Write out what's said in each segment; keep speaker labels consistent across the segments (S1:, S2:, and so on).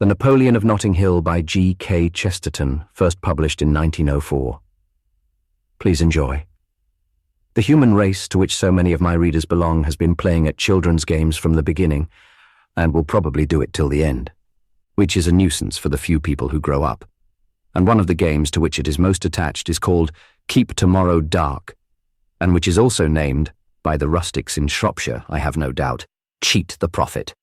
S1: The Napoleon of Notting Hill by G.K. Chesterton, first published in 1904. Please enjoy. The human race to which so many of my readers belong has been playing at children's games from the beginning, and will probably do it till the end, which is a nuisance for the few people who grow up. And one of the games to which it is most attached is called Keep Tomorrow Dark, and which is also named, by the rustics in Shropshire, I have no doubt, Cheat the Prophet.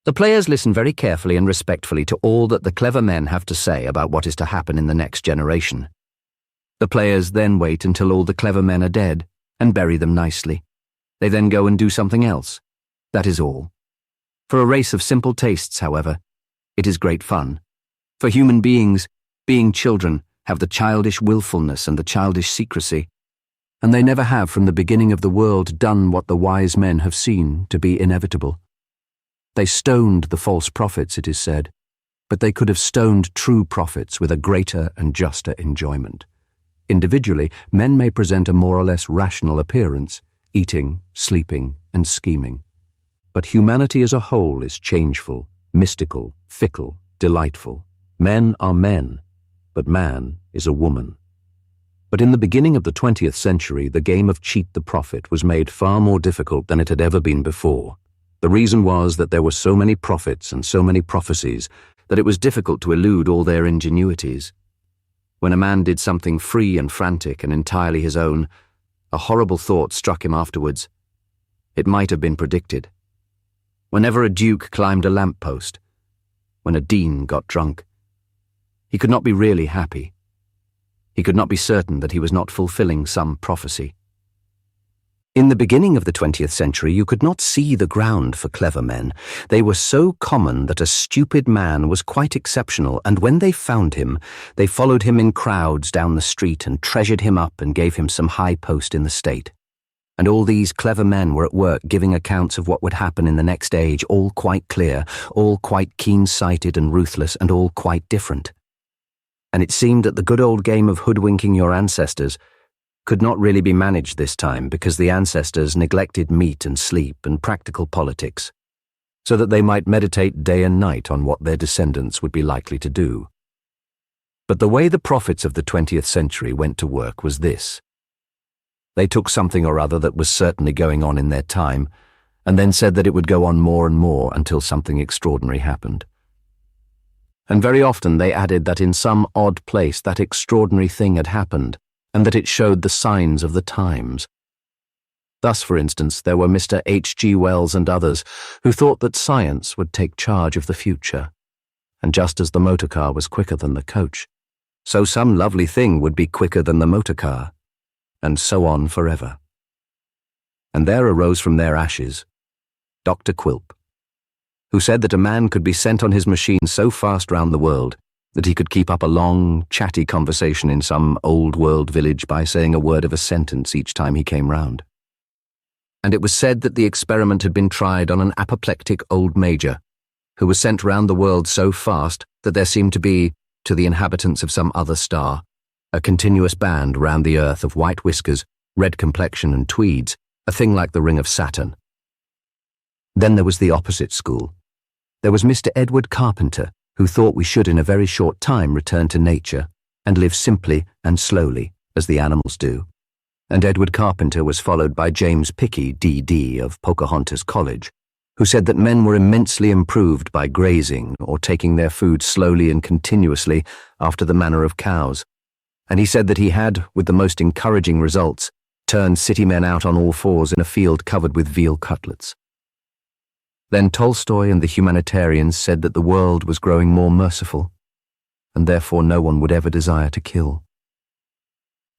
S1: The players listen very carefully and respectfully to all that the clever men have to say about what is to happen in the next generation. The players then wait until all the clever men are dead and bury them nicely. They then go and do something else. That is all. For a race of simple tastes, however, it is great fun. For human beings, being children, have the childish willfulness and the childish secrecy, and they never have from the beginning of the world done what the wise men have seen to be inevitable. They stoned the false prophets, it is said, but they could have stoned true prophets with a greater and juster enjoyment. Individually, men may present a more or less rational appearance, eating, sleeping, and scheming. But humanity as a whole is changeful, mystical, fickle, delightful. Men are men, but man is a woman. But in the beginning of the 20th century, the game of Cheat the Prophet was made far more difficult than it had ever been before. The reason was that there were so many prophets and so many prophecies that it was difficult to elude all their ingenuities. When a man did something free and frantic and entirely his own, a horrible thought struck him afterwards. It might have been predicted. Whenever a duke climbed a lamp-post, when a dean got drunk, he could not be really happy. He could not be certain that he was not fulfilling some prophecy. In the beginning of the 20th century, you could not see the ground for clever men. They were so common that a stupid man was quite exceptional, and when they found him, they followed him in crowds down the street and treasured him up and gave him some high post in the state. And all these clever men were at work giving accounts of what would happen in the next age, all quite clear, all quite keen-sighted and ruthless, and all quite different. And it seemed that the good old game of hoodwinking your ancestors could not really be managed this time, because the ancestors neglected meat and sleep and practical politics, so that they might meditate day and night on what their descendants would be likely to do. But the way the prophets of the 20th century went to work was this. They took something or other that was certainly going on in their time, and then said that it would go on more and more until something extraordinary happened. And very often they added that in some odd place that extraordinary thing had happened, and that it showed the signs of the times. Thus, for instance, there were Mr. H.G. Wells and others who thought that science would take charge of the future, and just as the motor car was quicker than the coach, so some lovely thing would be quicker than the motor car, and so on forever. And there arose from their ashes Dr. Quilp, who said that a man could be sent on his machine so fast round the world that he could keep up a long, chatty conversation in some old-world village by saying a word of a sentence each time he came round. And it was said that the experiment had been tried on an apoplectic old major, who was sent round the world so fast that there seemed to be, to the inhabitants of some other star, a continuous band round the earth of white whiskers, red complexion and tweeds, a thing like the ring of Saturn. Then there was the opposite school. There was Mr. Edward Carpenter, who thought we should in a very short time return to nature and live simply and slowly, as the animals do. And Edward Carpenter was followed by James Pickey, D.D. of Pocahontas College, who said that men were immensely improved by grazing or taking their food slowly and continuously after the manner of cows. And he said that he had, with the most encouraging results, turned city men out on all fours in a field covered with veal cutlets. Then Tolstoy and the humanitarians said that the world was growing more merciful, and therefore no one would ever desire to kill.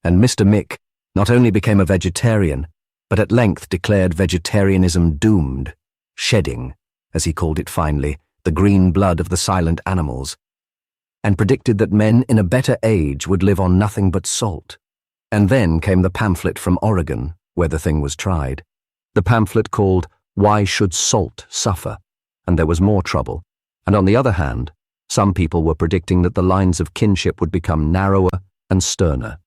S1: And Mr. Mick not only became a vegetarian, but at length declared vegetarianism doomed, shedding, as he called it finely, the green blood of the silent animals, and predicted that men in a better age would live on nothing but salt. And then came the pamphlet from Oregon, where the thing was tried, the pamphlet called Why Should Salt Suffer? And there was more trouble. And on the other hand, some people were predicting that the lines of kinship would become narrower and sterner.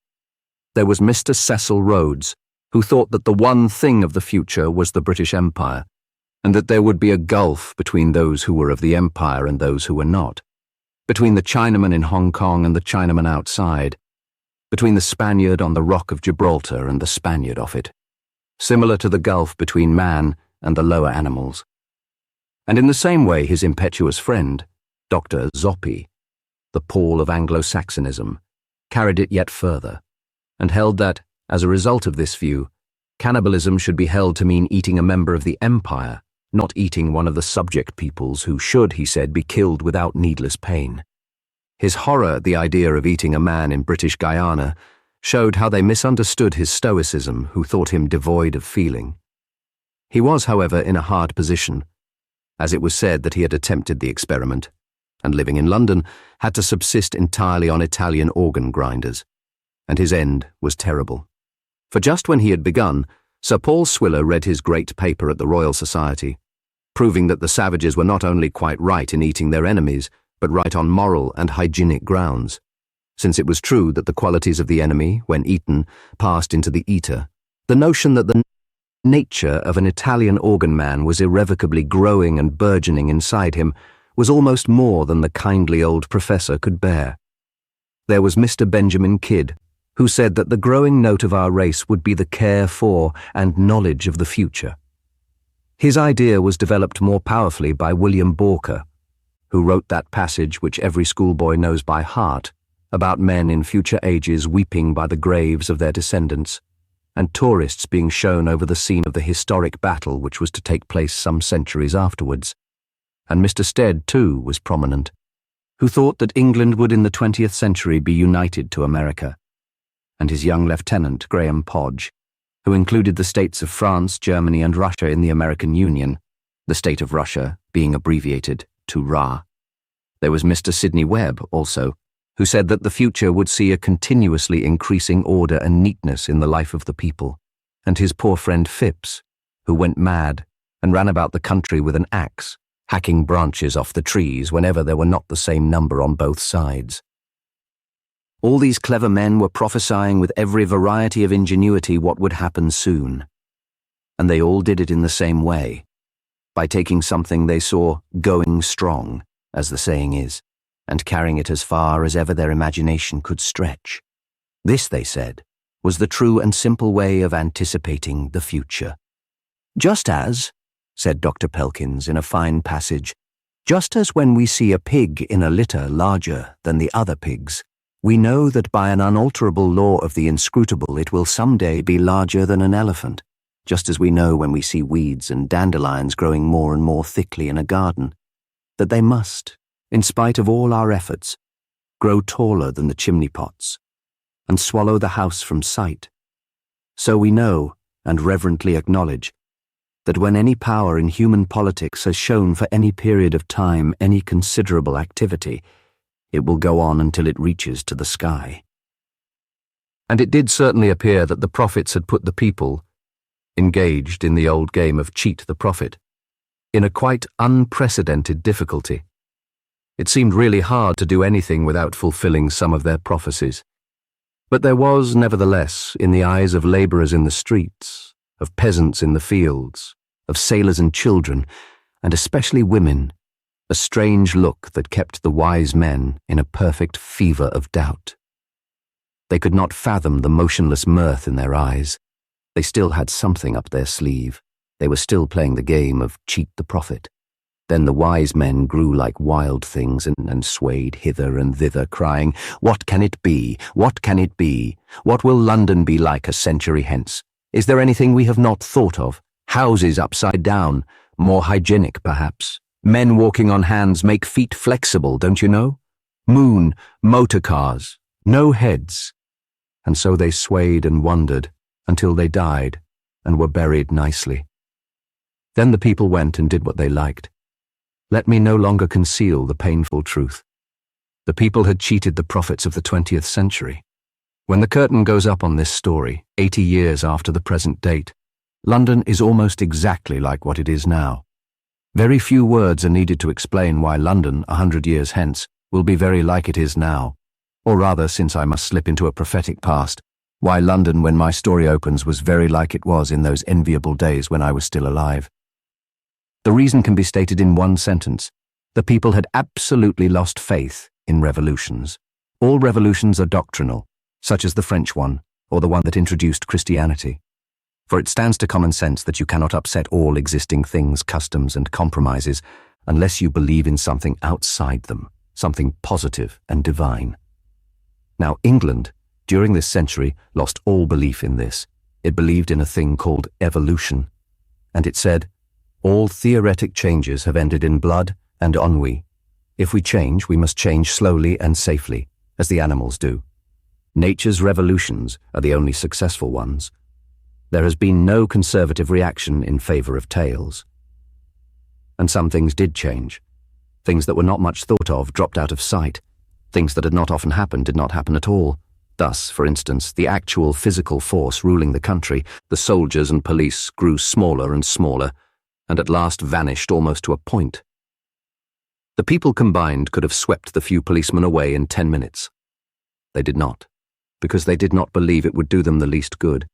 S1: There was Mr. Cecil Rhodes, who thought that the one thing of the future was the British Empire, and that there would be a gulf between those who were of the empire and those who were not, between the Chinaman in Hong Kong and the Chinaman outside, between the Spaniard on the Rock of Gibraltar and the Spaniard off it, similar to the gulf between man and the lower animals. And in the same way his impetuous friend, Dr. Zoppi, the Paul of Anglo-Saxonism, carried it yet further, and held that, as a result of this view, cannibalism should be held to mean eating a member of the empire, not eating one of the subject peoples who should, he said, be killed without needless pain. His horror at the idea of eating a man in British Guiana showed how they misunderstood his stoicism, who thought him devoid of feeling. He was, however, in a hard position, as it was said that he had attempted the experiment, and living in London, had to subsist entirely on Italian organ grinders, and his end was terrible. For just when he had begun, Sir Paul Swiller read his great paper at the Royal Society, proving that the savages were not only quite right in eating their enemies, but right on moral and hygienic grounds, since it was true that the qualities of the enemy, when eaten, passed into the eater. The notion that the nature of an Italian organ man was irrevocably growing and burgeoning inside him was almost more than the kindly old professor could bear. There was Mr. Benjamin Kidd, who said that the growing note of our race would be the care for and knowledge of the future. His idea was developed more powerfully by William Borker, who wrote that passage which every schoolboy knows by heart about men in future ages weeping by the graves of their descendants, and tourists being shown over the scene of the historic battle which was to take place some centuries afterwards. And Mr. Stead, too, was prominent, who thought that England would in the 20th century be united to America, and his young lieutenant, Graham Podge, who included the states of France, Germany, and Russia in the American Union, the state of Russia being abbreviated to Ra. There was Mr. Sidney Webb, also, who said that the future would see a continuously increasing order and neatness in the life of the people, and his poor friend Phipps, who went mad and ran about the country with an axe, hacking branches off the trees whenever there were not the same number on both sides. All these clever men were prophesying with every variety of ingenuity what would happen soon, and they all did it in the same way, by taking something they saw going strong, as the saying is, and carrying it as far as ever their imagination could stretch. This, they said, was the true and simple way of anticipating the future. Just as, said Dr. Pelkins in a fine passage, just as when we see a pig in a litter larger than the other pigs, we know that by an unalterable law of the inscrutable it will some day be larger than an elephant, just as we know when we see weeds and dandelions growing more and more thickly in a garden, that they must, in spite of all our efforts, grow taller than the chimney pots, and swallow the house from sight. So we know, and reverently acknowledge, that when any power in human politics has shown for any period of time any considerable activity, it will go on until it reaches to the sky. And it did certainly appear that the prophets had put the people, engaged in the old game of cheat the prophet, in a quite unprecedented difficulty. It seemed really hard to do anything without fulfilling some of their prophecies. But there was, nevertheless, in the eyes of labourers in the streets, of peasants in the fields, of sailors and children, and especially women, a strange look that kept the wise men in a perfect fever of doubt. They could not fathom the motionless mirth in their eyes. They still had something up their sleeve. They were still playing the game of cheat the prophet. Then the wise men grew like wild things and swayed hither and thither, crying, "What can it be? What can it be? What will London be like a century hence? Is there anything we have not thought of? Houses upside down, more hygienic perhaps. Men walking on hands make feet flexible, don't you know? Moon, motor cars, no heads." And so they swayed and wondered until they died and were buried nicely. Then the people went and did what they liked. Let me no longer conceal the painful truth. The people had cheated the prophets of the 20th century. When the curtain goes up on this story, 80 years after the present date, London is almost exactly like what it is now. Very few words are needed to explain why London, 100 years hence, will be very like it is now. Or rather, since I must slip into a prophetic past, why London, when my story opens, was very like it was in those enviable days when I was still alive. The reason can be stated in one sentence. The people had absolutely lost faith in revolutions. All revolutions are doctrinal, such as the French one, or the one that introduced Christianity. For it stands to common sense that you cannot upset all existing things, customs, and compromises unless you believe in something outside them, something positive and divine. Now, England, during this century, lost all belief in this. It believed in a thing called evolution. And it said, all theoretic changes have ended in blood and ennui. If we change, we must change slowly and safely, as the animals do. Nature's revolutions are the only successful ones. There has been no conservative reaction in favor of tales. And some things did change. Things that were not much thought of dropped out of sight. Things that had not often happened did not happen at all. Thus, for instance, the actual physical force ruling the country, the soldiers and police, grew smaller and smaller, and at last vanished almost to a point. The people combined could have swept the few policemen away in 10 minutes. They did not, because they did not believe it would do them the least good.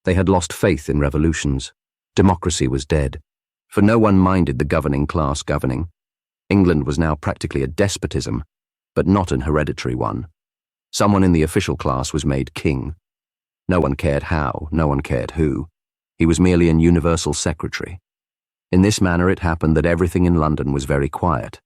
S1: They had lost faith in revolutions. Democracy was dead, for no one minded the governing class governing. England was now practically a despotism, but not an hereditary one. Someone in the official class was made king. No one cared how, no one cared who. He was merely an universal secretary. In this manner it happened that everything in London was very quiet.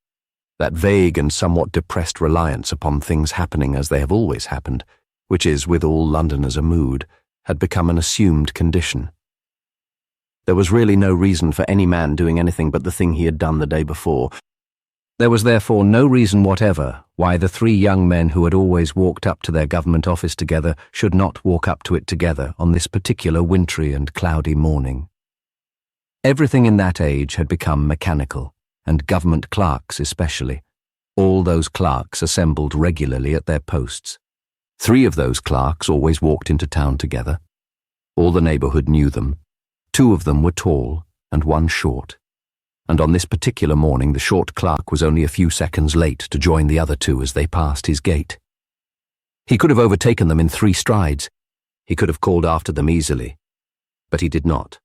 S1: That vague and somewhat depressed reliance upon things happening as they have always happened, which is, with all Londoners, a mood, had become an assumed condition. There was really no reason for any man doing anything but the thing he had done the day before. There was therefore no reason whatever why the three young men who had always walked up to their government office together should not walk up to it together on this particular wintry and cloudy morning. Everything in that age had become mechanical, and government clerks especially. All those clerks assembled regularly at their posts. 3 of those clerks always walked into town together. All the neighbourhood knew them. 2 of them were tall and 1 short. And on this particular morning the short clerk was only a few seconds late to join the other 2 as they passed his gate. He could have overtaken them in 3 strides. He could have called after them easily. But he did not.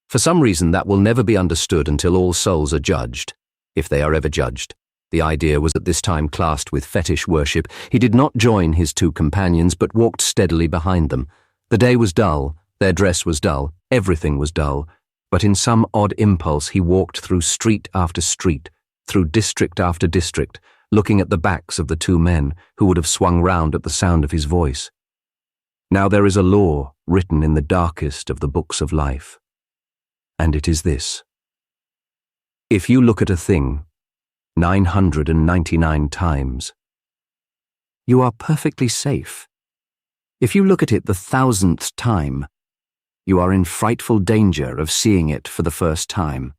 S1: For some reason that will never be understood until all souls are judged, if they are ever judged. The idea was at this time classed with fetish worship. He did not join his 2 companions, but walked steadily behind them. The day was dull, their dress was dull, everything was dull, but in some odd impulse he walked through street after street, through district after district, looking at the backs of the 2 men who would have swung round at the sound of his voice. Now there is a law written in the darkest of the books of life, and it is this. If you look at a thing 999 times, you are perfectly safe. If you look at it the 1000th time, you are in frightful danger of seeing it for the first time.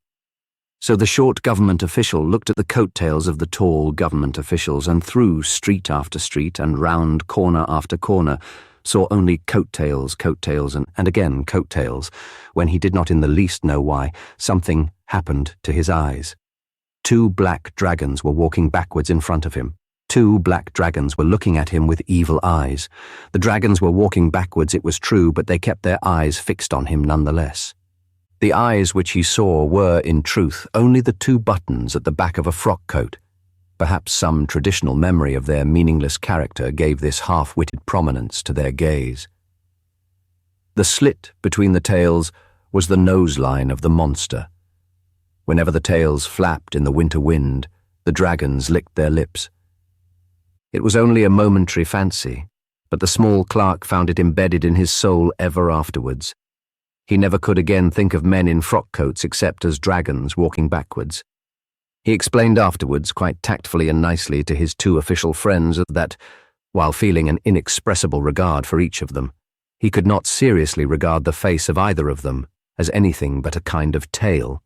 S1: So the short government official looked at the coattails of the tall government officials, and through street after street and round corner after corner saw only coattails, and again coattails. When he did not in the least know why, something happened to his eyes. 2 black dragons were walking backwards in front of him. 2 black dragons were looking at him with evil eyes. The dragons were walking backwards, it was true, but they kept their eyes fixed on him nonetheless. The eyes which he saw were, in truth, only the 2 buttons at the back of a frock coat. Perhaps some traditional memory of their meaningless character gave this half-witted prominence to their gaze. The slit between the tails was the nose-line of the monster. Whenever the tails flapped in the winter wind, the dragons licked their lips. It was only a momentary fancy, but the small clerk found it embedded in his soul ever afterwards. He never could again think of men in frock coats except as dragons walking backwards. He explained afterwards, quite tactfully and nicely, to his 2 official friends that, while feeling an inexpressible regard for each of them, he could not seriously regard the face of either of them as anything but a kind of tail.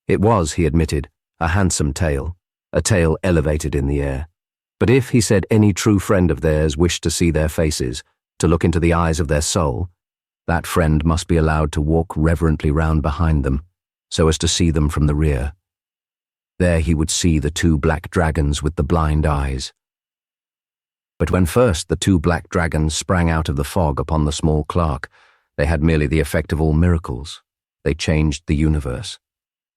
S1: It was, he admitted, a handsome tail, a tail elevated in the air. But if, he said, any true friend of theirs wished to see their faces, to look into the eyes of their soul, that friend must be allowed to walk reverently round behind them, so as to see them from the rear. There he would see the 2 black dragons with the blind eyes. But when first the 2 black dragons sprang out of the fog upon the small clerk, they had merely the effect of all miracles. They changed the universe.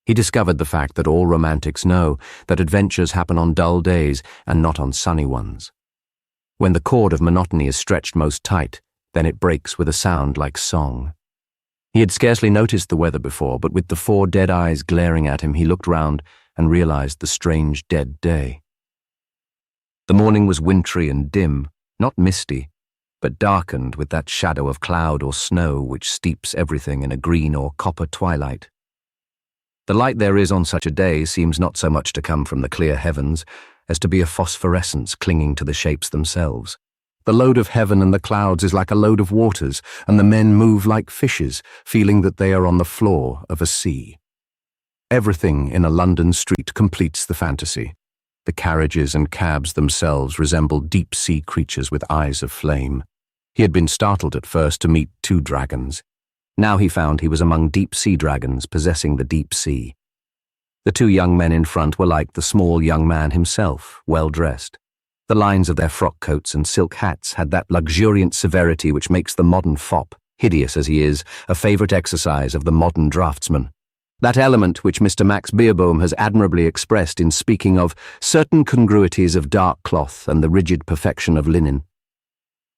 S1: He discovered the fact that all romantics know that adventures happen on dull days and not on sunny ones. When the cord of monotony is stretched most tight, then it breaks with a sound like song. He had scarcely noticed the weather before, but with the 4 dead eyes glaring at him, he looked round and realized the strange dead day. The morning was wintry and dim, not misty, but darkened with that shadow of cloud or snow which steeps everything in a green or copper twilight. The light there is on such a day seems not so much to come from the clear heavens as to be a phosphorescence clinging to the shapes themselves. The load of heaven and the clouds is like a load of waters, and the men move like fishes, feeling that they are on the floor of a sea. Everything in a London street completes the fantasy. The carriages and cabs themselves resemble deep-sea creatures with eyes of flame. He had been startled at first to meet 2 dragons. Now he found he was among deep-sea dragons possessing the deep sea. The 2 young men in front were like the small young man himself, well-dressed. The lines of their frock coats and silk hats had that luxuriant severity which makes the modern fop, hideous as he is, a favourite exercise of the modern draftsman. That element which Mr. Max Beerbohm has admirably expressed in speaking of certain congruities of dark cloth and the rigid perfection of linen.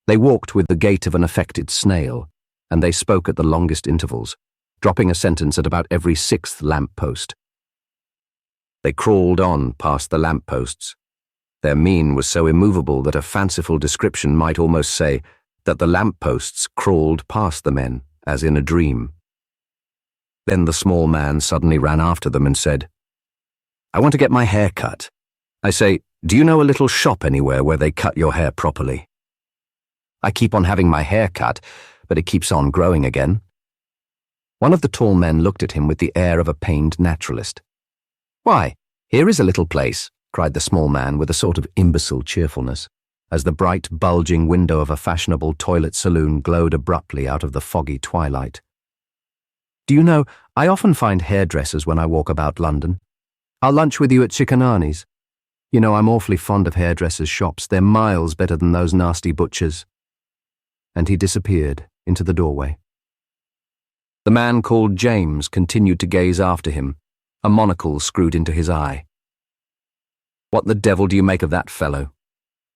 S1: They walked with the gait of an affected snail, and they spoke at the longest intervals, dropping a sentence at about every 6th lamp-post. They crawled on past the lamp-posts. Their mien was so immovable that a fanciful description might almost say that the lamp-posts crawled past the men, as in a dream. Then the small man suddenly ran after them and said, "I want to get my hair cut. I say, do you know a little shop anywhere where they cut your hair properly? I keep on having my hair cut, but it keeps on growing again." One of the tall men looked at him with the air of a pained naturalist. "Why, here is a little place," cried the small man with a sort of imbecile cheerfulness, as the bright, bulging window of a fashionable toilet saloon glowed abruptly out of the foggy twilight. "Do you know, I often find hairdressers when I walk about London. I'll lunch with you at Chickenani's. You know, I'm awfully fond of hairdressers' shops. They're miles better than those nasty butchers." And he disappeared into the doorway. The man called James continued to gaze after him, a monocle screwed into his eye. "What the devil do you make of that fellow?"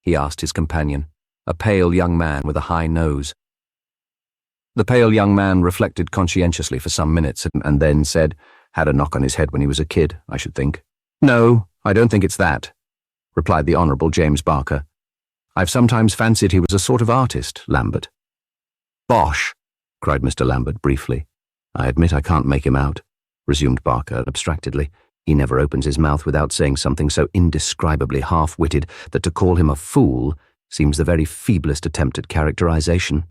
S1: he asked his companion, a pale young man with a high nose. The pale young man reflected conscientiously for some minutes and then said, "Had a knock on his head when he was a kid, I should think." "No, I don't think it's that," replied the Honourable James Barker. "I've sometimes fancied he was a sort of artist, Lambert." "Bosh!" cried Mr. Lambert briefly. "I admit I can't make him out," resumed Barker abstractedly. "He never opens his mouth without saying something so indescribably half-witted that to call him a fool seems the very feeblest attempt at characterization.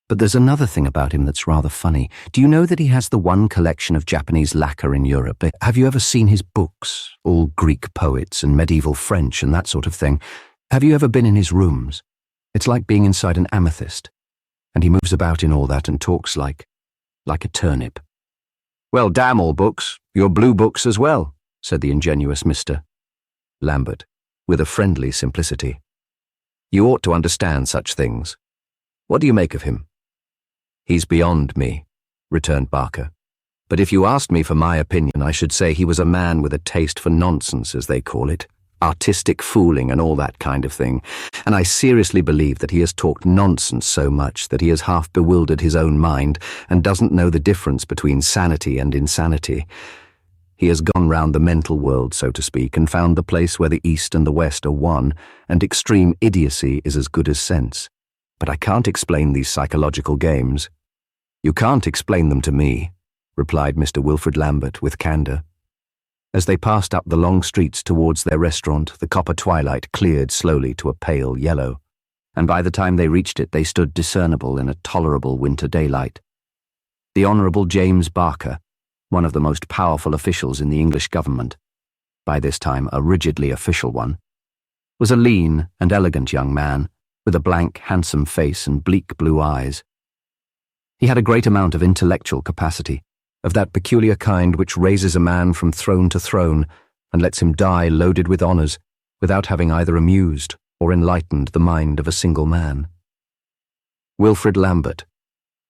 S1: But there's another thing about him that's rather funny. Do you know that he has the one collection of Japanese lacquer in Europe? Have you ever seen his books? All Greek poets and medieval French and that sort of thing. Have you ever been in his rooms? It's like being inside an amethyst. And he moves about in all that and talks like a turnip." "Well, damn all books, your blue books as well," said the ingenuous Mr. Lambert, with a friendly simplicity. "You ought to understand such things. What do you make of him?" "He's beyond me," returned Barker. "But if you asked me for my opinion, I should say he was a man with a taste for nonsense, as they call it, artistic fooling and all that kind of thing, and I seriously believe that he has talked nonsense so much that he has half bewildered his own mind and doesn't know the difference between sanity and insanity. He has gone round the mental world, so to speak, and found the place where the East and the West are one, and extreme idiocy is as good as sense. But I can't explain these psychological games." "You can't explain them to me," replied Mr. Wilfrid Lambert with candour. As they passed up the long streets towards their restaurant, the copper twilight cleared slowly to a pale yellow, and by the time they reached it they stood discernible in a tolerable winter daylight. The Honourable James Barker, one of the most powerful officials in the English government, by this time a rigidly official one, was a lean and elegant young man, with a blank, handsome face and bleak blue eyes. He had a great amount of intellectual capacity, of that peculiar kind which raises a man from throne to throne and lets him die loaded with honours without having either amused or enlightened the mind of a single man. Wilfrid Lambert,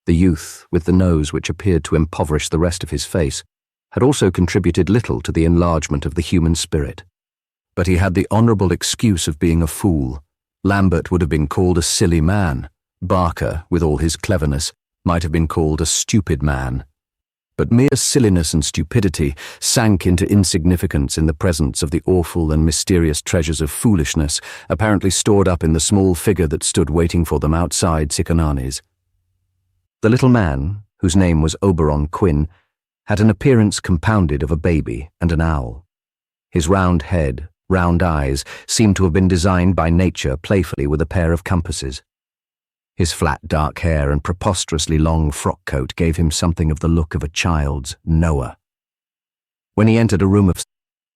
S1: the youth with the nose which appeared to impoverish the rest of his face, had also contributed little to the enlargement of the human spirit. But he had the honourable excuse of being a fool. Lambert would have been called a silly man. Barker, with all his cleverness, might have been called a stupid man. But mere silliness and stupidity sank into insignificance in the presence of the awful and mysterious treasures of foolishness apparently stored up in the small figure that stood waiting for them outside Ciconani's. The little man, whose name was Oberon Quinn, had an appearance compounded of a baby and an owl. His round head, round eyes, seemed to have been designed by nature playfully with a pair of compasses. His flat dark hair and preposterously long frock coat gave him something of the look of a child's Noah. When he entered a room of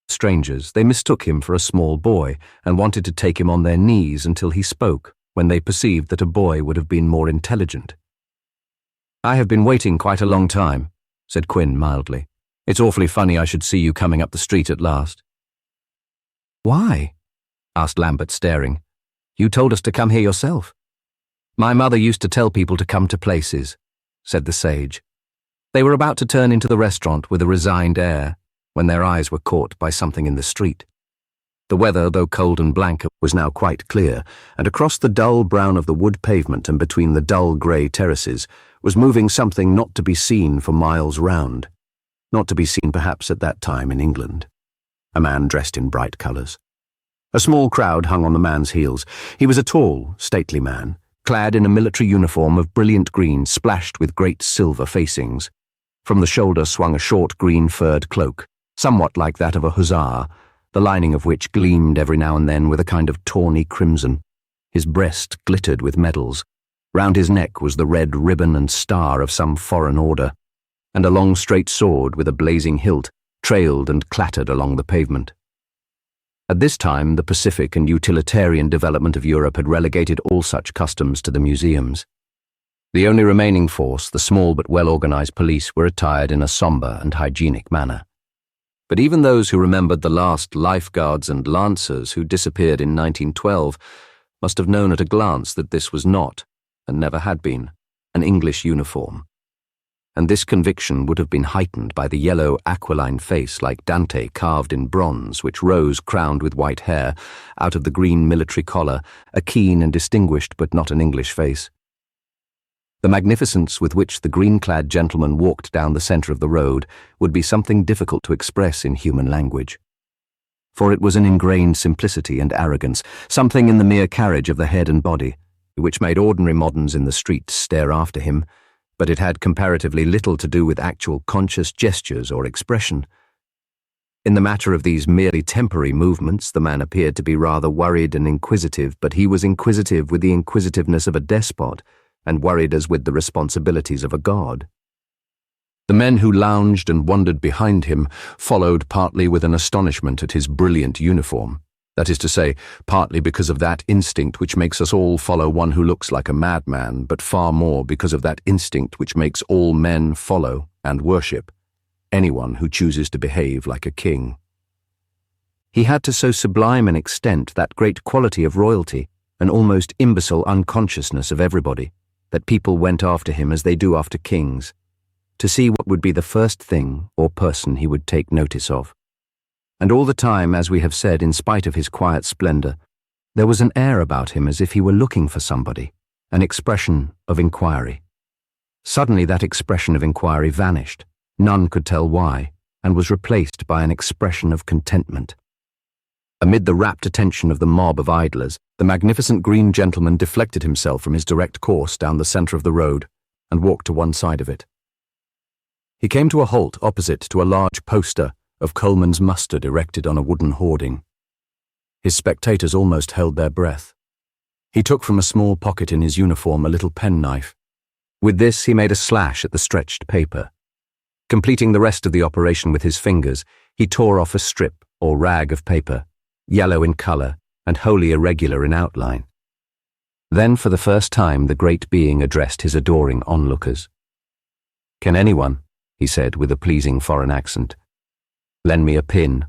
S1: strangers, they mistook him for a small boy and wanted to take him on their knees until he spoke, when they perceived that a boy would have been more intelligent. "I have been waiting quite a long time," said Quinn mildly. "It's awfully funny I should see you coming up the street at last." "Why?" asked Lambert, staring. "You told us to come here yourself." "My mother used to tell people to come to places," said the sage. They were about to turn into the restaurant with a resigned air, when their eyes were caught by something in the street. The weather, though cold and blank, was now quite clear, and across the dull brown of the wood pavement and between the dull grey terraces was moving something not to be seen for miles round, not to be seen perhaps at that time in England. A man dressed in bright colours. A small crowd hung on the man's heels. He was a tall, stately man, clad in a military uniform of brilliant green splashed with great silver facings. From the shoulder swung a short green furred cloak, somewhat like that of a hussar, the lining of which gleamed every now and then with a kind of tawny crimson. His breast glittered with medals. Round his neck was the red ribbon and star of some foreign order, and a long straight sword with a blazing hilt trailed and clattered along the pavement. At this time, the pacific and utilitarian development of Europe had relegated all such customs to the museums. The only remaining force, the small but well-organized police, were attired in a sombre and hygienic manner. But even those who remembered the last lifeguards and lancers who disappeared in 1912 must have known at a glance that this was not, and never had been, an English uniform. And this conviction would have been heightened by the yellow aquiline face like Dante carved in bronze, which rose crowned with white hair out of the green military collar, a keen and distinguished but not an English face. The magnificence with which the green-clad gentleman walked down the centre of the road would be something difficult to express in human language. For it was an ingrained simplicity and arrogance, something in the mere carriage of the head and body, which made ordinary moderns in the street stare after him, but it had comparatively little to do with actual conscious gestures or expression. In the matter of these merely temporary movements, the man appeared to be rather worried and inquisitive, but he was inquisitive with the inquisitiveness of a despot, and worried as with the responsibilities of a god. The men who lounged and wandered behind him followed partly with an astonishment at his brilliant uniform. That is to say, partly because of that instinct which makes us all follow one who looks like a madman, but far more because of that instinct which makes all men follow and worship anyone who chooses to behave like a king. He had to so sublime an extent that great quality of royalty, an almost imbecile unconsciousness of everybody, that people went after him as they do after kings, to see what would be the first thing or person he would take notice of. And all the time, as we have said, in spite of his quiet splendour, there was an air about him as if he were looking for somebody, an expression of inquiry. Suddenly that expression of inquiry vanished, none could tell why, and was replaced by an expression of contentment. Amid the rapt attention of the mob of idlers, the magnificent green gentleman deflected himself from his direct course down the centre of the road and walked to one side of it. He came to a halt opposite to a large poster of Coleman's mustard erected on a wooden hoarding. His spectators almost held their breath. He took from a small pocket in his uniform a little penknife. With this he made a slash at the stretched paper. Completing the rest of the operation with his fingers, he tore off a strip or rag of paper, yellow in colour and wholly irregular in outline. Then for the first time the great being addressed his adoring onlookers. "Can anyone," he said with a pleasing foreign accent, "lend me a pin?"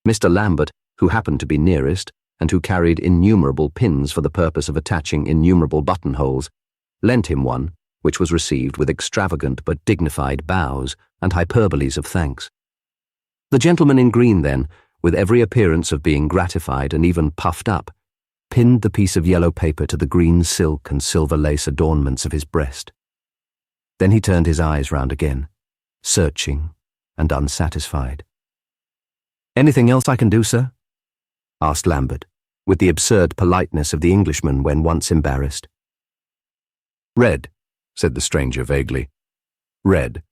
S1: Mr. Lambert, who happened to be nearest, and who carried innumerable pins for the purpose of attaching innumerable buttonholes, lent him one, which was received with extravagant but dignified bows and hyperboles of thanks. The gentleman in green then, with every appearance of being gratified and even puffed up, pinned the piece of yellow paper to the green silk and silver lace adornments of his breast. Then he turned his eyes round again, searching and unsatisfied. "Anything else I can do, sir?" asked Lambert, with the absurd politeness of the Englishman when once embarrassed. "Red," said the stranger vaguely. "Red."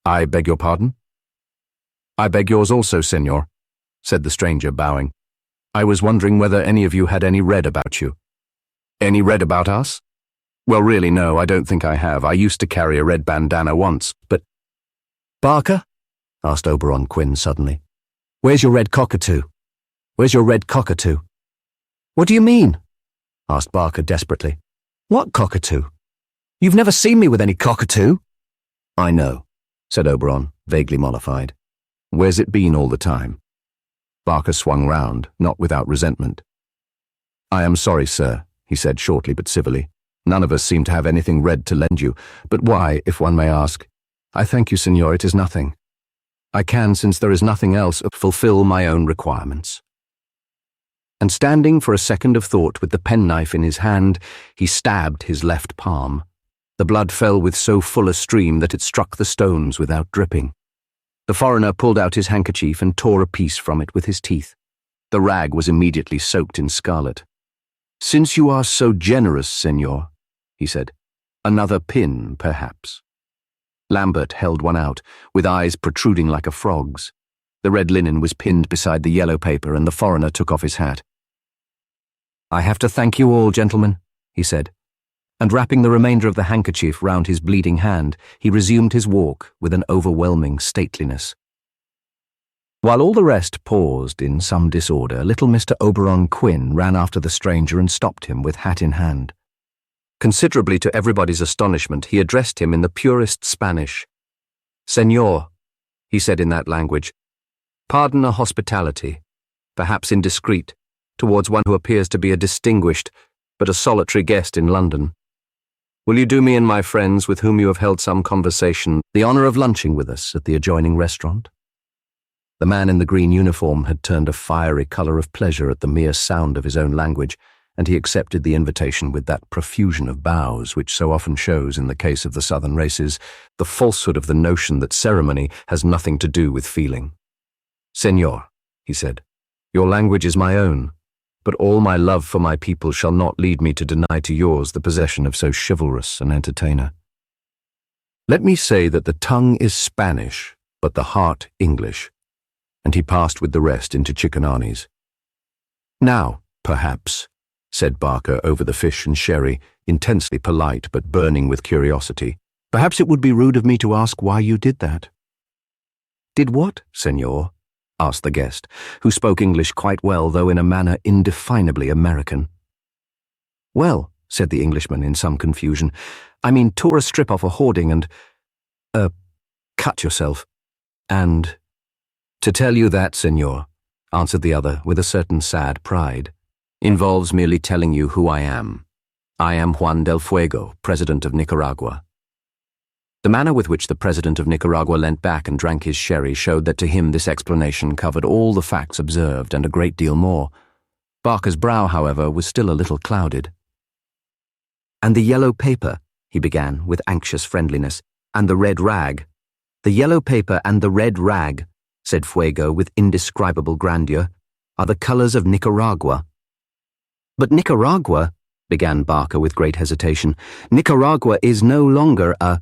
S1: "I beg your pardon?" "I beg yours also, senor," said the stranger, bowing. "I was wondering whether any of you had any red about you." "Any red about us? Well, really, no, I don't think I have. I used to carry a red bandana once, but—" "Barker?" asked Oberon Quinn suddenly. "Where's your red cockatoo? Where's your red cockatoo?" "What do you mean?" asked Barker desperately. "What cockatoo? You've never seen me with any cockatoo." "I know," said Oberon, vaguely mollified. "Where's it been all the time?" Barker swung round, not without resentment. "I am sorry, sir," he said shortly but civilly. "None of us seem to have anything red to lend you. But why, if one may ask?" "I thank you, senor, it is nothing. I can, since there is nothing else, fulfill my own requirements." And standing for a second of thought with the penknife in his hand, he stabbed his left palm. The blood fell with so full a stream that it struck the stones without dripping. The foreigner pulled out his handkerchief and tore a piece from it with his teeth. The rag was immediately soaked in scarlet. "Since you are so generous, senor," he said, "another pin, perhaps." Lambert held one out, with eyes protruding like a frog's. The red linen was pinned beside the yellow paper, and the foreigner took off his hat. "I have to thank you all, gentlemen," he said, and wrapping the remainder of the handkerchief round his bleeding hand, he resumed his walk with an overwhelming stateliness. While all the rest paused in some disorder, little Mr. Oberon Quinn ran after the stranger and stopped him with hat in hand. Considerably to everybody's astonishment, he addressed him in the purest Spanish. "Senor," he said in that language, "pardon a hospitality, perhaps indiscreet, towards one who appears to be a distinguished but a solitary guest in London. Will you do me and my friends, with whom you have held some conversation, the honour of lunching with us at the adjoining restaurant?" The man in the green uniform had turned a fiery colour of pleasure at the mere sound of his own language, and he accepted the invitation with that profusion of bows which so often shows, in the case of the southern races, the falsehood of the notion that ceremony has nothing to do with feeling. "Senor," he said, "your language is my own, but all my love for my people shall not lead me to deny to yours the possession of so chivalrous an entertainer. Let me say that the tongue is Spanish, but the heart English," and he passed with the rest into Chickananis. "Now, perhaps," said Barker over the fish and sherry, intensely polite but burning with curiosity, "perhaps it would be rude of me to ask why you did that." "Did what, senor?" asked the guest, who spoke English quite well, though in a manner indefinably American. "Well," said the Englishman in some confusion, "I mean, tore a strip off a hoarding and, cut yourself. And—" "To tell you that, senor," answered the other with a certain sad pride, "involves merely telling you who I am. I am Juan del Fuego, President of Nicaragua." The manner with which the President of Nicaragua leant back and drank his sherry showed that to him this explanation covered all the facts observed and a great deal more. Barker's brow, however, was still a little clouded. "And the yellow paper," he began with anxious friendliness, "and the red rag." "The yellow paper and the red rag," said Fuego with indescribable grandeur, "are the colours of Nicaragua." "But Nicaragua," began Barker with great hesitation, "Nicaragua is no longer a—"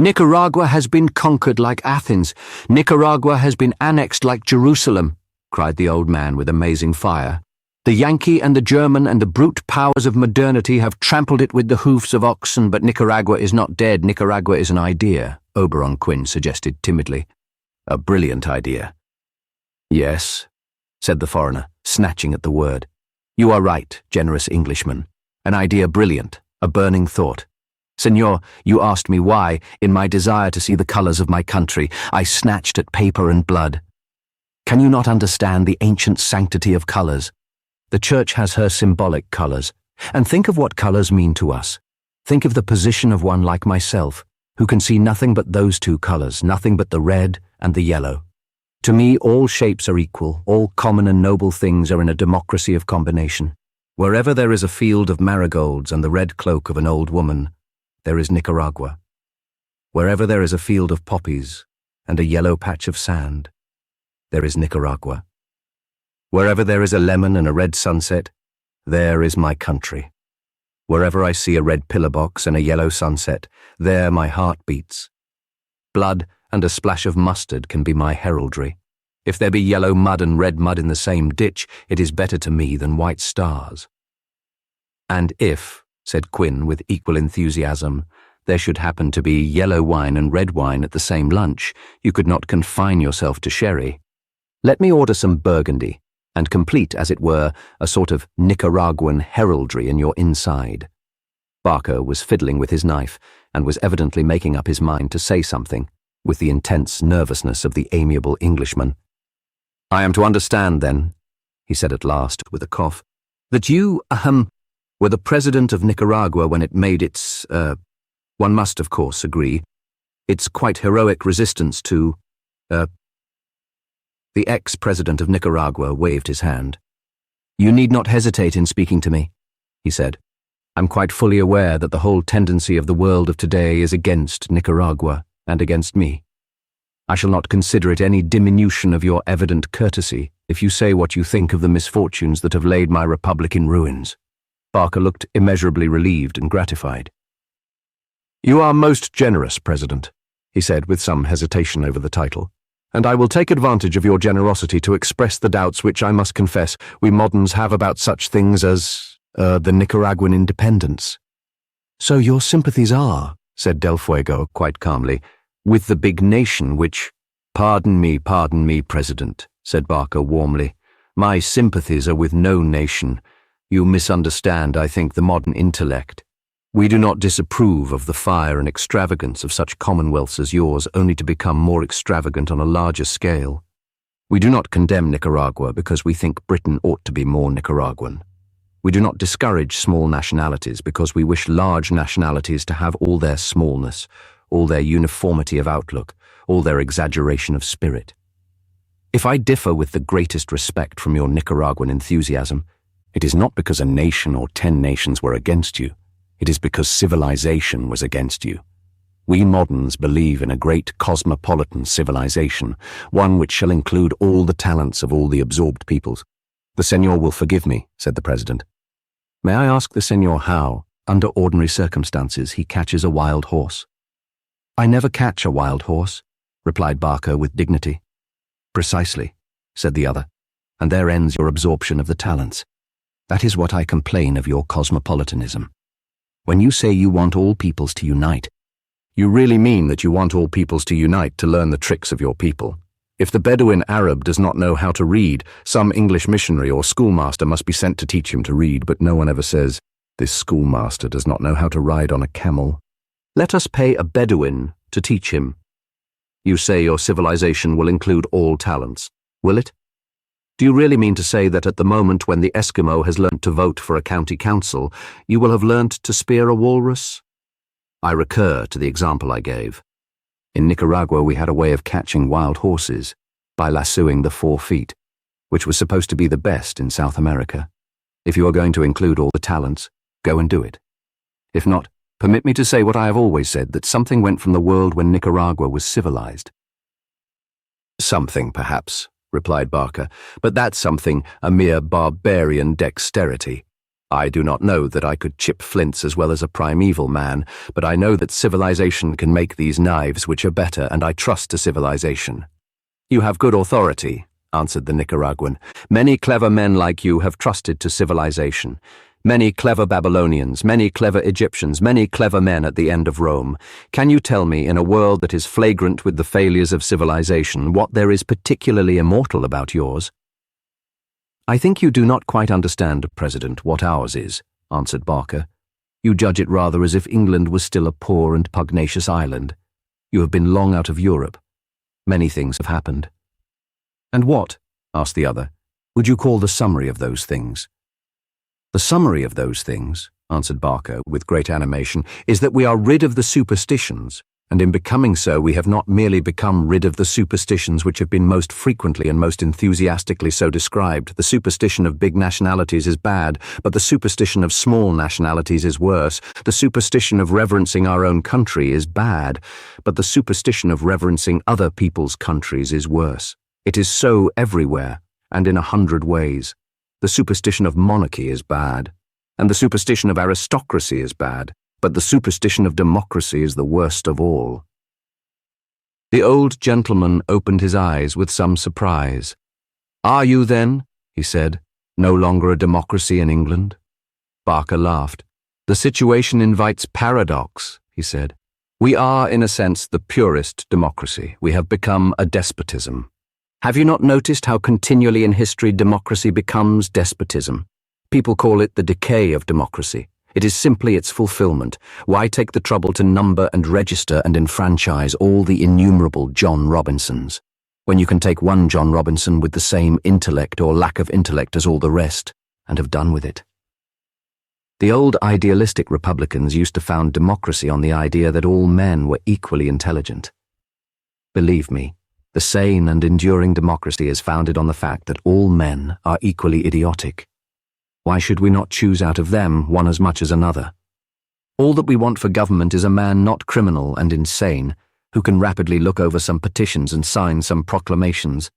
S1: "Nicaragua has been conquered like Athens. Nicaragua has been annexed like Jerusalem," cried the old man with amazing fire. "The Yankee and the German and the brute powers of modernity have trampled it with the hoofs of oxen, but Nicaragua is not dead. Nicaragua is an idea," Oberon Quinn suggested timidly. "A brilliant idea." "Yes," said the foreigner, snatching at the word. "You are right, generous Englishman. An idea brilliant, a burning thought. Senor, you asked me why, in my desire to see the colours of my country, I snatched at paper and blood. Can you not understand the ancient sanctity of colours? The Church has her symbolic colours, and think of what colours mean to us. Think of the position of one like myself, who can see nothing but those two colors, nothing but the red and the yellow. To me, all shapes are equal, all common and noble things are in a democracy of combination. Wherever there is a field of marigolds and the red cloak of an old woman, there is Nicaragua. Wherever there is a field of poppies and a yellow patch of sand, there is Nicaragua. Wherever there is a lemon and a red sunset, there is my country. Wherever I see a red pillar box and a yellow sunset, there my heart beats. Blood and a splash of mustard can be my heraldry. If there be yellow mud and red mud in the same ditch, it is better to me than white stars. And if, said Quinn with equal enthusiasm, there should happen to be yellow wine and red wine at the same lunch, you could not confine yourself to sherry. Let me order some Burgundy, and complete, as it were, a sort of Nicaraguan heraldry in your inside. Barker was fiddling with his knife, and was evidently making up his mind to say something, with the intense nervousness of the amiable Englishman. I am to understand, then, he said at last, with a cough, that you, were the president of Nicaragua when it made its, one must, of course, agree, its quite heroic resistance to, The ex-president of Nicaragua waved his hand. You need not hesitate in speaking to me, he said. I'm quite fully aware that the whole tendency of the world of today is against Nicaragua and against me. I shall not consider it any diminution of your evident courtesy if you say what you think of the misfortunes that have laid my republic in ruins. Barker looked immeasurably relieved and gratified. You are most generous, President, he said with some hesitation over the title, and I will take advantage of your generosity to express the doubts which I must confess we moderns have about such things as, the Nicaraguan independence. So your sympathies are, said Del Fuego quite calmly, with the big nation which— Pardon me, President, said Barker warmly. My sympathies are with no nation. You misunderstand, I think, the modern intellect. We do not disapprove of the fire and extravagance of such commonwealths as yours, only to become more extravagant on a larger scale. We do not condemn Nicaragua because we think Britain ought to be more Nicaraguan. We do not discourage small nationalities because we wish large nationalities to have all their smallness, all their uniformity of outlook, all their exaggeration of spirit. If I differ with the greatest respect from your Nicaraguan enthusiasm, it is not because a nation or 10 nations were against you. It is because civilization was against you. We moderns believe in a great cosmopolitan civilization, one which shall include all the talents of all the absorbed peoples. The Senor will forgive me, said the President. May I ask the Senor how, under ordinary circumstances, he catches a wild horse? I never catch a wild horse, replied Barker with dignity. Precisely, said the other, and there ends your absorption of the talents. That is what I complain of your cosmopolitanism. When you say you want all peoples to unite, you really mean that you want all peoples to unite to learn the tricks of your people. If the Bedouin Arab does not know how to read, some English missionary or schoolmaster must be sent to teach him to read, but no one ever says, this schoolmaster does not know how to ride on a camel. Let us pay a Bedouin to teach him. You say your civilization will include all talents, will it? Do you really mean to say that at the moment when the Eskimo has learnt to vote for a county council, you will have learnt to spear a walrus? I recur to the example I gave. In Nicaragua we had a way of catching wild horses by lassoing the 4 feet, which was supposed to be the best in South America. If you are going to include all the talents, go and do it. If not, permit me to say what I have always said, that something went from the world when Nicaragua was civilized. Something, perhaps, replied Barker, but that something a mere barbarian dexterity. I do not know that I could chip flints as well as a primeval man, but I know that civilization can make these knives which are better, and I trust to civilization. You have good authority, answered the Nicaraguan. Many clever men like you have trusted to civilization. Many clever Babylonians, many clever Egyptians, many clever men at the end of Rome. Can you tell me, in a world that is flagrant with the failures of civilization, what there is particularly immortal about yours? I think you do not quite understand, President, what ours is, answered Barker. You judge it rather as if England was still a poor and pugnacious island. You have been long out of Europe. Many things have happened. And what, asked the other, would you call the summary of those things? The summary of those things, answered Barker with great animation, is that we are rid of the superstitions, and in becoming so we have not merely become rid of the superstitions which have been most frequently and most enthusiastically so described. The superstition of big nationalities is bad, but the superstition of small nationalities is worse. The superstition of reverencing our own country is bad, but the superstition of reverencing other people's countries is worse. It is so everywhere, and in 100 ways. The superstition of monarchy is bad, and the superstition of aristocracy is bad, but the superstition of democracy is the worst of all. The old gentleman opened his eyes with some surprise. "Are you then," he said, "no longer a democracy in England?" Barker laughed. "The situation invites paradox," he said. "We are, in a sense, the purest democracy. We have become a despotism. Have you not noticed how continually in history democracy becomes despotism? People call it the decay of democracy. It is simply its fulfillment. Why take the trouble to number and register and enfranchise all the innumerable John Robinsons, when you can take one John Robinson with the same intellect or lack of intellect as all the rest, and have done with it? The old idealistic Republicans used to found democracy on the idea that all men were equally intelligent. Believe me, the sane and enduring democracy is founded on the fact that all men are equally idiotic. Why should we not choose out of them one as much as another? All that we want for government is a man not criminal and insane, who can rapidly look over some petitions and sign some proclamations.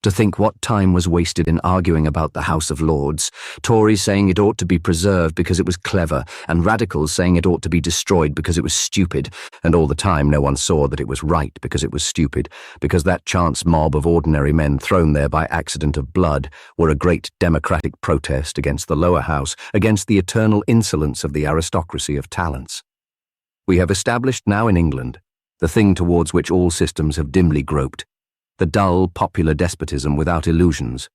S1: To think what time was wasted in arguing about the House of Lords, Tories saying it ought to be preserved because it was clever, and Radicals saying it ought to be destroyed because it was stupid, and all the time no one saw that it was right because it was stupid, because that chance mob of ordinary men thrown there by accident of blood were a great democratic protest against the lower house, against the eternal insolence of the aristocracy of talents. We have established now in England the thing towards which all systems have dimly groped, the dull, popular despotism without illusions.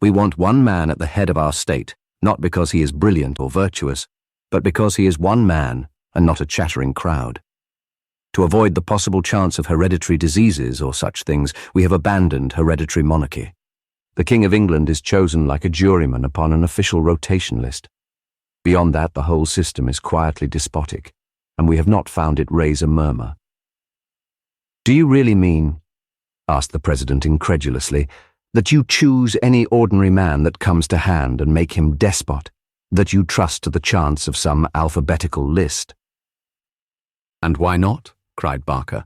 S1: We want one man at the head of our state, not because he is brilliant or virtuous, but because he is one man and not a chattering crowd. To avoid the possible chance of hereditary diseases or such things, we have abandoned hereditary monarchy. The King of England is chosen like a juryman upon an official rotation list. Beyond that, the whole system is quietly despotic, and we have not found it raise a murmur. "Do you really mean," asked the President incredulously, "that you choose any ordinary man that comes to hand and make him despot, that you trust to the chance of some alphabetical list?" "And why not?" cried Barker.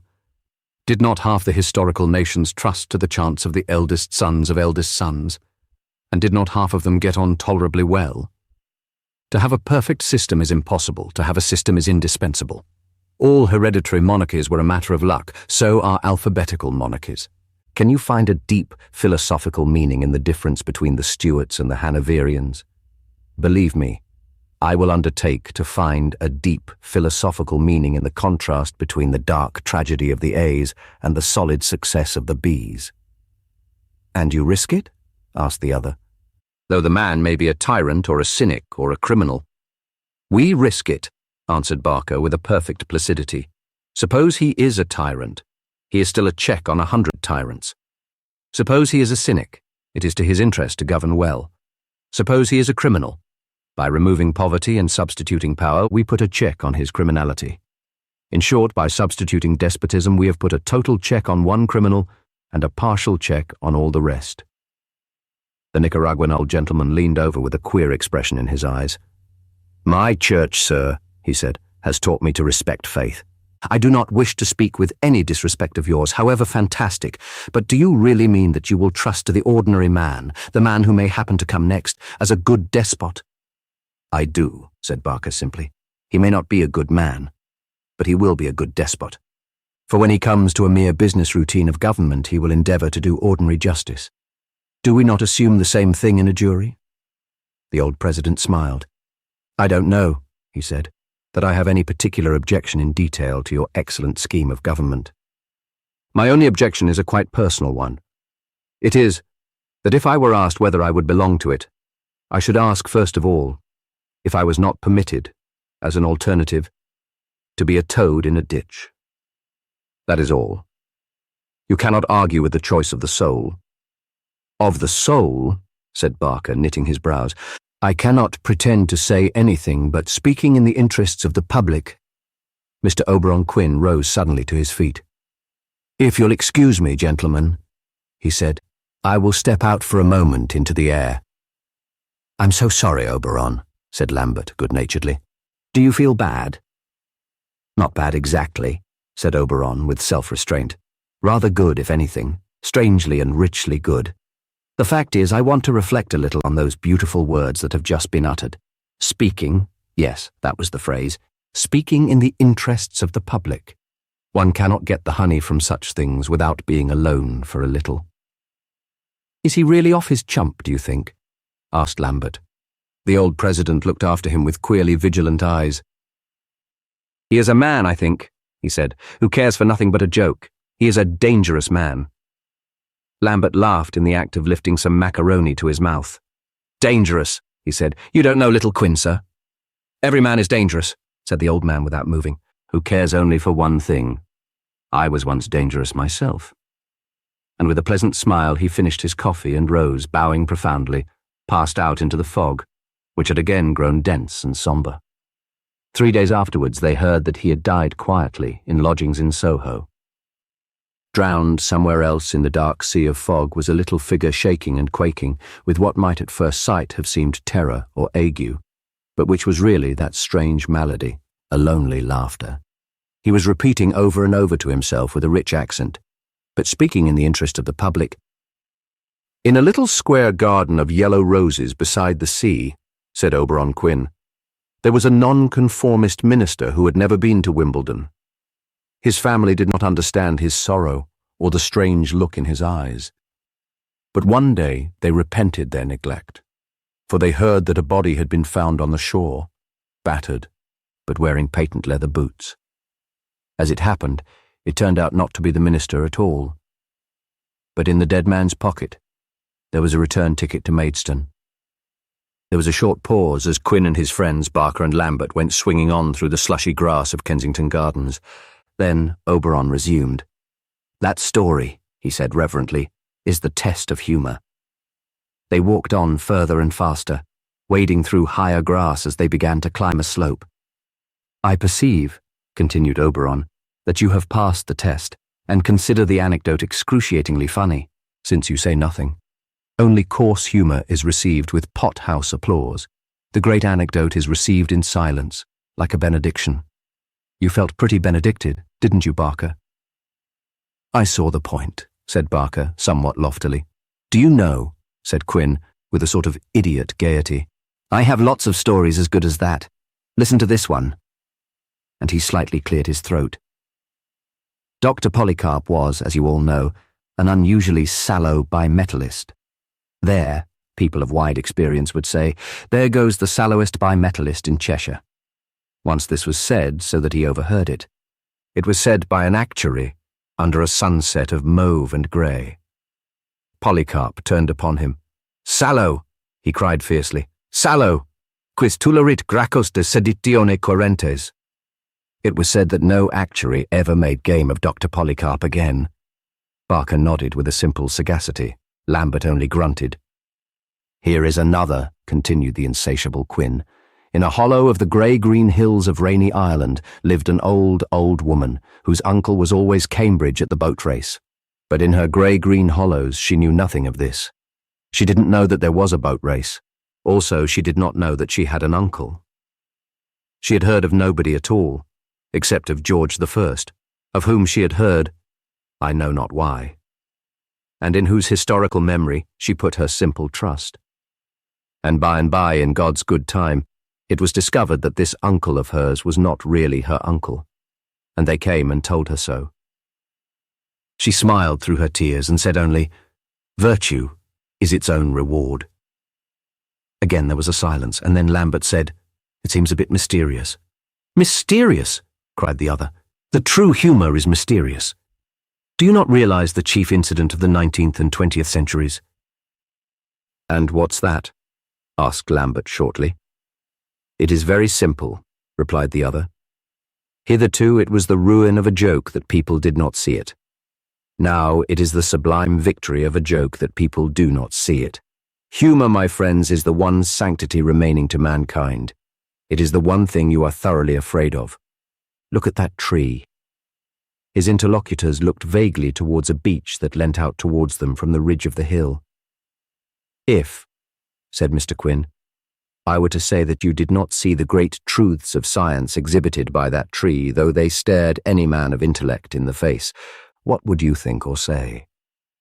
S1: "Did not half the historical nations trust to the chance of the eldest sons of eldest sons? And did not half of them get on tolerably well? To have a perfect system is impossible, to have a system is indispensable. All hereditary monarchies were a matter of luck, so are alphabetical monarchies. Can you find a deep philosophical meaning in the difference between the Stuarts and the Hanoverians? Believe me, I will undertake to find a deep philosophical meaning in the contrast between the dark tragedy of the A's and the solid success of the B's." "And you risk it?" asked the other. "Though the man may be a tyrant or a cynic or a criminal." "We risk it," answered Barker with a perfect placidity. "Suppose he is a tyrant. He is still a check on 100 tyrants. Suppose he is a cynic. It is to his interest to govern well. Suppose he is a criminal. By removing poverty and substituting power, we put a check on his criminality. In short, by substituting despotism, we have put a total check on one criminal and a partial check on all the rest." The Nicaraguan old gentleman leaned over with a queer expression in his eyes. "My church, sir," he said, "has taught me to respect faith. I do not wish to speak with any disrespect of yours, however fantastic, but do you really mean that you will trust to the ordinary man, the man who may happen to come next, as a good despot?" "I do," said Barker simply. "He may not be a good man, but he will be a good despot. For when he comes to a mere business routine of government, he will endeavour to do ordinary justice. Do we not assume the same thing in a jury?" The old president smiled. "I don't know," he said, "that I have any particular objection in detail to your excellent scheme of government. My only objection is a quite personal one. It is that if I were asked whether I would belong to it, I should ask first of all if I was not permitted, as an alternative, to be a toad in a ditch. That is all. You cannot argue with the choice of the soul." "Of the soul?" said Barker, knitting his brows. I cannot pretend to say anything, but speaking in the interests of the public. Mr. Oberon Quinn rose suddenly to his feet. If you'll excuse me, gentlemen, he said, I will step out for a moment into the air. I'm so sorry, Oberon, said Lambert good-naturedly. Do you feel bad? Not bad exactly, said Oberon with self-restraint. Rather good, if anything, strangely and richly good. The fact is, I want to reflect a little on those beautiful words that have just been uttered. Speaking, yes, that was the phrase, speaking in the interests of the public. One cannot get the honey from such things without being alone for a little. Is he really off his chump, do you think? Asked Lambert. The old president looked after him with queerly vigilant eyes. He is a man, I think, he said, who cares for nothing but a joke. He is a dangerous man. Lambert laughed in the act of lifting some macaroni to his mouth. Dangerous, he said. You don't know little Quinn, sir. Every man is dangerous, said the old man without moving, who cares only for one thing. I was once dangerous myself. And with a pleasant smile he finished his coffee and rose, bowing profoundly, passed out into the fog, which had again grown dense and sombre. 3 days afterwards they heard that he had died quietly in lodgings in Soho. Drowned somewhere else in the dark sea of fog was a little figure shaking and quaking with what might at first sight have seemed terror or ague, but which was really that strange malady, a lonely laughter. He was repeating over and over to himself with a rich accent, but speaking in the interest of the public. In a little square garden of yellow roses beside the sea, said Oberon Quinn, there was a nonconformist minister who had never been to Wimbledon. His family did not understand his sorrow or the strange look in his eyes. But one day they repented their neglect, for they heard that a body had been found on the shore, battered, but wearing patent leather boots. As it happened, it turned out not to be the minister at all. But in the dead man's pocket, there was a return ticket to Maidstone. There was a short pause as Quinn and his friends, Barker and Lambert, went swinging on through the slushy grass of Kensington Gardens. Then Oberon resumed. That story, he said reverently, is the test of humour. They walked on further and faster, wading through higher grass as they began to climb a slope. I perceive, continued Oberon, that you have passed the test, and consider the anecdote excruciatingly funny, since you say nothing. Only coarse humour is received with pot-house applause. The great anecdote is received in silence, like a benediction. You felt pretty benedicted, didn't you, Barker? I saw the point, said Barker, somewhat loftily. Do you know, said Quinn, with a sort of idiot gaiety, I have lots of stories as good as that. Listen to this one. And he slightly cleared his throat. Dr. Polycarp was, as you all know, an unusually sallow bimetallist. There, people of wide experience would say, there goes the sallowest bimetallist in Cheshire. Once this was said so that he overheard it. It was said by an actuary under a sunset of mauve and grey. Polycarp turned upon him. Sallow, he cried fiercely. Sallow, quis tulerit gracchus de seditione correntes. It was said that no actuary ever made game of Dr. Polycarp again. Barker nodded with a simple sagacity. Lambert only grunted. Here is another, continued the insatiable Quinn. In a hollow of the grey-green hills of rainy Ireland lived an old woman whose uncle was always Cambridge at the boat race. But in her grey-green hollows she knew nothing of this. She didn't know that there was a boat race. Also, she did not know that she had an uncle. She had heard of nobody at all, except of George I, of whom she had heard, I know not why, and in whose historical memory she put her simple trust. And by, in God's good time, it was discovered that this uncle of hers was not really her uncle, and they came and told her so. She smiled through her tears and said only, Virtue is its own reward. Again there was a silence, and then Lambert said, It seems a bit mysterious. Mysterious, cried the other. The true humour is mysterious. Do you not realise the chief incident of the 19th and 20th centuries? And what's that? Asked Lambert shortly. It is very simple, replied the other. Hitherto it was the ruin of a joke that people did not see it. Now it is the sublime victory of a joke that people do not see it. Humour, my friends, is the one sanctity remaining to mankind. It is the one thing you are thoroughly afraid of. Look at that tree." His interlocutors looked vaguely towards a beech that leant out towards them from the ridge of the hill. "If," said Mr. Quinn, "I were to say that you did not see the great truths of science exhibited by that tree, though they stared any man of intellect in the face, what would you think or say?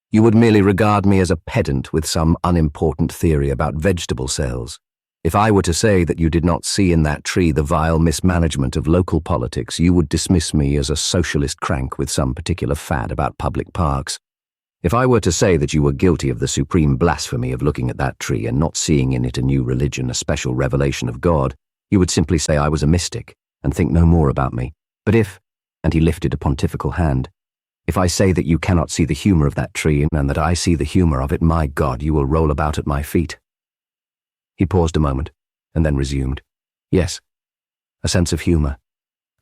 S1: You would merely regard me as a pedant with some unimportant theory about vegetable cells. If I were to say that you did not see in that tree the vile mismanagement of local politics, you would dismiss me as a socialist crank with some particular fad about public parks. If I were to say that you were guilty of the supreme blasphemy of looking at that tree and not seeing in it a new religion, a special revelation of God, you would simply say I was a mystic and think no more about me. But if," and he lifted a pontifical hand, "if I say that you cannot see the humour of that tree and that I see the humour of it, my God, you will roll about at my feet." He paused a moment, and then resumed. "Yes, a sense of humour.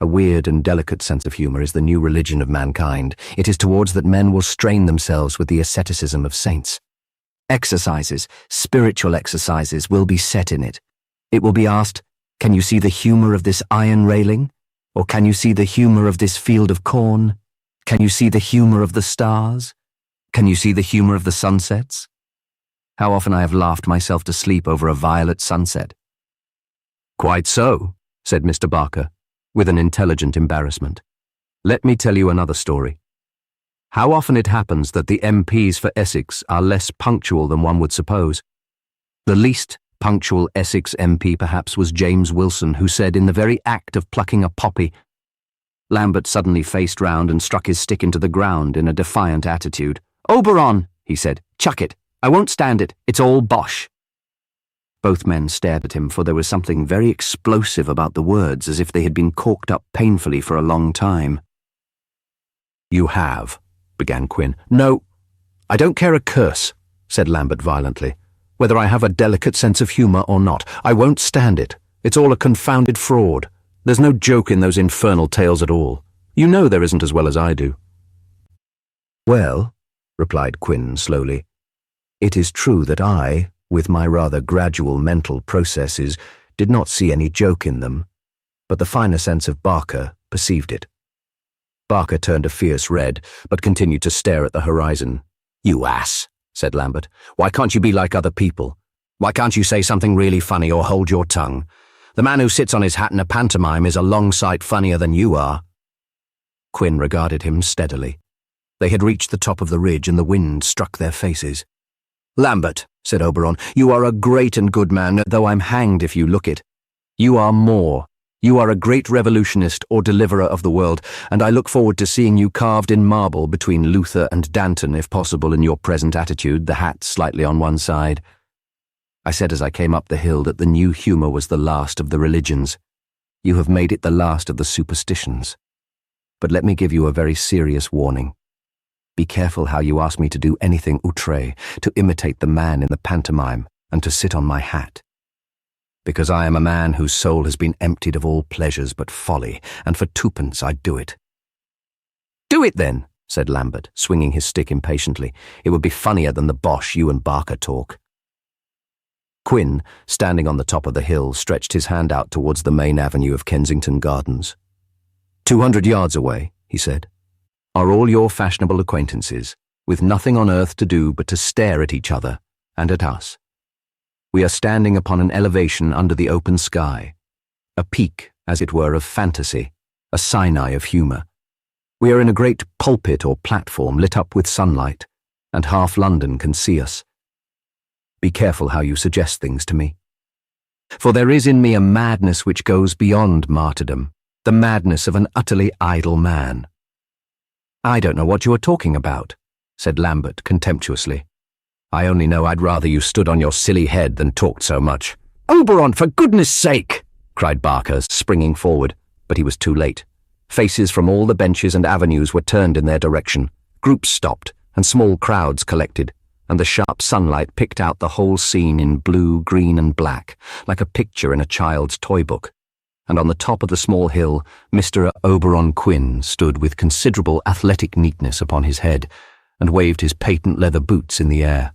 S1: A weird and delicate sense of humour is the new religion of mankind. It is towards that men will strain themselves with the asceticism of saints. Exercises, spiritual exercises, will be set in it. It will be asked, can you see the humour of this iron railing? Or can you see the humour of this field of corn? Can you see the humour of the stars? Can you see the humour of the sunsets? How often I have laughed myself to sleep over a violet sunset." "Quite so," said Mr. Barker, with an intelligent embarrassment. "Let me tell you another story. How often it happens that the MPs for Essex are less punctual than one would suppose. The least punctual Essex MP perhaps was James Wilson, who said in the very act of plucking a poppy—" Lambert suddenly faced round and struck his stick into the ground in a defiant attitude. "Oberon," he said, "chuck it. I won't stand it. It's all bosh." Both men stared at him, for there was something very explosive about the words, as if they had been corked up painfully for a long time. "You have," began Quinn. "No, I don't care a curse," said Lambert violently. "Whether I have a delicate sense of humour or not, I won't stand it. It's all a confounded fraud. There's no joke in those infernal tales at all. You know there isn't as well as I do." "Well," replied Quinn slowly, "it is true that I, with my rather gradual mental processes, did not see any joke in them, but the finer sense of Barker perceived it." Barker turned a fierce red, but continued to stare at the horizon. "You ass," said Lambert. "Why can't you be like other people? Why can't you say something really funny or hold your tongue? The man who sits on his hat in a pantomime is a long sight funnier than you are." Quinn regarded him steadily. They had reached the top of the ridge and the wind struck their faces. "Lambert," said Oberon, "you are a great and good man, though I'm hanged if you look it. You are more. You are a great revolutionist or deliverer of the world, and I look forward to seeing you carved in marble between Luther and Danton, if possible, in your present attitude, the hat slightly on one side. I said as I came up the hill that the new humour was the last of the religions. You have made it the last of the superstitions. But let me give you a very serious warning. Be careful how you ask me to do anything outré, to imitate the man in the pantomime, and to sit on my hat. Because I am a man whose soul has been emptied of all pleasures but folly, and for twopence I'd do it." "Do it then," said Lambert, swinging his stick impatiently. "It would be funnier than the bosh you and Barker talk." Quinn, standing on the top of the hill, stretched his hand out towards the main avenue of Kensington Gardens. 200 yards away," he said, "are all your fashionable acquaintances, with nothing on earth to do but to stare at each other and at us. We are standing upon an elevation under the open sky, a peak, as it were, of fantasy, a Sinai of humour. We are in a great pulpit or platform lit up with sunlight, and half London can see us. Be careful how you suggest things to me. For there is in me a madness which goes beyond martyrdom, the madness of an utterly idle man." "I don't know what you are talking about," said Lambert contemptuously. "I only know I'd rather you stood on your silly head than talked so much." "Oberon, for goodness sake!" cried Barker, springing forward, but he was too late. Faces from all the benches and avenues were turned in their direction. Groups stopped, and small crowds collected, and the sharp sunlight picked out the whole scene in blue, green, and black, like a picture in a child's toy book. And on the top of the small hill, Mr. Oberon Quinn stood with considerable athletic neatness upon his head, and waved his patent leather boots in the air.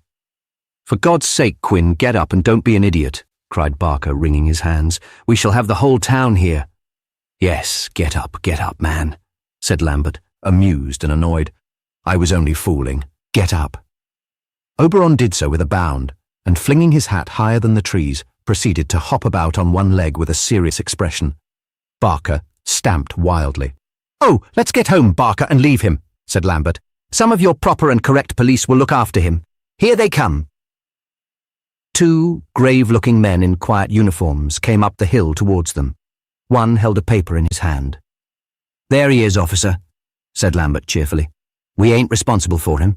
S1: "For God's sake, Quinn, get up and don't be an idiot," cried Barker, wringing his hands. "We shall have the whole town here." "Yes, get up, man," said Lambert, amused and annoyed. "I was only fooling. Get up." Oberon did so with a bound, and flinging his hat higher than the trees, proceeded to hop about on one leg with a serious expression. Barker stamped wildly. "Oh, let's get home, Barker, and leave him," said Lambert. "Some of your proper and correct police will look after him. Here they come." Two grave-looking men in quiet uniforms came up the hill towards them. One held a paper in his hand. "There he is, officer," said Lambert cheerfully. "We ain't responsible for him."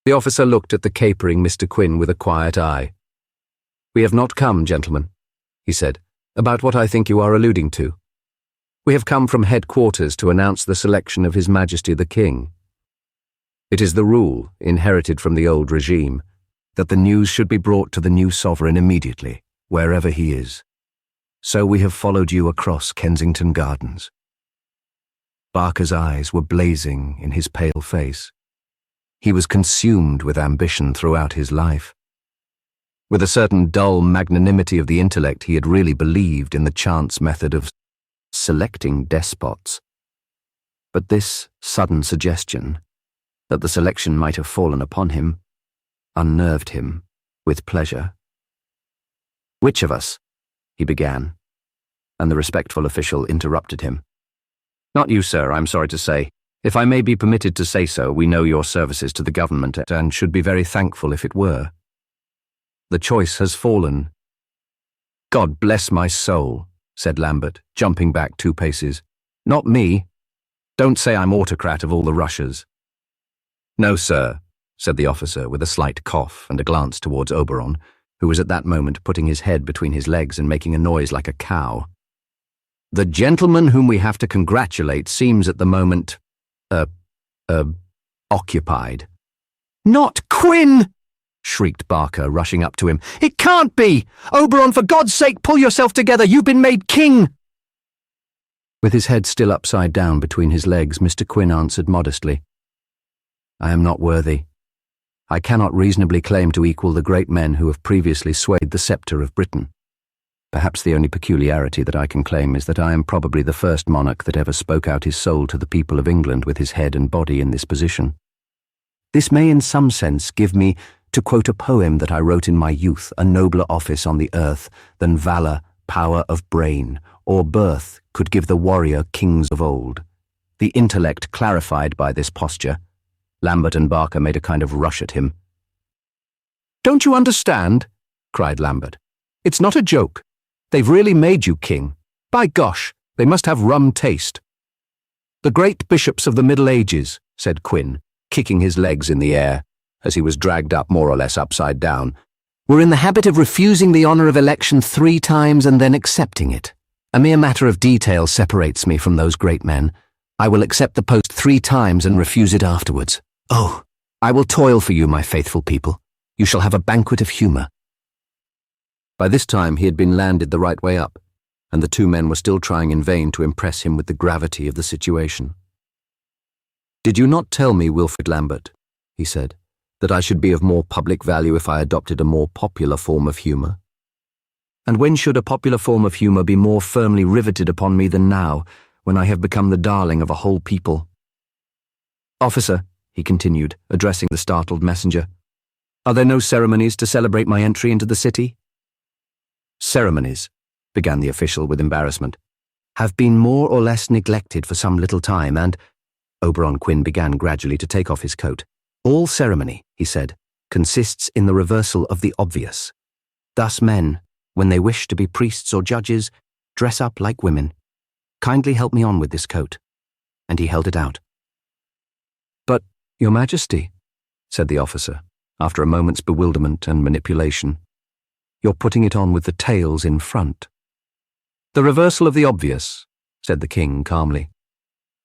S1: The officer looked at the capering Mr. Quinn with a quiet eye. "We have not come, gentlemen," he said, "about what I think you are alluding to. We have come from headquarters to announce the selection of His Majesty the King. It is the rule, inherited from the old regime, that the news should be brought to the new sovereign immediately, wherever he is. So we have followed you across Kensington Gardens." Barker's eyes were blazing in his pale face. He was consumed with ambition throughout his life. With a certain dull magnanimity of the intellect, he had really believed in the chance method of selecting despots. But this sudden suggestion, that the selection might have fallen upon him, unnerved him with pleasure. "Which of us?" he began, and the respectful official interrupted him. "Not you, sir, I'm sorry to say. If I may be permitted to say so, we know your services to the government and should be very thankful if it were. The choice has fallen." "God bless my soul," said Lambert, jumping back 2 paces. "Not me. Don't say I'm autocrat of all the Russias." "No, sir," said the officer with a slight cough and a glance towards Oberon, who was at that moment putting his head between his legs and making a noise like a cow. "The gentleman whom we have to congratulate seems at the moment, occupied." "Not Quinn!" shrieked Barker, rushing up to him. "It can't be! Oberon, for God's sake, pull yourself together! You've been made king!" With his head still upside down between his legs, Mr. Quinn answered modestly, "I am not worthy. I cannot reasonably claim to equal the great men who have previously swayed the sceptre of Britain. Perhaps the only peculiarity that I can claim is that I am probably the first monarch that ever spoke out his soul to the people of England with his head and body in this position. This may in some sense give me, to quote a poem that I wrote in my youth, a nobler office on the earth than valour, power of brain, or birth could give the warrior kings of old. The intellect clarified by this posture." Lambert and Barker made a kind of rush at him. "Don't you understand?" cried Lambert. "It's not a joke. They've really made you king. By gosh, they must have rum taste." "The great bishops of the Middle Ages," said Quinn, kicking his legs in the air, as he was dragged up more or less upside down, "were in the habit of refusing the honour of election 3 times and then accepting it. A mere matter of detail separates me from those great men. I will accept the post 3 times and refuse it afterwards. Oh, I will toil for you, my faithful people. You shall have a banquet of humour." By this time he had been landed the right way up, and the 2 men were still trying in vain to impress him with the gravity of the situation. "Did you not tell me, Wilfrid Lambert," he said, "that I should be of more public value if I adopted a more popular form of humour? And when should a popular form of humour be more firmly riveted upon me than now, when I have become the darling of a whole people? Officer," he continued, addressing the startled messenger, "are there no ceremonies to celebrate my entry into the city?" "Ceremonies," began the official with embarrassment, "have been more or less neglected for some little time, and—" Oberon Quinn began gradually to take off his coat. "All ceremony," he said, "consists in the reversal of the obvious. Thus men, when they wish to be priests or judges, dress up like women. Kindly help me on with this coat." And he held it out. "But, Your Majesty," said the officer, after a moment's bewilderment and manipulation, "you're putting it on with the tails in front." "The reversal of the obvious," said the king calmly,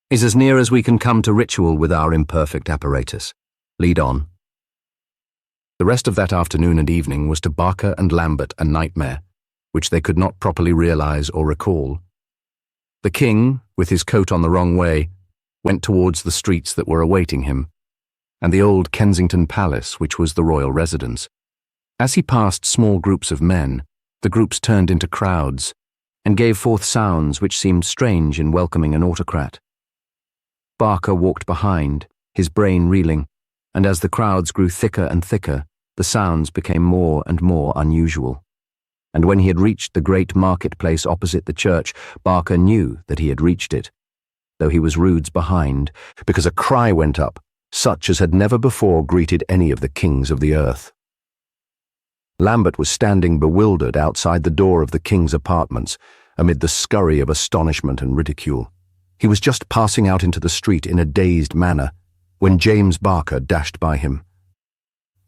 S1: "is as near as we can come to ritual with our imperfect apparatus. Lead on." The rest of that afternoon and evening was to Barker and Lambert a nightmare, which they could not properly realize or recall. The king, with his coat on the wrong way, went towards the streets that were awaiting him, and the old Kensington palace, which was the royal residence. As he passed small groups of men, the groups turned into crowds and gave forth sounds which seemed strange in welcoming an autocrat. Barker walked behind, his brain reeling, and as the crowds grew thicker and thicker, the sounds became more and more unusual. And when he had reached the great marketplace opposite the church, Barker knew that he had reached it, though he was roods behind, because a cry went up, such as had never before greeted any of the kings of the earth. Lambert was standing bewildered outside the door of the king's apartments, amid the scurry of astonishment and ridicule. He was just passing out into the street in a dazed manner, when James Barker dashed by him.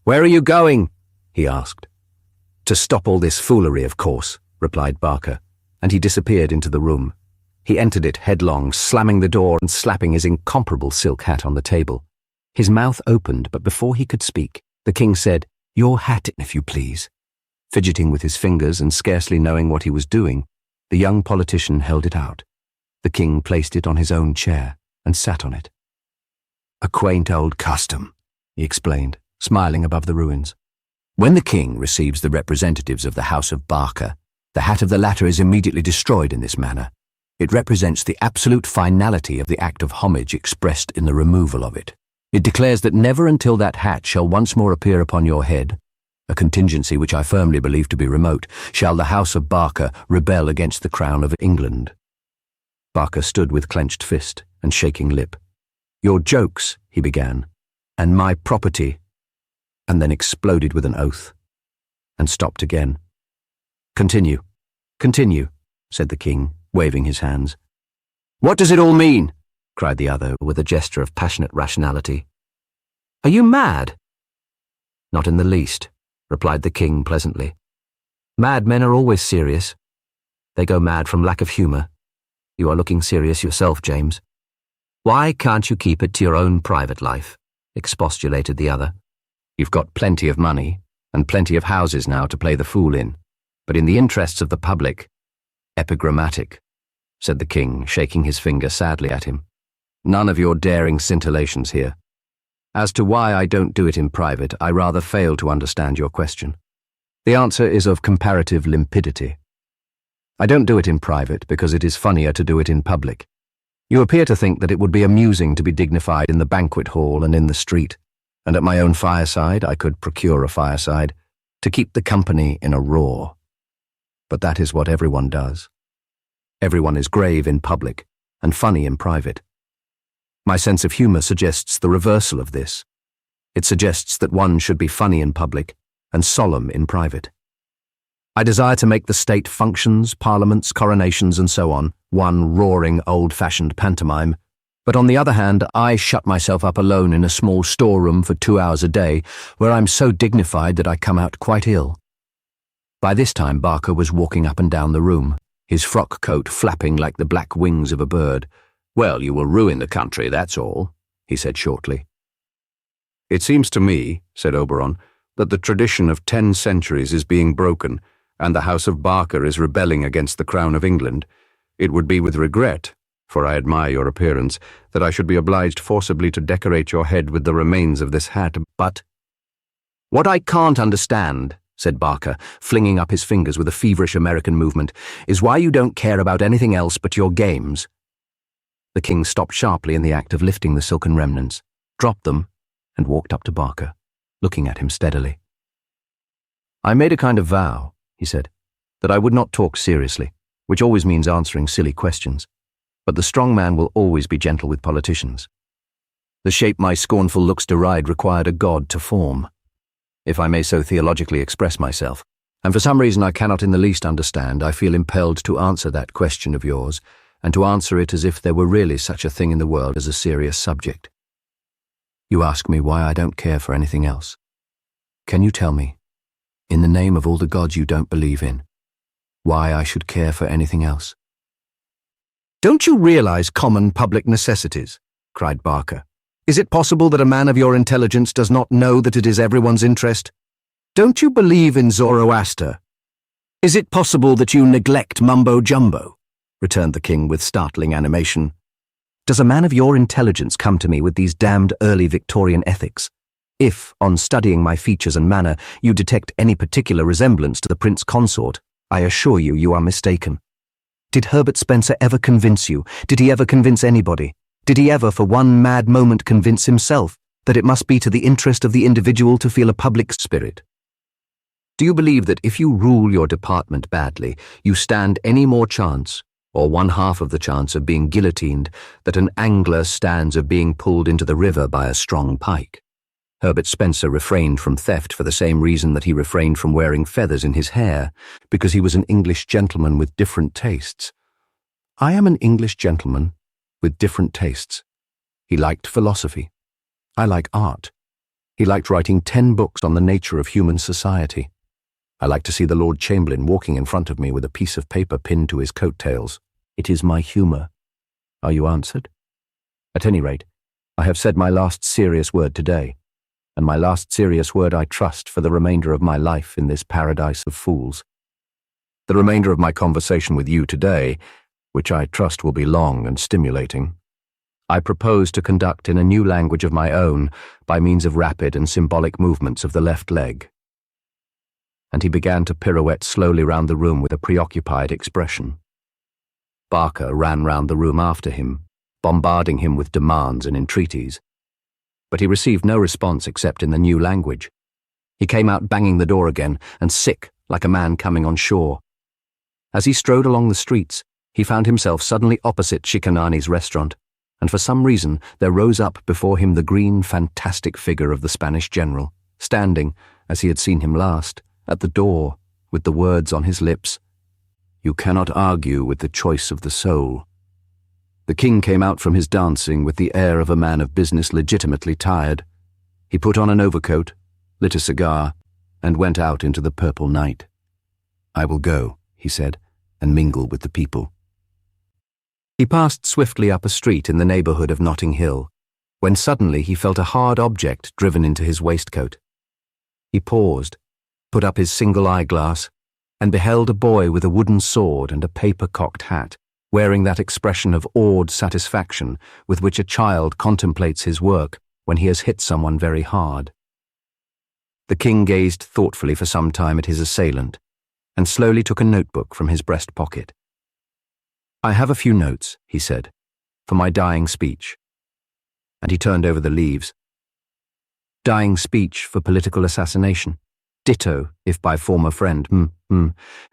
S1: "Where are you going?" he asked. "To stop all this foolery, of course," replied Barker, and he disappeared into the room. He entered it headlong, slamming the door and slapping his incomparable silk hat on the table. His mouth opened, but before he could speak, the king said, "Your hat, if you please." Fidgeting with his fingers and scarcely knowing what he was doing, the young politician held it out. The king placed it on his own chair and sat on it. "A quaint old custom," he explained, smiling above the ruins. "When the king receives the representatives of the House of Barker, the hat of the latter is immediately destroyed in this manner. It represents the absolute finality of the act of homage expressed in the removal of it. It declares that never until that hat shall once more appear upon your head, a contingency which I firmly believe to be remote, shall the House of Barker rebel against the crown of England." Barker stood with clenched fist and shaking lip. "Your jokes," he began, "and my property," and then exploded with an oath, and stopped again. "Continue, continue," said the king, waving his hands. "What does it all mean?" cried the other, with a gesture of passionate rationality. "Are you mad?" "Not in the least," replied the king pleasantly. "Mad men are always serious. They go mad from lack of humour. You are looking serious yourself, James." "Why can't you keep it to your own private life?" expostulated the other. "You've got plenty of money, and plenty of houses now to play the fool in, but in the interests of the public—" "Epigrammatic," said the king, shaking his finger sadly at him. "None of your daring scintillations here. As to why I don't do it in private, I rather fail to understand your question. The answer is of comparative limpidity. I don't do it in private because it is funnier to do it in public. You appear to think that it would be amusing to be dignified in the banquet hall and in the street, and at my own fireside I could procure a fireside, to keep the company in a roar. But that is what everyone does. Everyone is grave in public and funny in private. My sense of humour suggests the reversal of this. It suggests that one should be funny in public and solemn in private. I desire to make the state functions, parliaments, coronations, and so on, one roaring, old-fashioned pantomime, but on the other hand, I shut myself up alone in a small storeroom for 2 hours a day, where I'm so dignified that I come out quite ill." By this time Barker was walking up and down the room, his frock coat flapping like the black wings of a bird. "Well, you will ruin the country, that's all," he said shortly. "It seems to me," said Oberon, "that the tradition of 10 centuries is being broken, and the House of Barker is rebelling against the crown of England. It would be with regret, for I admire your appearance, that I should be obliged forcibly to decorate your head with the remains of this hat, but—" "What I can't understand," said Barker, flinging up his fingers with a feverish American movement, "is why you don't care about anything else but your games." The king stopped sharply in the act of lifting the silken remnants, dropped them, and walked up to Barker, looking at him steadily. "I made a kind of vow," he said, "that I would not talk seriously, which always means answering silly questions. But the strong man will always be gentle with politicians. The shape my scornful looks deride required a god to form, if I may so theologically express myself, and for some reason I cannot in the least understand, I feel impelled to answer that question of yours, and to answer it as if there were really such a thing in the world as a serious subject. You ask me why I don't care for anything else. Can you tell me, in the name of all the gods you don't believe in, why I should care for anything else?" "Don't you realize common public necessities?" cried Barker. "Is it possible that a man of your intelligence does not know that it is everyone's interest? Don't you believe in Zoroaster? Is it possible that you neglect mumbo-jumbo?" returned the king with startling animation. Does a man of your intelligence come to me with these damned early Victorian ethics? If, on studying my features and manner, you detect any particular resemblance to the Prince Consort, I assure you, you are mistaken. Did Herbert Spencer ever convince you? Did he ever convince anybody? Did he ever for one mad moment convince himself that it must be to the interest of the individual to feel a public spirit? Do you believe that if you rule your department badly, you stand any more chance, or one half of the chance of being guillotined, that an angler stands of being pulled into the river by a strong pike? Herbert Spencer refrained from theft for the same reason that he refrained from wearing feathers in his hair, because he was an English gentleman with different tastes. I am an English gentleman with different tastes. He liked philosophy. I like art. He liked writing 10 books on the nature of human society. I like to see the Lord Chamberlain walking in front of me with a piece of paper pinned to his coat-tails. It is my humour. Are you answered? At any rate, I have said my last serious word today, and my last serious word I trust for the remainder of my life in this paradise of fools. The remainder of my conversation with you today, which I trust will be long and stimulating, I propose to conduct in a new language of my own by means of rapid and symbolic movements of the left leg. And he began to pirouette slowly round the room with a preoccupied expression. Barker ran round the room after him, bombarding him with demands and entreaties. But he received no response except in the new language. He came out banging the door again, and sick, like a man coming on shore. As he strode along the streets, he found himself suddenly opposite Cicconani's restaurant, and for some reason there rose up before him the green, fantastic figure of the Spanish general, standing, as he had seen him last, at the door, with the words on his lips, "You cannot argue with the choice of the soul." The king came out from his dancing with the air of a man of business legitimately tired. He put on an overcoat, lit a cigar, and went out into the purple night. "I will go," he said, "and mingle with the people." He passed swiftly up a street in the neighbourhood of Notting Hill, when suddenly he felt a hard object driven into his waistcoat. He paused, put up his single eyeglass, and beheld a boy with a wooden sword and a paper-cocked hat, wearing that expression of awed satisfaction with which a child contemplates his work when he has hit someone very hard. The king gazed thoughtfully for some time at his assailant, and slowly took a notebook from his breast pocket. "I have a few notes," he said, "for my dying speech." And he turned over the leaves. Dying speech for political assassination. Ditto, if by former friend.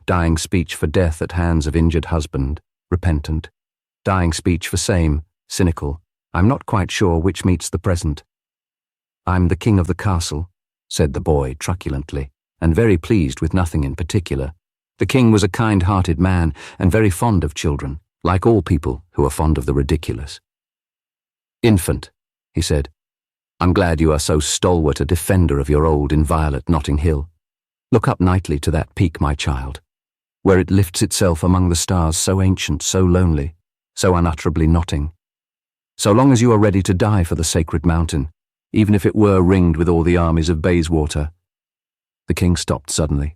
S1: Dying speech for death at hands of injured husband. Repentant. Dying speech for same. Cynical. I'm not quite sure which meets the present. "I'm the king of the castle," said the boy truculently, and very pleased with nothing in particular. The king was a kind-hearted man and very fond of children, like all people who are fond of the ridiculous. "Infant," he said, "I'm glad you are so stalwart a defender of your old inviolate Notting Hill. Look up nightly to that peak, my child, where it lifts itself among the stars so ancient, so lonely, so unutterably Notting. So long as you are ready to die for the sacred mountain, even if it were ringed with all the armies of Bayswater." The king stopped suddenly,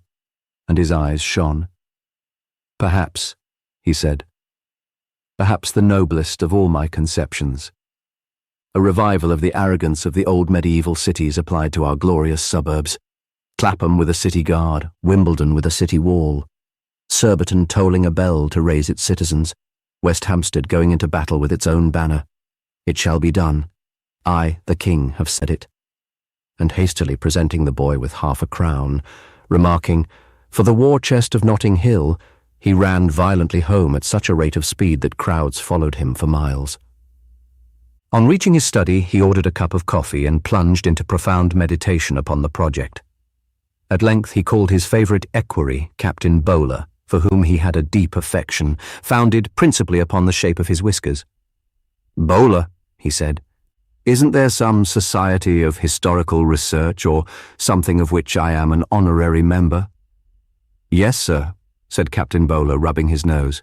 S1: and his eyes shone. "Perhaps," he said, "perhaps the noblest of all my conceptions. A revival of the arrogance of the old medieval cities applied to our glorious suburbs. Clapham with a city guard, Wimbledon with a city wall, Surbiton tolling a bell to raise its citizens, West Hampstead going into battle with its own banner. It shall be done. I, the king, have said it." And hastily presenting the boy with half a crown, remarking, "For the war chest of Notting Hill," he ran violently home at such a rate of speed that crowds followed him for miles. On reaching his study, he ordered a cup of coffee and plunged into profound meditation upon the project. At length he called his favourite equerry, Captain Bowler, for whom he had a deep affection, founded principally upon the shape of his whiskers. "Bowler," he said, "isn't there some society of historical research or something of which I am an honorary member?" "Yes, sir," said Captain Bowler, rubbing his nose.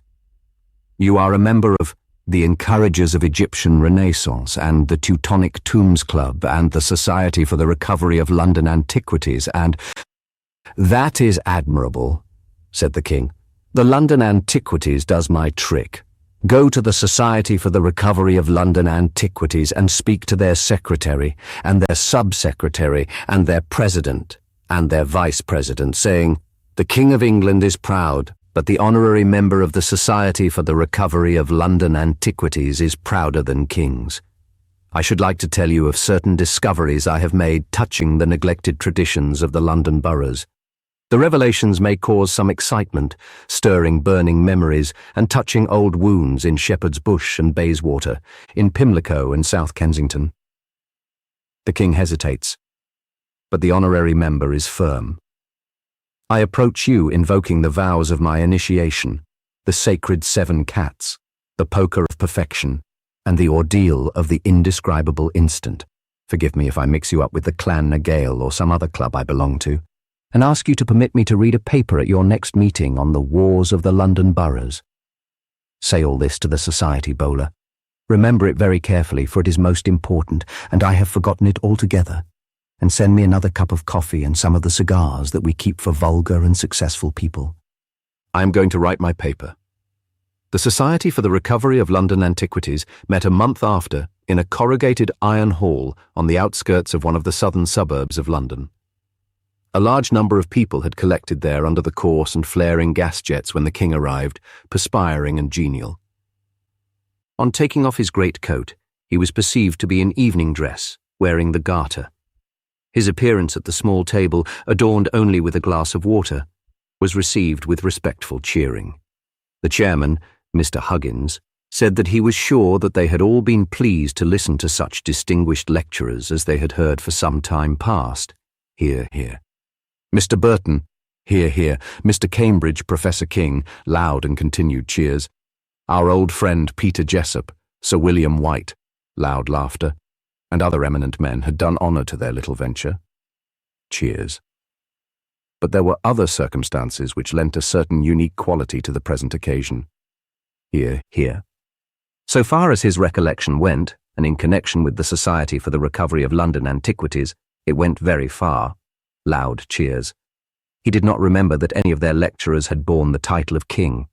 S1: "You are a member of the Encouragers of Egyptian Renaissance and the Teutonic Tombs Club and the Society for the Recovery of London Antiquities and—" "That is admirable," said the king. "The London Antiquities does my trick. Go to the Society for the Recovery of London Antiquities and speak to their secretary, and their sub-secretary, and their president, and their vice-president, saying, "The King of England is proud, but the honorary member of the Society for the Recovery of London Antiquities is prouder than kings. I should like to tell you of certain discoveries I have made touching the neglected traditions of the London boroughs. The revelations may cause some excitement, stirring burning memories and touching old wounds in Shepherd's Bush and Bayswater, in Pimlico and South Kensington." The king hesitates, but the honorary member is firm. "I approach you invoking the vows of my initiation, the sacred 7 cats, the poker of perfection, and the ordeal of the indescribable instant. Forgive me if I mix you up with the Clan na Gael or some other club I belong to, and ask you to permit me to read a paper at your next meeting on the wars of the London boroughs. Say all this to the society, bowler. Remember it very carefully, for it is most important, and I have forgotten it altogether. And send me another cup of coffee and some of the cigars that we keep for vulgar and successful people." I am going to write my paper. The Society for the Recovery of London Antiquities met a month after in a corrugated iron hall on the outskirts of one of the southern suburbs of London. A large number of people had collected there under the coarse and flaring gas jets when the king arrived, perspiring and genial. On taking off his great coat, he was perceived to be in evening dress, wearing the garter. His appearance at the small table, adorned only with a glass of water, was received with respectful cheering. The chairman, Mr. Huggins, said that he was sure that they had all been pleased to listen to such distinguished lecturers as they had heard for some time past. Hear, hear. Mr. Burton, hear, hear. Mr. Cambridge, Professor King, loud and continued cheers. Our old friend Peter Jessup, Sir William White, loud laughter, and other eminent men had done honour to their little venture. Cheers. But there were other circumstances which lent a certain unique quality to the present occasion. Hear, hear. So far as his recollection went, and in connection with the Society for the Recovery of London Antiquities, it went very far. Loud cheers. He did not remember that any of their lecturers had borne the title of king.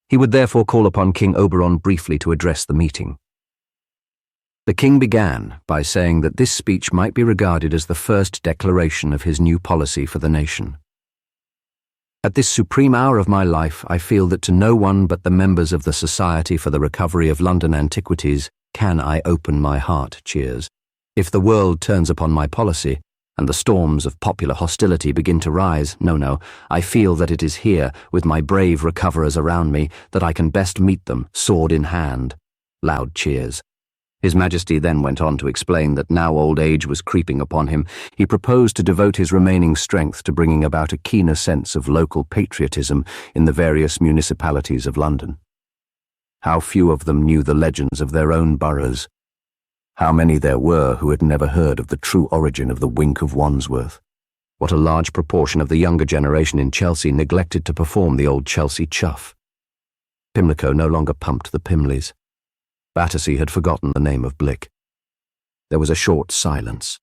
S1: He would therefore call upon King Oberon briefly to address the meeting. The king began by saying that this speech might be regarded as the first declaration of his new policy for the nation. "At this supreme hour of my life, I feel that to no one but the members of the Society for the Recovery of London Antiquities can I open my heart." Cheers. "If the world turns upon my policy, and the storms of popular hostility begin to rise, no, I feel that it is here, with my brave recoverers around me, that I can best meet them, sword in hand." Loud cheers. His Majesty then went on to explain that now old age was creeping upon him, he proposed to devote his remaining strength to bringing about a keener sense of local patriotism in the various municipalities of London. How few of them knew the legends of their own boroughs. How many there were who had never heard of the true origin of the Wink of Wandsworth. What a large proportion of the younger generation in Chelsea neglected to perform the old Chelsea chuff. Pimlico no longer pumped the Pimleys. Battersea had forgotten the name of Blick. There was a short silence,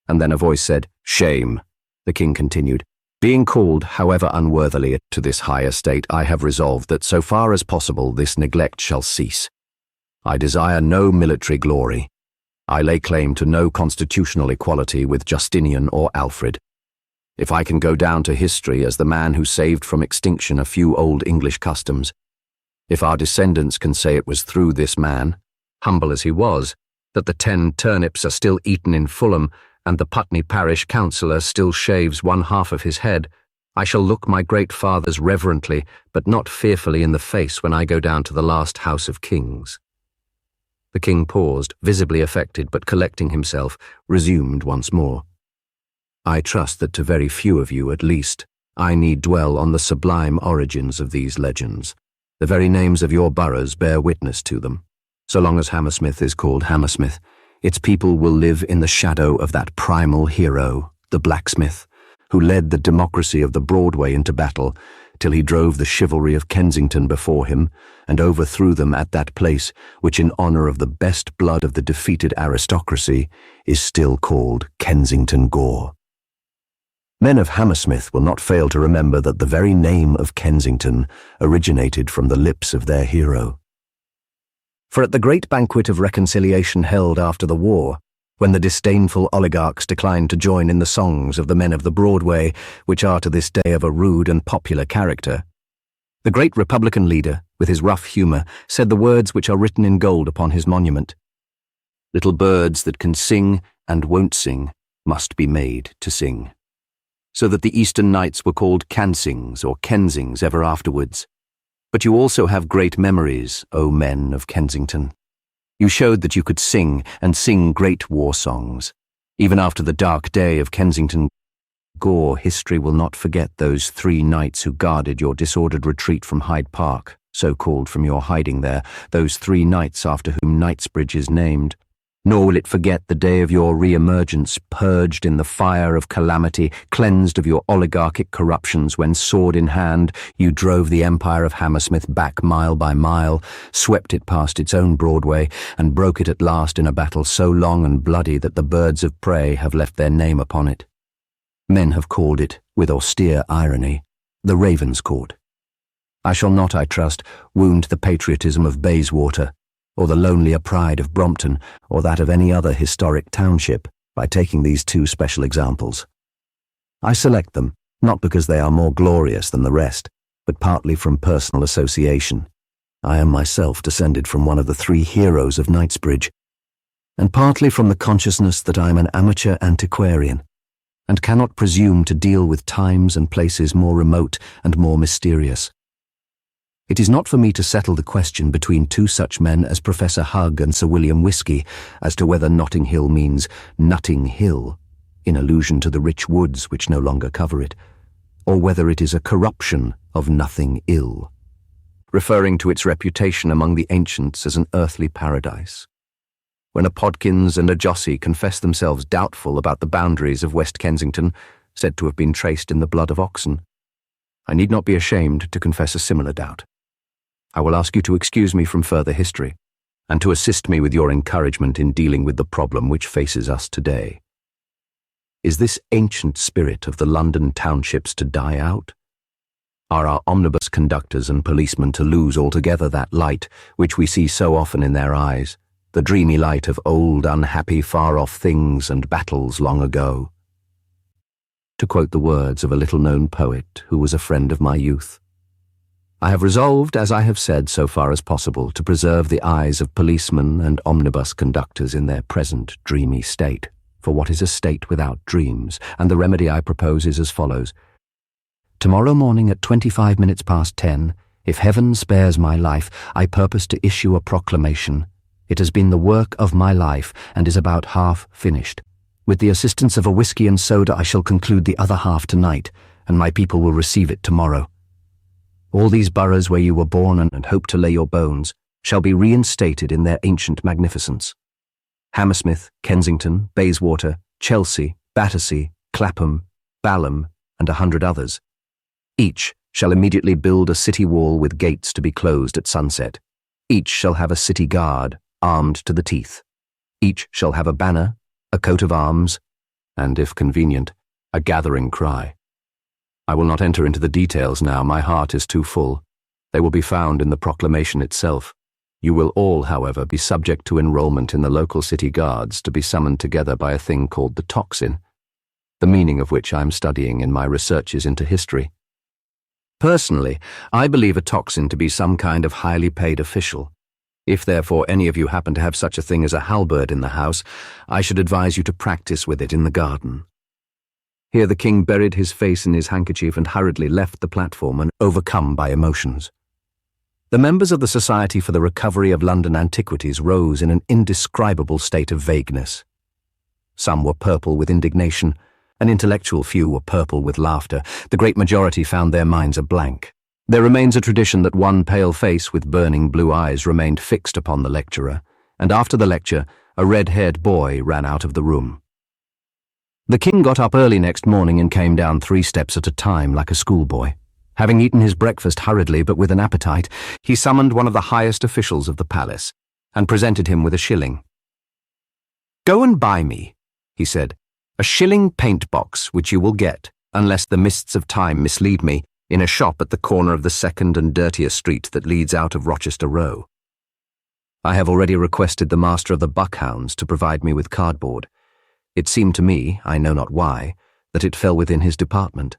S1: and then a voice said, "Shame." The king continued, "Being called, however unworthily, to this high estate, I have resolved that so far as possible this neglect shall cease. I desire no military glory. I lay claim to no constitutional equality with Justinian or Alfred. If I can go down to history as the man who saved from extinction a few old English customs, if our descendants can say it was through this man, humble as he was, that the 10 turnips are still eaten in Fulham and the Putney parish councillor still shaves one half of his head, I shall look my great fathers reverently but not fearfully in the face when I go down to the last house of kings." The king paused, visibly affected, but collecting himself, resumed once more. "I trust that to very few of you, at least, I need dwell on the sublime origins of these legends. The very names of your boroughs bear witness to them. So long as Hammersmith is called Hammersmith, its people will live in the shadow of that primal hero, the blacksmith, who led the democracy of the Broadway into battle, till he drove the chivalry of Kensington before him, and overthrew them at that place which, in honour of the best blood of the defeated aristocracy, is still called Kensington Gore. Men of Hammersmith will not fail to remember that the very name of Kensington originated from the lips of their hero. For at the great banquet of reconciliation held after the war, when the disdainful oligarchs declined to join in the songs of the men of the Broadway, which are to this day of a rude and popular character, the great Republican leader, with his rough humour, said the words which are written in gold upon his monument: "Little birds that can sing and won't sing must be made to sing." So that the Eastern Knights were called Cansings or Kensings ever afterwards. But you also have great memories, O men of Kensington. You showed that you could sing, and sing great war songs. Even after the dark day of Kensington gore, history will not forget those 3 knights who guarded your disordered retreat from Hyde Park, so called from your hiding there, those 3 knights after whom Knightsbridge is named. Nor will it forget the day of your re-emergence, purged in the fire of calamity, cleansed of your oligarchic corruptions, when, sword in hand, you drove the empire of Hammersmith back mile by mile, swept it past its own Broadway, and broke it at last in a battle so long and bloody that the birds of prey have left their name upon it. Men have called it, with austere irony, the Raven's Court. I shall not, I trust, wound the patriotism of Bayswater, or the lonelier pride of Brompton, or that of any other historic township, by taking these 2 special examples. I select them, not because they are more glorious than the rest, but partly from personal association. I am myself descended from one of the 3 heroes of Knightsbridge, and partly from the consciousness that I am an amateur antiquarian, and cannot presume to deal with times and places more remote and more mysterious. It is not for me to settle the question between 2 such men as Professor Hugg and Sir William Whisky as to whether Notting Hill means Nutting Hill, in allusion to the rich woods which no longer cover it, or whether it is a corruption of Nothing Ill, referring to its reputation among the ancients as an earthly paradise. When a Podkins and a Jossie confess themselves doubtful about the boundaries of West Kensington, said to have been traced in the blood of oxen, I need not be ashamed to confess a similar doubt. I will ask you to excuse me from further history, and to assist me with your encouragement in dealing with the problem which faces us today. Is this ancient spirit of the London townships to die out? Are our omnibus conductors and policemen to lose altogether that light which we see so often in their eyes, the dreamy light of old, unhappy, far-off things and battles long ago? To quote the words of a little-known poet who was a friend of my youth, I have resolved, as I have said, so far as possible, to preserve the eyes of policemen and omnibus conductors in their present dreamy state. For what is a state without dreams? And the remedy I propose is as follows. Tomorrow morning at 25 minutes past 10, if heaven spares my life, I purpose to issue a proclamation. It has been the work of my life, and is about half finished. With the assistance of a whisky and soda I shall conclude the other half tonight, and my people will receive it tomorrow. All these boroughs where you were born and hope to lay your bones shall be reinstated in their ancient magnificence. Hammersmith, Kensington, Bayswater, Chelsea, Battersea, Clapham, Balham, and 100 others. Each shall immediately build a city wall with gates to be closed at sunset. Each shall have a city guard, armed to the teeth. Each shall have a banner, a coat of arms, and, if convenient, a gathering cry. I will not enter into the details now, my heart is too full. They will be found in the proclamation itself. You will all, however, be subject to enrolment in the local city guards to be summoned together by a thing called the tocsin, the meaning of which I am studying in my researches into history. Personally, I believe a tocsin to be some kind of highly paid official. If therefore any of you happen to have such a thing as a halberd in the house, I should advise you to practice with it in the garden. Here the king buried his face in his handkerchief and hurriedly left the platform, and overcome by emotions. The members of the Society for the Recovery of London Antiquities rose in an indescribable state of vagueness. Some were purple with indignation, an intellectual few were purple with laughter, the great majority found their minds a blank. There remains a tradition that one pale face with burning blue eyes remained fixed upon the lecturer, and after the lecture, a red-haired boy ran out of the room. The king got up early next morning and came down 3 steps at a time like a schoolboy. Having eaten his breakfast hurriedly but with an appetite, he summoned one of the highest officials of the palace and presented him with a shilling. "Go and buy me," he said, "a shilling paint box which you will get, unless the mists of time mislead me, in a shop at the corner of the second and dirtier street that leads out of Rochester Row." I have already requested the master of the Buckhounds to provide me with cardboard. It seemed to me, I know not why, that it fell within his department.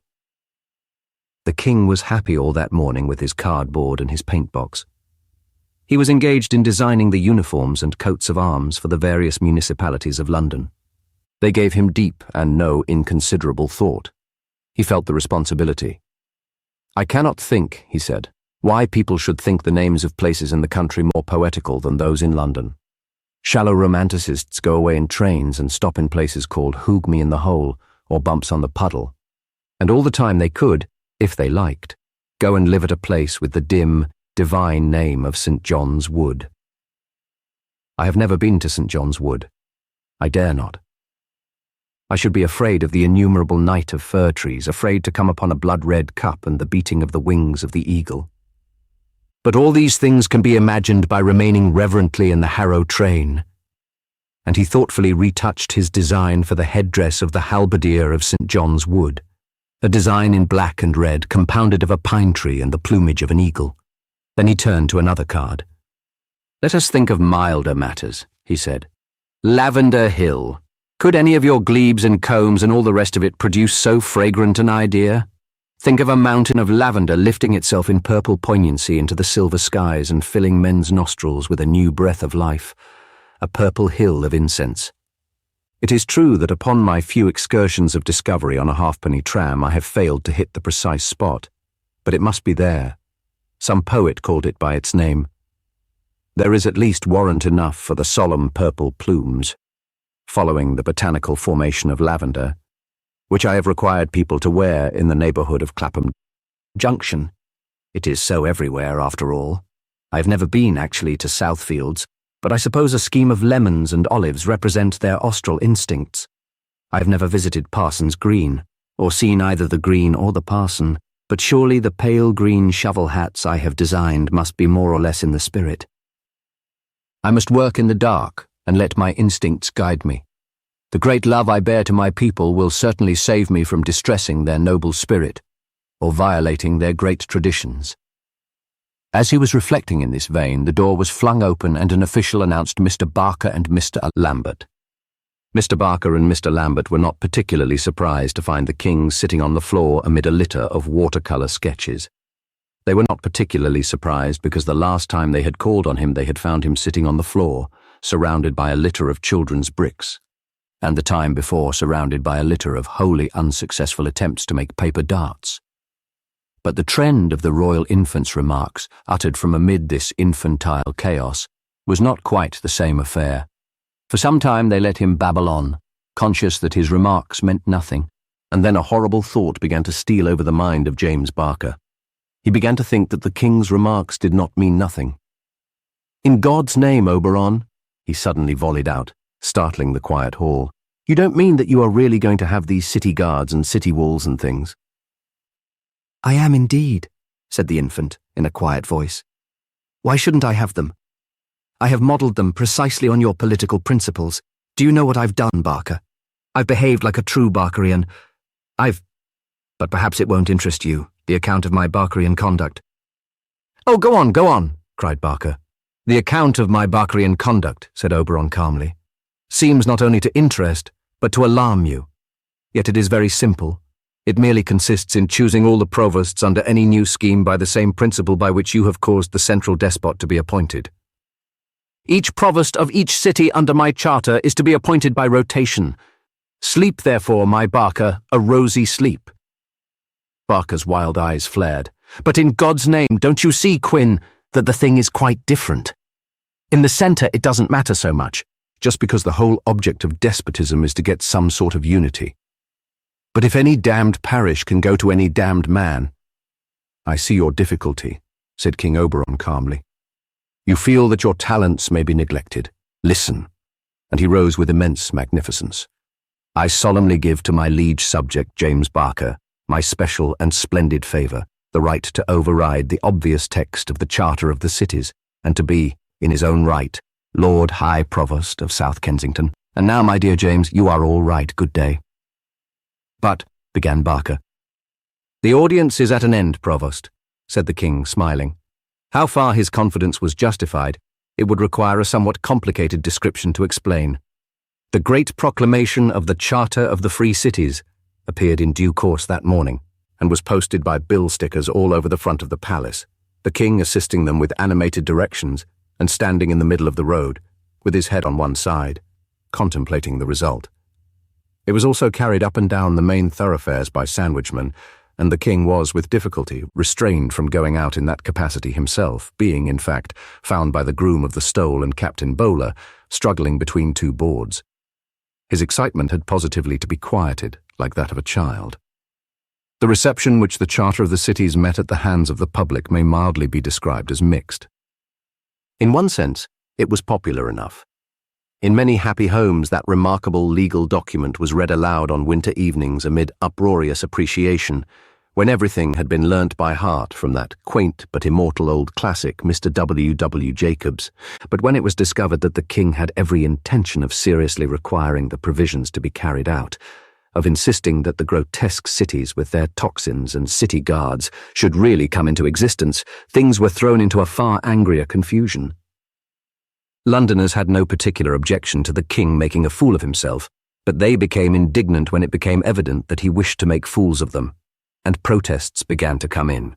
S1: The king was happy all that morning with his cardboard and his paintbox. He was engaged in designing the uniforms and coats of arms for the various municipalities of London. They gave him deep and no inconsiderable thought. He felt the responsibility. "I cannot think," he said, "why people should think the names of places in the country more poetical than those in London. Shallow romanticists go away in trains and stop in places called Hoog Me in the Hole or Bumps on the Puddle, and all the time they could, if they liked, go and live at a place with the dim, divine name of St. John's Wood. I have never been to St. John's Wood. I dare not. I should be afraid of the innumerable night of fir trees, afraid to come upon a blood-red cup and the beating of the wings of the eagle. But all these things can be imagined by remaining reverently in the Harrow train." And he thoughtfully retouched his design for the headdress of the halberdier of St. John's Wood, a design in black and red, compounded of a pine tree and the plumage of an eagle. Then he turned to another card. "Let us think of milder matters," he said. "Lavender Hill. Could any of your glebes and combs and all the rest of it produce so fragrant an idea? Think of a mountain of lavender lifting itself in purple poignancy into the silver skies and filling men's nostrils with a new breath of life, a purple hill of incense. It is true that upon my few excursions of discovery on a halfpenny tram I have failed to hit the precise spot, but it must be there. Some poet called it by its name. There is at least warrant enough for the solemn purple plumes, following the botanical formation of lavender, which I have required people to wear in the neighbourhood of Clapham Junction. It is so everywhere, after all. I have never been, actually, to Southfields, but I suppose a scheme of lemons and olives represent their austral instincts. I have never visited Parson's Green, or seen either the green or the parson, but surely the pale green shovel hats I have designed must be more or less in the spirit. I must work in the dark and let my instincts guide me. The great love I bear to my people will certainly save me from distressing their noble spirit, or violating their great traditions." As he was reflecting in this vein, the door was flung open and an official announced Mr. Barker and Mr. Lambert. Mr. Barker and Mr. Lambert were not particularly surprised to find the king sitting on the floor amid a litter of watercolour sketches. They were not particularly surprised because the last time they had called on him they had found him sitting on the floor, surrounded by a litter of children's bricks, and the time before surrounded by a litter of wholly unsuccessful attempts to make paper darts. But the trend of the royal infant's remarks, uttered from amid this infantile chaos, was not quite the same affair. For some time they let him babble on, conscious that his remarks meant nothing, and then a horrible thought began to steal over the mind of James Barker. He began to think that the king's remarks did not mean nothing. "In God's name, Oberon," he suddenly volleyed out, startling the quiet hall, "you don't mean that you are really going to have these city guards and city walls and things?" "I am indeed," said the infant in a quiet voice. "Why shouldn't I have them? I have modelled them precisely on your political principles. Do you know what I've done, Barker? I've behaved like a true Barkerian. But perhaps it won't interest you, the account of my Barkerian conduct." "Oh, go on," cried Barker. "The account of my Barkerian conduct," said Oberon calmly, "seems not only to interest, but to alarm you. Yet it is very simple. It merely consists in choosing all the provosts under any new scheme by the same principle by which you have caused the central despot to be appointed. Each provost of each city under my charter is to be appointed by rotation. Sleep, therefore, my Barker, a rosy sleep." Barker's wild eyes flared. "But in God's name, don't you see, Quinn, that the thing is quite different? In the centre it doesn't matter so much, just because the whole object of despotism is to get some sort of unity. But if any damned parish can go to any damned man—" "I see your difficulty," said King Oberon calmly. "You feel that your talents may be neglected. Listen." And he rose with immense magnificence. "I solemnly give to my liege subject, James Barker, my special and splendid favour, the right to override the obvious text of the Charter of the Cities, and to be, in his own right, Lord High Provost of South Kensington. And now, my dear James, you are all right. Good day." "But," began Barker. "The audience is at an end, Provost," said the king, smiling. How far his confidence was justified, It would require a somewhat complicated description to explain. The Great Proclamation of the Charter of the Free Cities appeared in due course that morning and was posted by bill stickers all over the front of the palace, the king assisting them with animated directions and standing in the middle of the road, with his head on one side, contemplating the result. It was also carried up and down the main thoroughfares by sandwichmen, and the king was, with difficulty, restrained from going out in that capacity himself, being, in fact, found by the groom of the stole and Captain Bowler, struggling between two boards. His excitement had positively to be quieted, like that of a child. The reception which the Charter of the Cities met at the hands of the public may mildly be described as mixed. In one sense, it was popular enough. In many happy homes, that remarkable legal document was read aloud on winter evenings amid uproarious appreciation, when everything had been learnt by heart from that quaint but immortal old classic, Mr. W. W. Jacobs. But when it was discovered that the king had every intention of seriously requiring the provisions to be carried out, of insisting that the grotesque cities with their tocsins and city guards should really come into existence, things were thrown into a far angrier confusion. Londoners had no particular objection to the king making a fool of himself, but they became indignant when it became evident that he wished to make fools of them, and protests began to come in.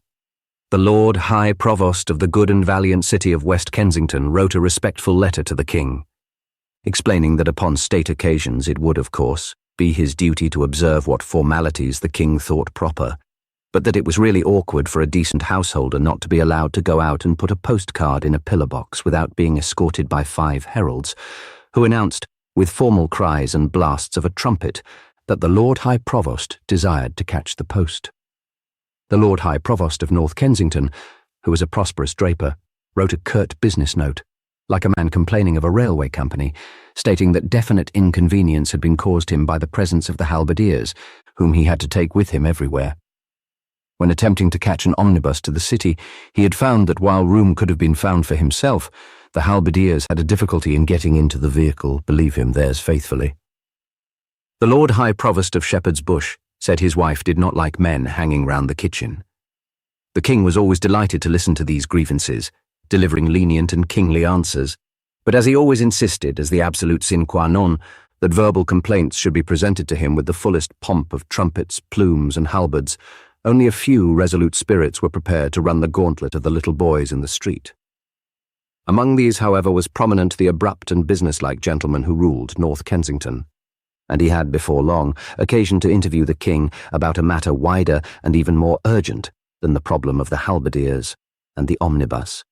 S1: The Lord High Provost of the good and valiant city of West Kensington wrote a respectful letter to the king, explaining that upon state occasions it would, of course, be his duty to observe what formalities the king thought proper, but that it was really awkward for a decent householder not to be allowed to go out and put a postcard in a pillar box without being escorted by 5 heralds, who announced, with formal cries and blasts of a trumpet, that the Lord High Provost desired to catch the post. The Lord High Provost of North Kensington, who was a prosperous draper, wrote a curt business note, like a man complaining of a railway company, stating that definite inconvenience had been caused him by the presence of the halberdiers, whom he had to take with him everywhere. When attempting to catch an omnibus to the city, he had found that while room could have been found for himself, the halberdiers had a difficulty in getting into the vehicle, believe him, theirs faithfully. The Lord High Provost of Shepherd's Bush said his wife did not like men hanging round the kitchen. The king was always delighted to listen to these grievances, delivering lenient and kingly answers, but as he always insisted, as the absolute sine qua non, that verbal complaints should be presented to him with the fullest pomp of trumpets, plumes, and halberds, only a few resolute spirits were prepared to run the gauntlet of the little boys in the street. Among these, however, was prominent the abrupt and businesslike gentleman who ruled North Kensington, and he had before long occasion to interview the king about a matter wider and even more urgent than the problem of the halberdiers and the omnibus.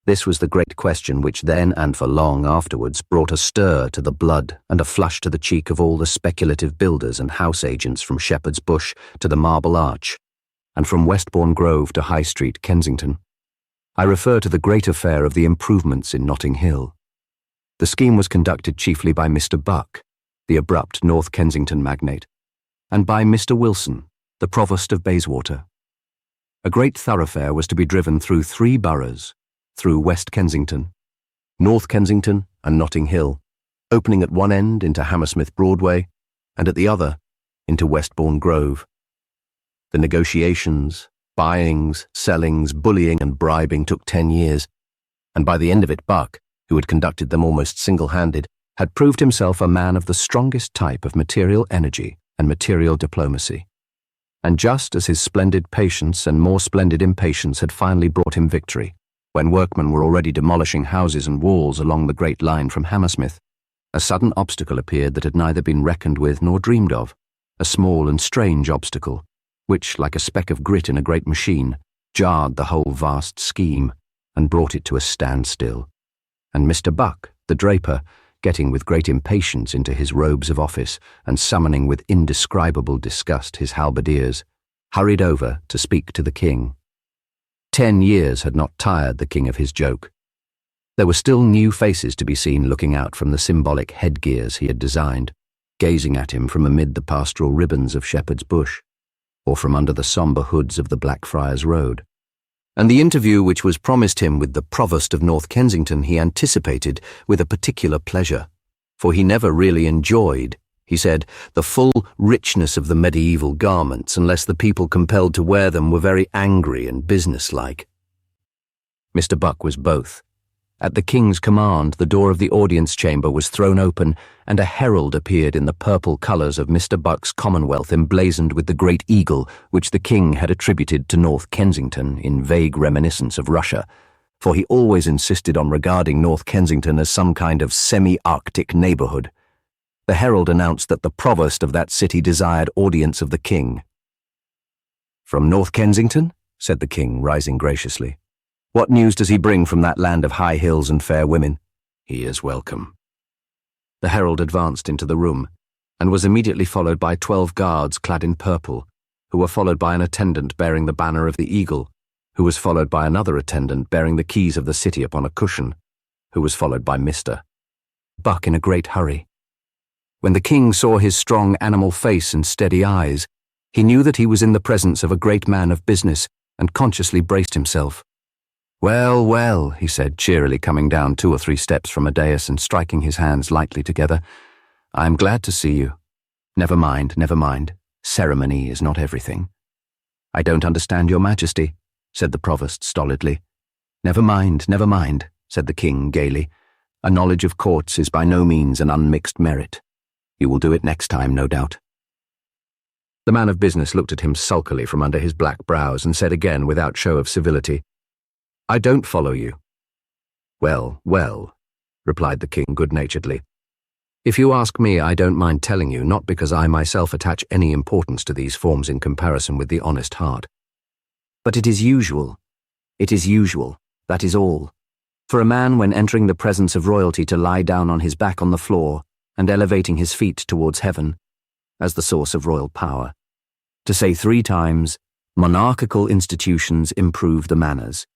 S1: This was the great question which then and for long afterwards brought a stir to the blood and a flush to the cheek of all the speculative builders and house agents from Shepherd's Bush to the Marble Arch, and from Westbourne Grove to High Street, Kensington. I refer to the great affair of the improvements in Notting Hill. The scheme was conducted chiefly by Mr. Buck, the abrupt North Kensington magnate, and by Mr. Wilson, the Provost of Bayswater. A great thoroughfare was to be driven through 3 boroughs, through West Kensington, North Kensington, and Notting Hill, opening at one end into Hammersmith Broadway, and at the other into Westbourne Grove. The negotiations, buyings, sellings, bullying, and bribing took 10 years, and by the end of it Buck, who had conducted them almost single-handed, had proved himself a man of the strongest type of material energy and material diplomacy. And just as his splendid patience and more splendid impatience had finally brought him victory, when workmen were already demolishing houses and walls along the great line from Hammersmith, a sudden obstacle appeared that had neither been reckoned with nor dreamed of, a small and strange obstacle, which, like a speck of grit in a great machine, jarred the whole vast scheme and brought it to a standstill. And Mr. Buck, the draper, getting with great impatience into his robes of office and summoning with indescribable disgust his halberdiers, hurried over to speak to the king. 10 years had not tired the king of his joke. There were still new faces to be seen looking out from the symbolic headgears he had designed, gazing at him from amid the pastoral ribbons of Shepherd's Bush, or from under the sombre hoods of the Blackfriars Road. And the interview which was promised him with the Provost of North Kensington he anticipated with a particular pleasure, for he never really enjoyed, he said, the full richness of the medieval garments unless the people compelled to wear them were very angry and businesslike. Mr. Buck was both, At the king's command, the door of the audience chamber was thrown open, and a herald appeared in the purple colours of Mr. Buck's Commonwealth, emblazoned with the great eagle which the king had attributed to North Kensington in vague reminiscence of Russia, for he always insisted on regarding North Kensington as some kind of semi-Arctic neighbourhood. The herald announced that the provost of that city desired audience of the king. "From North Kensington?" said the king, rising graciously. "What news does he bring from that land of high hills and fair women? He is welcome." The herald advanced into the room, and was immediately followed by 12 guards clad in purple, who were followed by an attendant bearing the banner of the eagle, who was followed by another attendant bearing the keys of the city upon a cushion, who was followed by Mr. Buck in a great hurry. When the king saw his strong animal face and steady eyes, he knew that he was in the presence of a great man of business, and consciously braced himself. "Well, well," he said, cheerily, coming down 2 or 3 steps from a dais and striking his hands lightly together. "I am glad to see you. Never mind, never mind. Ceremony is not everything." "I don't understand your majesty," said the provost stolidly. Never mind," said the king gaily. "A knowledge of courts is by no means an unmixed merit. You will do it next time, no doubt." The man of business looked at him sulkily from under his black brows and said again, without show of civility, "I don't follow you." "Well, well," replied the king good-naturedly. "If you ask me, I don't mind telling you, not because I myself attach any importance to these forms in comparison with the honest heart. But it is usual, that is all, for a man when entering the presence of royalty to lie down on his back on the floor and elevating his feet towards heaven, as the source of royal power, to say 3 times, 'Monarchical institutions improve the manners.'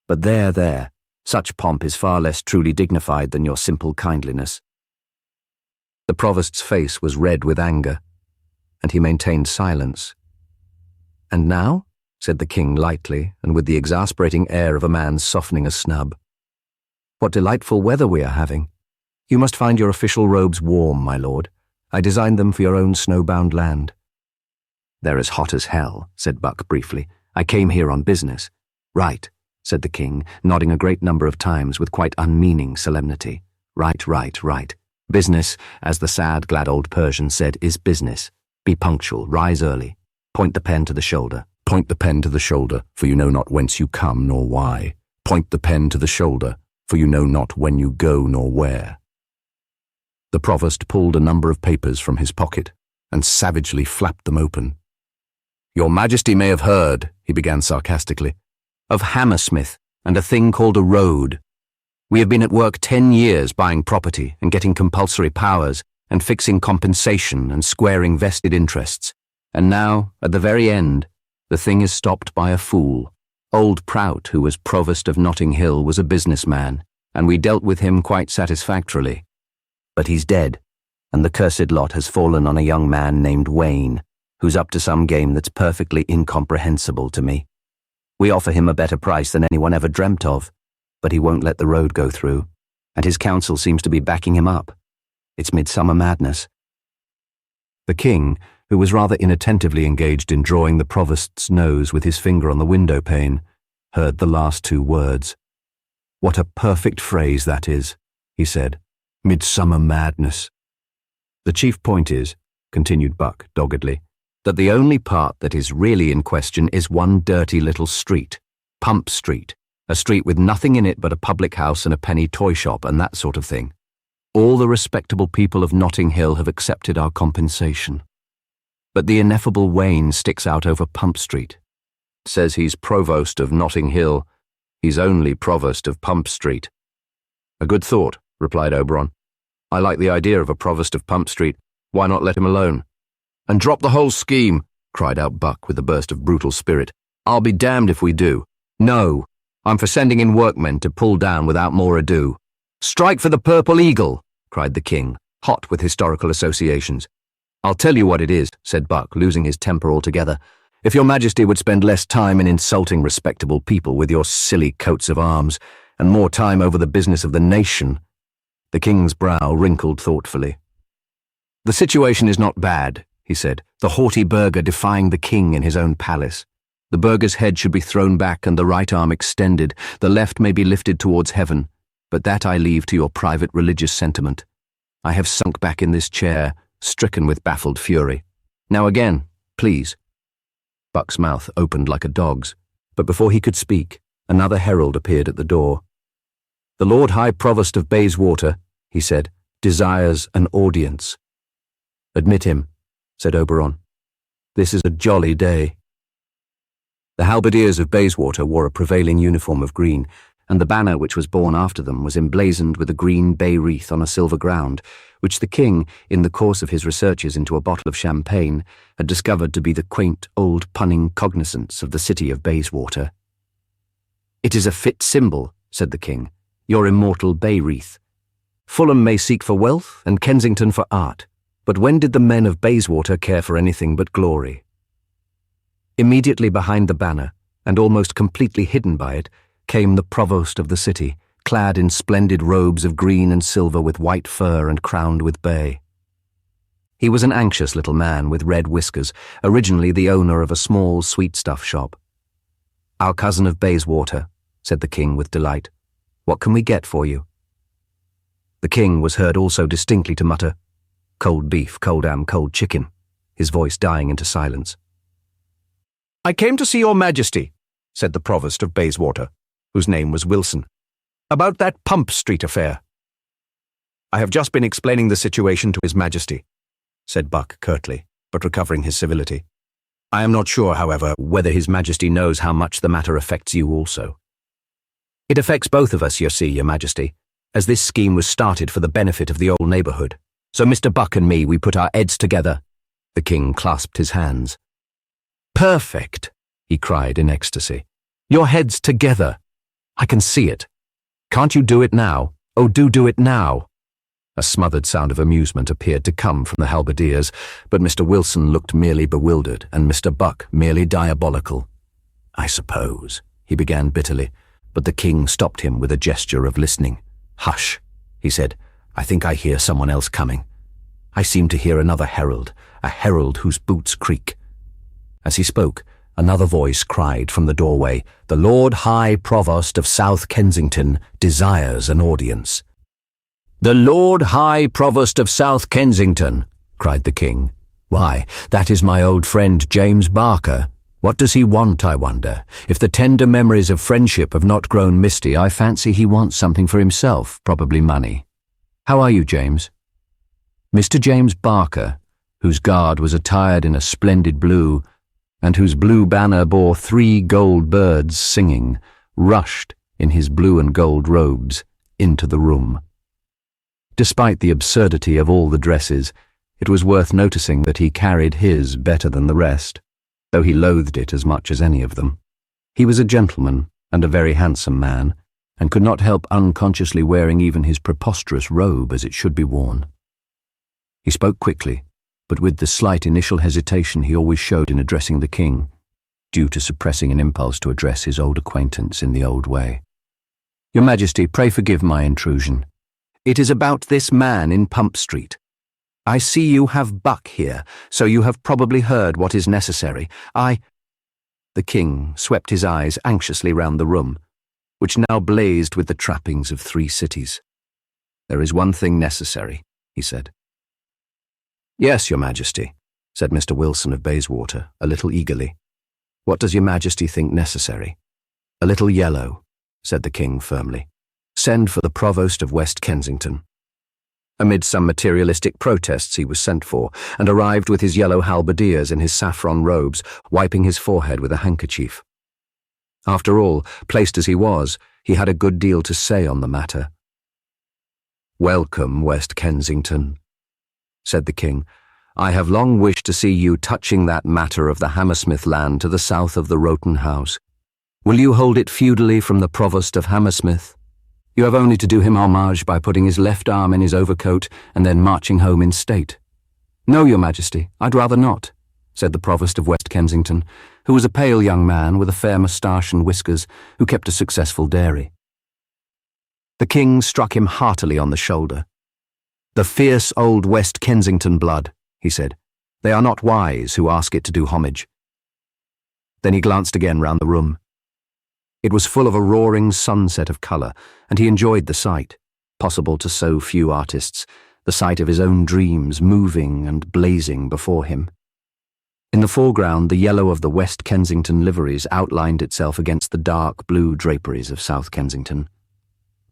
S1: But there, such pomp is far less truly dignified than your simple kindliness." The provost's face was red with anger, and he maintained silence. "And now?" said the king lightly, and with the exasperating air of a man softening a snub. "What delightful weather we are having. You must find your official robes warm, my lord. I designed them for your own snowbound land." "They're as hot as hell," said Buck briefly. "I came here on business." "Right," said the king, nodding a great number of times with quite unmeaning solemnity. Right. Business, as the sad, glad old Persian said, is business. Be punctual, rise early. Point the pen to the shoulder. Point the pen to the shoulder, for you know not whence you come nor why. Point the pen to the shoulder, for you know not when you go nor where. The provost pulled a number of papers from his pocket and savagely flapped them open. "Your Majesty may have heard," he began sarcastically, "of Hammersmith and a thing called a road. We have been at work 10 years buying property and getting compulsory powers and fixing compensation and squaring vested interests. And now, at the very end, the thing is stopped by a fool. Old Prout, who was Provost of Notting Hill, was a businessman, and we dealt with him quite satisfactorily. But he's dead, and the cursed lot has fallen on a young man named Wayne, who's up to some game that's perfectly incomprehensible to me. We offer him a better price than anyone ever dreamt of, but he won't let the road go through, and his council seems to be backing him up. It's midsummer madness." The king, who was rather inattentively engaged in drawing the provost's nose with his finger on the window pane, heard the last 2 words. "What a perfect phrase that is," he said. "Midsummer madness." "The chief point is," continued Buck doggedly, "that the only part that is really in question is one dirty little street, Pump Street, a street with nothing in it but a public house and a penny toy shop and that sort of thing. All the respectable people of Notting Hill have accepted our compensation. But the ineffable Wayne sticks out over Pump Street. Says he's Provost of Notting Hill. He's only Provost of Pump Street." "A good thought," replied Oberon. "I like the idea of a Provost of Pump Street. Why not let him alone?" "And drop the whole scheme," cried out Buck with a burst of brutal spirit. "I'll be damned if we do. No, I'm for sending in workmen to pull down without more ado." "Strike for the Purple Eagle," cried the king, hot with historical associations. "I'll tell you what it is," said Buck, losing his temper altogether. "If your Majesty would spend less time in insulting respectable people with your silly coats of arms, and more time over the business of the nation." The king's brow wrinkled thoughtfully. "The situation is not bad," he said, "the haughty burgher defying the king in his own palace. The burgher's head should be thrown back and the right arm extended, the left may be lifted towards heaven, but that I leave to your private religious sentiment. I have sunk back in this chair, stricken with baffled fury. Now again, please." Buck's mouth opened like a dog's, but before he could speak, another herald appeared at the door. "The Lord High Provost of Bayswater," he said, "desires an audience." "Admit him," said Oberon. "This is a jolly day." The halberdiers of Bayswater wore a prevailing uniform of green, and the banner which was borne after them was emblazoned with a green bay wreath on a silver ground, which the king, in the course of his researches into a bottle of champagne, had discovered to be the quaint old punning cognizance of the city of Bayswater. "It is a fit symbol," said the king, "your immortal bay wreath. Fulham may seek for wealth and Kensington for art, but when did the men of Bayswater care for anything but glory?" Immediately behind the banner, and almost completely hidden by it, came the provost of the city, clad in splendid robes of green and silver with white fur and crowned with bay. He was an anxious little man with red whiskers, originally the owner of a small sweetstuff shop. "Our cousin of Bayswater," said the king with delight. "What can we get for you?" The king was heard also distinctly to mutter, "Cold beef, cold ham, cold chicken," his voice dying into silence. "I came to see your majesty," said the provost of Bayswater, whose name was Wilson, "about that Pump Street affair." "I have just been explaining the situation to his majesty," said Buck curtly, but recovering his civility. "I am not sure, however, whether his majesty knows how much the matter affects you also." "It affects both of us, you see, your majesty, as this scheme was started for the benefit of the old neighbourhood. So Mr. Buck and me, we put our heads together." The king clasped his hands. "Perfect," he cried in ecstasy. "Your heads together. I can see it. Can't you do it now? Oh, do it now." A smothered sound of amusement appeared to come from the halberdiers, but Mr. Wilson looked merely bewildered, and Mr. Buck merely diabolical. "I suppose," he began bitterly, but the king stopped him with a gesture of listening. "Hush," he said. "I think I hear someone else coming. I seem to hear another herald, a herald whose boots creak." As he spoke, another voice cried from the doorway, "The Lord High Provost of South Kensington desires an audience." "The Lord High Provost of South Kensington," cried the king. "Why, that is my old friend James Barker. What does he want, I wonder? If the tender memories of friendship have not grown misty, I fancy he wants something for himself, probably money. How are you, James?" Mr. James Barker, whose guard was attired in a splendid blue, and whose blue banner bore 3 gold birds singing, rushed, in his blue and gold robes, into the room. Despite the absurdity of all the dresses, it was worth noticing that he carried his better than the rest, though he loathed it as much as any of them. He was a gentleman and a very handsome man, and could not help unconsciously wearing even his preposterous robe as it should be worn. He spoke quickly, but with the slight initial hesitation he always showed in addressing the king, due to suppressing an impulse to address his old acquaintance in the old way. "Your Majesty, pray forgive my intrusion. It is about this man in Pump Street. I see you have Buck here, so you have probably heard what is necessary. The king swept his eyes anxiously round the room, which now blazed with the trappings of 3 cities. "There is one thing necessary," he said. "Yes, your Majesty," said Mr. Wilson of Bayswater, a little eagerly. "What does your Majesty think necessary?" "A little yellow," said the king firmly. "Send for the Provost of West Kensington." Amid some materialistic protests he was sent for, and arrived with his yellow halberdiers in his saffron robes, wiping his forehead with a handkerchief. After all, placed as he was, he had a good deal to say on the matter. "Welcome, West Kensington," said the king. "I have long wished to see you touching that matter of the Hammersmith land to the south of the Roten House. Will you hold it feudally from the Provost of Hammersmith? You have only to do him homage by putting his left arm in his overcoat and then marching home in state." "No, your Majesty, I'd rather not," said the Provost of West Kensington, who was a pale young man with a fair moustache and whiskers, who kept a successful dairy. The king struck him heartily on the shoulder. "The fierce old West Kensington blood," he said. "They are not wise who ask it to do homage." Then he glanced again round the room. It was full of a roaring sunset of colour, and he enjoyed the sight, possible to so few artists, the sight of his own dreams moving and blazing before him. In the foreground, the yellow of the West Kensington liveries outlined itself against the dark blue draperies of South Kensington.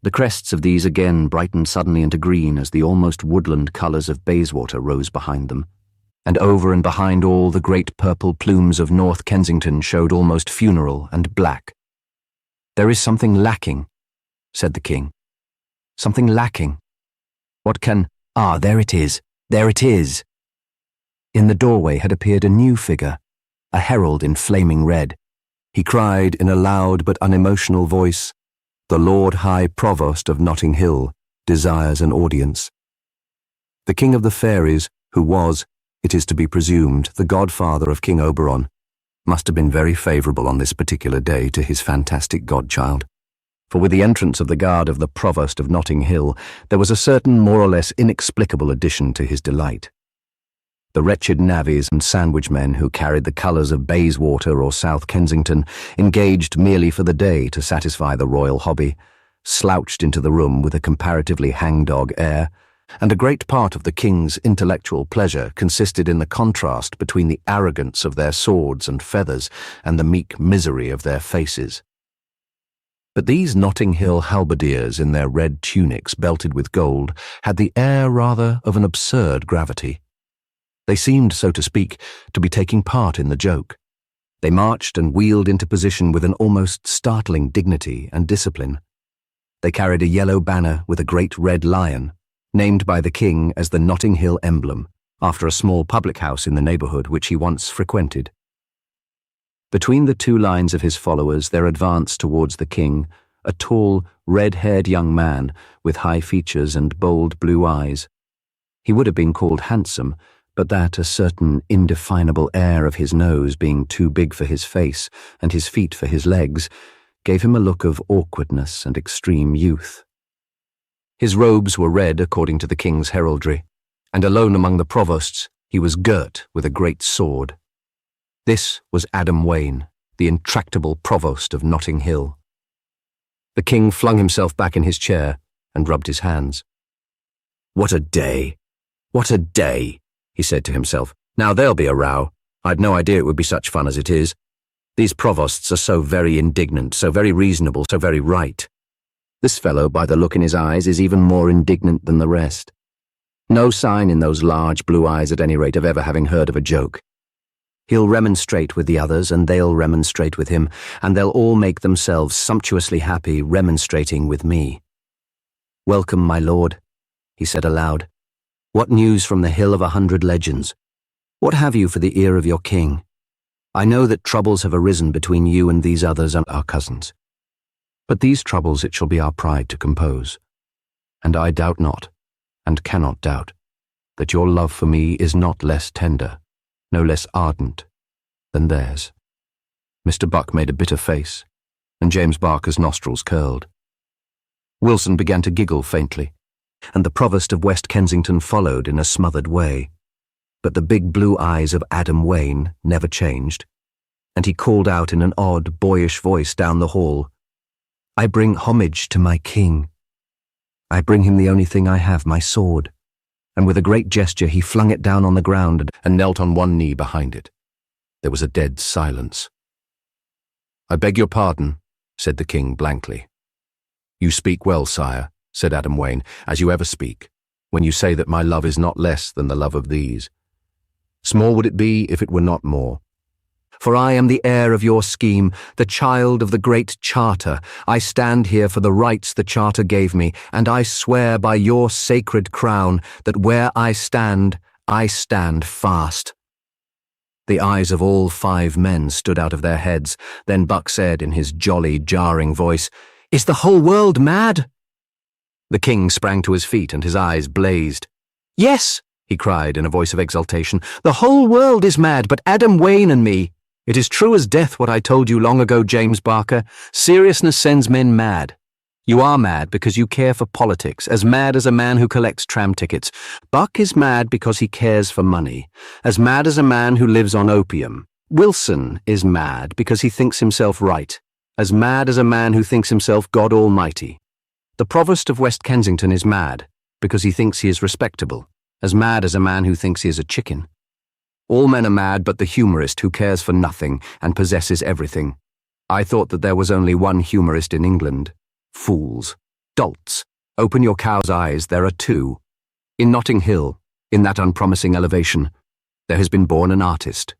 S1: The crests of these again brightened suddenly into green as the almost woodland colours of Bayswater rose behind them, and over and behind all the great purple plumes of North Kensington showed almost funeral and black. "There is something lacking," said the king. "Something lacking. What can— Ah, there it is, there it is!" In the doorway had appeared a new figure, a herald in flaming red. He cried in a loud but unemotional voice, "The Lord High Provost of Notting Hill desires an audience." The King of the Fairies, who was, it is to be presumed, the godfather of King Oberon, must have been very favourable on this particular day to his fantastic godchild. For with the entrance of the guard of the Provost of Notting Hill, there was a certain more or less inexplicable addition to his delight. The wretched navvies and sandwich men who carried the colours of Bayswater or South Kensington, engaged merely for the day to satisfy the royal hobby, slouched into the room with a comparatively hangdog air, and a great part of the king's intellectual pleasure consisted in the contrast between the arrogance of their swords and feathers and the meek misery of their faces. But these Notting Hill halberdiers in their red tunics belted with gold had the air rather of an absurd gravity. They seemed, so to speak, to be taking part in the joke. They marched and wheeled into position with an almost startling dignity and discipline. They carried a yellow banner with a great red lion, named by the king as the Notting Hill emblem, after a small public house in the neighbourhood which he once frequented. Between the two lines of his followers there advanced towards the king a tall, red-haired young man with high features and bold blue eyes. He would have been called handsome, but that a certain indefinable air of his nose being too big for his face and his feet for his legs gave him a look of awkwardness and extreme youth. His robes were red according to the king's heraldry, and alone among the provosts he was girt with a great sword. This was Adam Wayne, the intractable provost of Notting Hill. The king flung himself back in his chair and rubbed his hands. "What a day! What a day!" he said to himself. "Now there'll be a row. I'd no idea it would be such fun as it is. These provosts are so very indignant, so very reasonable, so very right. This fellow, by the look in his eyes, is even more indignant than the rest. No sign in those large blue eyes, at any rate, of ever having heard of a joke. He'll remonstrate with the others, and they'll remonstrate with him, and they'll all make themselves sumptuously happy remonstrating with me. Welcome, my lord," he said aloud. "What news from the Hill of 100 Legends? What have you for the ear of your king? I know that troubles have arisen between you and these others and our cousins. But these troubles it shall be our pride to compose. And I doubt not, and cannot doubt, that your love for me is not less tender, no less ardent, than theirs." Mr. Buck made a bitter face, and James Barker's nostrils curled. Wilson began to giggle faintly, and the Provost of West Kensington followed in a smothered way. But the big blue eyes of Adam Wayne never changed, and he called out in an odd, boyish voice down the hall, "I bring homage to my king. I bring him the only thing I have, my sword." And with a great gesture he flung it down on the ground and knelt on one knee behind it. There was a dead silence. "I beg your pardon," said the king blankly. "You speak well, sire," said Adam Wayne, "as you ever speak, when you say that my love is not less than the love of these. Small would it be if it were not more. For I am the heir of your scheme, the child of the great Charter. I stand here for the rights the Charter gave me, and I swear by your sacred crown that where I stand fast." The eyes of all 5 men stood out of their heads. Then Buck said in his jolly, jarring voice, "Is the whole world mad?" The king sprang to his feet and his eyes blazed. "Yes," he cried in a voice of exultation, "the whole world is mad but Adam Wayne and me. It is true as death what I told you long ago, James Barker. Seriousness sends men mad. You are mad because you care for politics, as mad as a man who collects tram tickets. Buck is mad because he cares for money, as mad as a man who lives on opium. Wilson is mad because he thinks himself right. as mad as a man who thinks himself God Almighty. The Provost of West Kensington is mad, because he thinks he is respectable, as mad as a man who thinks he is a chicken. All men are mad but the humorist who cares for nothing and possesses everything. I thought that there was only one humorist in England. Fools. Dolts. Open your cow's eyes, there are two. In Notting Hill, in that unpromising elevation, there has been born an artist.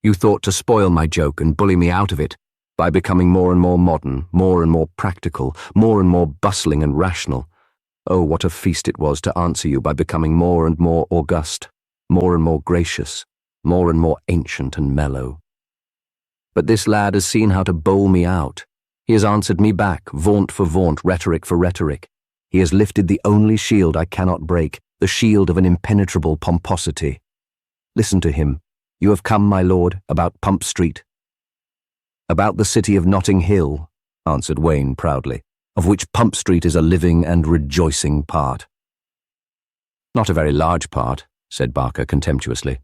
S1: You thought to spoil my joke and bully me out of it by becoming more and more modern, more and more practical, more and more bustling and rational. Oh, what a feast it was to answer you by becoming more and more august, more and more gracious, more and more ancient and mellow. But this lad has seen how to bowl me out. He has answered me back, vaunt for vaunt, rhetoric for rhetoric. He has lifted the only shield I cannot break, the shield of an impenetrable pomposity. Listen to him. You have come, my lord, about Pump Street. About the city of Notting Hill, answered Wayne proudly, of which Pump Street is a living and rejoicing part. Not a very large part, said Barker contemptuously.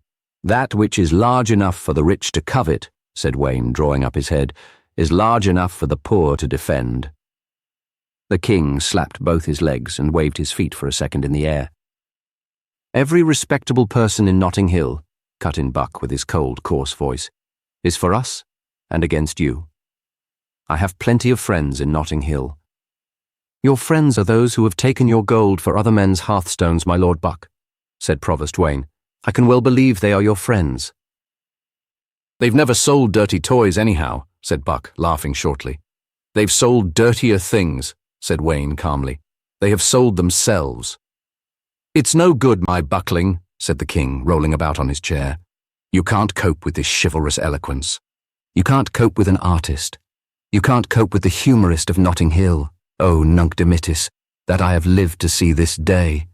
S1: That which is large enough for the rich to covet, said Wayne, drawing up his head, is large enough for the poor to defend. The king slapped both his legs and waved his feet for a second in the air. Every respectable person in Notting Hill, cut in Buck with his cold, coarse voice, is for us and against you. I have plenty of friends in Notting Hill. Your friends are those who have taken your gold for other men's hearthstones, my Lord Buck, said Provost Wayne. I can well believe they are your friends. They've never sold dirty toys anyhow, said Buck, laughing shortly. They've sold dirtier things, said Wayne calmly. They have sold themselves. It's no good, my buckling, said the king, rolling about on his chair. You can't cope with this chivalrous eloquence. You can't cope with an artist. You can't cope with the humorist of Notting Hill. Oh, nunc dimittis, that I have lived to see this day.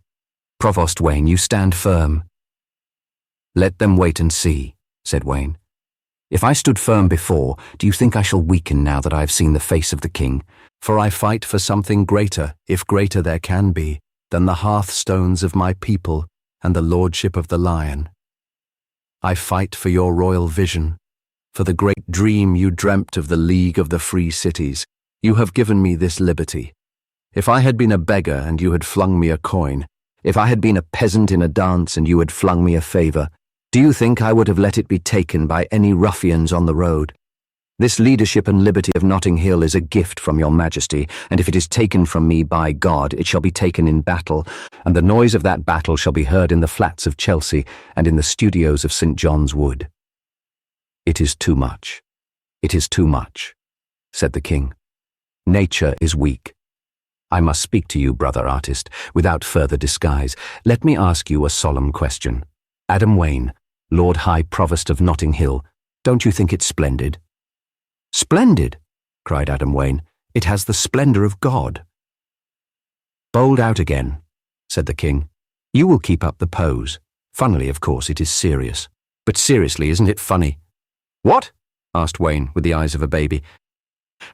S1: Provost Wayne, you stand firm. Let them wait and see, said Wayne. If I stood firm before, do you think I shall weaken now that I have seen the face of the king? For I fight for something greater, if greater there can be, than the hearthstones of my people and the lordship of the lion. I fight for your royal vision, for the great dream you dreamt of the League of the Free Cities. You have given me this liberty. If I had been a beggar and you had flung me a coin, if I had been a peasant in a dance and you had flung me a favour, do you think I would have let it be taken by any ruffians on the road? This leadership and liberty of Notting Hill is a gift from your majesty, and if it is taken from me by God, it shall be taken in battle, and the noise of that battle shall be heard in the flats of Chelsea and in the studios of St. John's Wood. It is too much. It is too much, said the king. Nature is weak. I must speak to you, brother artist, without further disguise. Let me ask you a solemn question. Adam Wayne, Lord High Provost of Notting Hill, don't you think it splendid? Splendid, cried Adam Wayne. It has the splendour of God. Bowled out again, said the king. You will keep up the pose. Funnily, of course, it is serious. But seriously, isn't it funny? What? Asked Wayne, with the eyes of a baby.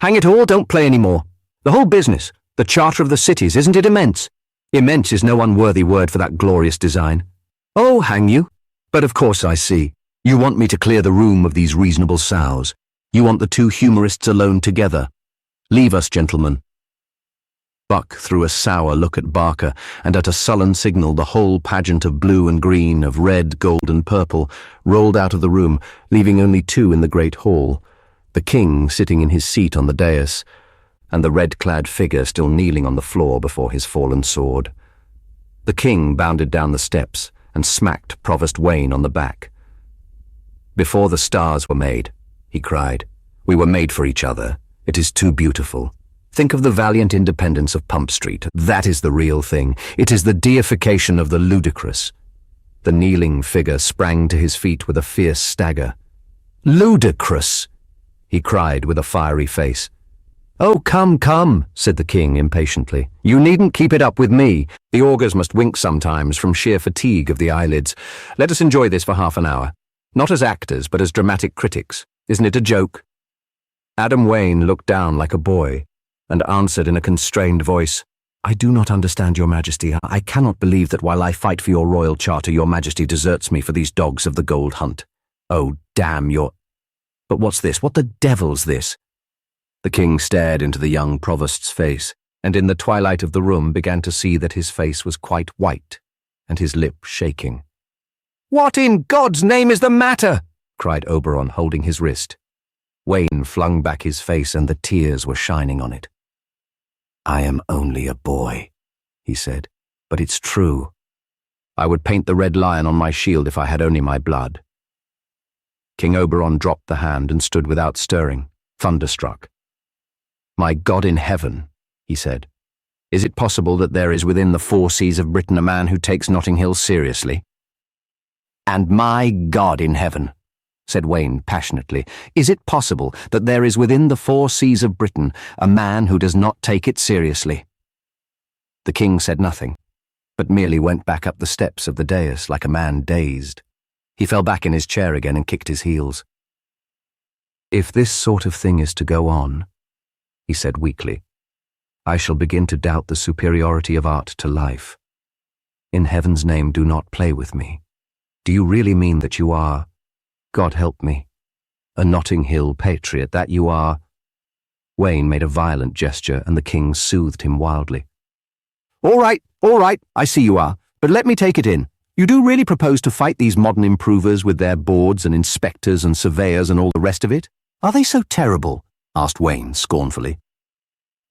S1: Hang it all, don't play any more. The whole business, the charter of the cities, isn't it immense? Immense is no unworthy word for that glorious design. Oh, hang you. But of course I see. You want me to clear the room of these reasonable sows. You want the two humorists alone together. Leave us, gentlemen. Buck threw a sour look at Barker, and at a sullen signal the whole pageant of blue and green, of red, gold and purple, rolled out of the room, leaving only two in the great hall, the king sitting in his seat on the dais, and the red-clad figure still kneeling on the floor before his fallen sword. The king bounded down the steps and smacked Provost Wayne on the back. Before the stars were made, he cried, we were made for each other. It is too beautiful. Think of the valiant independence of Pump Street. That is the real thing. It is the deification of the ludicrous. The kneeling figure sprang to his feet with a fierce stagger. Ludicrous! He cried with a fiery face. Oh, come, come, said the king impatiently. You needn't keep it up with me. The augurs must wink sometimes from sheer fatigue of the eyelids. Let us enjoy this for half an hour. Not as actors, but as dramatic critics. Isn't it a joke? Adam Wayne looked down like a boy and answered in a constrained voice, I do not understand, your majesty. I cannot believe that while I fight for your royal charter, your majesty deserts me for these dogs of the gold hunt. Oh, damn your... But what's this? What the devil's this? The king stared into the young provost's face, and in the twilight of the room began to see that his face was quite white, and his lip shaking. "What in God's name is the matter?" cried Oberon, holding his wrist. Wayne flung back his face, and the tears were shining on it. "I am only a boy," he said, "but it's true. I would paint the red lion on my shield if I had only my blood." King Oberon dropped the hand and stood without stirring, thunderstruck. "My God in heaven," he said, "is it possible that there is within the 4 seas of Britain a man who takes Notting Hill seriously?" "And my God in heaven," said Wayne passionately, "is it possible that there is within the 4 seas of Britain a man who does not take it seriously?" The king said nothing, but merely went back up the steps of the dais like a man dazed. He fell back in his chair again and kicked his heels. "If this sort of thing is to go on," he said weakly, "I shall begin to doubt the superiority of art to life. In heaven's name, do not play with me. Do you really mean that you are, God help me, a Notting Hill patriot, that you are?" Wayne made a violent gesture, and the king soothed him wildly. All right, I see you are, but let me take it in. You do really propose to fight these modern improvers with their boards and inspectors and surveyors and all the rest of it? Are they so terrible?" asked Wayne scornfully.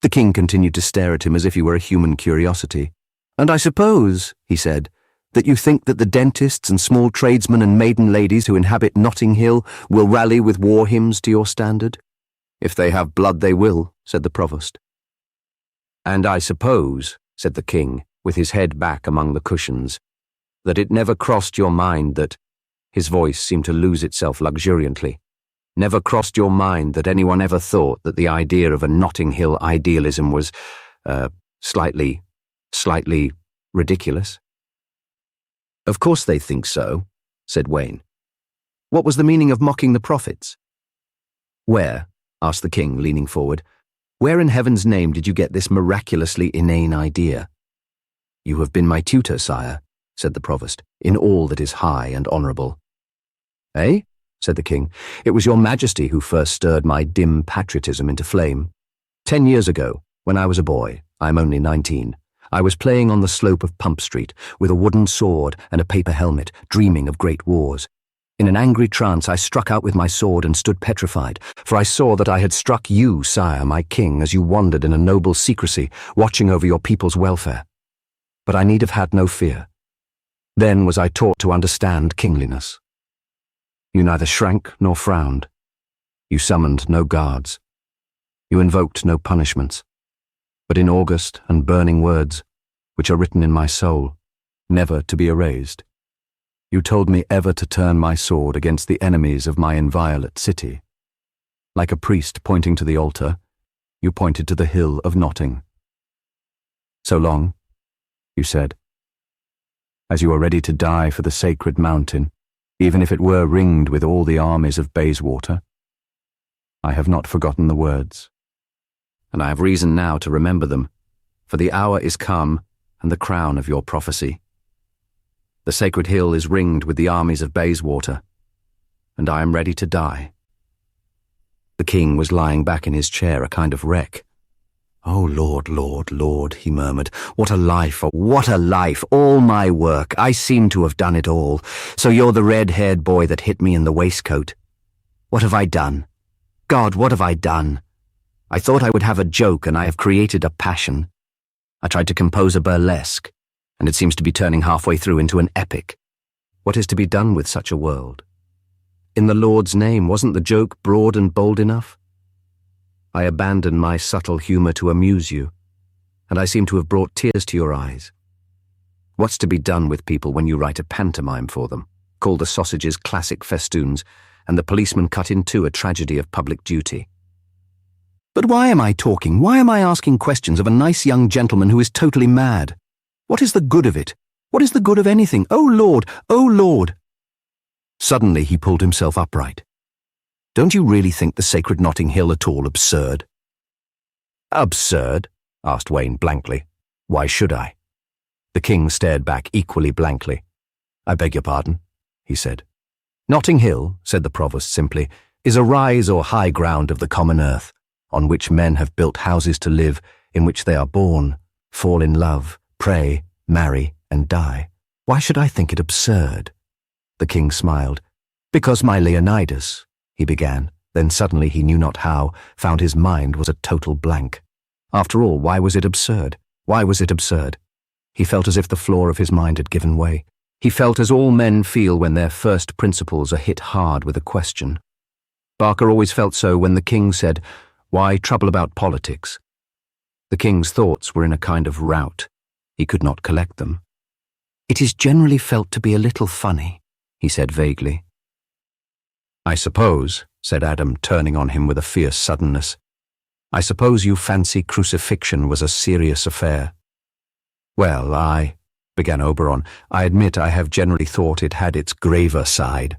S1: The king continued to stare at him as if he were a human curiosity. "And I suppose," he said, "that you think that the dentists and small tradesmen and maiden ladies who inhabit Notting Hill will rally with war hymns to your standard?" "If they have blood they will," said the provost. "And I suppose," said the king, with his head back among the cushions, "that it never crossed your mind that—" his voice seemed to lose itself luxuriantly, "never crossed your mind that anyone ever thought that the idea of a Notting Hill idealism was, slightly ridiculous?" "Of course they think so," said Wayne. "What was the meaning of mocking the prophets?" "Where," asked the king, leaning forward, "where in heaven's name did you get this miraculously inane idea?" "You have been my tutor, sire," said the provost, "in all that is high and honourable." "Eh?" said the king. "It was your majesty who first stirred my dim patriotism into flame. 10 years ago, when I was a boy, I am only 19, I was playing on the slope of Pump Street with a wooden sword and a paper helmet, dreaming of great wars. In an angry trance I struck out with my sword and stood petrified, for I saw that I had struck you, sire, my king, as you wandered in a noble secrecy, watching over your people's welfare. But I need have had no fear. Then was I taught to understand kingliness. You neither shrank nor frowned. You summoned no guards. You invoked no punishments. But in august and burning words, which are written in my soul, never to be erased, you told me ever to turn my sword against the enemies of my inviolate city. Like a priest pointing to the altar, you pointed to the hill of Notting. So long, you said, as you are ready to die for the sacred mountain, even if it were ringed with all the armies of Bayswater. I have not forgotten the words, and I have reason now to remember them, for the hour is come, and the crown of your prophecy. The sacred hill is ringed with the armies of Bayswater, and I am ready to die." The king was lying back in his chair, a kind of wreck. "Oh, Lord, Lord, Lord," he murmured, "what a life, what a life, all my work, I seem to have done it all. So you're the red-haired boy that hit me in the waistcoat. What have I done? God, what have I done? I thought I would have a joke, and I have created a passion. I tried to compose a burlesque, and it seems to be turning halfway through into an epic. What is to be done with such a world? In the Lord's name, wasn't the joke broad and bold enough? I abandoned my subtle humour to amuse you, and I seem to have brought tears to your eyes. What's to be done with people when you write a pantomime for them, call the sausages classic festoons, and the policeman cut in two a tragedy of public duty? But why am I talking? Why am I asking questions of a nice young gentleman who is totally mad? What is the good of it? What is the good of anything? Oh, Lord! Oh, Lord! Suddenly he pulled himself upright. Don't you really think the sacred Notting Hill at all absurd? Absurd? Asked Wayne blankly. Why should I? The king stared back equally blankly. I beg your pardon, he said. Notting Hill, said the provost simply, is a rise or high ground of the common earth, on which men have built houses to live, in which they are born, fall in love, pray, marry, and die. Why should I think it absurd?" The king smiled. "Because my Leonidas," he began, then suddenly he knew not how, found his mind was a total blank. After all, why was it absurd? Why was it absurd? He felt as if the floor of his mind had given way. He felt as all men feel when their first principles are hit hard with a question. Barker always felt so when the king said, "Why trouble about politics?" The king's thoughts were in a kind of rout. He could not collect them. "It is generally felt to be a little funny," he said vaguely. "I suppose," said Adam, turning on him with a fierce suddenness, "I suppose you fancy crucifixion was a serious affair." "Well, began Oberon. "I admit I have generally thought it had its graver side."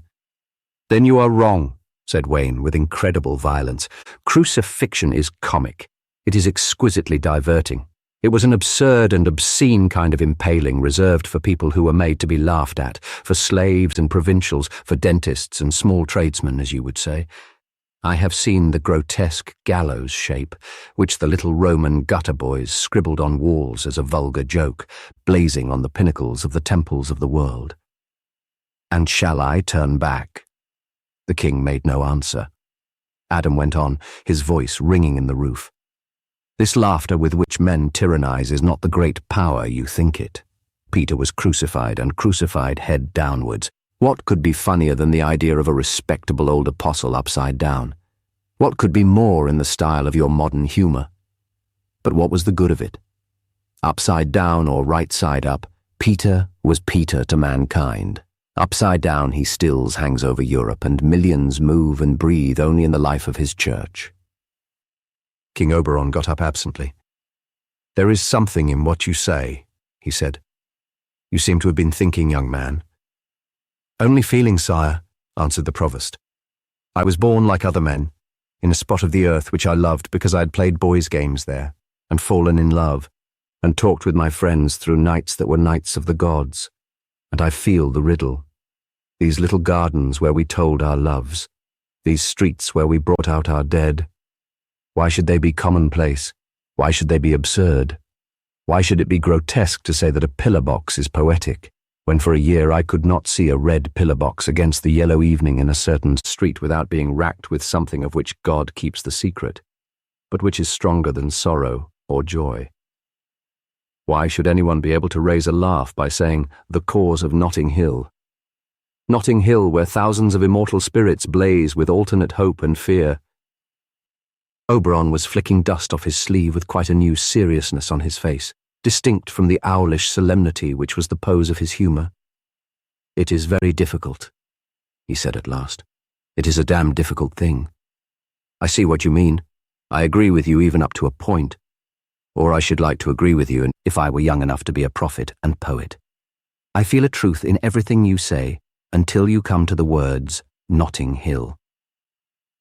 S1: "Then you are wrong," said Wayne with incredible violence. "Crucifixion is comic. It is exquisitely diverting. It was an absurd and obscene kind of impaling reserved for people who were made to be laughed at, for slaves and provincials, for dentists and small tradesmen, as you would say. I have seen the grotesque gallows shape, which the little Roman gutter boys scribbled on walls as a vulgar joke, blazing on the pinnacles of the temples of the world. And shall I turn back?" The king made no answer. Adam went on, his voice ringing in the roof. "This laughter with which men tyrannize is not the great power you think it. Peter was crucified, and crucified head downwards. What could be funnier than the idea of a respectable old apostle upside down? What could be more in the style of your modern humour? But what was the good of it? Upside down or right side up, Peter was Peter to mankind. Upside down he still hangs over Europe, and millions move and breathe only in the life of his church." King Oberon got up absently. "There is something in what you say," he said. "You seem to have been thinking, young man." "Only feeling, sire," answered the Provost. "I was born like other men, in a spot of the earth which I loved because I had played boys' games there, and fallen in love, and talked with my friends through nights that were nights of the gods. And I feel the riddle. These little gardens where we told our loves, these streets where we brought out our dead, why should they be commonplace? Why should they be absurd? Why should it be grotesque to say that a pillar box is poetic, when for a year I could not see a red pillar box against the yellow evening in a certain street without being racked with something of which God keeps the secret, but which is stronger than sorrow or joy? Why should anyone be able to raise a laugh by saying, 'The cause of Notting Hill'? Notting Hill, where thousands of immortal spirits blaze with alternate hope and fear." Oberon was flicking dust off his sleeve with quite a new seriousness on his face, distinct from the owlish solemnity which was the pose of his humour. "It is very difficult," he said at last. "It is a damned difficult thing. I see what you mean. I agree with you even up to a point. Or I should like to agree with you if I were young enough to be a prophet and poet. I feel a truth in everything you say until you come to the words, 'Notting Hill.'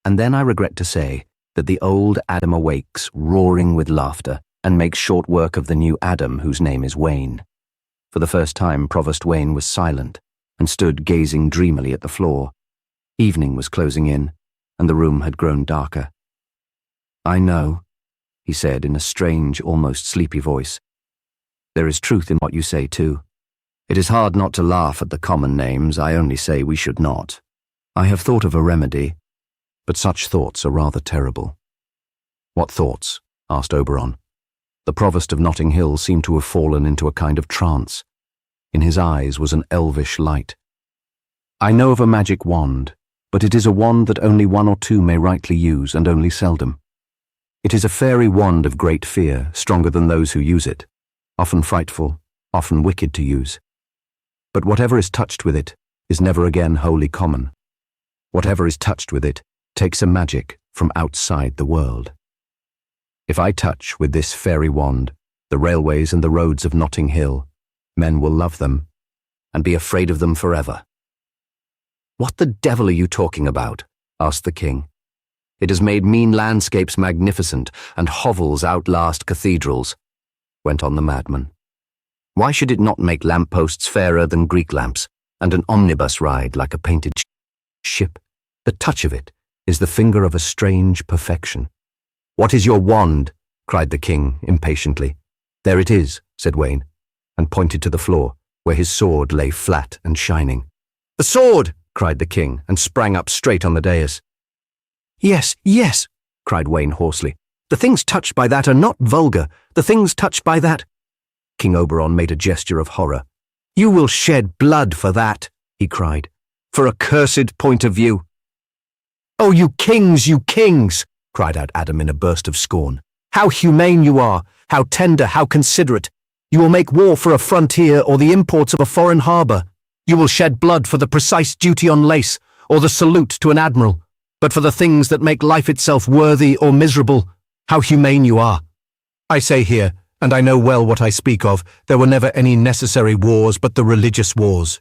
S1: And then I regret to say that the old Adam awakes, roaring with laughter, and makes short work of the new Adam whose name is Wayne." For the first time Provost Wayne was silent, and stood gazing dreamily at the floor. Evening was closing in, and the room had grown darker. "I know," he said in a strange, almost sleepy voice. "There is truth in what you say too. It is hard not to laugh at the common names. I only say we should not. I have thought of a remedy, but such thoughts are rather terrible." "What thoughts?" asked Oberon. The Provost of Notting Hill seemed to have fallen into a kind of trance. In his eyes was an elvish light. "I know of a magic wand, but it is a wand that only one or two may rightly use, and only seldom. It is a fairy wand of great fear, stronger than those who use it, often frightful, often wicked to use. But whatever is touched with it is never again wholly common. Whatever is touched with it takes a magic from outside the world. If I touch with this fairy wand the railways and the roads of Notting Hill, men will love them and be afraid of them forever." "What the devil are you talking about?" asked the king. "It has made mean landscapes magnificent, and hovels outlast cathedrals," went on the madman. "Why should it not make lampposts fairer than Greek lamps, and an omnibus ride like a painted ship? The touch of it is the finger of a strange perfection. "What is your wand?" cried the king impatiently. "There it is," said Wayne, and pointed to the floor, where his sword lay flat and shining. "The sword!" cried the king, and sprang up straight on the dais. "Yes, yes," cried Wayne hoarsely. "The things touched by that are not vulgar. The things touched by that—" King Oberon made a gesture of horror. "You will shed blood for that," he cried, "for a cursed point of view." "Oh, you kings, cried out Adam in a burst of scorn. "How humane you are, how tender, how considerate. You will make war for a frontier or the imports of a foreign harbour. You will shed blood for the precise duty on lace, or the salute to an admiral. But for the things that make life itself worthy or miserable, how humane you are. I say here, and I know well what I speak of, there were never any necessary wars but the religious wars.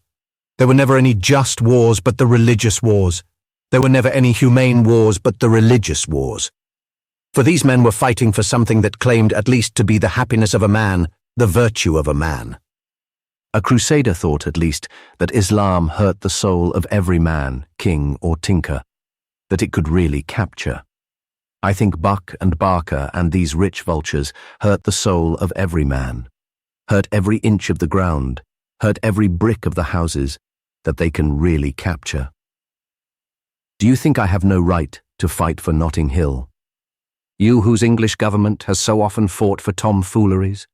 S1: There were never any just wars but the religious wars. There were never any humane wars but the religious wars. For these men were fighting for something that claimed at least to be the happiness of a man, the virtue of a man. A crusader thought, at least, that Islam hurt the soul of every man, king or tinker, that it could really capture. I think Buck and Barker and these rich vultures hurt the soul of every man, hurt every inch of the ground, hurt every brick of the houses, that they can really capture. Do you think I have no right to fight for Notting Hill? You whose English government has so often fought for tomfooleries?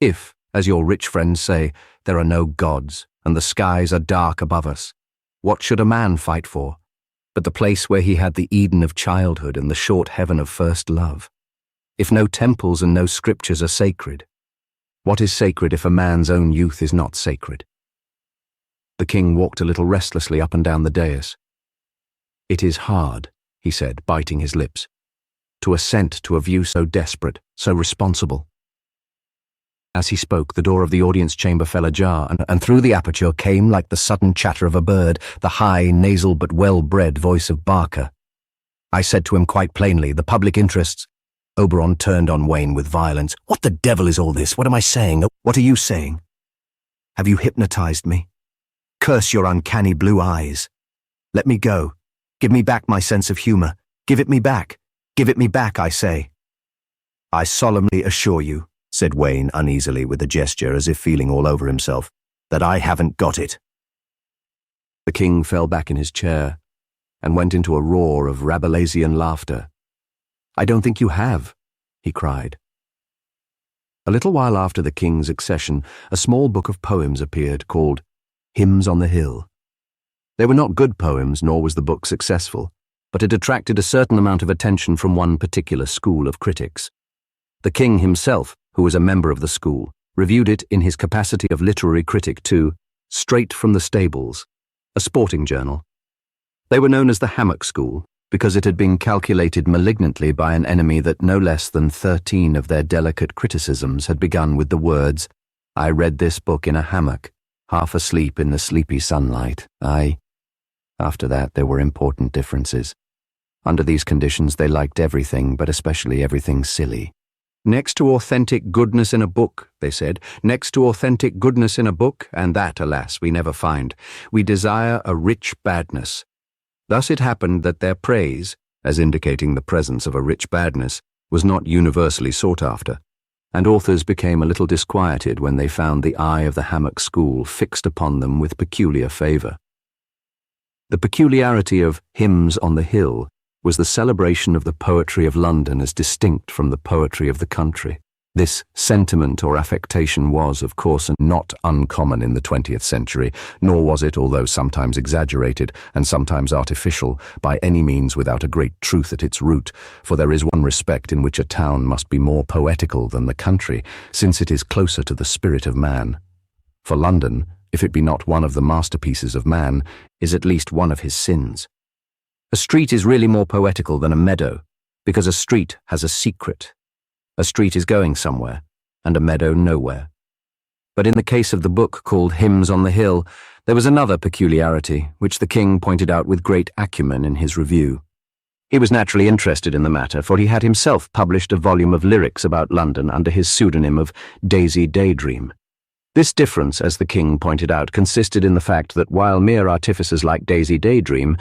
S1: If, as your rich friends say, there are no gods and the skies are dark above us, what should a man fight for but the place where he had the Eden of childhood and the short heaven of first love? If no temples and no scriptures are sacred, what is sacred if a man's own youth is not sacred? The king walked a little restlessly up and down the dais. "It is hard," he said, biting his lips, "to assent to a view so desperate, so responsible." As he spoke, the door of the audience chamber fell ajar, and through the aperture came, like the sudden chatter of a bird, the high, nasal but well-bred voice of Barker. I said to him quite plainly, "The public interests—" Oberon turned on Wayne with violence. "What the devil is all this? What am I saying? What are you saying? Have you hypnotized me? Curse your uncanny blue eyes. Let me go. Give me back my sense of humour. Give it me back. Give it me back, I say." "I solemnly assure you," said Wayne uneasily with a gesture as if feeling all over himself, "that I haven't got it." The king fell back in his chair and went into a roar of Rabelaisian laughter. "I don't think you have," he cried. A little while after the king's accession, a small book of poems appeared called Hymns on the Hill. They were not good poems, nor was the book successful, but it attracted a certain amount of attention from one particular school of critics. The king himself, who was a member of the school, reviewed it in his capacity of literary critic to Straight from the Stables, a sporting journal. They were known as the Hammock School because it had been calculated malignantly by an enemy that no less than 13 of their delicate criticisms had begun with the words, "I read this book in a hammock, half asleep in the sleepy sunlight. After that, there were important differences. Under these conditions, they liked everything, but especially everything silly. Next to authentic goodness in a book, they said, next to authentic goodness in a book, and that, alas, we never find, we desire a rich badness. Thus it happened that their praise, as indicating the presence of a rich badness, was not universally sought after, and authors became a little disquieted when they found the eye of the Hammock School fixed upon them with peculiar favour. The peculiarity of Hymns on the Hill was the celebration of the poetry of London as distinct from the poetry of the country. This sentiment or affectation was, of course, not uncommon in the 20th century, nor was it, although sometimes exaggerated and sometimes artificial, by any means without a great truth at its root, for there is one respect in which a town must be more poetical than the country, since it is closer to the spirit of man. For London, if it be not one of the masterpieces of man, is at least one of his sins. A street is really more poetical than a meadow, because a street has a secret. A street is going somewhere, and a meadow nowhere. But in the case of the book called Hymns on the Hill, there was another peculiarity, which the king pointed out with great acumen in his review. He was naturally interested in the matter, for he had himself published a volume of lyrics about London under his pseudonym of Daisy Daydream. This difference, as the king pointed out, consisted in the fact that while mere artificers like Daisy Daydream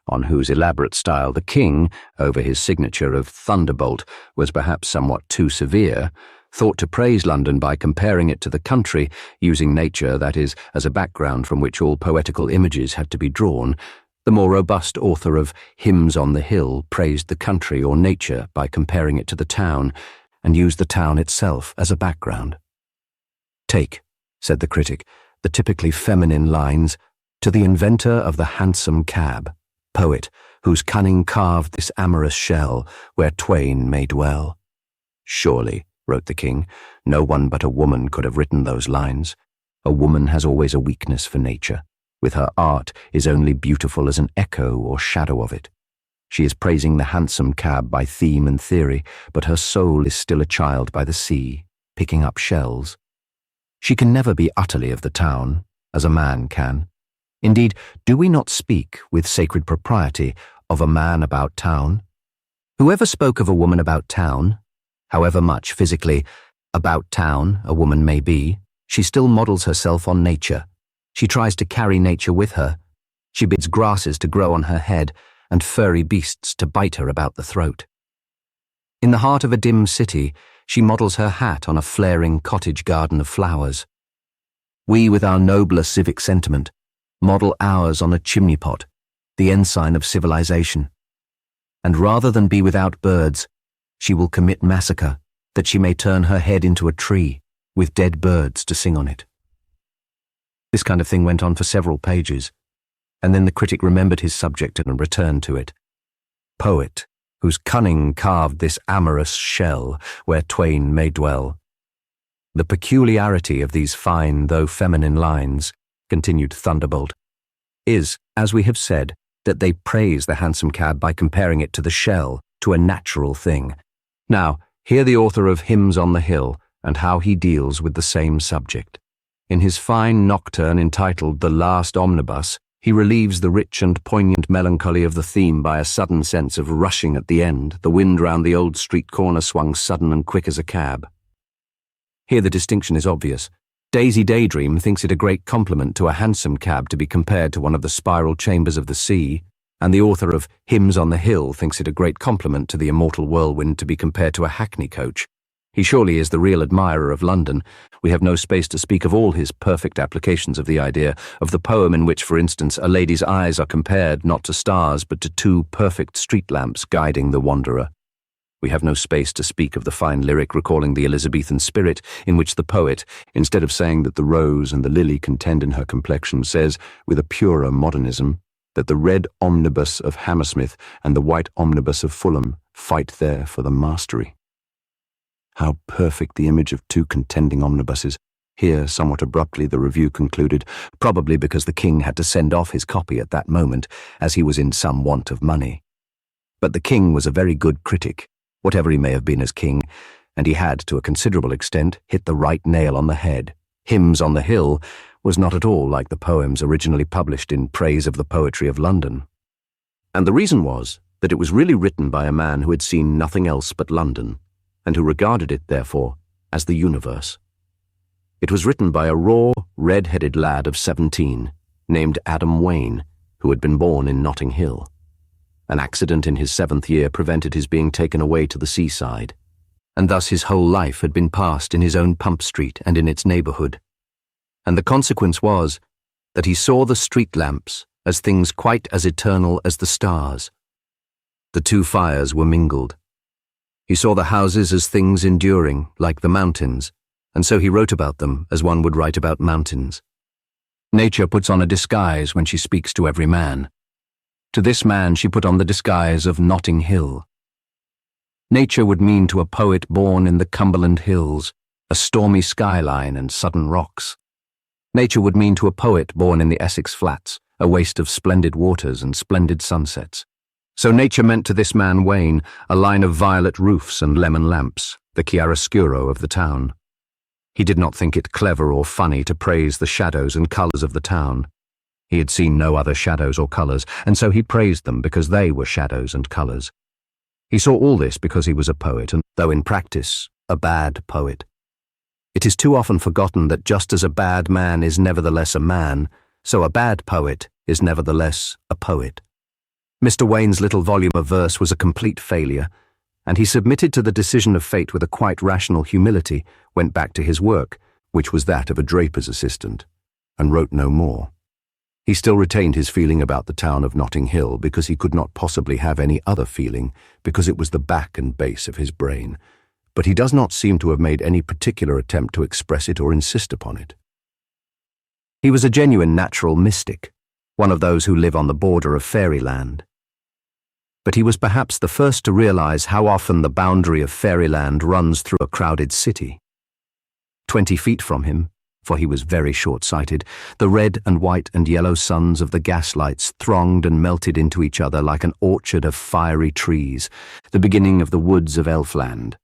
S1: on whose elaborate style the king, over his signature of Thunderbolt, was perhaps somewhat too severe, thought to praise London by comparing it to the country, using nature, that is, as a background from which all poetical images had to be drawn, the more robust author of Hymns on the Hill praised the country or nature by comparing it to the town, and used the town itself as a background. "Take," said the critic, "the typically feminine lines, to the inventor of the hansom cab, poet, whose cunning carved this amorous shell, where twain may dwell." "Surely," wrote the king, "no one but a woman could have written those lines. A woman has always a weakness for nature. With her art is only beautiful as an echo or shadow of it. She is praising the hansom cab by theme and theory, but her soul is still a child by the sea, picking up shells. She can never be utterly of the town, as a man can. Indeed, do we not speak, with sacred propriety, of a man about town? Whoever spoke of a woman about town, however much physically about town a woman may be, she still models herself on nature. She tries to carry nature with her. She bids grasses to grow on her head and furry beasts to bite her about the throat. In the heart of a dim city, she models her hat on a flaring cottage garden of flowers. We, with our nobler civic sentiment, model ours on a chimney pot, the ensign of civilization. And rather than be without birds, she will commit massacre, that she may turn her head into a tree, with dead birds to sing on it. This kind of thing went on for several pages, and then the critic remembered his subject and returned to it. Poet, whose cunning carved this amorous shell, where twain may dwell. The peculiarity of these fine though feminine lines, continued Thunderbolt, is, as we have said, that they praise the hansom cab by comparing it to the shell, to a natural thing. Now, hear the author of Hymns on the Hill, and how he deals with the same subject. In his fine nocturne entitled The Last Omnibus, he relieves the rich and poignant melancholy of the theme by a sudden sense of rushing at the end. The wind round the old street corner swung sudden and quick as a cab. Here the distinction is obvious. Daisy Daydream thinks it a great compliment to a hansom cab to be compared to one of the spiral chambers of the sea, and the author of Hymns on the Hill thinks it a great compliment to the immortal whirlwind to be compared to a hackney coach. He surely is the real admirer of London. We have no space to speak of all his perfect applications of the idea, of the poem in which, for instance, a lady's eyes are compared not to stars but to two perfect street lamps guiding the wanderer. We have no space to speak of the fine lyric recalling the Elizabethan spirit, in which the poet, instead of saying that the rose and the lily contend in her complexion, says, with a purer modernism, that the red omnibus of Hammersmith and the white omnibus of Fulham fight there for the mastery. How perfect the image of two contending omnibuses. Here, somewhat abruptly, the review concluded, probably because the king had to send off his copy at that moment, as he was in some want of money. But the king was a very good critic, whatever he may have been as king, and he had, to a considerable extent, hit the right nail on the head. Hymns on the Hill was not at all like the poems originally published in praise of the poetry of London. And the reason was that it was really written by a man who had seen nothing else but London, and who regarded it, therefore, as the universe. It was written by a raw, red-headed lad of 17, named Adam Wayne, who had been born in Notting Hill. An accident in his 7th year prevented his being taken away to the seaside, and thus his whole life had been passed in his own Pump Street and in its neighbourhood. And the consequence was that he saw the street lamps as things quite as eternal as the stars. The two fires were mingled. He saw the houses as things enduring, like the mountains, and so he wrote about them as one would write about mountains. Nature puts on a disguise when she speaks to every man. To this man she put on the disguise of Notting Hill. Nature would mean to a poet born in the Cumberland Hills a stormy skyline and sudden rocks. Nature would mean to a poet born in the Essex Flats a waste of splendid waters and splendid sunsets. So nature meant to this man Wayne a line of violet roofs and lemon lamps, the chiaroscuro of the town. He did not think it clever or funny to praise the shadows and colours of the town. He had seen no other shadows or colours, and so he praised them because they were shadows and colours. He saw all this because he was a poet, and though in practice, a bad poet. It is too often forgotten that just as a bad man is nevertheless a man, so a bad poet is nevertheless a poet. Mr. Wayne's little volume of verse was a complete failure, and he submitted to the decision of fate with a quite rational humility, went back to his work, which was that of a draper's assistant, and wrote no more. He still retained his feeling about the town of Notting Hill because he could not possibly have any other feeling, because it was the back and base of his brain, but he does not seem to have made any particular attempt to express it or insist upon it. He was a genuine natural mystic, one of those who live on the border of fairyland. But he was perhaps the first to realize how often the boundary of fairyland runs through a crowded city. 20 feet from him, for he was very short-sighted, the red and white and yellow suns of the gaslights thronged and melted into each other like an orchard of fiery trees, the beginning of the woods of Elfland.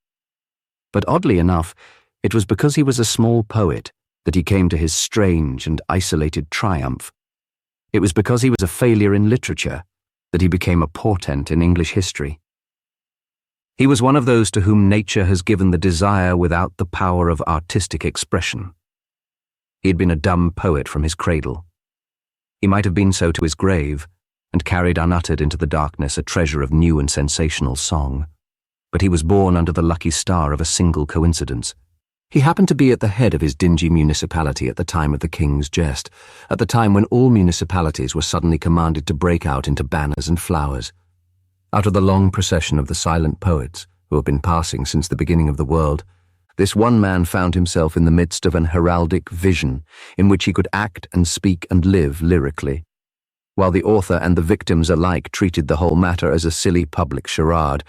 S1: But oddly enough, it was because he was a small poet that he came to his strange and isolated triumph. It was because he was a failure in literature that he became a portent in English history. He was one of those to whom nature has given the desire without the power of artistic expression. He had been a dumb poet from his cradle. He might have been so to his grave, and carried unuttered into the darkness a treasure of new and sensational song. But he was born under the lucky star of a single coincidence. He happened to be at the head of his dingy municipality at the time of the King's jest, at the time when all municipalities were suddenly commanded to break out into banners and flowers. Out of the long procession of the silent poets, who have been passing since the beginning of the world, this one man found himself in the midst of an heraldic vision in which he could act and speak and live lyrically, while the author and the victims alike treated the whole matter as a silly public charade.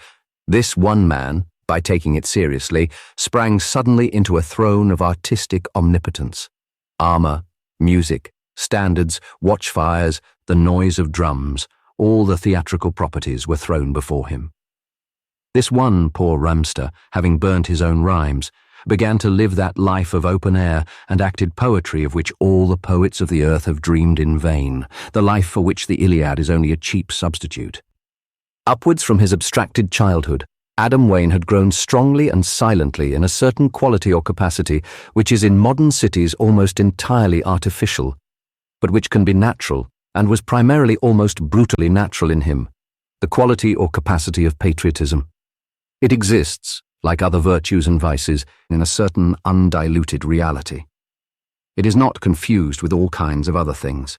S1: This one man, by taking it seriously, sprang suddenly into a throne of artistic omnipotence. Armour, music, standards, watchfires, the noise of drums, all the theatrical properties were thrown before him. This one poor ramster, having burnt his own rhymes, began to live that life of open air and acted poetry of which all the poets of the earth have dreamed in vain, the life for which the Iliad is only a cheap substitute. Upwards from his abstracted childhood, Adam Wayne had grown strongly and silently in a certain quality or capacity which is in modern cities almost entirely artificial, but which can be natural, and was primarily almost brutally natural in him, the quality or capacity of patriotism. It exists, like other virtues and vices, in a certain undiluted reality. It is not confused with all kinds of other things.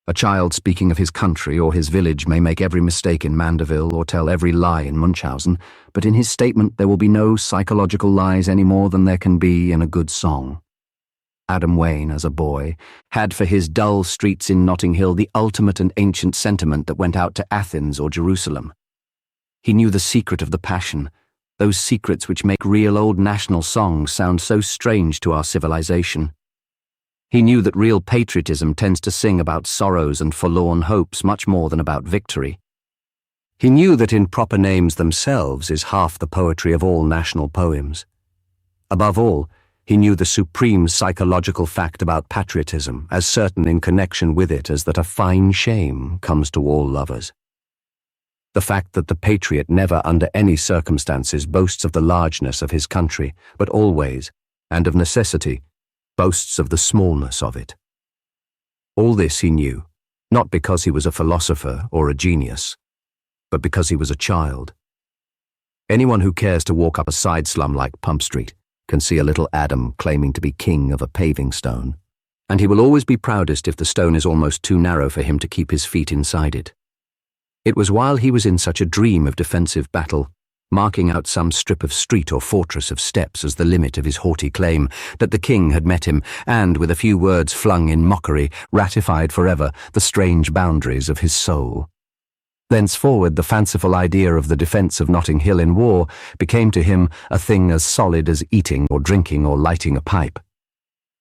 S1: A child speaking of his country or his village may make every mistake in Mandeville or tell every lie in Munchausen, but in his statement there will be no psychological lies any more than there can be in a good song. Adam Wayne, as a boy, had for his dull streets in Notting Hill the ultimate and ancient sentiment that went out to Athens or Jerusalem. He knew the secret of the passion, those secrets which make real old national songs sound so strange to our civilization. He knew that real patriotism tends to sing about sorrows and forlorn hopes much more than about victory. He knew that in proper names themselves is half the poetry of all national poems. Above all, he knew the supreme psychological fact about patriotism, as certain in connection with it as that a fine shame comes to all lovers. The fact that the patriot never under any circumstances boasts of the largeness of his country, but always, and of necessity, boasts of the smallness of it. All this he knew, not because he was a philosopher or a genius, but because he was a child. Anyone who cares to walk up a side slum like Pump Street can see a little Adam claiming to be king of a paving stone, and he will always be proudest if the stone is almost too narrow for him to keep his feet inside it. It was while he was in such a dream of defensive battle, marking out some strip of street or fortress of steps as the limit of his haughty claim, that the king had met him and, with a few words flung in mockery, ratified forever the strange boundaries of his soul. Thenceforward the fanciful idea of the defence of Notting Hill in war became to him a thing as solid as eating or drinking or lighting a pipe.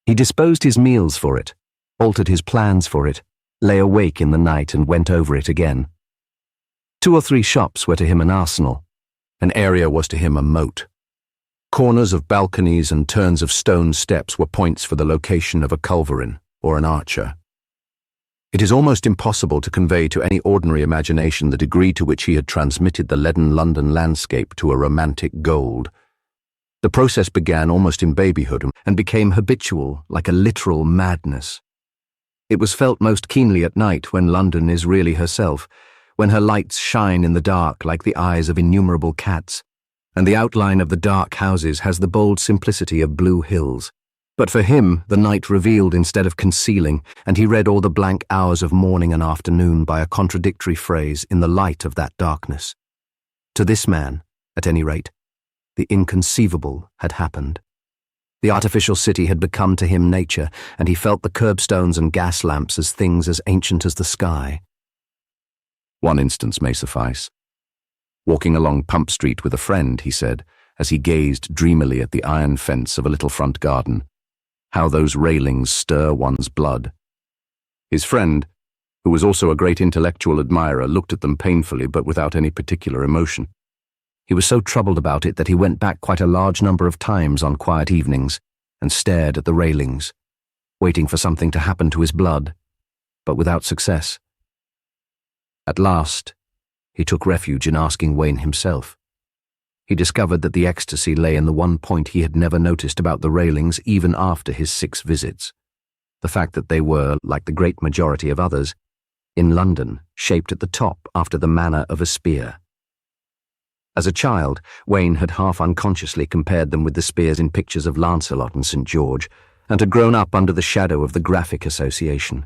S1: He disposed his meals for it, altered his plans for it, lay awake in the night and went over it again. 2 or 3 shops were to him an arsenal. An area was to him a moat. Corners of balconies and turns of stone steps were points for the location of a culverin or an archer. It is almost impossible to convey to any ordinary imagination the degree to which he had transmitted the leaden London landscape to a romantic gold. The process began almost in babyhood and became habitual, like a literal madness. It was felt most keenly at night when London is really herself, when her lights shine in the dark like the eyes of innumerable cats, and the outline of the dark houses has the bold simplicity of blue hills. But for him, the night revealed instead of concealing, and he read all the blank hours of morning and afternoon by a contradictory phrase in the light of that darkness. To this man, at any rate, the inconceivable had happened. The artificial city had become to him nature, and he felt the curbstones and gas lamps as things as ancient as the sky. One instance may suffice. Walking along Pump Street with a friend, he said, as he gazed dreamily at the iron fence of a little front garden, how those railings stir one's blood. His friend, who was also a great intellectual admirer, looked at them painfully but without any particular emotion. He was so troubled about it that he went back quite a large number of times on quiet evenings and stared at the railings, waiting for something to happen to his blood, but without success. At last, he took refuge in asking Wayne himself. He discovered that the ecstasy lay in the one point he had never noticed about the railings even after his 6 visits, the fact that they were, like the great majority of others, in London, shaped at the top after the manner of a spear. As a child, Wayne had half unconsciously compared them with the spears in pictures of Lancelot and St. George, and had grown up under the shadow of the graphic association.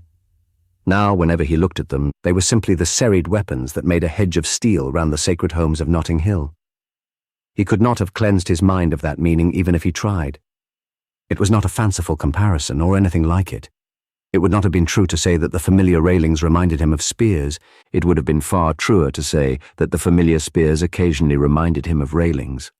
S1: Now, whenever he looked at them, they were simply the serried weapons that made a hedge of steel round the sacred homes of Notting Hill. He could not have cleansed his mind of that meaning even if he tried. It was not a fanciful comparison or anything like it. It would not have been true to say that the familiar railings reminded him of spears. It would have been far truer to say that the familiar spears occasionally reminded him of railings.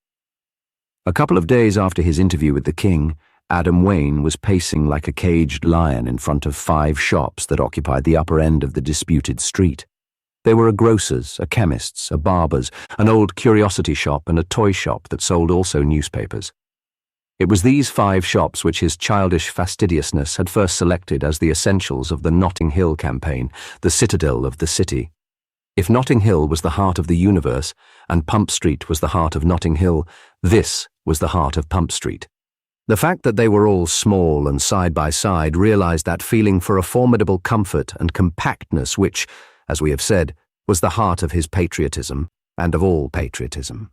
S1: A couple of days after his interview with the king, Adam Wayne was pacing like a caged lion in front of 5 shops that occupied the upper end of the disputed street. They were a grocer's, a chemist's, a barber's, an old curiosity shop and a toy shop that sold also newspapers. It was these 5 shops which his childish fastidiousness had first selected as the essentials of the Notting Hill campaign, the citadel of the city. If Notting Hill was the heart of the universe, and Pump Street was the heart of Notting Hill, this was the heart of Pump Street. The fact that they were all small and side by side realized that feeling for a formidable comfort and compactness which, as we have said, was the heart of his patriotism, and of all patriotism.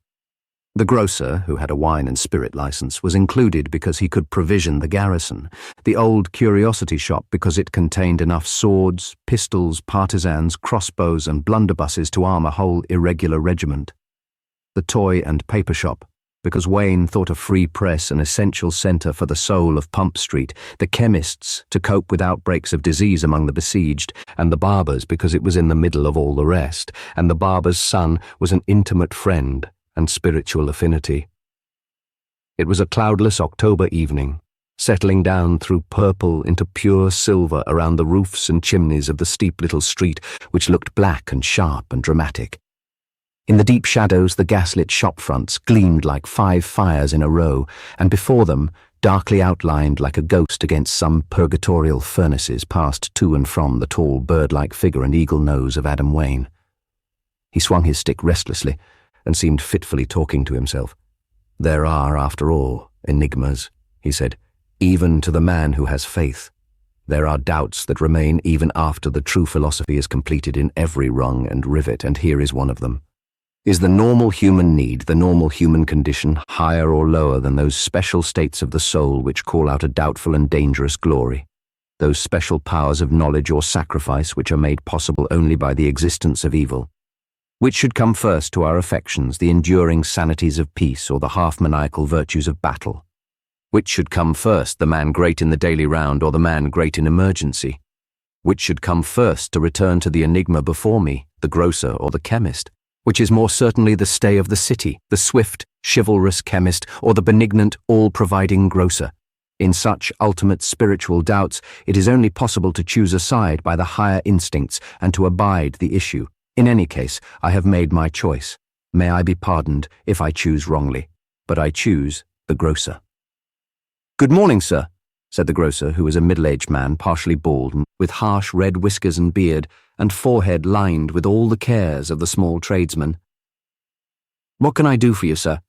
S1: The grocer, who had a wine and spirit license, was included because he could provision the garrison, the old curiosity shop because it contained enough swords, pistols, partisans, crossbows and blunderbusses to arm a whole irregular regiment. The toy and paper shop because Wayne thought a free press an essential centre for the soul of Pump Street, the chemists to cope with outbreaks of disease among the besieged, and the barber's because it was in the middle of all the rest, and the barber's son was an intimate friend and spiritual affinity. It was a cloudless October evening, settling down through purple into pure silver around the roofs and chimneys of the steep little street which looked black and sharp and dramatic. In the deep shadows, the gaslit shop fronts gleamed like 5 fires in a row, and before them, darkly outlined like a ghost against some purgatorial furnaces, passed to and from the tall bird-like figure and eagle nose of Adam Wayne. He swung his stick restlessly and seemed fitfully talking to himself. "There are, after all, enigmas," he said, "even to the man who has faith. There are doubts that remain even after the true philosophy is completed in every rung and rivet, and here is one of them. Is the normal human need, the normal human condition, higher or lower than those special states of the soul which call out a doubtful and dangerous glory, those special powers of knowledge or sacrifice which are made possible only by the existence of evil? Which should come first to our affections, the enduring sanities of peace or the half-maniacal virtues of battle? Which should come first, the man great in the daily round or the man great in emergency? Which should come first, to return to the enigma before me, the grocer or the chemist? Which is more certainly the stay of the city, the swift, chivalrous chemist, or the benignant, all-providing grocer? In such ultimate spiritual doubts, it is only possible to choose a side by the higher instincts and to abide the issue. In any case, I have made my choice. May I be pardoned if I choose wrongly, but I choose the grocer." "Good morning, sir," said the grocer, who was a middle-aged man, partially bald, with harsh red whiskers and beard, and forehead lined with all the cares of the small tradesman. "What can I do for you, sir?"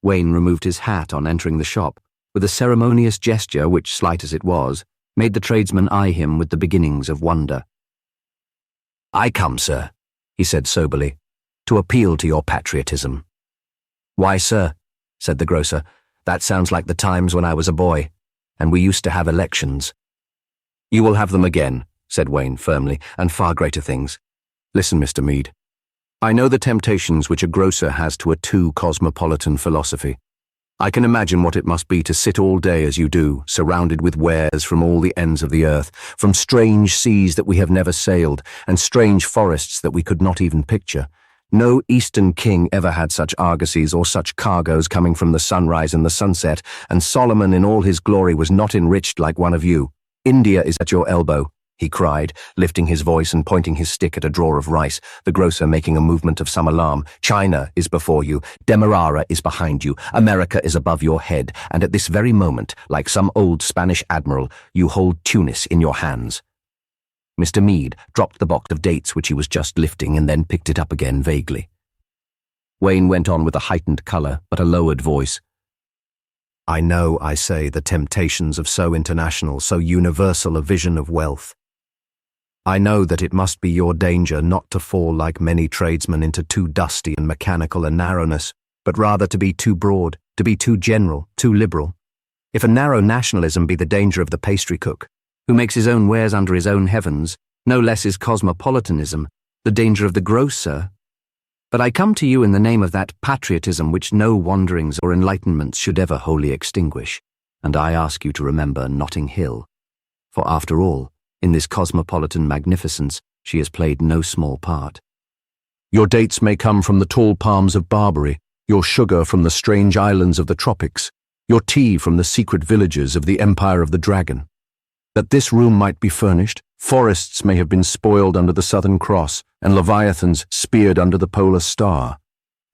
S1: Wayne removed his hat on entering the shop, with a ceremonious gesture which, slight as it was, made the tradesman eye him with the beginnings of wonder. "I come, sir," he said soberly, to appeal to your patriotism. Why, sir, said the grocer, that sounds like the times when I was a boy, and we used to have elections. You will have them again, said Wayne firmly, and far greater things. Listen, Mr. Mead. I know the temptations which a grocer has to a too cosmopolitan philosophy. I can imagine what it must be to sit all day as you do, surrounded with wares from all the ends of the earth, from strange seas that we have never sailed, and strange forests that we could not even picture. No Eastern king ever had such argosies or such cargoes coming from the sunrise and the sunset, and Solomon in all his glory was not enriched like one of you. India is at your elbow, he cried, lifting his voice and pointing his stick at a drawer of rice, the grocer making a movement of some alarm. China is before you, Demerara is behind you, America is above your head, and at this very moment, like some old Spanish admiral, you hold Tunis in your hands. Mr. Mead dropped the box of dates which he was just lifting and then picked it up again vaguely. Wayne went on with a heightened colour, but a lowered voice. I know, I say, the temptations of so international, so universal a vision of wealth. I know that it must be your danger not to fall like many tradesmen into too dusty and mechanical a narrowness, but rather to be too broad, to be too general, too liberal. If a narrow nationalism be the danger of the pastry cook, who makes his own wares under his own heavens, no less is cosmopolitanism the danger of the grocer. But I come to you in the name of that patriotism which no wanderings or enlightenments should ever wholly extinguish, and I ask you to remember Notting Hill. For after all, in this cosmopolitan magnificence, she has played no small part. Your dates may come from the tall palms of Barbary, your sugar from the strange islands of the tropics, your tea from the secret villages of the Empire of the Dragon. That this room might be furnished, forests may have been spoiled under the Southern Cross, and leviathans speared under the polar star.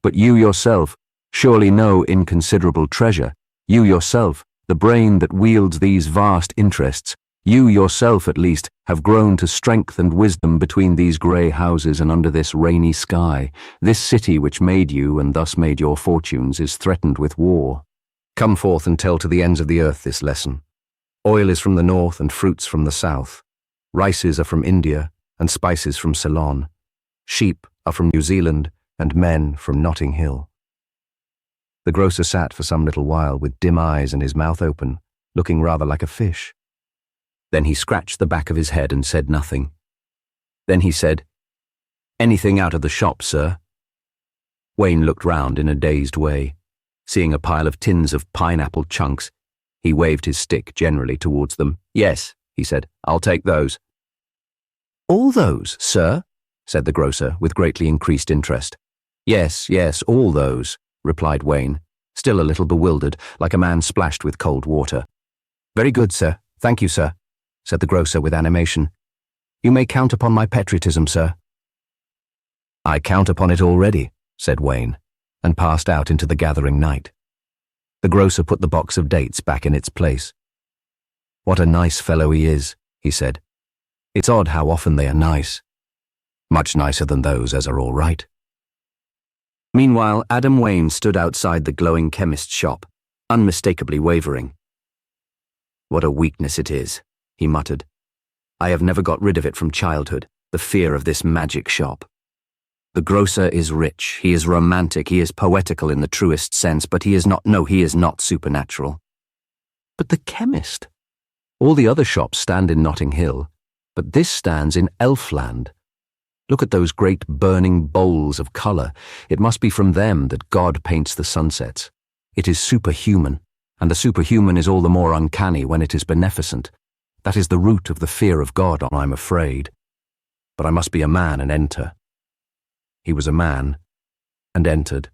S1: But you yourself, surely no inconsiderable treasure, you yourself, the brain that wields these vast interests, you yourself, at least, have grown to strength and wisdom between these grey houses and under this rainy sky. This city which made you and thus made your fortunes is threatened with war. Come forth and tell to the ends of the earth this lesson. Oil is from the north and fruits from the south. Rices are from India and spices from Ceylon. Sheep are from New Zealand and men from Notting Hill. The grocer sat for some little while with dim eyes and his mouth open, looking rather like a fish. Then he scratched the back of his head and said nothing. Then he said, Anything out of the shop, sir? Wayne looked round in a dazed way. Seeing a pile of tins of pineapple chunks, he waved his stick generally towards them. Yes, he said, I'll take those. All those, sir? Said the grocer with greatly increased interest. Yes, all those, replied Wayne, still a little bewildered, like a man splashed with cold water. Very good, sir. Thank you, sir, said the grocer with animation. You may count upon my patriotism, sir. I count upon it already, said Wayne, and passed out into the gathering night. The grocer put the box of dates back in its place. What a nice fellow he is, he said. It's odd how often they are nice. Much nicer than those as are all right. Meanwhile, Adam Wayne stood outside the glowing chemist's shop, unmistakably wavering. What a weakness it is, he muttered. I have never got rid of it from childhood, the fear of this magic shop. The grocer is rich, he is romantic, he is poetical in the truest sense, but he is not supernatural. But the chemist? All the other shops stand in Notting Hill, but this stands in Elfland. Look at those great burning bowls of colour. It must be from them that God paints the sunsets. It is superhuman, and the superhuman is all the more uncanny when it is beneficent. That is the root of the fear of God, I'm afraid. But I must be a man and enter. He was a man, and entered.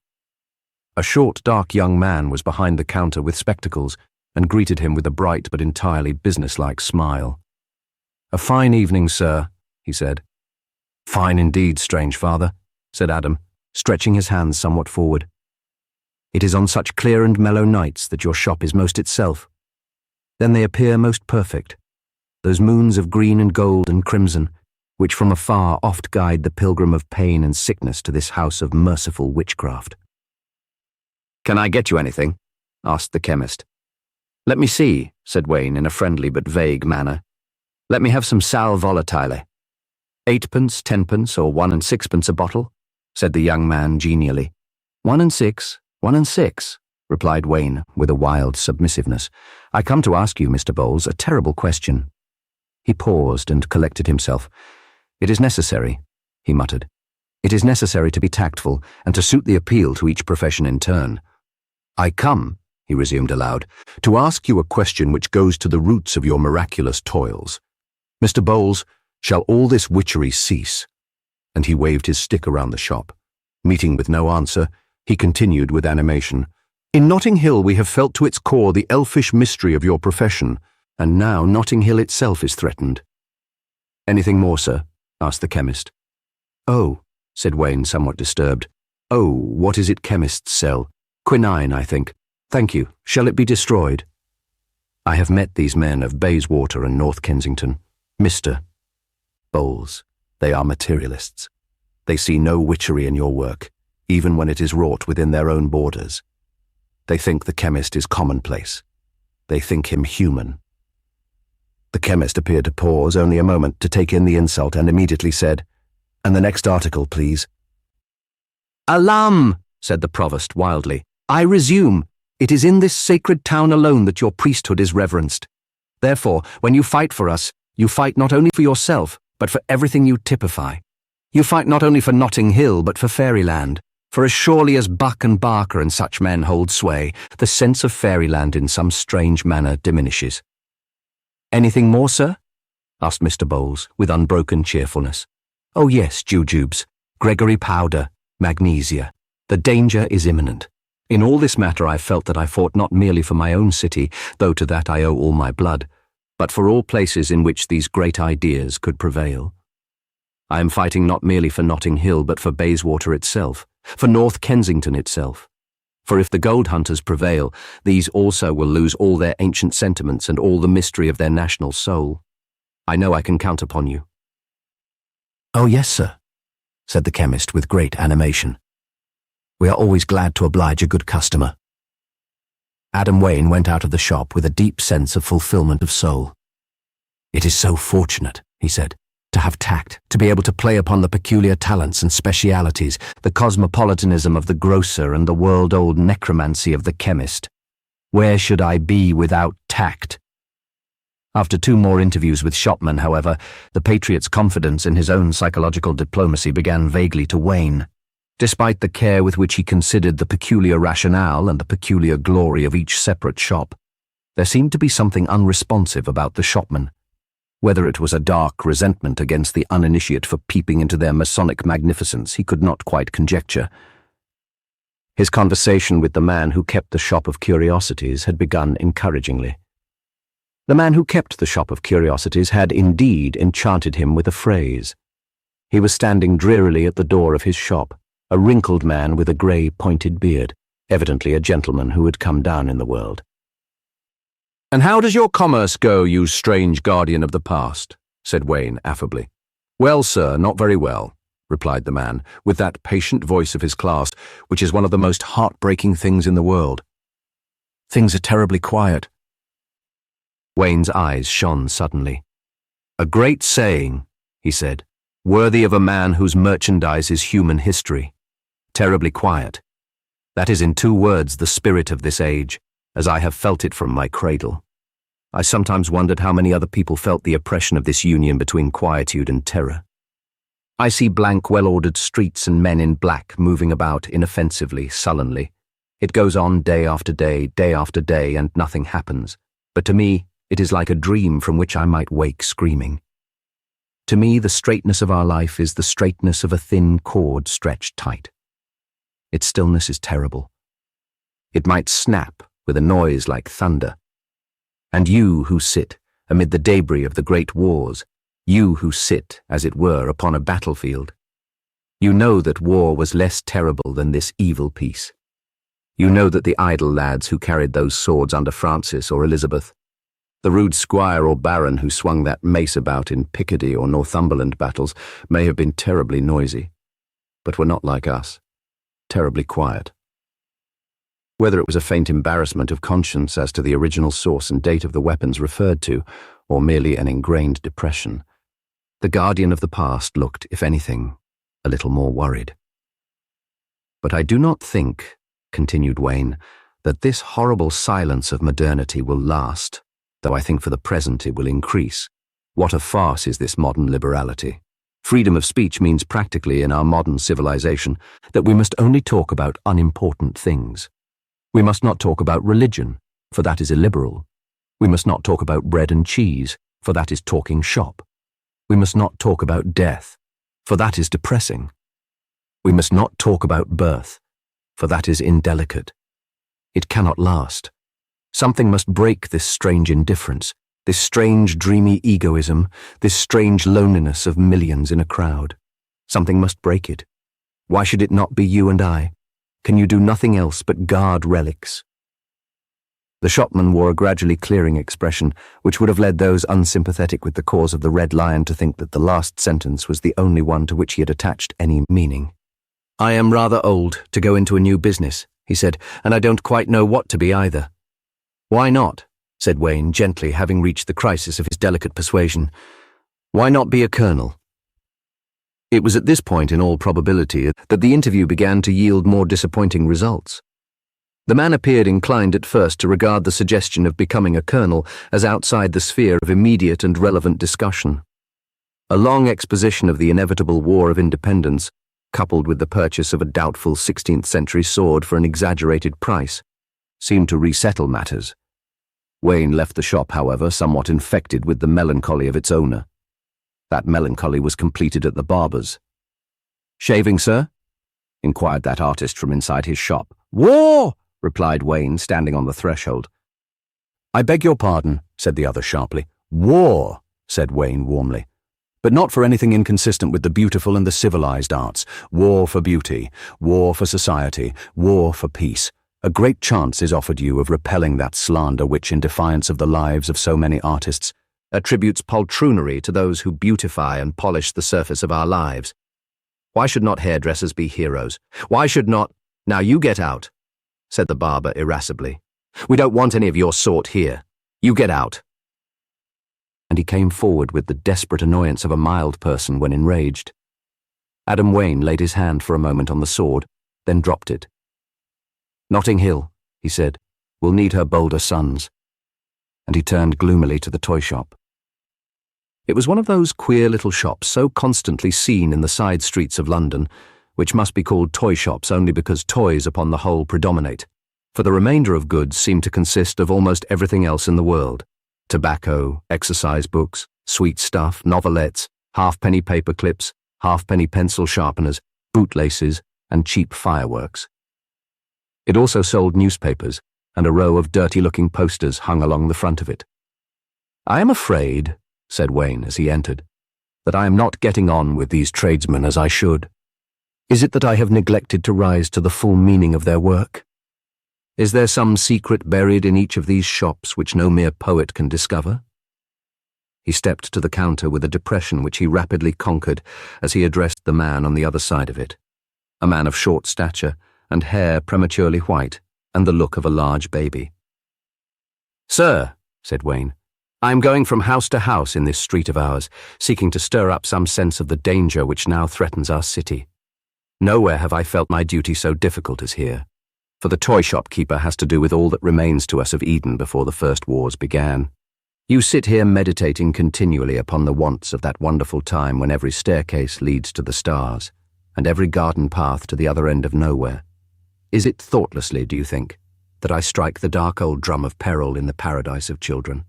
S1: A short, dark young man was behind the counter with spectacles, and greeted him with a bright but entirely businesslike smile. A fine evening, sir, he said. Fine indeed, strange father, said Adam, stretching his hands somewhat forward. It is on such clear and mellow nights that your shop is most itself. Then they appear most perfect, those moons of green and gold and crimson, which from afar oft guide the pilgrim of pain and sickness to this house of merciful witchcraft. Can I get you anything? Asked the chemist. Let me see, said Wayne in a friendly but vague manner. Let me have some sal volatile. "Eightpence, tenpence, or 1 and 6pence a bottle?" said the young man genially. 1 and 6, 1 and 6, replied Wayne with a wild submissiveness. "I come to ask you, Mr. Bowles, a terrible question." He paused and collected himself. "It is necessary," he muttered. "It is necessary to be tactful and to suit the appeal to each profession in turn. I come," he resumed aloud, "to ask you a question which goes to the roots of your miraculous toils. Mr. Bowles, shall all this witchery cease?" And he waved his stick around the shop. Meeting with no answer, he continued with animation. "In Notting Hill we have felt to its core the elfish mystery of your profession, and now Notting Hill itself is threatened." "Anything more, sir?" asked the chemist. "Oh," said Wayne, somewhat disturbed. "Oh, what is it chemists sell? Quinine, I think. Thank you. Shall it be destroyed?" "I have met these men of Bayswater and North Kensington. Mr. Bowles, they are materialists. They see no witchery in your work, even when it is wrought within their own borders. They think the chemist is commonplace. They think him human." The chemist appeared to pause only a moment to take in the insult and immediately said, "And the next article, please." "Alarm!" said the Provost wildly. "I resume. It is in this sacred town alone that your priesthood is reverenced. Therefore, when you fight for us, you fight not only for yourself, but for everything you typify. You fight not only for Notting Hill, but for fairyland. For as surely as Buck and Barker and such men hold sway, the sense of fairyland in some strange manner diminishes." "Anything more, sir?" asked Mr. Bowles, with unbroken cheerfulness. "Oh yes, jujubes, Gregory powder, magnesia. The danger is imminent. In all this matter I felt that I fought not merely for my own city, though to that I owe all my blood, but for all places in which these great ideas could prevail. I am fighting not merely for Notting Hill, but for Bayswater itself, for North Kensington itself. For if the gold hunters prevail, these also will lose all their ancient sentiments and all the mystery of their national soul. I know I can count upon you." "Oh yes, sir," said the chemist with great animation. "We are always glad to oblige a good customer." Adam Wayne went out of the shop with a deep sense of fulfillment of soul. "It is so fortunate," he said, "to have tact, to be able to play upon the peculiar talents and specialities, the cosmopolitanism of the grocer and the world-old necromancy of the chemist. Where should I be without tact?" After 2 more interviews with shopmen, however, the patriot's confidence in his own psychological diplomacy began vaguely to wane. Despite the care with which he considered the peculiar rationale and the peculiar glory of each separate shop, there seemed to be something unresponsive about the shopman. Whether it was a dark resentment against the uninitiate for peeping into their Masonic magnificence, he could not quite conjecture. His conversation with the man who kept the shop of curiosities had begun encouragingly. The man who kept the shop of curiosities had indeed enchanted him with a phrase. He was standing drearily at the door of his shop, a wrinkled man with a grey pointed beard, evidently a gentleman who had come down in the world. "And how does your commerce go, you strange guardian of the past?" said Wayne affably. "Well, sir, not very well," replied the man, with that patient voice of his class, which is one of the most heartbreaking things in the world. "Things are terribly quiet." Wayne's eyes shone suddenly. "A great saying," he said, "worthy of a man whose merchandise is human history. Terribly quiet. That is in 2 words the spirit of this age, as I have felt it from my cradle. I sometimes wondered how many other people felt the oppression of this union between quietude and terror. I see blank, well-ordered streets and men in black moving about inoffensively, sullenly. It goes on day after day, and nothing happens. But to me, it is like a dream from which I might wake screaming. To me, the straightness of our life is the straightness of a thin cord stretched tight. Its stillness is terrible. It might snap with a noise like thunder. And you who sit amid the debris of the great wars, you who sit, as it were, upon a battlefield, you know that war was less terrible than this evil peace. You know that the idle lads who carried those swords under Francis or Elizabeth, the rude squire or baron who swung that mace about in Picardy or Northumberland battles, may have been terribly noisy, but were not like us, terribly quiet. Whether it was a faint embarrassment of conscience as to the original source and date of the weapons referred to, or merely an ingrained depression, The guardian of the past looked, if anything, a little more worried. "But I do not think," continued Wayne, "that this horrible silence of modernity will last, though I think for the present it will increase. What a farce is this modern liberality. Freedom of speech means practically in our modern civilization that we must only talk about unimportant things. We must not talk about religion, for that is illiberal. We must not talk about bread and cheese, for that is talking shop. We must not talk about death, for that is depressing. We must not talk about birth, for that is indelicate. It cannot last. Something must break this strange indifference, this strange dreamy egoism, this strange loneliness of millions in a crowd. Something must break it. Why should it not be you and I? Can you do nothing else but guard relics?" The shopman wore a gradually clearing expression, which would have led those unsympathetic with the cause of the Red Lion to think that the last sentence was the only one to which he had attached any meaning. "I am rather old to go into a new business," he said, "and I don't quite know what to be either." "Why not?" said Wayne, gently, having reached the crisis of his delicate persuasion. "Why not be a colonel?" It was at this point, in all probability, that the interview began to yield more disappointing results. The man appeared inclined at first to regard the suggestion of becoming a colonel as outside the sphere of immediate and relevant discussion. A long exposition of the inevitable War of Independence, coupled with the purchase of a doubtful 16th-century sword for an exaggerated price, seemed to resettle matters. Wayne left the shop, however, somewhat infected with the melancholy of its owner. That melancholy was completed at the barber's. "Shaving, sir?" inquired that artist from inside his shop. "War!" replied Wayne, standing on the threshold. "I beg your pardon," said the other sharply. "War," said Wayne warmly. "But not for anything inconsistent with the beautiful and the civilized arts. War for beauty, war for society, war for peace. A great chance is offered you of repelling that slander which, in defiance of the lives of so many artists, attributes poltroonery to those who beautify and polish the surface of our lives. Why should not hairdressers be heroes? Why should not— Now you get out," said the barber irascibly. "We don't want any of your sort here. You get out." And he came forward with the desperate annoyance of a mild person when enraged. Adam Wayne laid his hand for a moment on the sword, then dropped it. "Notting Hill," he said, "will need her bolder sons." And he turned gloomily to the toy shop. It was one of those queer little shops so constantly seen in the side streets of London, which must be called toy shops only because toys upon the whole predominate, for the remainder of goods seem to consist of almost everything else in the world: tobacco, exercise books, sweet stuff, novelettes, halfpenny paper clips, halfpenny pencil sharpeners, bootlaces, and cheap fireworks. It also sold newspapers, and a row of dirty-looking posters hung along the front of it. "I am afraid," said Wayne as he entered, "that I am not getting on with these tradesmen as I should. Is it that I have neglected to rise to the full meaning of their work? Is there some secret buried in each of these shops which no mere poet can discover?" He stepped to the counter with a depression which he rapidly conquered as he addressed the man on the other side of it, a man of short stature and hair prematurely white and the look of a large baby. "Sir," said Wayne, "I am going from house to house in this street of ours, seeking to stir up some sense of the danger which now threatens our city. Nowhere have I felt my duty so difficult as here, for the toy shopkeeper has to do with all that remains to us of Eden before the first wars began. You sit here meditating continually upon the wants of that wonderful time when every staircase leads to the stars, and every garden path to the other end of nowhere. Is it thoughtlessly, do you think, that I strike the dark old drum of peril in the paradise of children?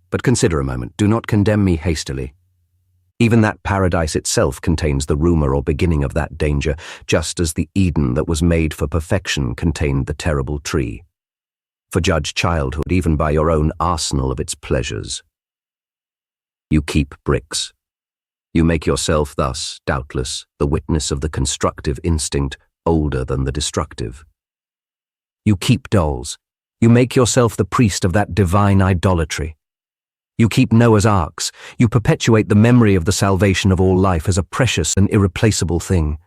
S1: But consider a moment, do not condemn me hastily. Even that paradise itself contains the rumour or beginning of that danger, just as the Eden that was made for perfection contained the terrible tree. For judge childhood even by your own arsenal of its pleasures. You keep bricks. You make yourself thus, doubtless, the witness of the constructive instinct older than the destructive. You keep dolls. You make yourself the priest of that divine idolatry. You keep Noah's arks. You perpetuate the memory of the salvation of all life as a precious and irreplaceable thing.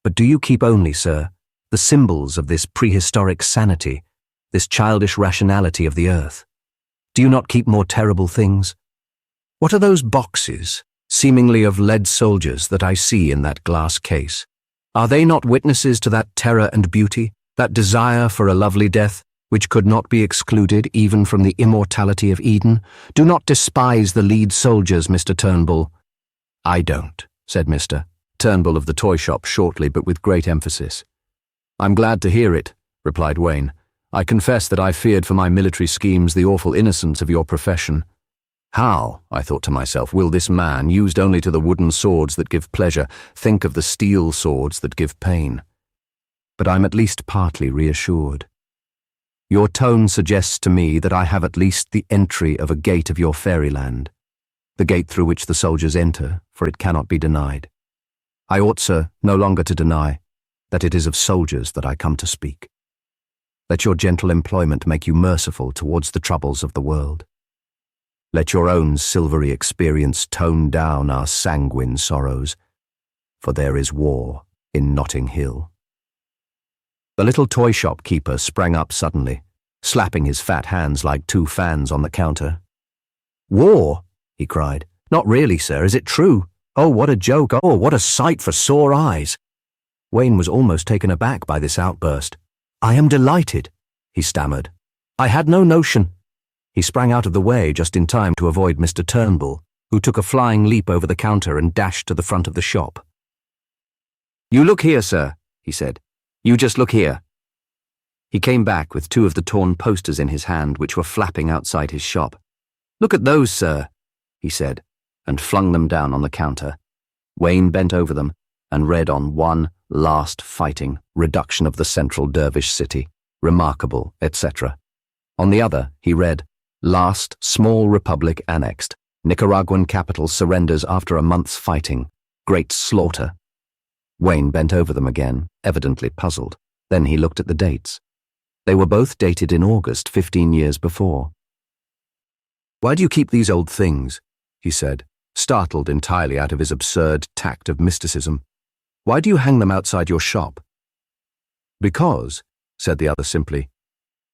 S1: But do you keep only, sir, the symbols of this prehistoric sanity, this childish rationality of the earth? Do you not keep more terrible things? What are those boxes, seemingly of lead soldiers that I see in that glass case? Are they not witnesses to that terror and beauty, that desire for a lovely death, which could not be excluded even from the immortality of Eden? Do not despise the lead soldiers, Mr. Turnbull. I don't, said Mr. Turnbull of the toy shop shortly but with great emphasis. I'm glad to hear it, replied Wayne. I confess that I feared for my military schemes the awful innocence of your profession. How, I thought to myself, will this man, used only to the wooden swords that give pleasure, think of the steel swords that give pain? But I'm at least partly reassured. Your tone suggests to me that I have at least the entry of a gate of your fairyland, the gate through which the soldiers enter, for it cannot be denied. I ought, sir, no longer to deny that it is of soldiers that I come to speak. Let your gentle employment make you merciful towards the troubles of the world. Let your own silvery experience tone down our sanguine sorrows, for there is war in Notting Hill. The little toy shop keeper sprang up suddenly, slapping his fat hands like two fans on the counter. War? He cried. Not really, sir, is it true? Oh, what a joke! Oh, what a sight for sore eyes! Wayne was almost taken aback by this outburst. I am delighted, he stammered. I had no notion. He sprang out of the way just in time to avoid Mr. Turnbull, who took a flying leap over the counter and dashed to the front of the shop. You look here, sir, he said. You just look here. He came back with two of the torn posters in his hand which were flapping outside his shop. Look at those, sir, he said, and flung them down on the counter. Wayne bent over them and read on one, last fighting, reduction of the central dervish city, remarkable, etc. On the other, he read, last small republic annexed, Nicaraguan capital surrenders after a month's fighting, great slaughter. Wayne bent over them again, evidently puzzled. Then he looked at the dates. They were both dated in August 15 years before. Why do you keep these old things? He said, startled entirely out of his absurd tact of mysticism. Why do you hang them outside your shop? Because, said the other simply,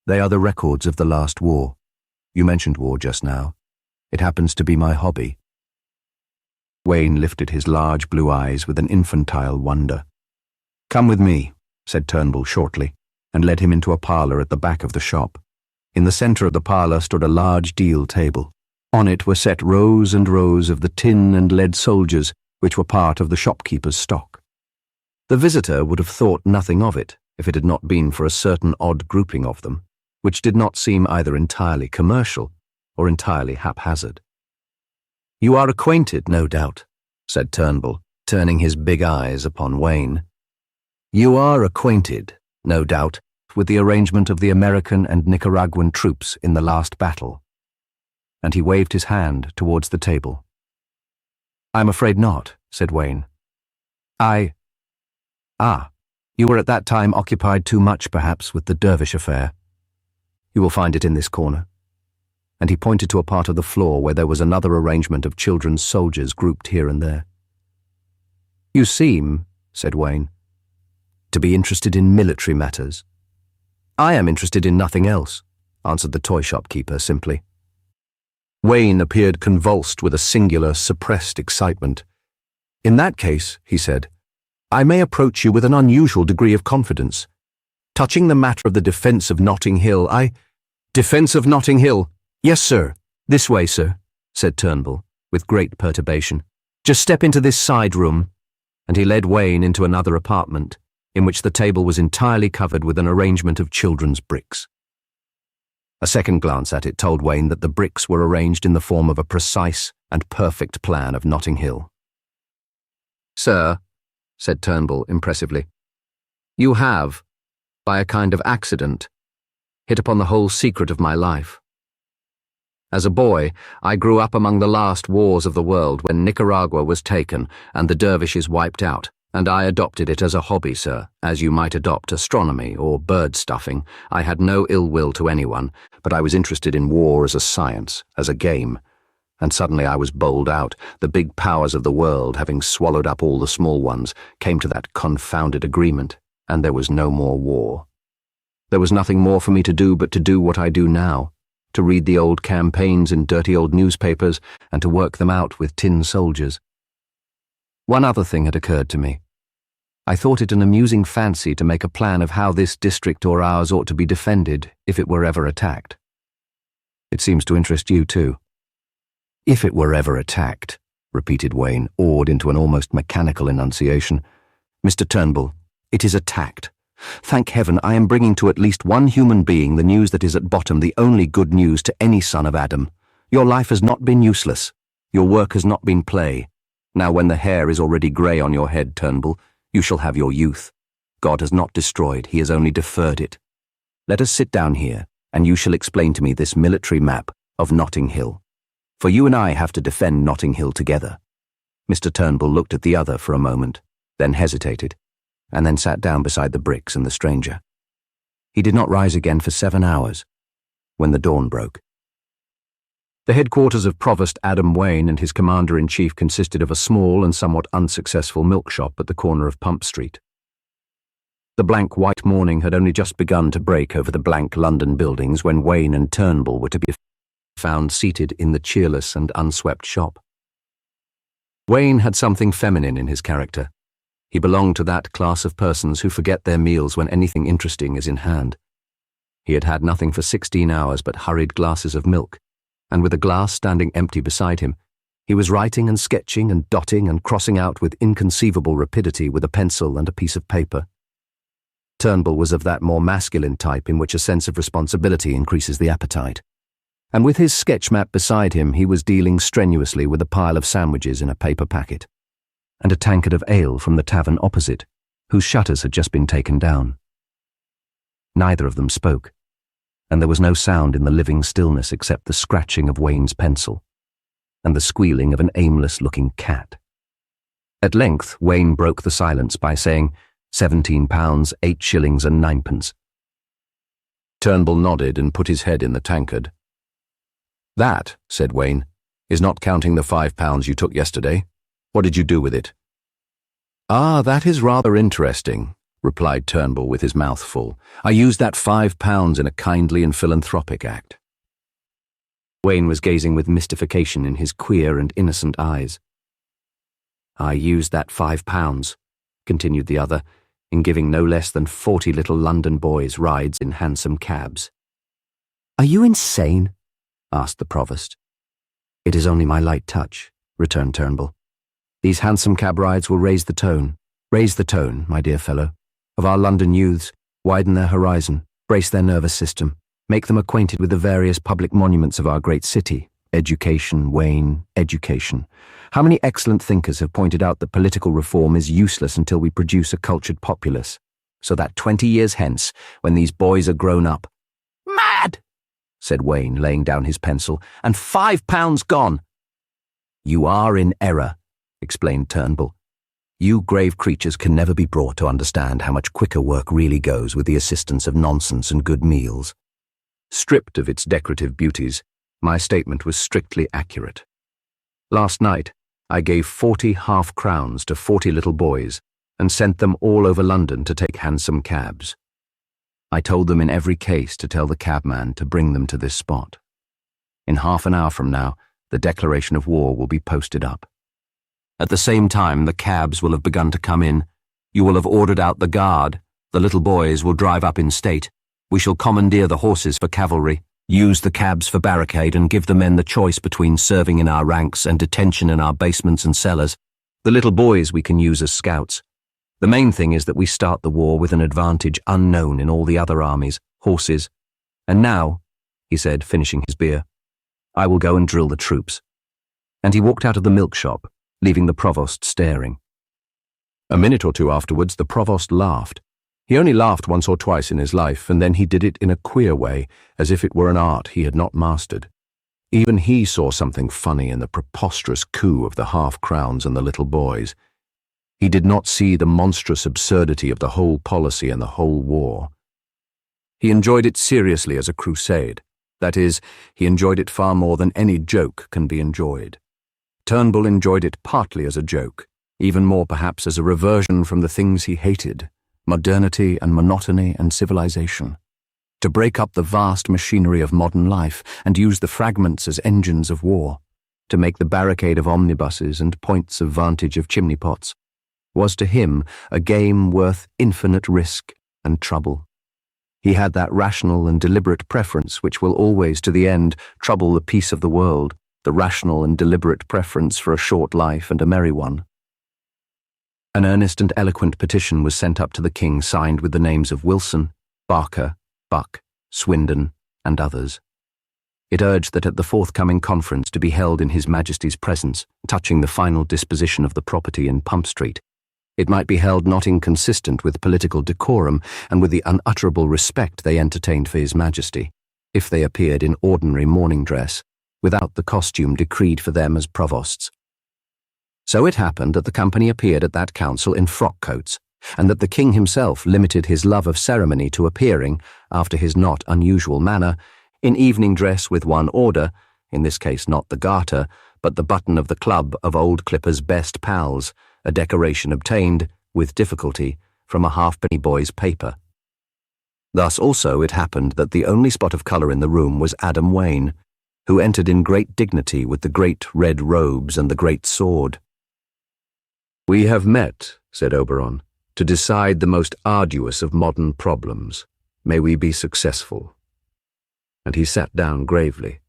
S1: they are the records of the last war. You mentioned war just now. It happens to be my hobby. Wayne lifted his large blue eyes with an infantile wonder. Come with me, said Turnbull shortly, and led him into a parlour at the back of the shop. In the centre of the parlour stood a large deal table. On it were set rows and rows of the tin and lead soldiers which were part of the shopkeeper's stock. The visitor would have thought nothing of it if it had not been for a certain odd grouping of them, which did not seem either entirely commercial or entirely haphazard. You are acquainted, no doubt, said Turnbull, turning his big eyes upon Wayne. You are acquainted, no doubt, with the arrangement of the American and Nicaraguan troops in the last battle. And he waved his hand towards the table. I'm afraid not, said Wayne. You were at that time occupied too much, perhaps, with the dervish affair. You will find it in this corner. And he pointed to a part of the floor where there was another arrangement of children's soldiers grouped here and there. You seem, said Wayne, to be interested in military matters. I am interested in nothing else, answered the toy shop keeper simply. Wayne appeared convulsed with a singular, suppressed excitement. In that case, he said, I may approach you with an unusual degree of confidence. Touching the matter of the defence of Notting Hill, Defence of Notting Hill? Yes, sir. This way, sir, said Turnbull, with great perturbation. Just step into this side room. And he led Wayne into another apartment, in which the table was entirely covered with an arrangement of children's bricks. A second glance at it told Wayne that the bricks were arranged in the form of a precise and perfect plan of Notting Hill. Sir, said Turnbull impressively, you have, by a kind of accident, hit upon the whole secret of my life. As a boy, I grew up among the last wars of the world when Nicaragua was taken and the dervishes wiped out, and I adopted it as a hobby, sir, as you might adopt astronomy or bird stuffing. I had no ill will to anyone, but I was interested in war as a science, as a game. And suddenly I was bowled out. The big powers of the world, having swallowed up all the small ones, came to that confounded agreement, and there was no more war. There was nothing more for me to do but to do what I do now, to read the old campaigns in dirty old newspapers and to work them out with tin soldiers. One other thing had occurred to me. I thought it an amusing fancy to make a plan of how this district or ours ought to be defended if it were ever attacked. It seems to interest you too. If it were ever attacked, repeated Wayne, awed into an almost mechanical enunciation. Mr. Turnbull, it is attacked. Thank heaven I am bringing to at least one human being the news that is at bottom the only good news to any son of Adam. Your life has not been useless. Your work has not been play. Now when the hair is already grey on your head, Turnbull, you shall have your youth. God has not destroyed, he has only deferred it. Let us sit down here, and you shall explain to me this military map of Notting Hill. For you and I have to defend Notting Hill together. Mr. Turnbull looked at the other for a moment, then hesitated, and then sat down beside the bricks and the stranger. He did not rise again for 7 hours, when the dawn broke. The headquarters of Provost Adam Wayne and his commander-in-chief consisted of a small and somewhat unsuccessful milk shop at the corner of Pump Street. The blank white morning had only just begun to break over the blank London buildings when Wayne and Turnbull were to be found seated in the cheerless and unswept shop. Wayne had something feminine in his character. He belonged to that class of persons who forget their meals when anything interesting is in hand. He had had nothing for 16 hours but hurried glasses of milk, and with a glass standing empty beside him, he was writing and sketching and dotting and crossing out with inconceivable rapidity with a pencil and a piece of paper. Turnbull was of that more masculine type in which a sense of responsibility increases the appetite, and with his sketch map beside him he was dealing strenuously with a pile of sandwiches in a paper packet, and a tankard of ale from the tavern opposite, whose shutters had just been taken down. Neither of them spoke, and there was no sound in the living stillness except the scratching of Wayne's pencil, and the squealing of an aimless-looking cat. At length Wayne broke the silence by saying, £17, 8 shillings and 9pence. Turnbull nodded and put his head in the tankard. That, said Wayne, is not counting the £5 you took yesterday. What did you do with it? Ah, that is rather interesting, replied Turnbull with his mouth full. I used that £5 in a kindly and philanthropic act. Wayne was gazing with mystification in his queer and innocent eyes. I used that £5, continued the other, in giving no less than 40 little London boys rides in hansom cabs. Are you insane? Asked the Provost. It is only my light touch, returned Turnbull. These hansom cab rides will raise the tone, my dear fellow, of our London youths, widen their horizon, brace their nervous system, make them acquainted with the various public monuments of our great city. Education, Wayne, education. How many excellent thinkers have pointed out that political reform is useless until we produce a cultured populace, so that 20 years hence, when these boys are grown up— Mad! Said Wayne, laying down his pencil, and £5 gone. You are in error, explained Turnbull. You grave creatures can never be brought to understand how much quicker work really goes with the assistance of nonsense and good meals. Stripped of its decorative beauties, my statement was strictly accurate. Last night, I gave 40 half-crowns to 40 little boys and sent them all over London to take hansom cabs. I told them in every case to tell the cabman to bring them to this spot. In half an hour from now, the declaration of war will be posted up. At the same time, the cabs will have begun to come in. You will have ordered out the guard. The little boys will drive up in state. We shall commandeer the horses for cavalry, use the cabs for barricade, and give the men the choice between serving in our ranks and detention in our basements and cellars. The little boys we can use as scouts. The main thing is that we start the war with an advantage unknown in all the other armies, horses. And now, he said, finishing his beer, I will go and drill the troops. And he walked out of the milk shop, leaving the Provost staring. A minute or two afterwards, the Provost laughed. He only laughed once or twice in his life, and then he did it in a queer way, as if it were an art he had not mastered. Even he saw something funny in the preposterous coup of the half-crowns and the little boys. He did not see the monstrous absurdity of the whole policy and the whole war. He enjoyed it seriously as a crusade. That is, he enjoyed it far more than any joke can be enjoyed. Turnbull enjoyed it partly as a joke, even more perhaps as a reversion from the things he hated, modernity and monotony and civilization, to break up the vast machinery of modern life and use the fragments as engines of war. to make the barricade of omnibuses and points of vantage of chimney pots, was to him a game worth infinite risk and trouble. He had that rational and deliberate preference which will always, to the end, trouble the peace of the world, the rational and deliberate preference for a short life and a merry one. An earnest and eloquent petition was sent up to the king signed with the names of Wilson, Barker, Buck, Swindon, and others. It urged that at the forthcoming conference to be held in His Majesty's presence, touching the final disposition of the property in Pump Street, it might be held not inconsistent with political decorum and with the unutterable respect they entertained for His Majesty, if they appeared in ordinary morning dress, without the costume decreed for them as provosts. So it happened that the company appeared at that council in frock coats, and that the king himself limited his love of ceremony to appearing, after his not unusual manner, in evening dress with one order, in this case not the garter, but the button of the club of old Clipper's best pals, a decoration obtained, with difficulty, from a halfpenny boy's paper. Thus also it happened that the only spot of colour in the room was Adam Wayne, who entered in great dignity with the great red robes and the great sword. "We have met," said Oberon, "to decide the most arduous of modern problems. May we be successful." And he sat down gravely.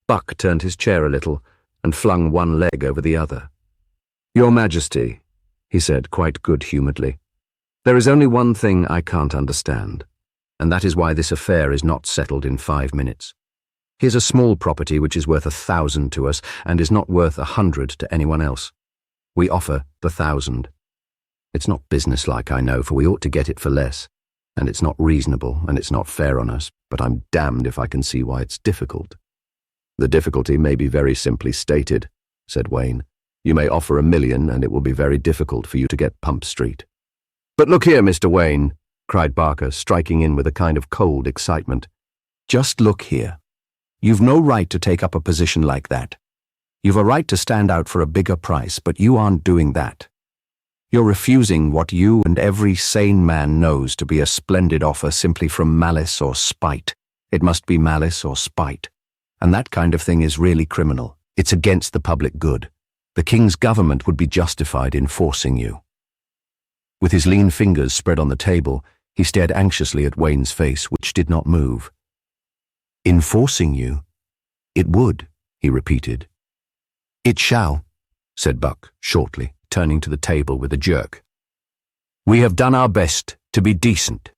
S1: Buck turned his chair a little and flung one leg over the other. "Your Majesty," he said quite good-humouredly, "there is only one thing I can't understand, and that is why this affair is not settled in 5 minutes. Here's a small property which is worth 1,000 to us and is not worth 100 to anyone else. We offer the 1,000. It's not businesslike, I know, for we ought to get it for less, and it's not reasonable and it's not fair on us, but I'm damned if I can see why it's difficult." "The difficulty may be very simply stated," said Wayne. "You may offer 1,000,000 and it will be very difficult for you to get Pump Street." "But look here, Mr. Wayne," cried Barker, striking in with a kind of cold excitement. "Just look here. You've no right to take up a position like that. You've a right to stand out for a bigger price, but you aren't doing that. You're refusing what you and every sane man knows to be a splendid offer simply from malice or spite. It must be malice or spite. And that kind of thing is really criminal. It's against the public good. The king's government would be justified in forcing you." With his lean fingers spread on the table, he stared anxiously at Wayne's face, which did not move. "In forcing you? It would," he repeated. "It shall," said Buck shortly, turning to the table with a jerk. "We have done our best to be decent."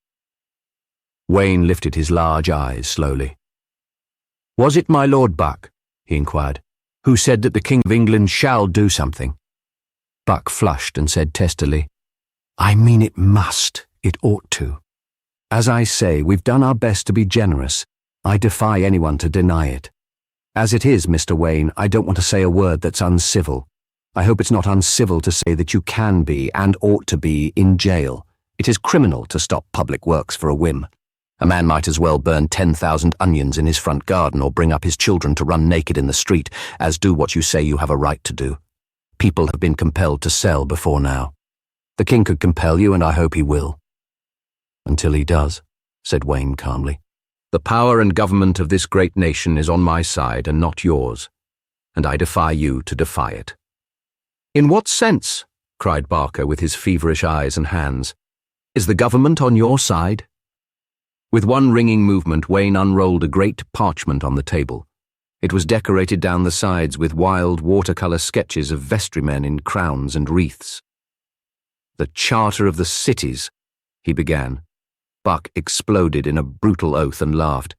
S1: Wayne lifted his large eyes slowly. "Was it my Lord Buck," he inquired, "who said that the King of England shall do something?" Buck flushed and said testily, "I mean it must, it ought to. As I say, we've done our best to be generous. I defy anyone to deny it. As it is, Mr. Wayne, I don't want to say a word that's uncivil. I hope it's not uncivil to say that you can be, and ought to be, in jail. It is criminal to stop public works for a whim. A man might as well burn 10,000 onions in his front garden or bring up his children to run naked in the street as do what you say you have a right to do. People have been compelled to sell before now. The king could compel you, and I hope he will." "Until he does," said Wayne calmly. "The power and government of this great nation is on my side and not yours, and I defy you to defy it." "In what sense?" cried Barker with his feverish eyes and hands. "Is the government on your side?" With one ringing movement, Wayne unrolled a great parchment on the table. It was decorated down the sides with wild watercolour sketches of vestrymen in crowns and wreaths. "The Charter of the Cities," he began. Buck exploded in a brutal oath and laughed.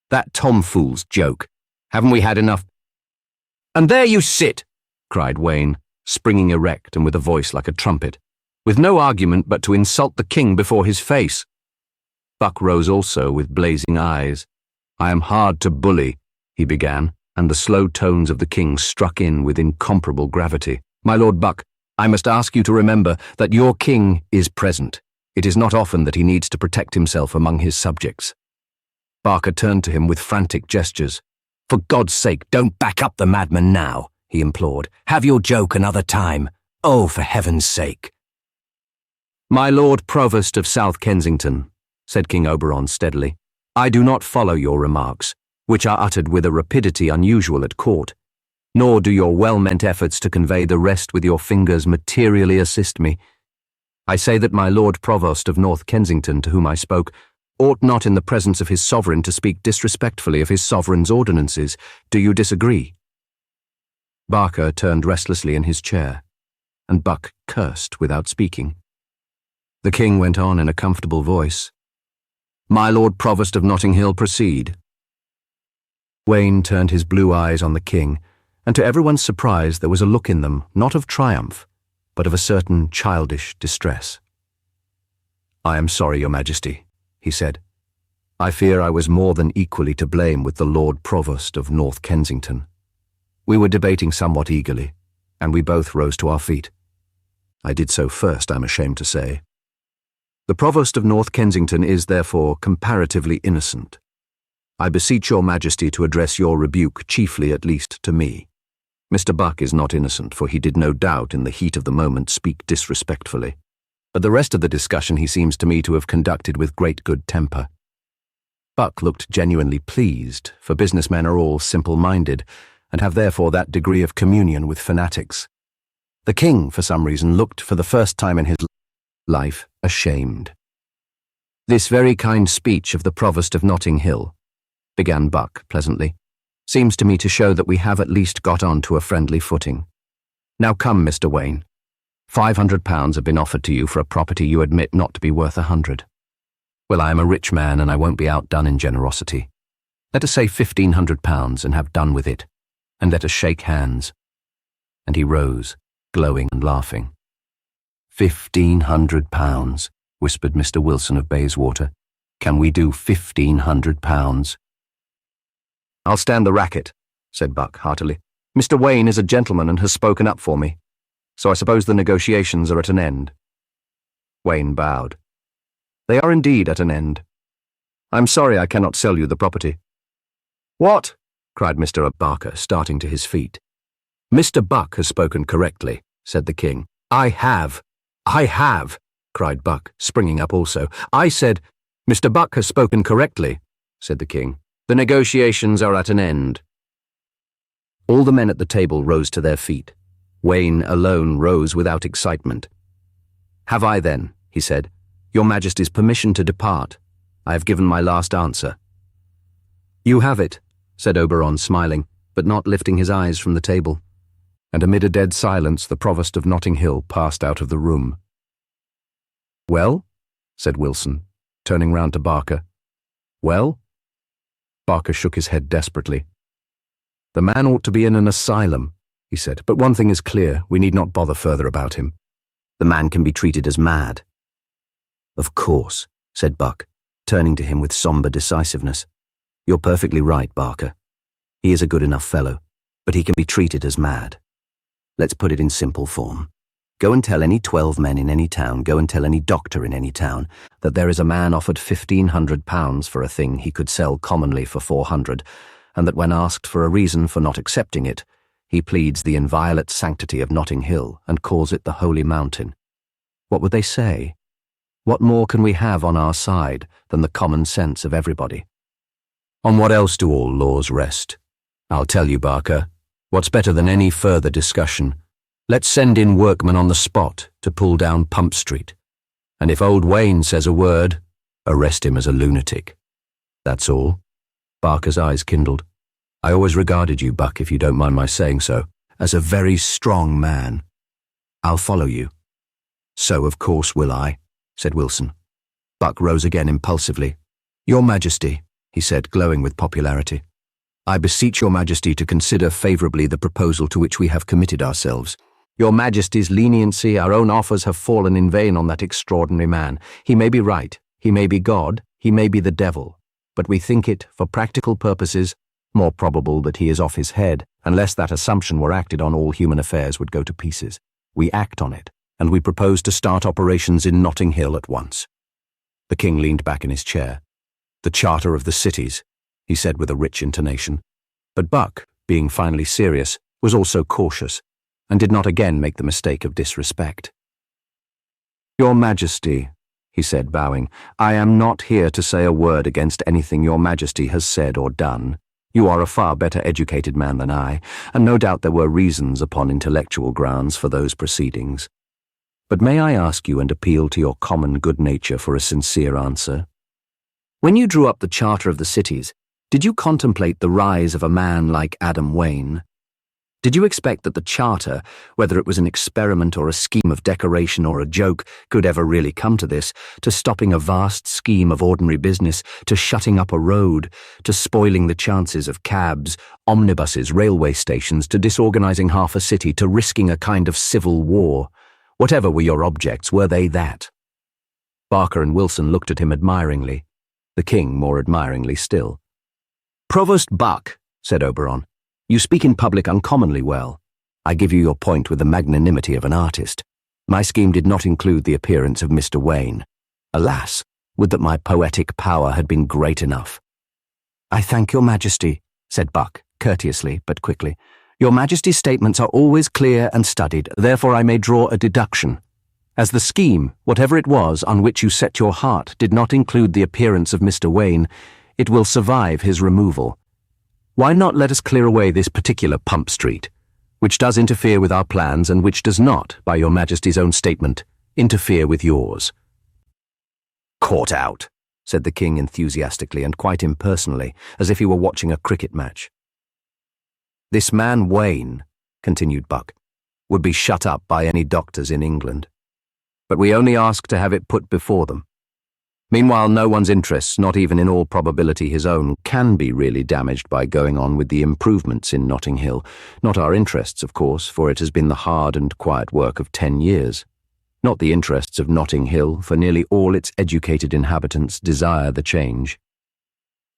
S1: "That tomfool's joke. Haven't we had enough—" "And there you sit," cried Wayne, springing erect and with a voice like a trumpet, "with no argument but to insult the king before his face." Buck rose also with blazing eyes. "I am hard to bully," he began, and the slow tones of the king struck in with incomparable gravity. "My Lord Buck, I must ask you to remember that your king is present. It is not often that he needs to protect himself among his subjects." Barker turned to him with frantic gestures. "For God's sake, don't back up the madman now," he implored. "Have your joke another time. Oh, for heaven's sake." "My Lord Provost of South Kensington," said King Oberon steadily, "I do not follow your remarks, which are uttered with a rapidity unusual at court. nor do your well-meant efforts to convey the rest with your fingers materially assist me. I say that my Lord Provost of North Kensington, to whom I spoke, ought not in the presence of his sovereign to speak disrespectfully of his sovereign's ordinances. Do you disagree?" Barker turned restlessly in his chair, and Buck cursed without speaking. The king went on in a comfortable voice. "My Lord Provost of Notting Hill, proceed." Wayne turned his blue eyes on the king, and to everyone's surprise there was a look in them, not of triumph, but of a certain childish distress. "I am sorry, Your Majesty," he said. "I fear I was more than equally to blame with the Lord Provost of North Kensington. We were debating somewhat eagerly, and we both rose to our feet. I did so first, I'm ashamed to say. The Provost of North Kensington is, therefore, comparatively innocent. I beseech Your Majesty to address your rebuke chiefly, at least, to me. Mr. Buck is not innocent, for he did no doubt in the heat of the moment speak disrespectfully. But the rest of the discussion he seems to me to have conducted with great good temper." Buck looked genuinely pleased, for businessmen are all simple-minded, and have therefore that degree of communion with fanatics. The king, for some reason, looked for the first time in his life ashamed. "This very kind speech of the Provost of Notting Hill," began Buck pleasantly, "seems to me to show that we have at least got on to a friendly footing. Now come, Mr. Wayne. £500 have been offered to you for a property you admit not to be worth 100. Well, I am a rich man and I won't be outdone in generosity. Let us say £1,500 and have done with it, and let us shake hands." And he rose, glowing and laughing. £1,500, whispered Mr. Wilson of Bayswater. "Can we do £1,500? "I'll stand the racket," said Buck heartily. "Mr. Wayne is a gentleman and has spoken up for me, so I suppose the negotiations are at an end." Wayne bowed. "They are indeed at an end. I'm sorry I cannot sell you the property." "What?" cried Mr. Barker, starting to his feet. "Mr. Buck has spoken correctly," said the king. I have, cried Buck, springing up also. "I said, Mr. Buck has spoken correctly," said the king. "The negotiations are at an end." All the men at the table rose to their feet. Wayne alone rose without excitement. "Have I then," he said, "Your Majesty's permission to depart? I have given my last answer." "You have it," said Oberon, smiling, but not lifting his eyes from the table. And amid a dead silence the Provost of Notting Hill passed out of the room. "Well?" said Wilson, turning round to Barker. "Well?" Barker shook his head desperately. "The man ought to be in an asylum," he said, "but one thing is clear, we need not bother further about him. The man can be treated as mad." "Of course," said Buck, turning to him with sombre decisiveness. "You're perfectly right, Barker. He is a good enough fellow, but he can be treated as mad. Let's put it in simple form. Go and tell any 12 men in any town, go and tell any doctor in any town, that there is a man offered £1,500 for a thing he could sell commonly for 400, and that when asked for a reason for not accepting it, he pleads the inviolate sanctity of Notting Hill and calls it the Holy Mountain. What would they say? What more can we have on our side than the common sense of everybody? On what else do all laws rest? I'll tell you, Barker, what's better than any further discussion? Let's send in workmen on the spot to pull down Pump Street. And if old Wayne says a word, arrest him as a lunatic. That's all." Barker's eyes kindled. "I always regarded you, Buck, if you don't mind my saying so, as a very strong man. I'll follow you." "So of course will I," said Wilson. Buck rose again impulsively. "Your Majesty," he said, glowing with popularity, "I beseech Your Majesty to consider favourably the proposal to which we have committed ourselves. Your Majesty's leniency, our own offers have fallen in vain on that extraordinary man. He may be right, he may be God, he may be the devil, but we think it, for practical purposes, more probable that he is off his head, unless that assumption were acted on all human affairs would go to pieces. We act on it, and we propose to start operations in Notting Hill at once." The king leaned back in his chair. "The Charter of the Cities," he said with a rich intonation. But Buck, being finally serious, was also cautious, and did not again make the mistake of disrespect. "Your Majesty," he said, bowing, "I am not here to say a word against anything Your Majesty has said or done. You are a far better educated man than I, and no doubt there were reasons upon intellectual grounds for those proceedings. But may I ask you and appeal to your common good nature for a sincere answer? When you drew up the Charter of the Cities, did you contemplate the rise of a man like Adam Wayne? Did you expect that the Charter, whether it was an experiment or a scheme of decoration or a joke, could ever really come to this, to stopping a vast scheme of ordinary business, to shutting up a road, to spoiling the chances of cabs, omnibuses, railway stations, to disorganizing half a city, to risking a kind of civil war? Whatever were your objects, were they that? Barker and Wilson looked at him admiringly, the king more admiringly still. "Provost Buck," said Oberon, "you speak in public uncommonly well. I give you your point with the magnanimity of an artist. My scheme did not include the appearance of Mr. Wayne. Alas, would that my poetic power had been great enough." "I thank your Majesty," said Buck, courteously but quickly. "Your Majesty's statements are always clear and studied, therefore I may draw a deduction. As the scheme, whatever it was on which you set your heart, did not include the appearance of Mr. Wayne, it will survive his removal. Why not let us clear away this particular Pump Street, which does interfere with our plans and which does not, by your Majesty's own statement, interfere with yours?" "Caught out," said the king enthusiastically and quite impersonally, as if he were watching a cricket match. "This man Wayne," continued Buck, "would be shut up by any doctors in England. But we only ask to have it put before them. Meanwhile, no one's interests, not even in all probability his own, can be really damaged by going on with the improvements in Notting Hill. Not our interests, of course, for it has been the hard and quiet work of 10 years. Not the interests of Notting Hill, for nearly all its educated inhabitants desire the change.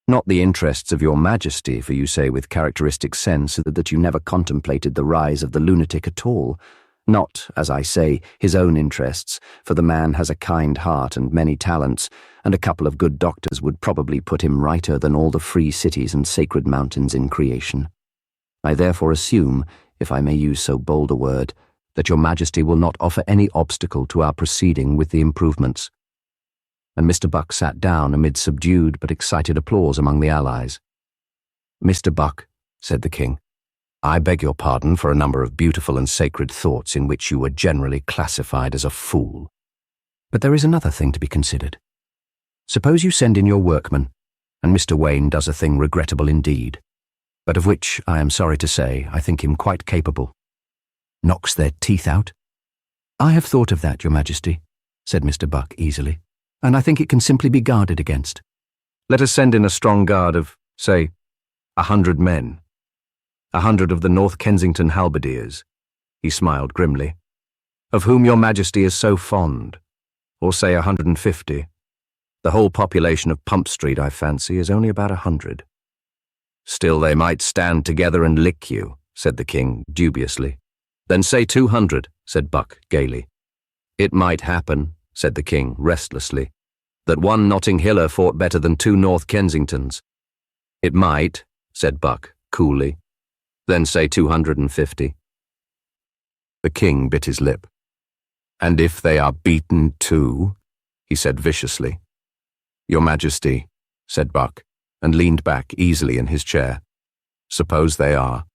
S1: Not the interests of your Majesty, for you say with characteristic sense that you never contemplated the rise of the lunatic at all. Not, as I say, his own interests, for the man has a kind heart and many talents, and a couple of good doctors would probably put him righter than all the free cities and sacred mountains in creation. I therefore assume, if I may use so bold a word, that your Majesty will not offer any obstacle to our proceeding with the improvements." And Mr. Buck sat down amid subdued but excited applause among the allies. "Mr. Buck," said the king, "I beg your pardon for a number of beautiful and sacred thoughts in which you were generally classified as a fool. But there is another thing to be considered. Suppose you send in your workmen, and Mr. Wayne does a thing regrettable indeed, but of which, I am sorry to say, I think him quite capable. Knocks their teeth out?" "I have thought of that, your Majesty," said Mr. Buck easily, "and I think it can simply be guarded against." "Let us send in a strong guard of, say, 100 men. 100 of the North Kensington halberdiers," he smiled grimly, "of whom your Majesty is so fond, or say 150. The whole population of Pump Street, I fancy, is only about 100. "Still they might stand together and lick you," said the king dubiously. "Then say 200, said Buck gaily. "It might happen," said the king restlessly, "that one Notting Hiller fought better than 2 North Kensingtons." "It might," said Buck coolly. "Then say 250. The king bit his lip. "And if they are beaten too?" he said viciously. "Your Majesty," said Buck, and leaned back easily in his chair. "Suppose they are.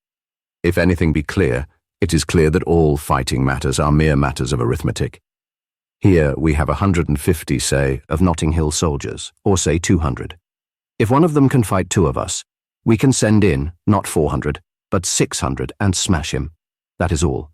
S1: If anything be clear, it is clear that all fighting matters are mere matters of arithmetic. Here we have 150, say, of Notting Hill soldiers, or say 200. If one of them can fight 2 of us, we can send in, not 400, but 600 and smash him. That is all.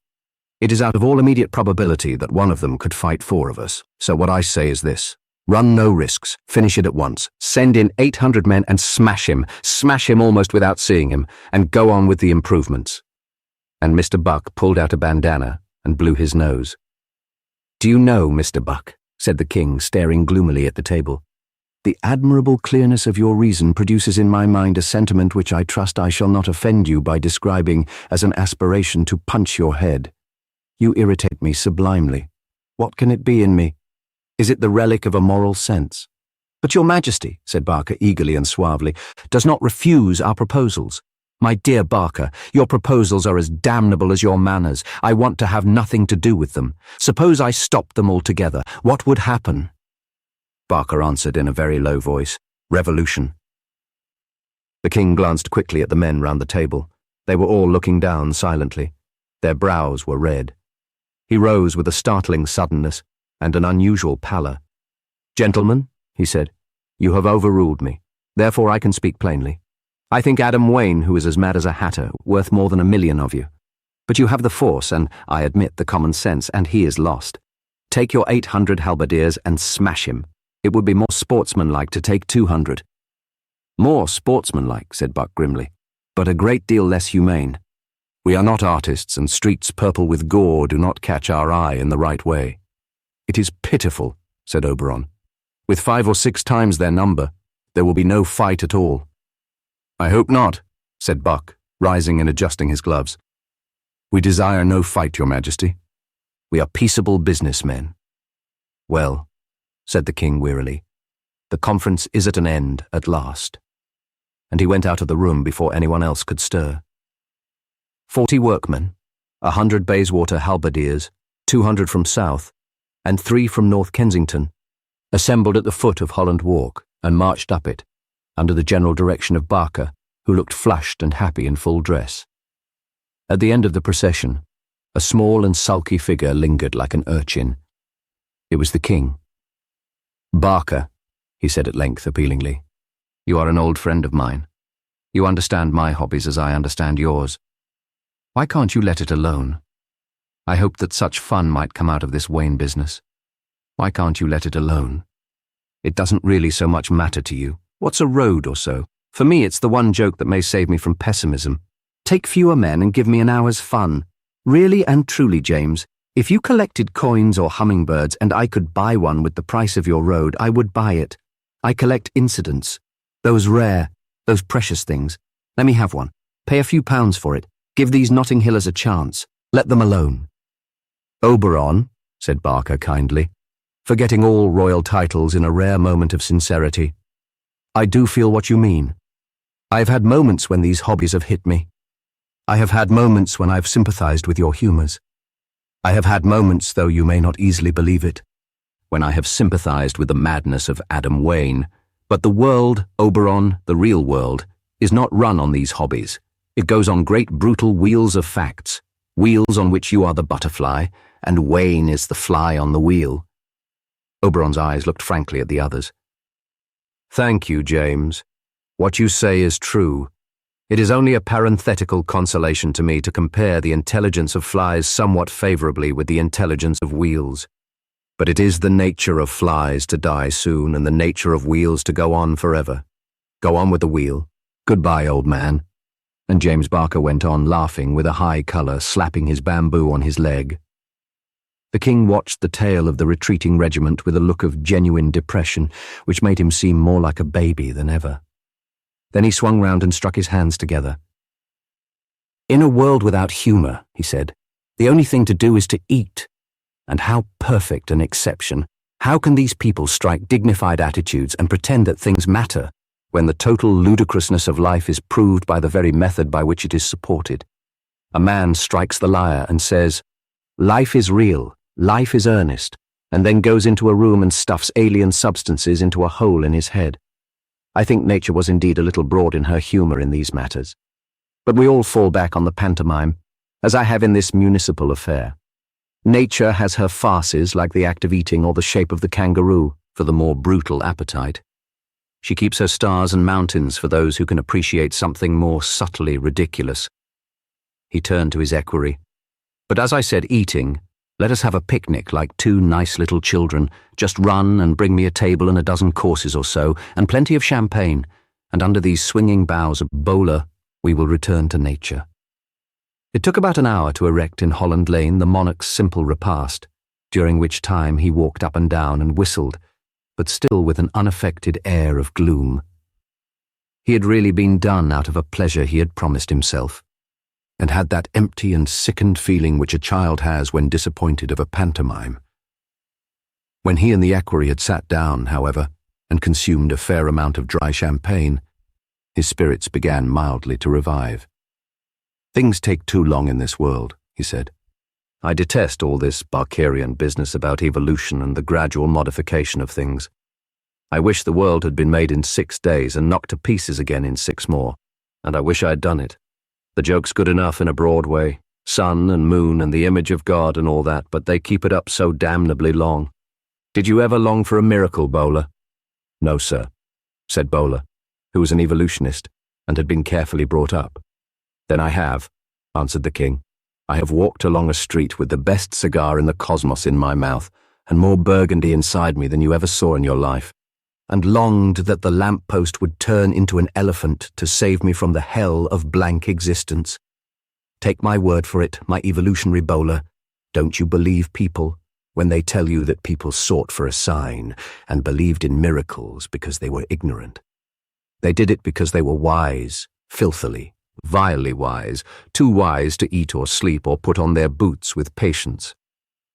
S1: It is out of all immediate probability that one of them could fight 4 of us, so what I say is this. Run no risks, finish it at once, send in 800 men and smash him almost without seeing him, and go on with the improvements." And Mr. Buck pulled out a bandana and blew his nose. "Do you know, Mr. Buck," said the king, staring gloomily at the table, "the admirable clearness of your reason produces in my mind a sentiment which I trust I shall not offend you by describing as an aspiration to punch your head. You irritate me sublimely. What can it be in me? Is it the relic of a moral sense? But your Majesty," said Barker eagerly and suavely, "does not refuse our proposals. My dear Barker, your proposals are as damnable as your manners. I want to have nothing to do with them. Suppose I stopped them altogether. What would happen?" Barker answered in a very low voice, "Revolution." The king glanced quickly at the men round the table. They were all looking down silently. Their brows were red. He rose with a startling suddenness and an unusual pallor. "Gentlemen," he said, "you have overruled me. Therefore I can speak plainly. I think Adam Wayne, who is as mad as a hatter, worth more than 1,000,000 of you. But you have the force and, I admit, the common sense, and he is lost. Take your 800 halberdiers and smash him. It would be more sportsmanlike to take 200. "More sportsmanlike," said Buck grimly, "but a great deal less humane. We are not artists, and streets purple with gore do not catch our eye in the right way." "It is pitiful," said Oberon. "With 5 or 6 times their number, there will be no fight at all." "I hope not," said Buck, rising and adjusting his gloves. "We desire no fight, your majesty. We are peaceable businessmen." "Well," said the king wearily, "the conference is at an end at last." And he went out of the room before anyone else could stir. 40 workmen, 100 Bayswater halberdiers, 200 from south, and 3 from North Kensington, assembled at the foot of Holland Walk and marched up it, under the general direction of Barker, who looked flushed and happy in full dress. At the end of the procession, a small and sulky figure lingered like an urchin. It was the king. "Barker," he said at length appealingly, "you are an old friend of mine. You understand my hobbies as I understand yours. Why can't you let it alone? I hoped that such fun might come out of this Wayne business. Why can't you let it alone? It doesn't really so much matter to you. What's a road or so? For me, it's the one joke that may save me from pessimism. Take fewer men and give me an hour's fun. Really and truly, James, if you collected coins or hummingbirds and I could buy one with the price of your road, I would buy it. I collect incidents. Those rare, those precious things. Let me have one. Pay a few pounds for it. Give these Notting Hillers a chance. Let them alone." "Oberon," said Barker kindly, forgetting all royal titles in a rare moment of sincerity, "I do feel what you mean. I have had moments when these hobbies have hit me. I have had moments when I have sympathized with your humours. I have had moments, though you may not easily believe it, when I have sympathized with the madness of Adam Wayne. But the world, Oberon, the real world, is not run on these hobbies. It goes on great brutal wheels of facts, wheels on which you are the butterfly, and Wayne is the fly on the wheel." Oberon's eyes looked frankly at the others. "Thank you, James. What you say is true. It is only a parenthetical consolation to me to compare the intelligence of flies somewhat favourably with the intelligence of wheels. But it is the nature of flies to die soon and the nature of wheels to go on forever. Go on with the wheel. Goodbye, old man." And James Barker went on laughing with a high colour, slapping his bamboo on his leg. The king watched the tail of the retreating regiment with a look of genuine depression, which made him seem more like a baby than ever. Then he swung round and struck his hands together. "In a world without humour," he said, "the only thing to do is to eat. And how perfect an exception! How can these people strike dignified attitudes and pretend that things matter, when the total ludicrousness of life is proved by the very method by which it is supported? A man strikes the lyre and says, 'Life is real, life is earnest,' and then goes into a room and stuffs alien substances into a hole in his head. I think nature was indeed a little broad in her humour in these matters. But we all fall back on the pantomime, as I have in this municipal affair. Nature has her farces like the act of eating or the shape of the kangaroo for the more brutal appetite. She keeps her stars and mountains for those who can appreciate something more subtly ridiculous." He turned to his equerry. "But as I said eating, let us have a picnic like 2 nice little children. Just run and bring me a table and a dozen courses or so, and plenty of champagne, and under these swinging boughs of bowler we will return to nature." It took about an hour to erect in Holland Lane the monarch's simple repast, during which time he walked up and down and whistled, but still with an unaffected air of gloom. He had really been done out of a pleasure he had promised himself, and had that empty and sickened feeling which a child has when disappointed of a pantomime. When he and the equerry had sat down, however, and consumed a fair amount of dry champagne, his spirits began mildly to revive. "Things take too long in this world," he said. "I detest all this Barkerian business about evolution and the gradual modification of things. I wish the world had been made in 6 days and knocked to pieces again in 6 more, and I wish I had done it. The joke's good enough in a broad way, sun and moon and the image of God and all that, but they keep it up so damnably long. Did you ever long for a miracle, Bowler? No, sir, said Bowler, who was an evolutionist and had been carefully brought up. Then I have, answered the king. I have walked along a street with the best cigar in the cosmos in my mouth and more burgundy inside me than you ever saw in your life, and longed that the lamp-post would turn into an elephant to save me from the hell of blank existence. Take my word for it, my evolutionary Bowler, don't you believe people when they tell you that people sought for a sign and believed in miracles because they were ignorant. They did it because they were wise, filthily, vilely wise, too wise to eat or sleep or put on their boots with patience.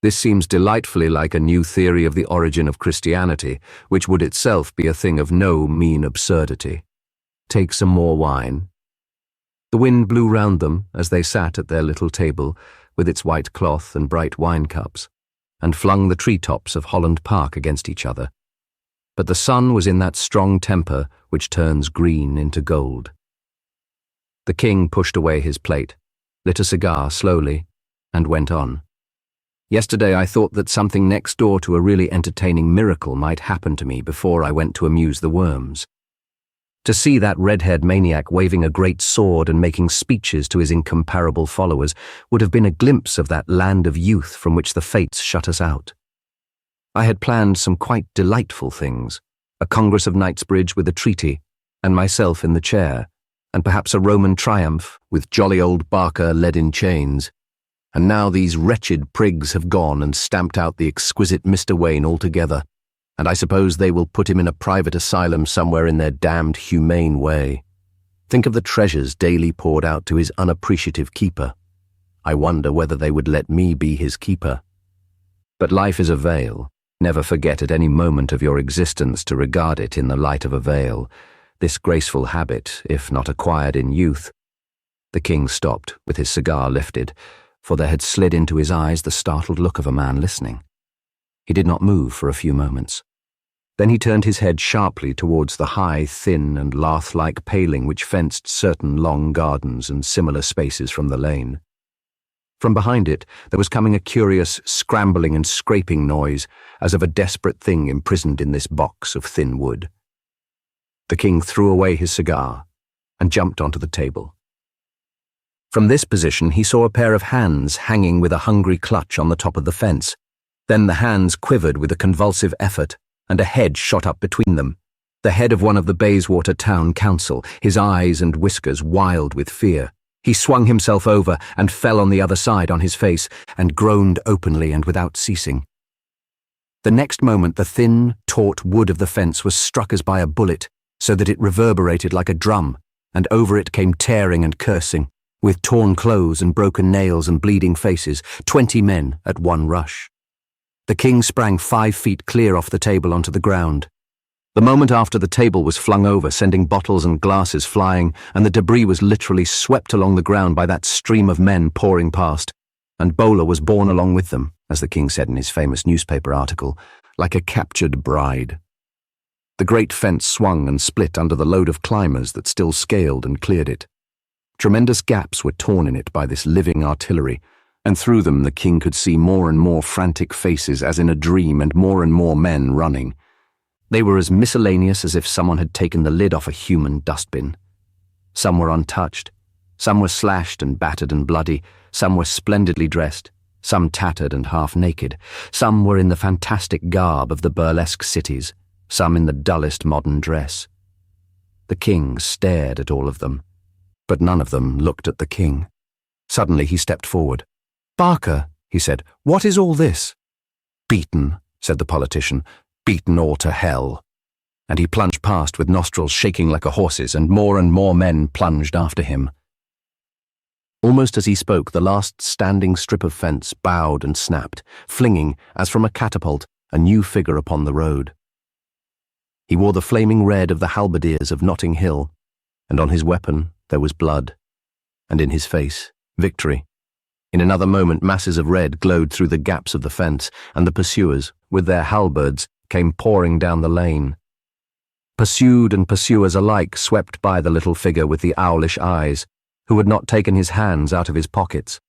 S1: This seems delightfully like a new theory of the origin of Christianity, which would itself be a thing of no mean absurdity. Take some more wine. The wind blew round them as they sat at their little table, with its white cloth and bright wine cups, and flung the treetops of Holland Park against each other. But the sun was in that strong temper which turns green into gold. The king pushed away his plate, lit a cigar slowly, and went on. Yesterday I thought that something next door to a really entertaining miracle might happen to me before I went to amuse the worms. To see that red-haired maniac waving a great sword and making speeches to his incomparable followers would have been a glimpse of that land of youth from which the fates shut us out. I had planned some quite delightful things, a Congress of Knightsbridge with a treaty, and myself in the chair, and perhaps a Roman triumph with jolly old Barker led in chains. And now these wretched prigs have gone and stamped out the exquisite Mr. Wayne altogether, and I suppose they will put him in a private asylum somewhere in their damned humane way. Think of the treasures daily poured out to his unappreciative keeper. I wonder whether they would let me be his keeper. But life is a veil. Never forget at any moment of your existence to regard it in the light of a veil, this graceful habit, if not acquired in youth. The king stopped, with his cigar lifted, for there had slid into his eyes the startled look of a man listening. He did not move for a few moments. Then he turned his head sharply towards the high, thin and lath-like paling which fenced certain long gardens and similar spaces from the lane. From behind it there was coming a curious scrambling and scraping noise, as of a desperate thing imprisoned in this box of thin wood. The king threw away his cigar and jumped onto the table. From this position he saw a pair of hands hanging with a hungry clutch on the top of the fence. Then the hands quivered with a convulsive effort, and a head shot up between them, the head of one of the Bayswater Town Council, his eyes and whiskers wild with fear. He swung himself over and fell on the other side on his face, and groaned openly and without ceasing. The next moment the thin, taut wood of the fence was struck as by a bullet, so that it reverberated like a drum, and over it came tearing and cursing, with torn clothes and broken nails and bleeding faces, 20 men at one rush. The king sprang 5 feet clear off the table onto the ground. The moment after, the table was flung over, sending bottles and glasses flying, and the debris was literally swept along the ground by that stream of men pouring past, and Bowler was borne along with them, as the king said in his famous newspaper article, like a captured bride. The great fence swung and split under the load of climbers that still scaled and cleared it. Tremendous gaps were torn in it by this living artillery, and through them the king could see more and more frantic faces as in a dream, and more men running. They were as miscellaneous as if someone had taken the lid off a human dustbin. Some were untouched, some were slashed and battered and bloody, some were splendidly dressed, some tattered and half-naked, some were in the fantastic garb of the burlesque cities, some in the dullest modern dress. The king stared at all of them, but none of them looked at the king. Suddenly he stepped forward. "Barker," he said, "what is all this?" "Beaten," said the politician, "beaten all to hell." And he plunged past with nostrils shaking like a horse's, and more men plunged after him. Almost as he spoke, the last standing strip of fence bowed and snapped, flinging, as from a catapult, a new figure upon the road. He wore the flaming red of the halberdiers of Notting Hill, and on his weapon there was blood, and in his face, victory. In another moment masses of red glowed through the gaps of the fence, and the pursuers, with their halberds, came pouring down the lane. Pursued and pursuers alike swept by the little figure with the owlish eyes, who had not taken his hands out of his pockets.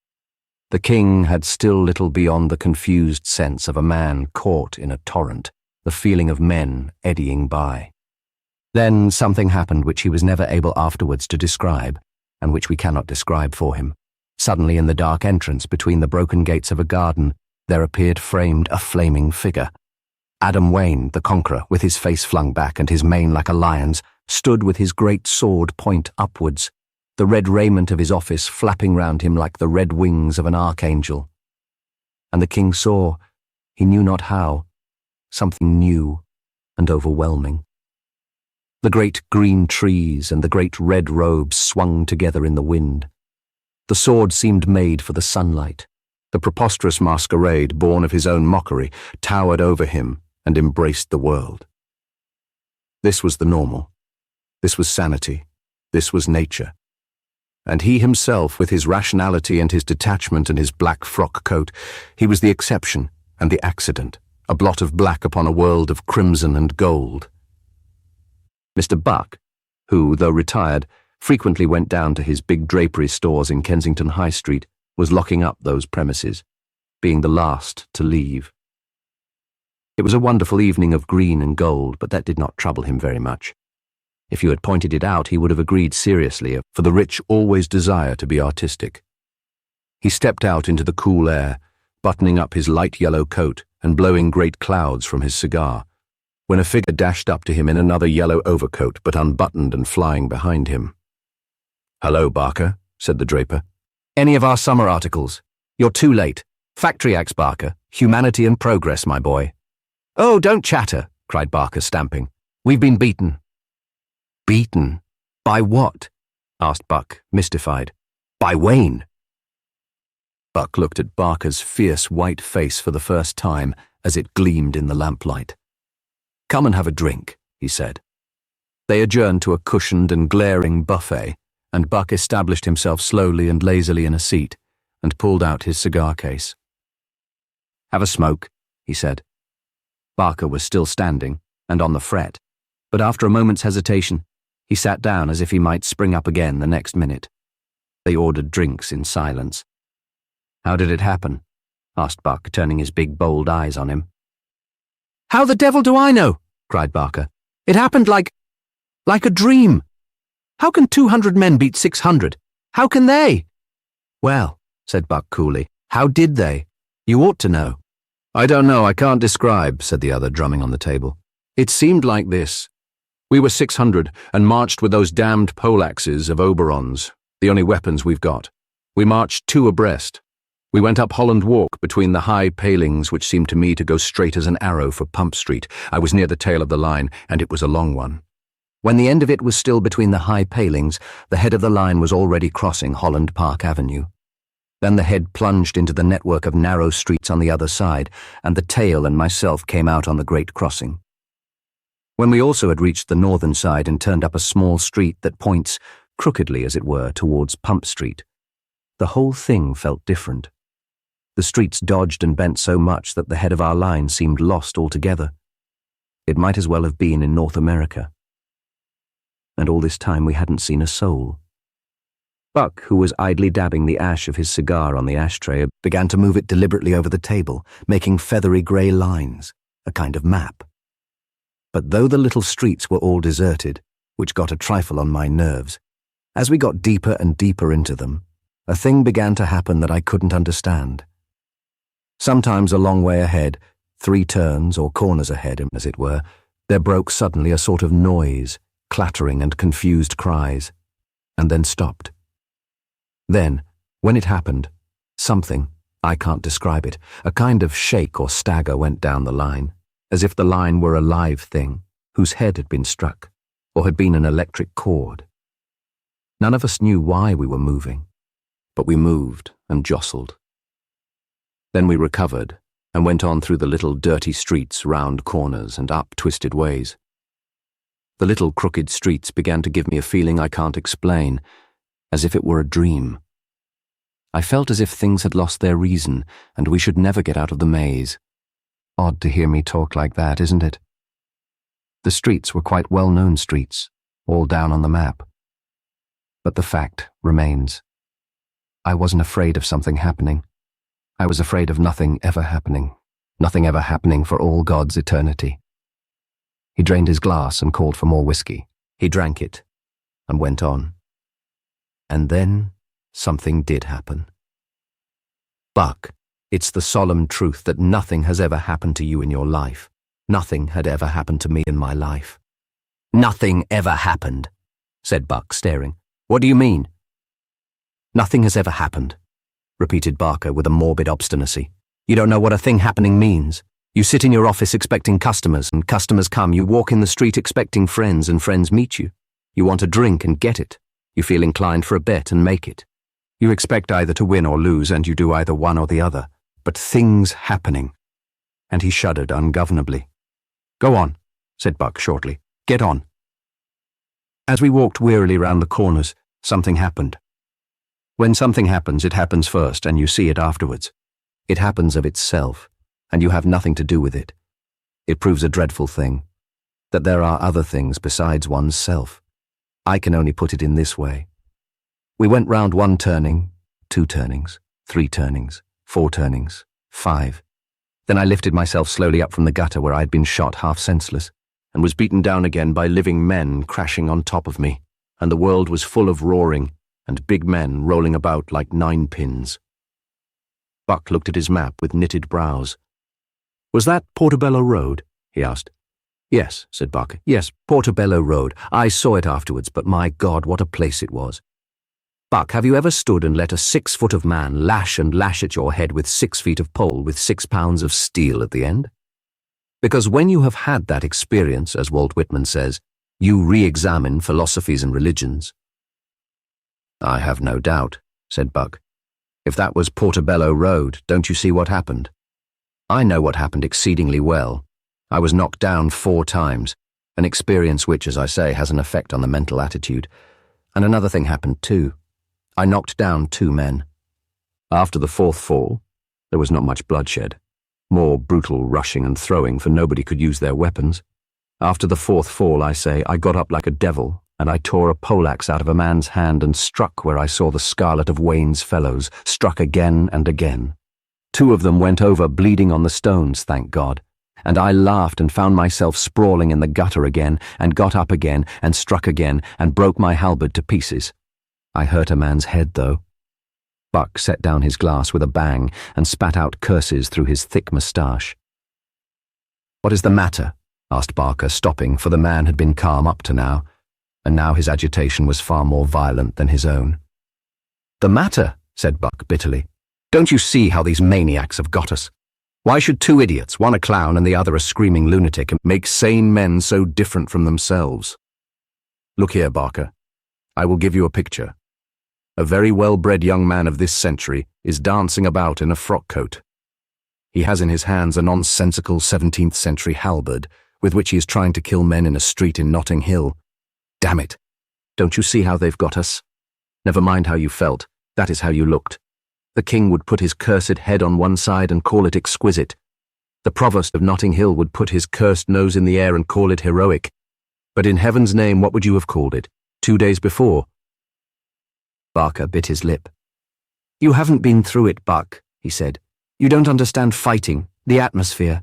S1: The king had still little beyond the confused sense of a man caught in a torrent, the feeling of men eddying by. Then something happened which he was never able afterwards to describe, and which we cannot describe for him. Suddenly, in the dark entrance between the broken gates of a garden, there appeared framed a flaming figure. Adam Wayne, the conqueror, with his face flung back and his mane like a lion's, stood with his great sword point upwards, the red raiment of his office flapping round him like the red wings of an archangel. And the king saw, he knew not how, something new and overwhelming. The great green trees and the great red robes swung together in the wind. The sword seemed made for the sunlight. The preposterous masquerade, born of his own mockery, towered over him and embraced the world. This was the normal. This was sanity. This was nature. And he himself, with his rationality and his detachment and his black frock coat, he was the exception and the accident, a blot of black upon a world of crimson and gold. Mr. Buck, who, though retired, frequently went down to his big drapery stores in Kensington High Street, was locking up those premises, being the last to leave. It was a wonderful evening of green and gold, but that did not trouble him very much. If you had pointed it out, he would have agreed seriously, for the rich always desire to be artistic. He stepped out into the cool air, buttoning up his light yellow coat and blowing great clouds from his cigar, when a figure dashed up to him in another yellow overcoat, but unbuttoned and flying behind him. "Hello, Barker," said the draper. "Any of our summer articles? You're too late. Factory Acts, Barker. Humanity and Progress, my boy." "Oh, don't chatter," cried Barker, stamping. "We've been beaten." "Beaten? By what?" asked Buck, mystified. "By Wayne." Buck looked at Barker's fierce white face for the first time as it gleamed in the lamplight. "Come and have a drink," he said. They adjourned to a cushioned and glaring buffet, and Buck established himself slowly and lazily in a seat and pulled out his cigar case. "Have a smoke," he said. Barker was still standing and on the fret, but after a moment's hesitation, he sat down as if he might spring up again the next minute. They ordered drinks in silence. "How did it happen?" asked Buck, turning his big bold eyes on him. "How the devil do I know?" cried Barker. "It happened like a dream. How can 200 men beat 600? How can they?" "Well," said Buck coolly, "how did they? You ought to know." "I don't know, I can't describe," said the other, drumming on the table. "It seemed like this. We were 600 and marched with those damned poleaxes of Oberon's, the only weapons we've got. We marched 2 abreast. We went up Holland Walk between the high palings which seemed to me to go straight as an arrow for Pump Street. I was near the tail of the line, and it was a long one. When the end of it was still between the high palings, the head of the line was already crossing Holland Park Avenue. Then the head plunged into the network of narrow streets on the other side, and the tail and myself came out on the great crossing. When we also had reached the northern side and turned up a small street that points, crookedly as it were, towards Pump Street, the whole thing felt different. The streets dodged and bent so much that the head of our line seemed lost altogether. It might as well have been in North America. And all this time we hadn't seen a soul. Buck, who was idly dabbing the ash of his cigar on the ashtray, began to move it deliberately over the table, making feathery grey lines, a kind of map. But though the little streets were all deserted, which got a trifle on my nerves, as we got deeper and deeper into them, a thing began to happen that I couldn't understand. Sometimes a long way ahead, 3 turns or corners ahead, as it were, there broke suddenly a sort of noise, clattering and confused cries, and then stopped. Then, when it happened, something, I can't describe it, a kind of shake or stagger went down the line, as if the line were a live thing, whose head had been struck, or had been an electric cord. None of us knew why we were moving, but we moved and jostled. Then we recovered and went on through the little dirty streets, round corners and up twisted ways. The little crooked streets began to give me a feeling I can't explain, as if it were a dream. I felt as if things had lost their reason and we should never get out of the maze. Odd to hear me talk like that, isn't it? The streets were quite well-known streets, all down on the map. But the fact remains. I wasn't afraid of something happening. I was afraid of nothing ever happening for all God's eternity. He drained his glass and called for more whiskey. He drank it and went on. And then something did happen. Buck, it's the solemn truth that nothing has ever happened to you in your life. Nothing had ever happened to me in my life. Nothing ever happened, said Buck, staring. What do you mean? Nothing has ever happened, repeated Barker with a morbid obstinacy. You don't know what a thing happening means. You sit in your office expecting customers, and customers come. You walk in the street expecting friends, and friends meet you. You want a drink and get it. You feel inclined for a bet and make it. You expect either to win or lose, and you do either one or the other. But things happening. And he shuddered ungovernably. Go on, said Buck shortly. Get on. As we walked wearily round the corners, something happened. When something happens, it happens first, and you see it afterwards. It happens of itself, and you have nothing to do with it. It proves a dreadful thing, that there are other things besides one's self. I can only put it in this way. We went round 1 turning, 2 turnings, 3 turnings, 4 turnings, 5. Then I lifted myself slowly up from the gutter where I had been shot half senseless, and was beaten down again by living men crashing on top of me, and the world was full of roaring, and big men rolling about like 9 pins. Buck looked at his map with knitted brows. Was that Portobello Road? He asked. Yes, said Buck. Yes, Portobello Road. I saw it afterwards, but my God, what a place it was. Buck, have you ever stood and let a 6 foot of man lash and lash at your head with 6 feet of pole with 6 pounds of steel at the end? Because when you have had that experience, as Walt Whitman says, you re-examine philosophies and religions. I have no doubt, said Buck. If that was Portobello Road, don't you see what happened? I know what happened exceedingly well. I was knocked down 4 times, an experience which, as I say, has an effect on the mental attitude. And another thing happened too. I knocked down 2 men. After the 4th fall, there was not much bloodshed. More brutal rushing and throwing, for nobody could use their weapons. After the 4th fall, I say, I got up like a devil, and I tore a poleaxe out of a man's hand and struck where I saw the scarlet of Wayne's fellows, struck again and again. 2 of them went over bleeding on the stones, thank God, and I laughed and found myself sprawling in the gutter again, and got up again, and struck again, and broke my halberd to pieces. I hurt a man's head, though. Buck set down his glass with a bang and spat out curses through his thick moustache. What is the matter? Asked Barker, stopping, for the man had been calm up to now, and now his agitation was far more violent than his own. The matter, said Buck bitterly. Don't you see how these maniacs have got us? Why should 2 idiots, one a clown and the other a screaming lunatic, make sane men so different from themselves? Look here, Barker. I will give you a picture. A very well-bred young man of this century is dancing about in a frock coat. He has in his hands a nonsensical 17th century halberd, with which he is trying to kill men in a street in Notting Hill. Damn it! Don't you see how they've got us? Never mind how you felt, that is how you looked. The king would put his cursed head on one side and call it exquisite. The Provost of Notting Hill would put his cursed nose in the air and call it heroic. But in heaven's name, what would you have called it, 2 days before? Barker bit his lip. You haven't been through it, Buck, he said. You don't understand fighting, the atmosphere.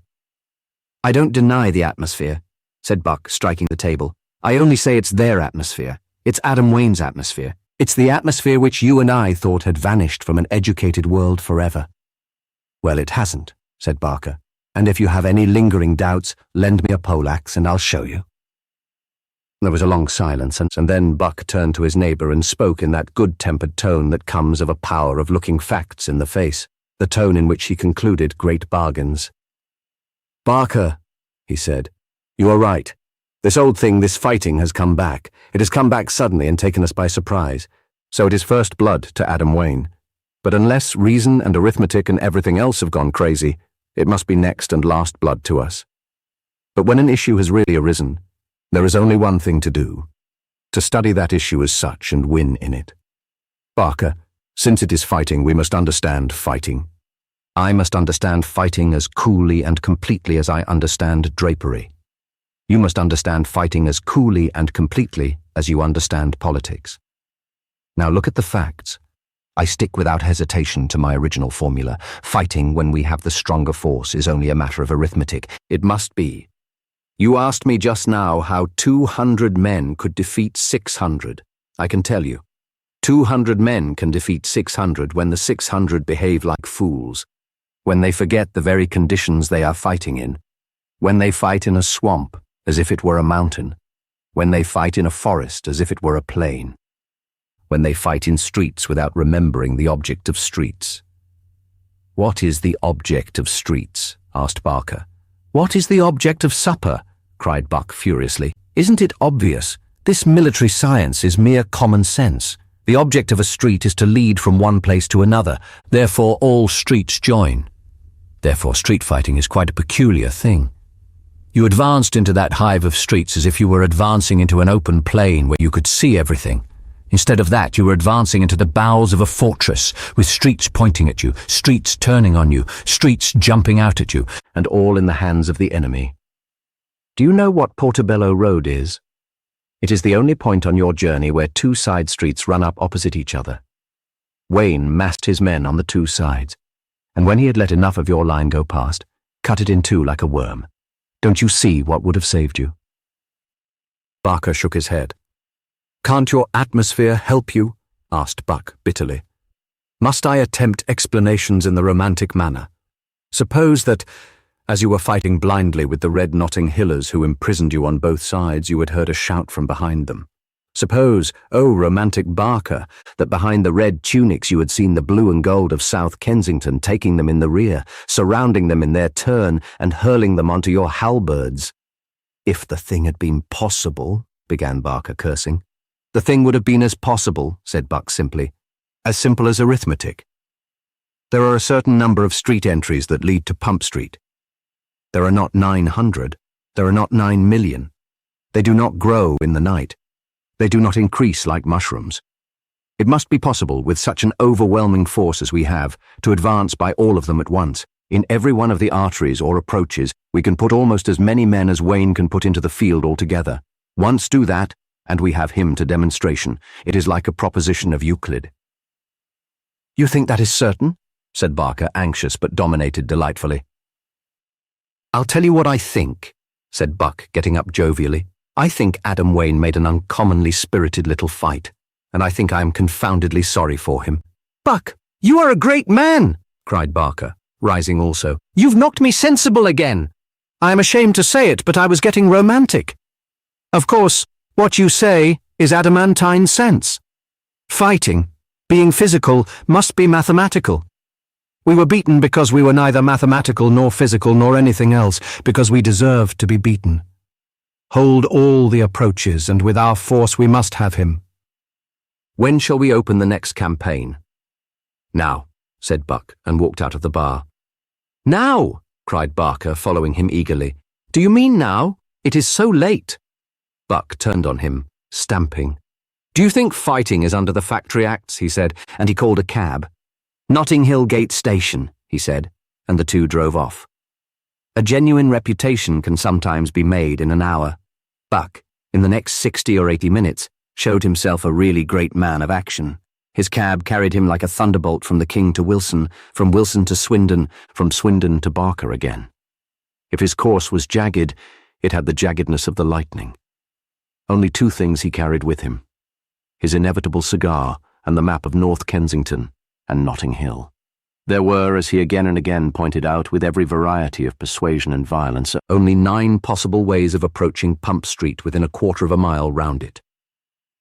S1: I don't deny the atmosphere, said Buck, striking the table. I only say it's their atmosphere. It's Adam Wayne's atmosphere. It's the atmosphere which you and I thought had vanished from an educated world forever. Well, it hasn't, said Barker, and if you have any lingering doubts, lend me a poleaxe and I'll show you. There was a long silence, and then Buck turned to his neighbour and spoke in that good-tempered tone that comes of a power of looking facts in the face, the tone in which he concluded great bargains. Barker, he said, you are right. This old thing, this fighting, has come back. It has come back suddenly and taken us by surprise. So it is first blood to Adam Wayne. But unless reason and arithmetic and everything else have gone crazy, it must be next and last blood to us. But when an issue has really arisen, there is only one thing to do, to study that issue as such and win in it. Barker, since it is fighting, we must understand fighting. I must understand fighting as coolly and completely as I understand drapery. You must understand fighting as coolly and completely as you understand politics. Now look at the facts. I stick without hesitation to my original formula. Fighting when we have the stronger force is only a matter of arithmetic. It must be. You asked me just now how 200 men could defeat 600. I can tell you. 200 men can defeat 600 when the 600 behave like fools, when they forget the very conditions they are fighting in, when they fight in a swamp as if it were a mountain, when they fight in a forest as if it were a plain, when they fight in streets without remembering the object of streets. What is the object of streets? Asked Barker. What is the object of supper? Cried Buck furiously. Isn't it obvious? This military science is mere common sense. The object of a street is to lead from one place to another. Therefore, all streets join. Therefore, street fighting is quite a peculiar thing. You advanced into that hive of streets as if you were advancing into an open plain where you could see everything. Instead of that, you were advancing into the bowels of a fortress, with streets pointing at you, streets turning on you, streets jumping out at you, and all in the hands of the enemy. Do you know what Portobello Road is? It is the only point on your journey where two side streets run up opposite each other. Wayne massed his men on the two sides, and when he had let enough of your line go past, cut it in two like a worm. Don't you see what would have saved you? Barker shook his head. Can't your atmosphere help you? Asked Buck bitterly. Must I attempt explanations in the romantic manner? Suppose that, as you were fighting blindly with the red Notting Hillers who imprisoned you on both sides, you had heard a shout from behind them. Suppose, oh romantic Barker, that behind the red tunics you had seen the blue and gold of South Kensington taking them in the rear, surrounding them in their turn and hurling them onto your halberds. If the thing had been possible, began Barker, cursing. The thing would have been as possible, said Buck simply. As simple as arithmetic. There are a certain number of street entries that lead to Pump Street. There are not 900. There are not 9 million. They do not grow in the night. They do not increase like mushrooms. It must be possible, with such an overwhelming force as we have, to advance by all of them at once. In every one of the arteries or approaches, we can put almost as many men as Wayne can put into the field altogether. Once do that, and we have him to demonstration. It is like a proposition of Euclid. You think that is certain? Said Barker, anxious but dominated delightfully. I'll tell you what I think, said Buck, getting up jovially. I think Adam Wayne made an uncommonly spirited little fight, and I think I am confoundedly sorry for him. Buck, you are a great man, cried Barker, rising also. You've knocked me sensible again. I am ashamed to say it, but I was getting romantic. Of course, what you say is adamantine sense. Fighting, being physical, must be mathematical. We were beaten because we were neither mathematical nor physical nor anything else, because we deserved to be beaten. Hold all the approaches, and with our force we must have him. When shall we open the next campaign? Now, said Buck, and walked out of the bar. Now, cried Barker, following him eagerly. Do you mean now? It is so late. Buck turned on him, stamping. Do you think fighting is under the Factory Acts? He said, and he called a cab. Notting Hill Gate Station, he said, and the two drove off. A genuine reputation can sometimes be made in an hour. Buck, in the next 60 or 80 minutes, showed himself a really great man of action. His cab carried him like a thunderbolt from the King to Wilson, from Wilson to Swindon, from Swindon to Barker again. If his course was jagged, it had the jaggedness of the lightning. Only two things he carried with him: his inevitable cigar and the map of North Kensington and Notting Hill. There were, as he again and again pointed out, with every variety of persuasion and violence, only 9 possible ways of approaching Pump Street within a quarter of a mile round it.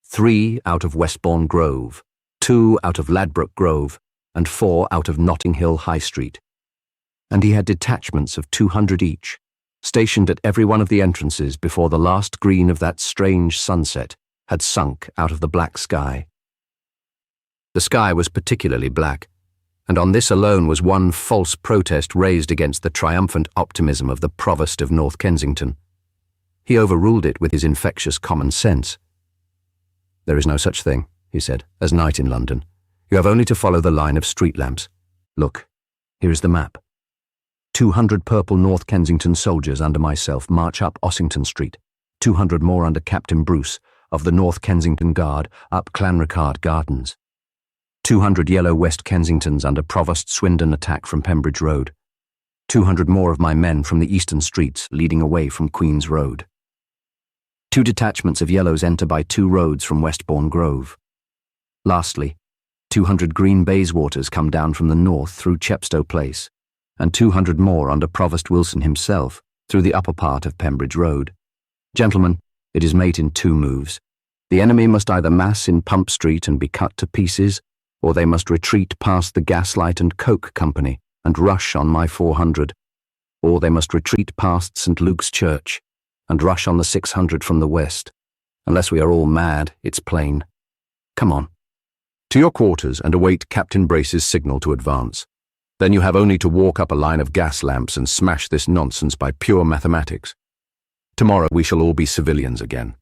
S1: 3 out of Westbourne Grove, 2 out of Ladbroke Grove, and 4 out of Notting Hill High Street. And he had detachments of 200 each, stationed at every one of the entrances before the last green of that strange sunset had sunk out of the black sky. The sky was particularly black, and on this alone was one false protest raised against the triumphant optimism of the Provost of North Kensington. He overruled it with his infectious common sense. There is no such thing, he said, as night in London. You have only to follow the line of street lamps. Look, here is the map. 200 purple North Kensington soldiers under myself march up Ossington Street, 200 more under Captain Bruce of the North Kensington Guard up Clanricarde Gardens, 200 yellow West Kensingtons under Provost Swindon attack from Pembridge Road, 200 more of my men from the eastern streets leading away from Queen's Road. 2 detachments of yellows enter by 2 roads from Westbourne Grove. Lastly, 200 green Bayswaters come down from the north through Chepstow Place, and 200 more under Provost Wilson himself through the upper part of Pembridge Road. Gentlemen, it is made in 2 moves. The enemy must either mass in Pump Street and be cut to pieces, or they must retreat past the Gaslight and Coke Company and rush on my 400, or they must retreat past St. Luke's Church and rush on the 600 from the west. Unless we are all mad, it's plain. Come on. To your quarters and await Captain Brace's signal to advance. Then you have only to walk up a line of gas lamps and smash this nonsense by pure mathematics. Tomorrow we shall all be civilians again.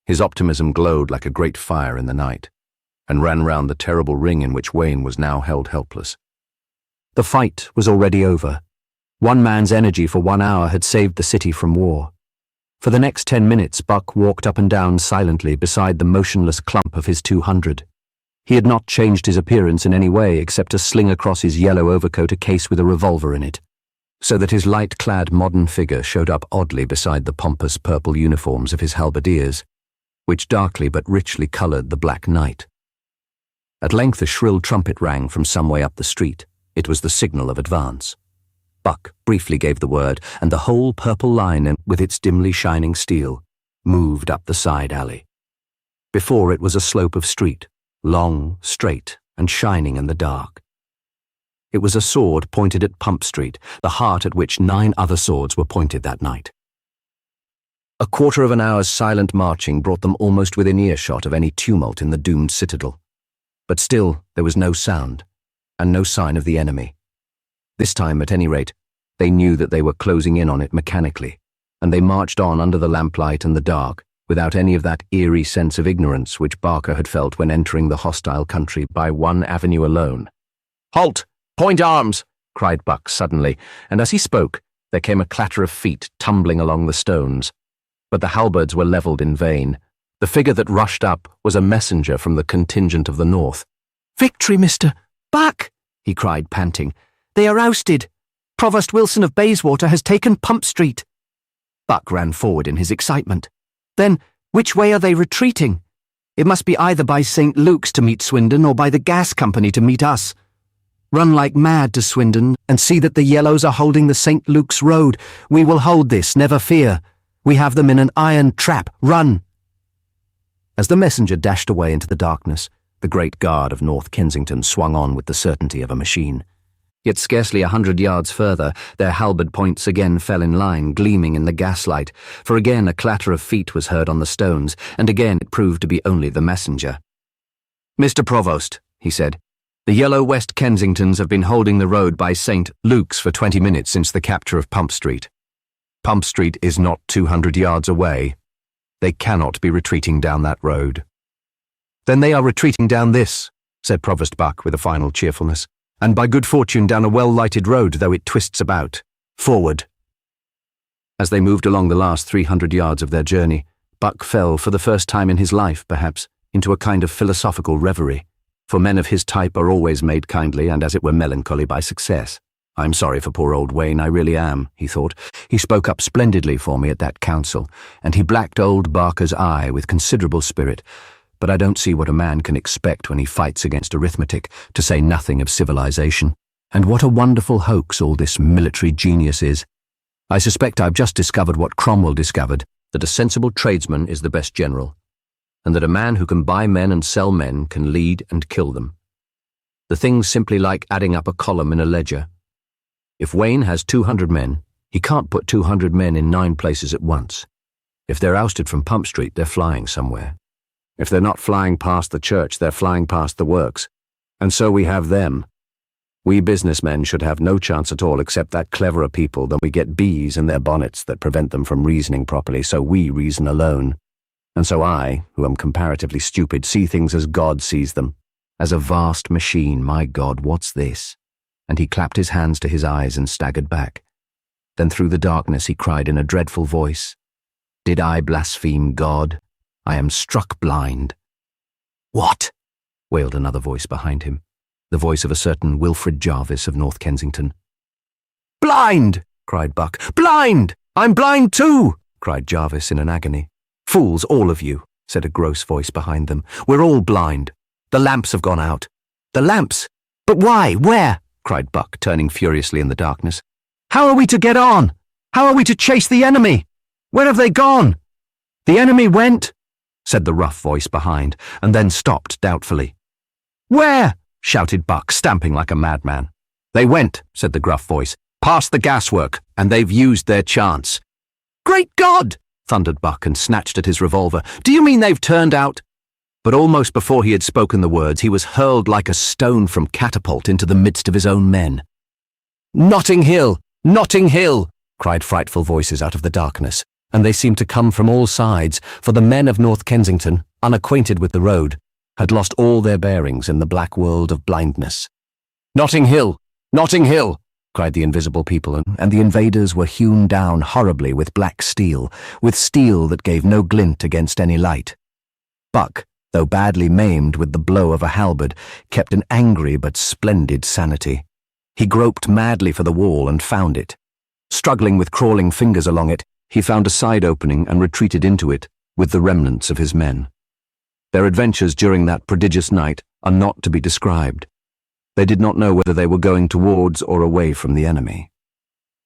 S1: His optimism glowed like a great fire in the night, and ran round the terrible ring in which Wayne was now held helpless. The fight was already over. One man's energy for 1 hour had saved the city from war. For the next 10 minutes, Buck walked up and down silently beside the motionless clump of his 200. He had not changed his appearance in any way except to sling across his yellow overcoat a case with a revolver in it, so that his light-clad modern figure showed up oddly beside the pompous purple uniforms of his halberdiers, which darkly but richly coloured the black night. At length a shrill trumpet rang from some way up the street. It was the signal of advance. Buck briefly gave the word, and the whole purple line, with its dimly shining steel, moved up the side alley. Before it was a slope of street, long, straight, and shining in the dark. It was a sword pointed at Pump Street, the heart at which 9 other swords were pointed that night. A quarter of an hour's silent marching brought them almost within earshot of any tumult in the doomed citadel. But still there was no sound, and no sign of the enemy. This time, at any rate, they knew that they were closing in on it mechanically, and they marched on under the lamplight and the dark, without any of that eerie sense of ignorance which Barker had felt when entering the hostile country by one avenue alone. "Halt! Point arms!" cried Buck suddenly, and as he spoke, there came a clatter of feet tumbling along the stones. But the halberds were levelled in vain. The figure that rushed up was a messenger from the contingent of the north. "Victory, Mr. Buck!" he cried, panting. "They are ousted. Provost Wilson of Bayswater has taken Pump Street." Buck ran forward in his excitement. "Then, which way are they retreating? It must be either by St. Luke's to meet Swindon or by the gas company to meet us. Run like mad to Swindon and see that the yellows are holding the St. Luke's Road. We will hold this, never fear. We have them in an iron trap. Run!" As the messenger dashed away into the darkness, the great guard of North Kensington swung on with the certainty of a machine. Yet scarcely 100 yards further, their halberd points again fell in line, gleaming in the gaslight, for again a clatter of feet was heard on the stones, and again it proved to be only the messenger. "Mr. Provost," he said, "the yellow West Kensingtons have been holding the road by St. Luke's for 20 minutes since the capture of Pump Street. Pump Street is not 200 yards away. They cannot be retreating down that road." "Then they are retreating down this," said Provost Buck with a final cheerfulness, "and by good fortune down a well-lighted road, though it twists about. Forward." As they moved along the last 300 yards of their journey, Buck fell, for the first time in his life, perhaps, into a kind of philosophical reverie, for men of his type are always made kindly and as it were melancholy by success. "I'm sorry for poor old Wayne, I really am," he thought. "He spoke up splendidly for me at that council, and he blacked old Barker's eye with considerable spirit, but I don't see what a man can expect when he fights against arithmetic, to say nothing of civilization. And what a wonderful hoax all this military genius is. I suspect I've just discovered what Cromwell discovered, that a sensible tradesman is the best general, and that a man who can buy men and sell men can lead and kill them. The thing's simply like adding up a column in a ledger. If Wayne has 200 men, he can't put 200 men in 9 places at once. If they're ousted from Pump Street, they're flying somewhere. If they're not flying past the church, they're flying past the works. And so we have them. We businessmen should have no chance at all except that cleverer people than we get bees in their bonnets that prevent them from reasoning properly, so we reason alone. And so I, who am comparatively stupid, see things as God sees them. As a vast machine. My God, what's this? and he clapped his hands to his eyes and staggered back. Then through the darkness he cried in a dreadful voice, "Did I blaspheme God? I am struck blind." "What?" wailed another voice behind him, the voice of a certain Wilfred Jarvis of North Kensington. "Blind!" cried Buck. "Blind! I'm blind too!" cried Jarvis in an agony. "Fools, all of you," said a gross voice behind them. "We're all blind. The lamps have gone out." "The lamps? But why? Where?" cried Buck, turning furiously in the darkness. "How are we to get on? How are we to chase the enemy? Where have they gone?" "The enemy went," said the rough voice behind, and then stopped doubtfully. "Where?" shouted Buck, stamping like a madman. "They went," said the gruff voice, "past the gaswork, and they've used their chance." "Great God!" thundered Buck and snatched at his revolver. "Do you mean they've turned out—" But almost before he had spoken the words, he was hurled like a stone from catapult into the midst of his own men. "Notting Hill! Notting Hill!" cried frightful voices out of the darkness, and they seemed to come from all sides, for the men of North Kensington, unacquainted with the road, had lost all their bearings in the black world of blindness. "Notting Hill! Notting Hill!" cried the invisible people, and the invaders were hewn down horribly with black steel, with steel that gave no glint against any light. Buck, though badly maimed with the blow of a halberd, kept an angry but splendid sanity. He groped madly for the wall and found it. Struggling with crawling fingers along it, he found a side opening and retreated into it with the remnants of his men. Their adventures during that prodigious night are not to be described. They did not know whether they were going towards or away from the enemy.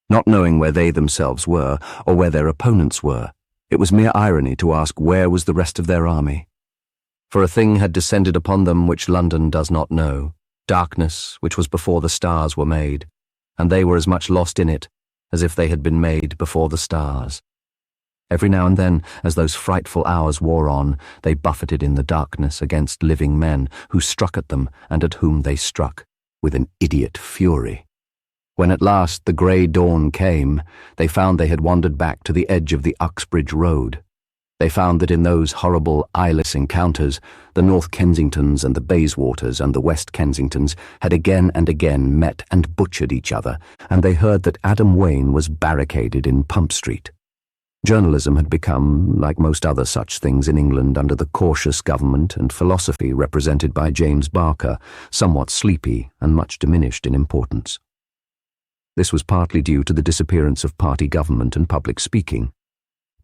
S1: Not knowing where they themselves were, or where their opponents were, it was mere irony to ask where was the rest of their army. For a thing had descended upon them which London does not know, darkness which was before the stars were made, and they were as much lost in it as if they had been made before the stars. Every now and then, as those frightful hours wore on, they buffeted in the darkness against living men who struck at them and at whom they struck, with an idiot fury. When at last the grey dawn came, they found they had wandered back to the edge of the Uxbridge Road. They found that in those horrible eyeless encounters, the North Kensingtons and the Bayswaters and the West Kensingtons had again and again met and butchered each other, and they heard that Adam Wayne was barricaded in Pump Street. Journalism had become, like most other such things in England under the cautious government and philosophy represented by James Barker, somewhat sleepy and much diminished in importance. This was partly due to the disappearance of party government and public speaking,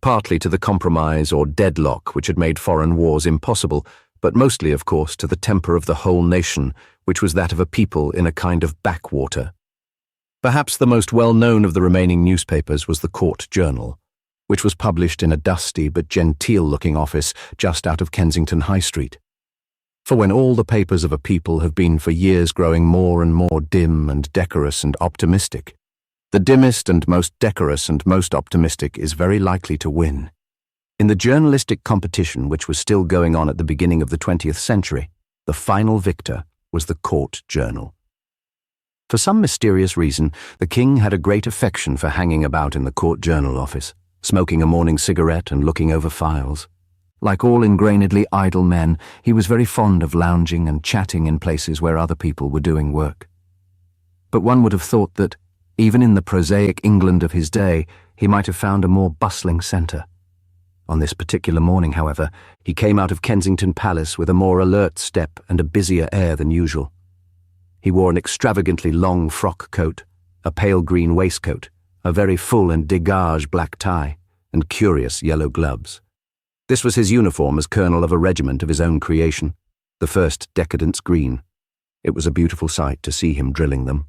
S1: partly to the compromise or deadlock which had made foreign wars impossible, but mostly, of course, to the temper of the whole nation, which was that of a people in a kind of backwater. Perhaps the most well-known of the remaining newspapers was the Court Journal, which was published in a dusty but genteel-looking office just out of Kensington High Street. For when all the papers of a people have been for years growing more and more dim and decorous and optimistic, the dimmest and most decorous and most optimistic is very likely to win. In the journalistic competition which was still going on at the beginning of the 20th century, the final victor was the Court Journal. For some mysterious reason, the king had a great affection for hanging about in the Court Journal office, smoking a morning cigarette and looking over files. Like all ingrainedly idle men, he was very fond of lounging and chatting in places where other people were doing work. But one would have thought that, even in the prosaic England of his day, he might have found a more bustling centre. On this particular morning, however, he came out of Kensington Palace with a more alert step and a busier air than usual. He wore an extravagantly long frock coat, a pale green waistcoat, a very full and dégage black tie, and curious yellow gloves. This was his uniform as colonel of a regiment of his own creation, the 1st Decadence Green. It was a beautiful sight to see him drilling them.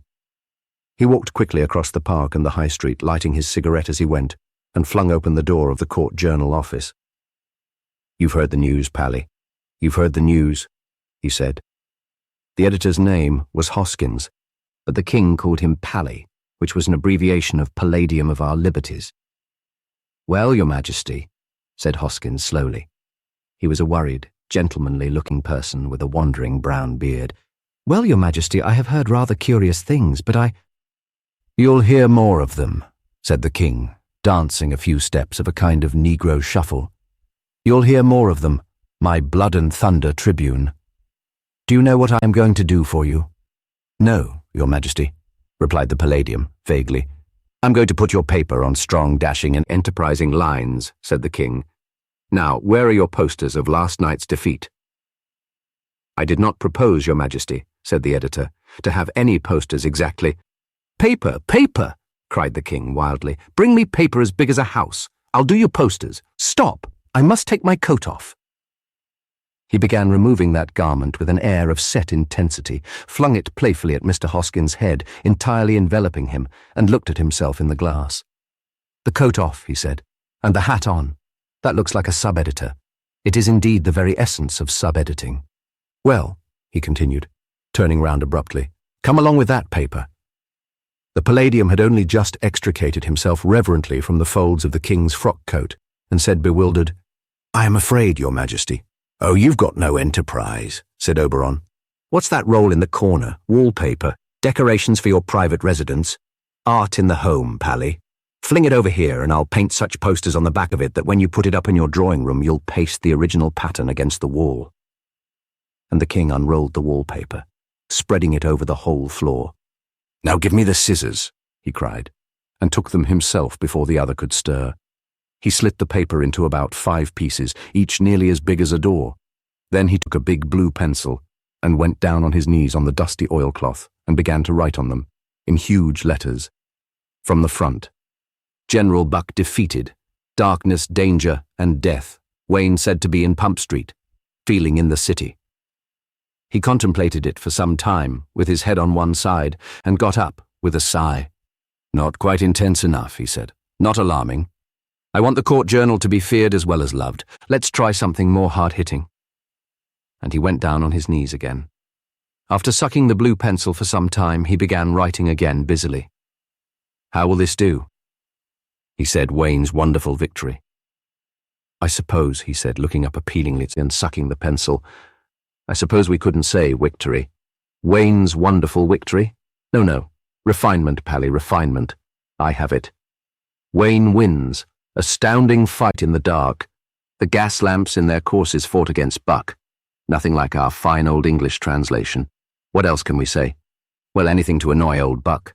S1: He walked quickly across the park and the High Street, lighting his cigarette as he went, and flung open the door of the Court Journal office. "You've heard the news, Pally. You've heard the news," he said. The editor's name was Hoskins, but the king called him Pally, which was an abbreviation of Palladium of Our Liberties. "Well, Your Majesty," said Hoskins slowly. He was a worried, gentlemanly-looking person with a wandering brown beard. "Well, Your Majesty, I have heard rather curious things, but I—" "You'll hear more of them," said the king, dancing a few steps of a kind of Negro shuffle. "You'll hear more of them, my blood and thunder tribune. Do you know what I am going to do for you?" "No, Your Majesty," replied the Palladium, vaguely. I'm going to put your paper on strong, dashing, and enterprising lines, said the king. Now, where are your posters of last night's defeat? I did not propose, your majesty, said the editor, to have any posters exactly. Paper, paper, cried the king wildly. Bring me paper as big as a house. I'll do your posters. Stop! I must take my coat off. He began removing that garment with an air of set intensity, flung it playfully at Mr. Hoskins' head, entirely enveloping him, and looked at himself in the glass. The coat off, he said, and the hat on. That looks like a sub-editor. It is indeed the very essence of sub-editing. Well, he continued, turning round abruptly, come along with that paper. The Palladium had only just extricated himself reverently from the folds of the king's frock coat, and said bewildered, I am afraid, your majesty. Oh, you've got no enterprise, said Oberon. What's that roll in the corner? Wallpaper? Decorations for your private residence? Art in the home, Pally. Fling it over here and I'll paint such posters on the back of it that when you put it up in your drawing room you'll paste the original pattern against the wall. And the king unrolled the wallpaper, spreading it over the whole floor. Now give me the scissors, he cried, and took them himself before the other could stir. He slit the paper into about 5 pieces, each nearly as big as a door. Then he took a big blue pencil and went down on his knees on the dusty oilcloth and began to write on them, in huge letters. From the front. General Buck defeated. Darkness, danger, and death. Wayne said to be in Pump Street. Feeling in the city. He contemplated it for some time, with his head on one side, and got up with a sigh. Not quite intense enough, he said. Not alarming. I want the court journal to be feared as well as loved. Let's try something more hard-hitting. And he went down on his knees again. After sucking the blue pencil for some time, he began writing again busily. How will this do? He said Wayne's wonderful victory. I suppose, he said, looking up appealingly and sucking the pencil, I suppose we couldn't say victory. Wayne's wonderful victory? No. Refinement, Pally, refinement. I have it. Wayne wins. Astounding fight in the dark. The gas lamps in their courses fought against Buck. Nothing like our fine old English translation. What else can we say? Well, anything to annoy old Buck.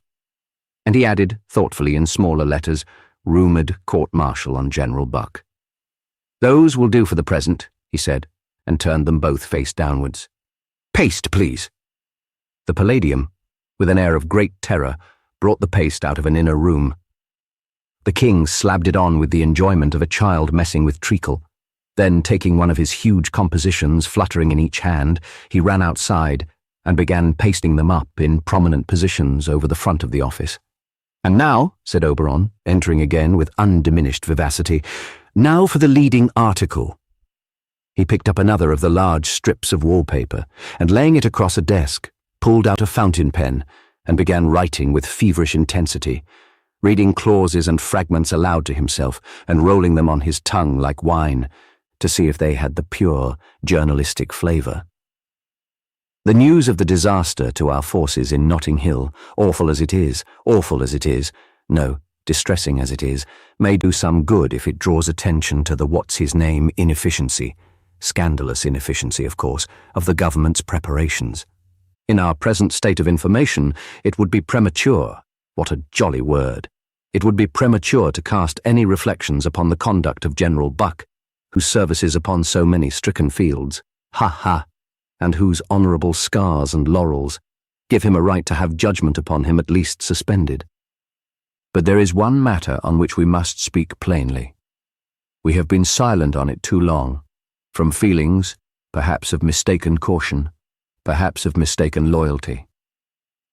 S1: And he added, thoughtfully in smaller letters, rumoured court-martial on General Buck. Those will do for the present, he said, and turned them both face downwards. Paste, please. The Palladium, with an air of great terror, brought the paste out of an inner room. The king slabbed it on with the enjoyment of a child messing with treacle. Then, taking one of his huge compositions fluttering in each hand, he ran outside and began pasting them up in prominent positions over the front of the office. And now, said Oberon, entering again with undiminished vivacity, now for the leading article. He picked up another of the large strips of wallpaper, and laying it across a desk, pulled out a fountain pen, and began writing with feverish intensity, reading clauses and fragments aloud to himself, and rolling them on his tongue like wine, to see if they had the pure, journalistic flavour. The news of the disaster to our forces in Notting Hill, awful as it is, no, distressing as it is, may do some good if it draws attention to the what's-his-name inefficiency, scandalous inefficiency, of course, of the government's preparations. In our present state of information, it would be premature, what a jolly word, it would be premature to cast any reflections upon the conduct of General Buck, whose services upon so many stricken fields, ha, and whose honourable scars and laurels give him a right to have judgment upon him at least suspended. But there is one matter on which we must speak plainly. We have been silent on it too long, from feelings, perhaps of mistaken caution, perhaps of mistaken loyalty.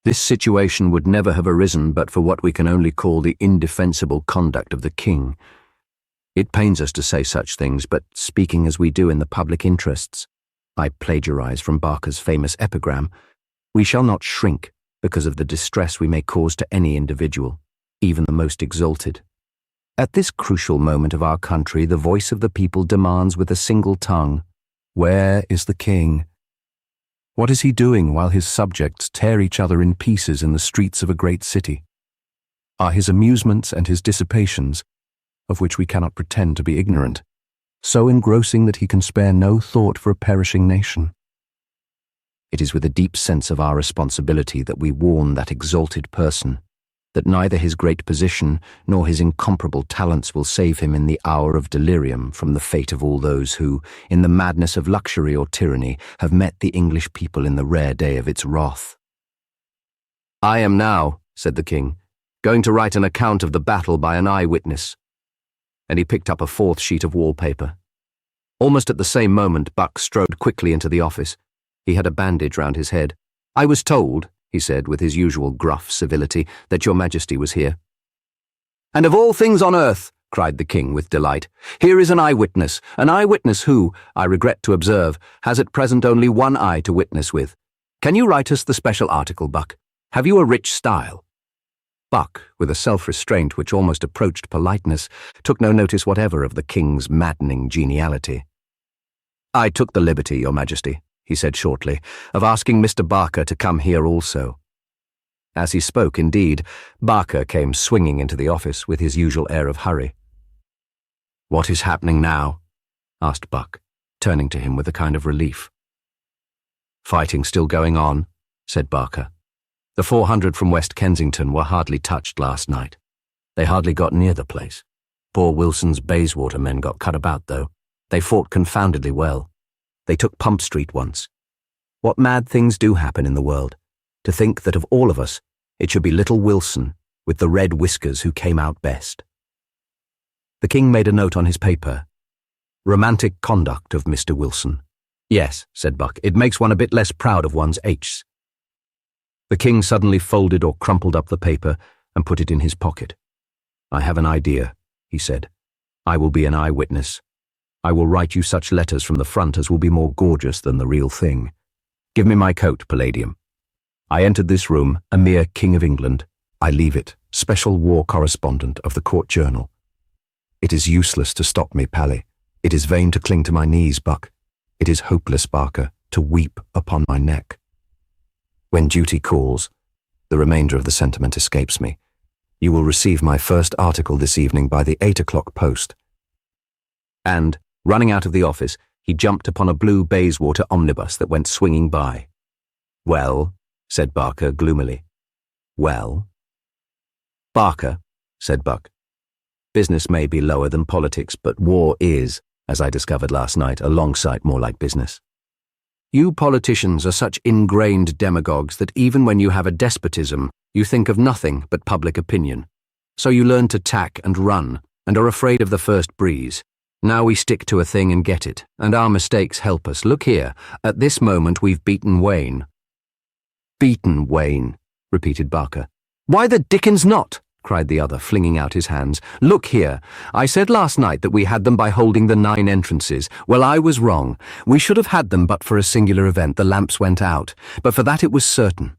S1: This situation would never have arisen but for what we can only call the indefensible conduct of the king. It pains us to say such things, but speaking as we do in the public interests, I plagiarize from Barker's famous epigram, we shall not shrink because of the distress we may cause to any individual, even the most exalted. At this crucial moment of our country, the voice of the people demands with a single tongue, where is the king? What is he doing while his subjects tear each other in pieces in the streets of a great city? Are his amusements and his dissipations, of which we cannot pretend to be ignorant, so engrossing that he can spare no thought for a perishing nation? It is with a deep sense of our responsibility that we warn that exalted person that neither his great position nor his incomparable talents will save him in the hour of delirium from the fate of all those who, in the madness of luxury or tyranny, have met the English people in the rare day of its wrath. "I am now," said the king, "going to write an account of the battle by an eyewitness." And he picked up a fourth sheet of wallpaper. Almost at the same moment, Buck strode quickly into the office. He had a bandage round his head. "I was told," he said with his usual gruff civility, "that your Majesty was here." "And of all things on earth," cried the king with delight, "here is an eyewitness who, I regret to observe, has at present only one eye to witness with. Can you write us the special article, Buck? Have you a rich style?" Buck, with a self-restraint which almost approached politeness, took no notice whatever of the king's maddening geniality. "I took the liberty, your Majesty," he said shortly, "of asking Mr. Barker to come here also." As he spoke, indeed, Barker came swinging into the office with his usual air of hurry. "What is happening now?" asked Buck, turning to him with a kind of relief. "Fighting still going on," said Barker. "The 400 from West Kensington were hardly touched last night. They hardly got near the place. Poor Wilson's Bayswater men got cut about, though. They fought confoundedly well. They took Pump Street once. What mad things do happen in the world. To think that of all of us, it should be little Wilson with the red whiskers who came out best." The king made a note on his paper. "Romantic conduct of Mr. Wilson." "Yes," said Buck, "it makes one a bit less proud of one's H's." The king suddenly folded or crumpled up the paper and put it in his pocket. "I have an idea," he said. "I will be an eyewitness. I will write you such letters from the front as will be more gorgeous than the real thing. Give me my coat, Palladium. I entered this room a mere King of England. I leave it, special war correspondent of the Court Journal. It is useless to stop me, Pally. It is vain to cling to my knees, Buck. It is hopeless, Barker, to weep upon my neck. When duty calls, the remainder of the sentiment escapes me. You will receive my first article this evening by the 8 o'clock post." And, running out of the office, he jumped upon a blue Bayswater omnibus that went swinging by. "Well," said Barker gloomily. "Well?" "Barker," said Buck, "business may be lower than politics, but war is, as I discovered last night, a long sight more like business. You politicians are such ingrained demagogues that even when you have a despotism, you think of nothing but public opinion. So you learn to tack and run, and are afraid of the first breeze. Now we stick to a thing and get it, and our mistakes help us. Look here, at this moment we've beaten Wayne." "Beaten Wayne," repeated Barker. "Why the dickens not?" cried the other, flinging out his hands. "Look here, I said last night that we had them by holding the 9 entrances. Well, I was wrong. We should have had them but for a singular event. The lamps went out, but for that it was certain.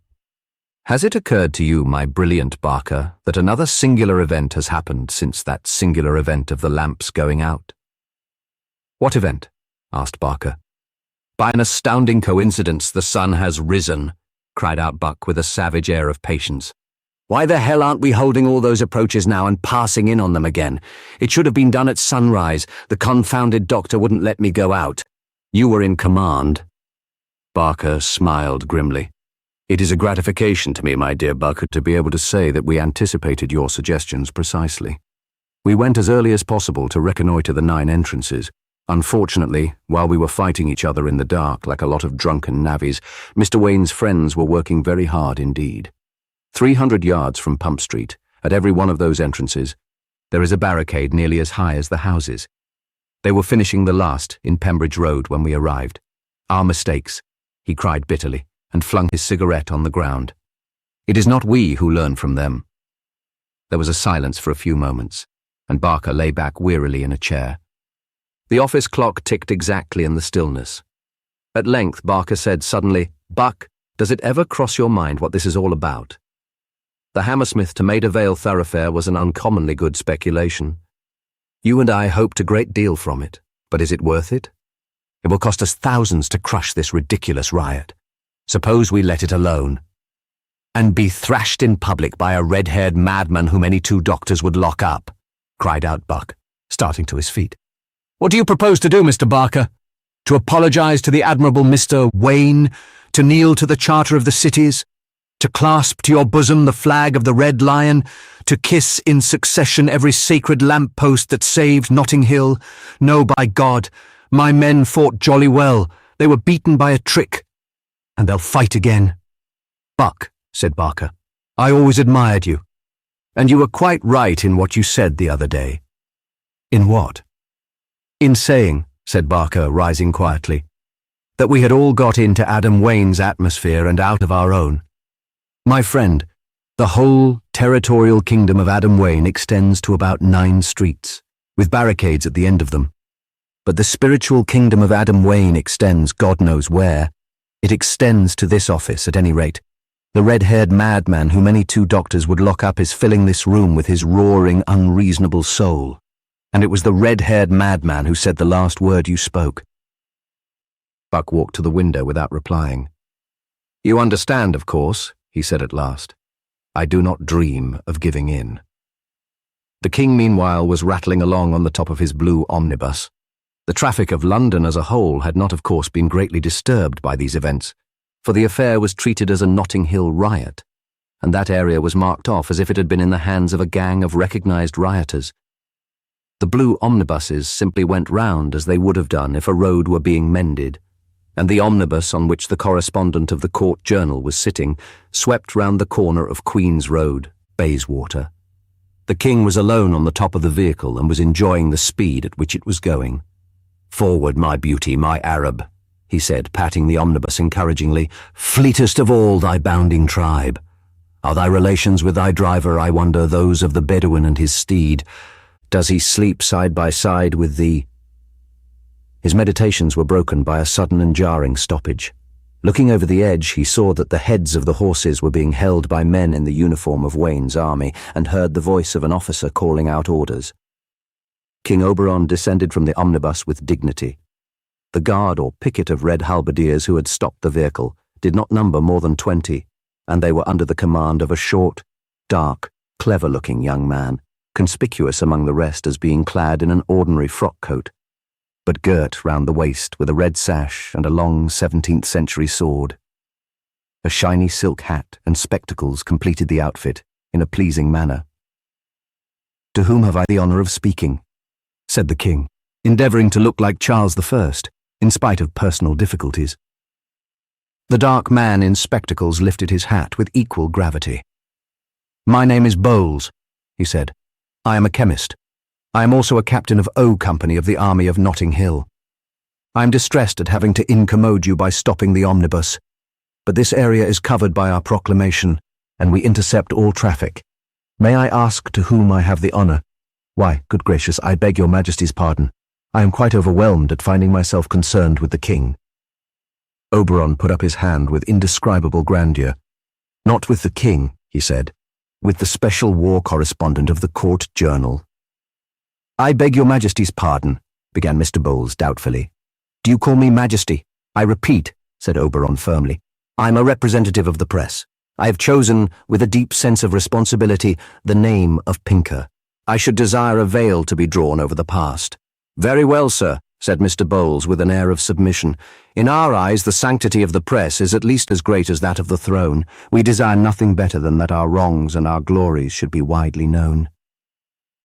S1: Has it occurred to you, my brilliant Barker, that another singular event has happened since that singular event of the lamps going out?" "What event?" asked Barker. "By an astounding coincidence, the sun has risen," cried out Buck with a savage air of patience. "Why the hell aren't we holding all those approaches now and passing in on them again? It should have been done at sunrise. The confounded doctor wouldn't let me go out. You were in command." Barker smiled grimly. "It is a gratification to me, my dear Buck, to be able to say that we anticipated your suggestions precisely. We went as early as possible to reconnoitre the 9 entrances. Unfortunately, while we were fighting each other in the dark like a lot of drunken navvies, Mr. Wayne's friends were working very hard indeed. 300 yards from Pump Street, at every one of those entrances, there is a barricade nearly as high as the houses. They were finishing the last in Pembridge Road when we arrived. Our mistakes," he cried bitterly, and flung his cigarette on the ground. "It is not we who learn from them." There was a silence for a few moments, and Barker lay back wearily in a chair. The office clock ticked exactly in the stillness. At length Barker said suddenly, "Buck, does it ever cross your mind what this is all about? The Hammersmith to Maida Vale thoroughfare was an uncommonly good speculation. You and I hoped a great deal from it, but is it worth it? It will cost us thousands to crush this ridiculous riot. Suppose we let it alone, and be thrashed in public by a red-haired madman whom any 2 doctors would lock up," cried out Buck, starting to his feet. "What do you propose to do, Mr. Barker? To apologize to the admirable Mr. Wayne?
S2: to kneel to the charter of the cities, to clasp to your bosom the flag of the Red Lion, to kiss in succession every sacred lamp-post that saved Notting Hill? No, by God, my men fought jolly well. They were beaten by a trick, and they'll fight again." "Buck," said Barker, "I always admired you, and you were quite right in what you said the other day." "In what?" "In saying," said Barker, rising quietly, "that we had all got into Adam Wayne's atmosphere and out of our own. My friend, the whole territorial kingdom of Adam Wayne extends to about 9 streets, with barricades at the end of them. But the spiritual kingdom of Adam Wayne extends God knows where. It extends to this office, at any rate. The red-haired madman who many 2 doctors would lock up is filling this room with his roaring, unreasonable soul. And it was the red-haired madman who said the last word you spoke." Buck walked to the window without replying. "You understand, of course," he said at last. "I do not dream of giving in." The king, meanwhile, was rattling along on the top of his blue omnibus. The traffic of London as a whole had not, of course, been greatly disturbed by these events, for the affair was treated as a Notting Hill riot, and that area was marked off as if it had been in the hands of a gang of recognised rioters. The blue omnibuses simply went round as they would have done if a road were being mended, and the omnibus on which the correspondent of the Court Journal was sitting swept round the corner of Queen's Road, Bayswater. The king was alone on the top of the vehicle and was enjoying the speed at which it was going. "Forward, my beauty, my Arab," he said, patting the omnibus encouragingly. "Fleetest of all thy bounding tribe. Are thy relations with thy driver, I wonder, those of the Bedouin and his steed? Does he sleep side by side with thee?" His meditations were broken by a sudden and jarring stoppage. Looking over the edge, he saw that the heads of the horses were being held by men in the uniform of Wayne's army, and heard the voice of an officer calling out orders. King Oberon descended from the omnibus with dignity. The guard or picket of red halberdiers who had stopped the vehicle did not number more than 20, and they were under the command of a short, dark, clever-looking young man, conspicuous among the rest as being clad in an ordinary frock-coat, but girt round the waist with a red sash and a long 17th-century sword. A shiny silk hat and spectacles completed the outfit in a pleasing manner. "To whom have I the honour of speaking?" said the king, endeavouring to look like Charles I, in spite of personal difficulties. The dark man in spectacles lifted his hat with equal gravity. "My name is Bowles," he said. "I am a chemist. I am also a captain of O Company of the Army of Notting Hill. I am distressed at having to incommode you by stopping the omnibus, but this area is covered by our proclamation, and we intercept all traffic. May I ask to whom I have the honour? Why, good gracious, I beg your Majesty's pardon. I am quite overwhelmed at finding myself concerned with the king." Oberon put up his hand with indescribable grandeur. "Not with the king," he said, "with the special war correspondent of the Court Journal." "I beg your Majesty's pardon," began Mr. Bowles doubtfully. "Do you call me Majesty?" "I repeat," said Oberon firmly, "I'm a representative of the press. I have chosen, with a deep sense of responsibility, the name of Pinker. I should desire a veil to be drawn over the past." "Very well, sir," said Mr. Bowles with an air of submission. "In our eyes the sanctity of the press is at least as great as that of the throne. We desire nothing better than that our wrongs and our glories should be widely known."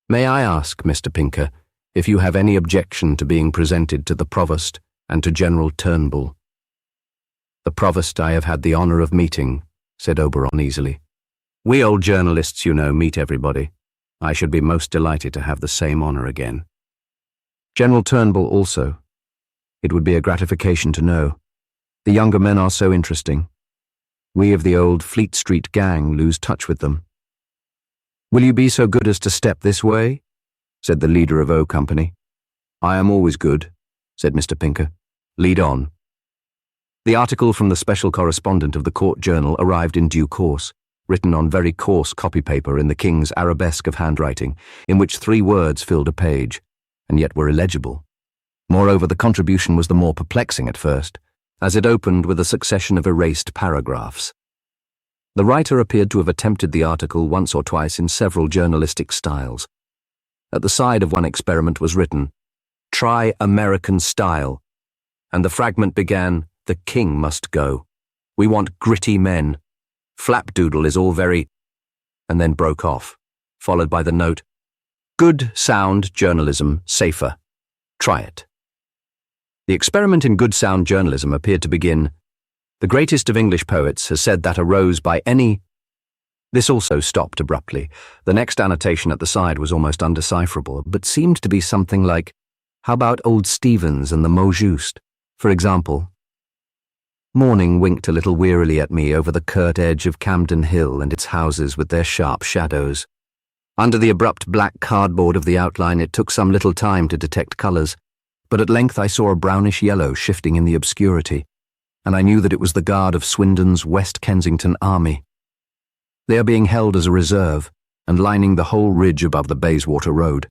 S2: "May I ask, Mr. Pinker, if you have any objection to being presented to the Provost and to General Turnbull?" "The Provost I have had the honour of meeting," said Oberon easily. "We old journalists, you know, meet everybody. I should be most delighted to have the same honour again. General Turnbull also. It would be a gratification to know. The younger men are so interesting. We of the old Fleet Street gang lose touch with them." "Will you be so good as to step this way?" said the leader of O Company. "I am always good," said Mr. Pinker. "Lead on." The article from the special correspondent of the Court Journal arrived in due course, written on very coarse copy-paper in the king's arabesque of handwriting, in which 3 words filled a page, and yet were illegible. Moreover, the contribution was the more perplexing at first, as it opened with a succession of erased paragraphs. The writer appeared to have attempted the article once or twice in several journalistic styles. At the side of one experiment was written, "Try American style," and the fragment began, "The king must go."
S1: We want gritty men. Flapdoodle is all very—" and then broke off, followed by the note, "Good sound journalism safer. Try it." The experiment in good sound journalism appeared to begin, "The greatest of English poets has said that a rose by any—" This also stopped abruptly. The next annotation at the side was almost undecipherable, but seemed to be something like, "How about old Stevens and the mot juste, for example?" Morning winked a little wearily at me over the curt edge of Camden Hill and its houses with their sharp shadows. Under the abrupt black cardboard of the outline it took some little time to detect colours, but at length I saw a brownish yellow shifting in the obscurity, and I knew that it was the guard of Swindon's West Kensington army. They are being held as a reserve and lining the whole ridge above the Bayswater Road.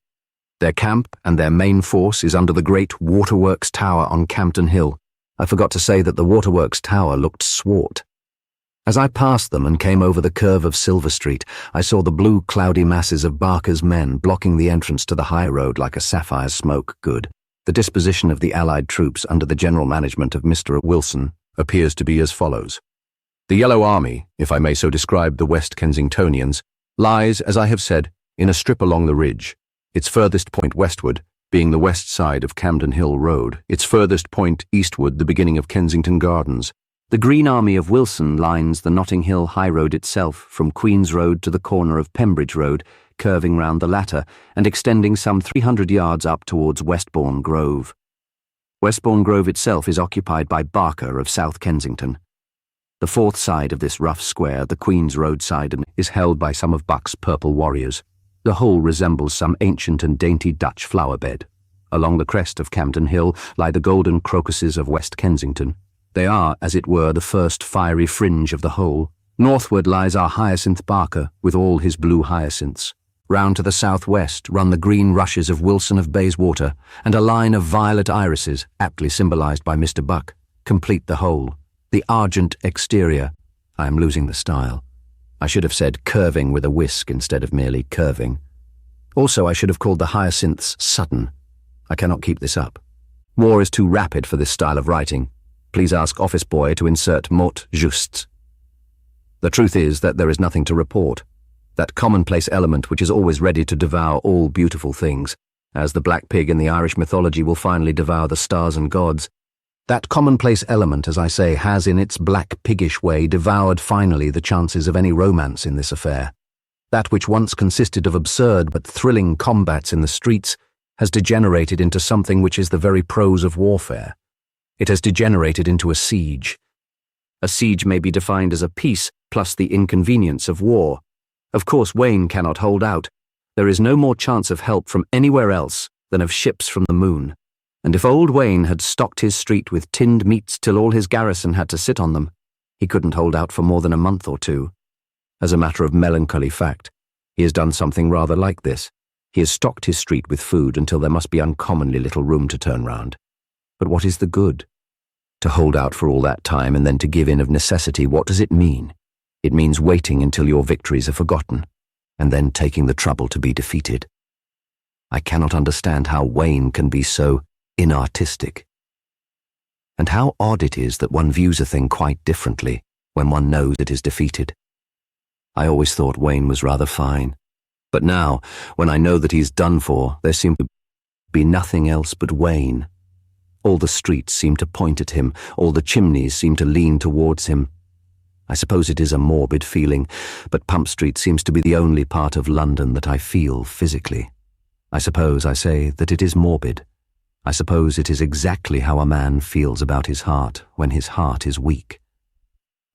S1: Their camp and their main force is under the great Waterworks Tower on Campden Hill. I forgot to say that the Waterworks Tower looked swart. As I passed them and came over the curve of Silver Street, I saw the blue cloudy masses of Barker's men blocking the entrance to the high road like a sapphire smoke good. The disposition of the Allied troops under the general management of Mr. Wilson appears to be as follows. The Yellow Army, if I may so describe the West Kensingtonians, lies, as I have said, in a strip along the ridge, its furthest point westward being the west side of Camden Hill Road, its furthest point eastward the beginning of Kensington Gardens. The Green Army of Wilson lines the Notting Hill High Road itself from Queen's Road to the corner of Pembridge Road, curving round the latter and extending some 300 yards up towards Westbourne Grove. Westbourne Grove itself is occupied by Barker of South Kensington. The fourth side of this rough square, the Queen's Road side, is held by some of Buck's purple warriors. The whole resembles some ancient and dainty Dutch flower bed. Along the crest of Camden Hill lie the golden crocuses of West Kensington. They are, as it were, the first fiery fringe of the whole. Northward lies our Hyacinth Barker, with all his blue hyacinths. Round to the southwest run the green rushes of Wilson of Bayswater, and a line of violet irises, aptly symbolised by Mr. Buck, complete the whole. The argent exterior. I am losing the style. I should have said curving with a whisk instead of merely curving. Also, I should have called the hyacinths sudden. I cannot keep this up. War is too rapid for this style of writing. Please ask office boy to insert mot justes. The truth is that there is nothing to report. That commonplace element which is always ready to devour all beautiful things, as the black pig in the Irish mythology will finally devour the stars and gods. That commonplace element, as I say, has in its black piggish way devoured finally the chances of any romance in this affair. That which once consisted of absurd but thrilling combats in the streets has degenerated into something which is the very prose of warfare. It has degenerated into a siege. A siege may be defined as a peace plus the inconvenience of war. Of course, Wayne cannot hold out. There is no more chance of help from anywhere else than of ships from the moon. And if old Wayne had stocked his street with tinned meats till all his garrison had to sit on them, he couldn't hold out for more than a month or two. As a matter of melancholy fact, he has done something rather like this. He has stocked his street with food until there must be uncommonly little room to turn round. But what is the good? To hold out for all that time and then to give in of necessity, what does it mean? It means waiting until your victories are forgotten, and then taking the trouble to be defeated. I cannot understand how Wayne can be so inartistic. And how odd it is that one views a thing quite differently when one knows it is defeated. I always thought Wayne was rather fine, but now, when I know that he's done for, there seems to be nothing else but Wayne. All the streets seem to point at him, all the chimneys seem to lean towards him. I suppose it is a morbid feeling, but Pump Street seems to be the only part of London that I feel physically. I suppose, I say, that it is morbid. I suppose it is exactly how a man feels about his heart when his heart is weak.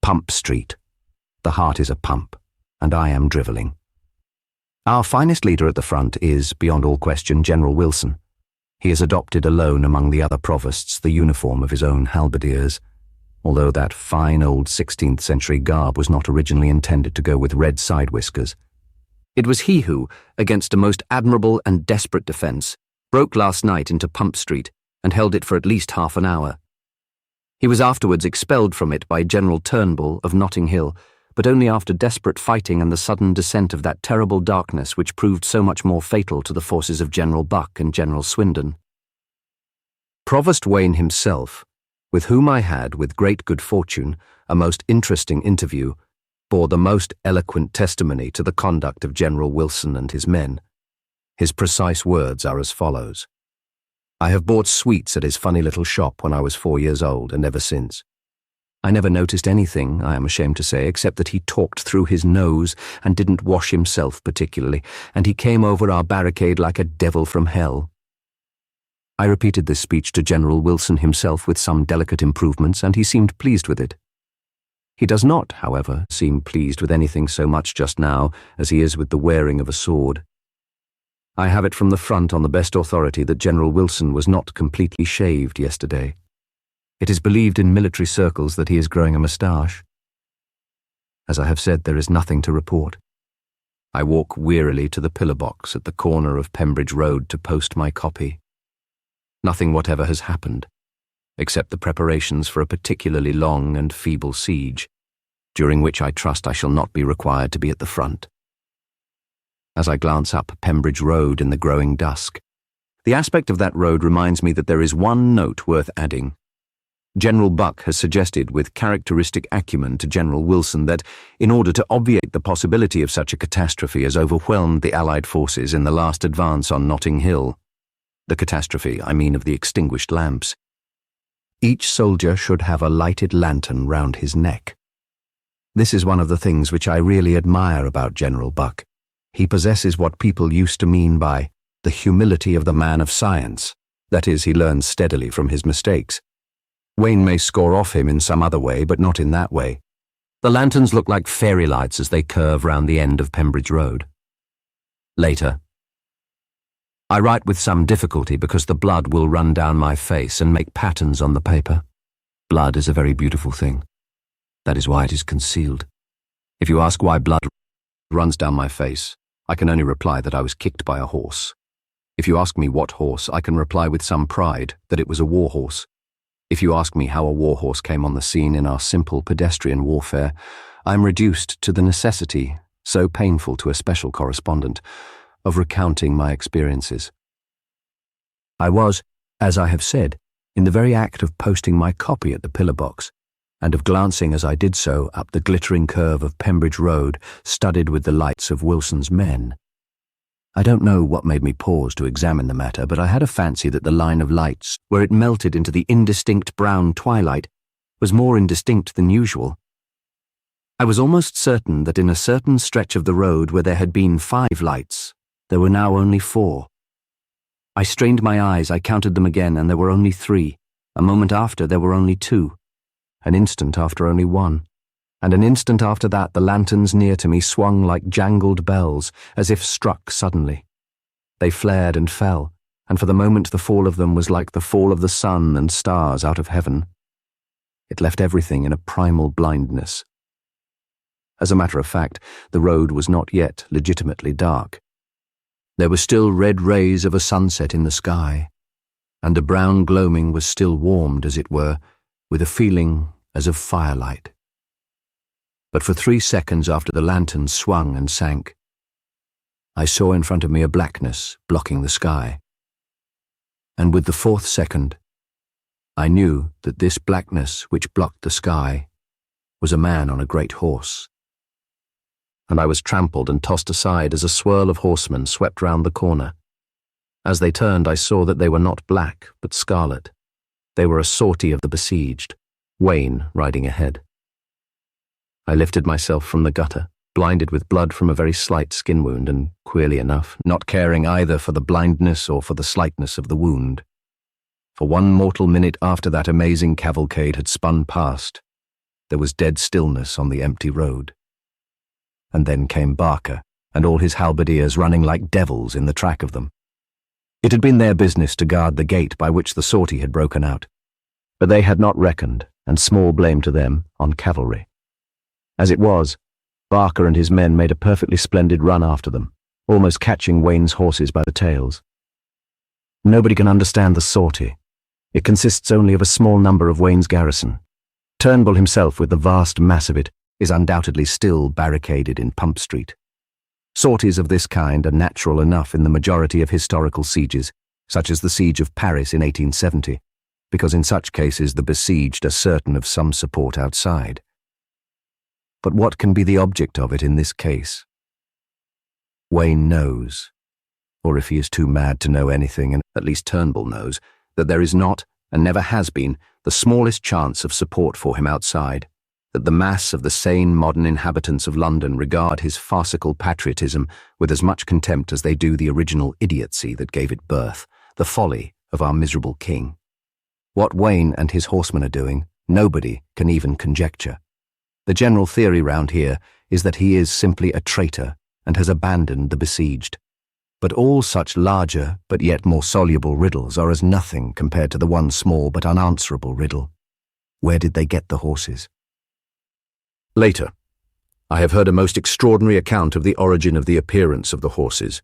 S1: Pump Street. The heart is a pump, and I am drivelling. Our finest leader at the front is, beyond all question, General Wilson. He has adopted alone among the other provosts the uniform of his own halberdiers, although that fine old 16th century garb was not originally intended to go with red side whiskers. It was he who, against a most admirable and desperate defence, broke last night into Pump Street and held it for at least half an hour. He was afterwards expelled from it by General Turnbull of Notting Hill, but only after desperate fighting and the sudden descent of that terrible darkness which proved so much more fatal to the forces of General Buck and General Swindon. Provost Wayne himself, with whom I had, with great good fortune, a most interesting interview, bore the most eloquent testimony to the conduct of General Wilson and his men. His precise words are as follows. I have bought sweets at his funny little shop when I was 4 years old, and ever since. I never noticed anything, I am ashamed to say, except that he talked through his nose and didn't wash himself particularly, and he came over our barricade like a devil from hell. I repeated this speech to General Wilson himself with some delicate improvements, and he seemed pleased with it. He does not, however, seem pleased with anything so much just now as he is with the wearing of a sword. I have it from the front on the best authority that General Wilson was not completely shaved yesterday. It is believed in military circles that he is growing a moustache. As I have said, there is nothing to report. I walk wearily to the pillar box at the corner of Pembridge Road to post my copy. Nothing whatever has happened, except the preparations for a particularly long and feeble siege, during which I trust I shall not be required to be at the front. As I glance up Pembridge Road in the growing dusk, the aspect of that road reminds me that there is one note worth adding. General Buck has suggested with characteristic acumen to General Wilson that, in order to obviate the possibility of such a catastrophe as overwhelmed the Allied forces in the last advance on Notting Hill, the catastrophe, I mean, of the extinguished lamps, each soldier should have a lighted lantern round his neck. This is one of the things which I really admire about General Buck. He possesses what people used to mean by the humility of the man of science. That is, he learns steadily from his mistakes. Wayne may score off him in some other way, but not in that way. The lanterns look like fairy lights as they curve round the end of Pembridge Road. Later. I write with some difficulty because the blood will run down my face and make patterns on the paper. Blood is a very beautiful thing. That is why it is concealed. If you ask why blood runs down my face, I can only reply that I was kicked by a horse. If you ask me what horse, I can reply with some pride that it was a war horse. If you ask me how a war horse came on the scene in our simple pedestrian warfare, I am reduced to the necessity, so painful to a special correspondent, of recounting my experiences. I was, as I have said, in the very act of posting my copy at the pillar box, and of glancing as I did so up the glittering curve of Pembridge Road studded with the lights of Wilson's men. I don't know what made me pause to examine the matter, but I had a fancy that the line of lights, where it melted into the indistinct brown twilight, was more indistinct than usual. I was almost certain that in a certain stretch of the road where there had been 5 lights, there were now only 4. I strained my eyes, I counted them again, and there were only 3. A moment after, there were only 2. An instant after, only 1. And an instant after that, the lanterns near to me swung like jangled bells, as if struck suddenly. They flared and fell, and for the moment the fall of them was like the fall of the sun and stars out of heaven. It left everything in a primal blindness. As a matter of fact, the road was not yet legitimately dark. There were still red rays of a sunset in the sky, and the brown gloaming was still warmed, as it were, with a feeling as of firelight. But for 3 seconds after the lanterns swung and sank, I saw in front of me a blackness blocking the sky. And with the 4th second, I knew that this blackness which blocked the sky was a man on a great horse. And I was trampled and tossed aside as a swirl of horsemen swept round the corner. As they turned, I saw that they were not black, but scarlet. They were a sortie of the besieged, Wayne riding ahead. I lifted myself from the gutter, blinded with blood from a very slight skin wound, and, queerly enough, not caring either for the blindness or for the slightness of the wound. For 1 mortal minute after that amazing cavalcade had spun past, there was dead stillness on the empty road. And then came Barker, and all his halberdiers running like devils in the track of them. It had been their business to guard the gate by which the sortie had broken out, but they had not reckoned, and small blame to them, on cavalry. As it was, Barker and his men made a perfectly splendid run after them, almost catching Wayne's horses by the tails. Nobody can understand the sortie. It consists only of a small number of Wayne's garrison. Turnbull himself, with the vast mass of it, is undoubtedly still barricaded in Pump Street. Sorties of this kind are natural enough in the majority of historical sieges, such as the siege of Paris in 1870, because in such cases the besieged are certain of some support outside. But what can be the object of it in this case? Wayne knows, or if he is too mad to know anything, and at least Turnbull knows, that there is not, and never has been, the smallest chance of support for him outside, that the mass of the sane modern inhabitants of London regard his farcical patriotism with as much contempt as they do the original idiocy that gave it birth, the folly of our miserable king. What Wayne and his horsemen are doing, nobody can even conjecture. The general theory round here is that he is simply a traitor and has abandoned the besieged. But all such larger but yet more soluble riddles are as nothing compared to the one small but unanswerable riddle. Where did they get the horses? Later, I have heard a most extraordinary account of the origin of the appearance of the horses.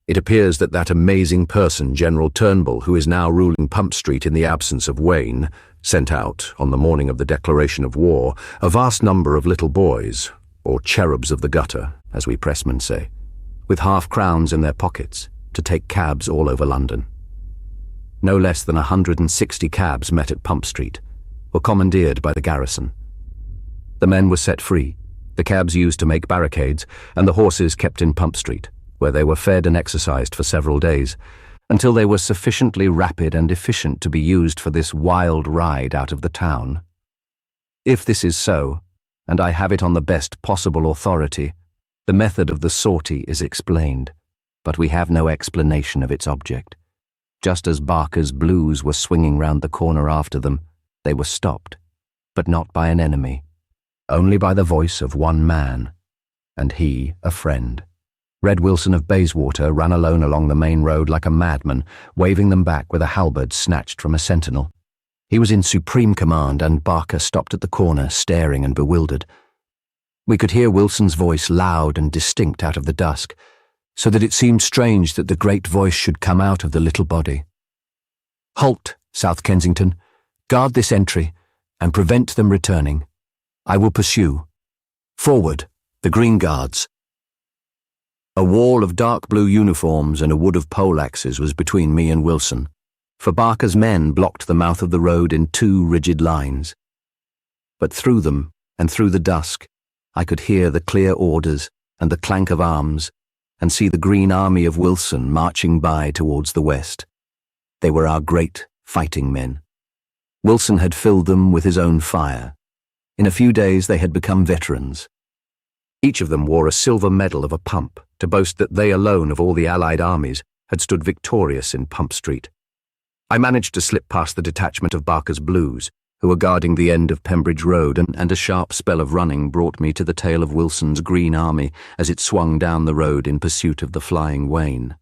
S1: It appears that that amazing person, General Turnbull, who is now ruling Pump Street in the absence of Wayne, sent out, on the morning of the declaration of war, a vast number of little boys, or cherubs of the gutter, as we pressmen say, with half-crowns in their pockets, to take cabs all over London. No less than 160 cabs met at Pump Street, were commandeered by the garrison. The men were set free, the cabs used to make barricades, and the horses kept in Pump Street, where they were fed and exercised for several days, until they were sufficiently rapid and efficient to be used for this wild ride out of the town. If this is so, and I have it on the best possible authority, the method of the sortie is explained, but we have no explanation of its object. Just as Barker's Blues were swinging round the corner after them, they were stopped, but not by an enemy, only by the voice of one man, and he a friend. Red Wilson of Bayswater ran alone along the main road like a madman, waving them back with a halberd snatched from a sentinel. He was in supreme command, and Barker stopped at the corner, staring and bewildered. We could hear Wilson's voice loud and distinct out of the dusk, so that it seemed strange that the great voice should come out of the little body. "Halt, South Kensington. Guard this entry, and prevent them returning. I will pursue. Forward, the Green Guards." A wall of dark blue uniforms and a wood of poleaxes was between me and Wilson, for Barker's men blocked the mouth of the road in two rigid lines. But through them, and through the dusk, I could hear the clear orders and the clank of arms, and see the green army of Wilson marching by towards the west. They were our great fighting men. Wilson had filled them with his own fire. In a few days they had become veterans. Each of them wore a silver medal of a pump to boast that they alone of all the Allied armies had stood victorious in Pump Street. I managed to slip past the detachment of Barker's Blues, who were guarding the end of Pembridge Road, and a sharp spell of running brought me to the tail of Wilson's Green Army as it swung down the road in pursuit of the flying Wayne.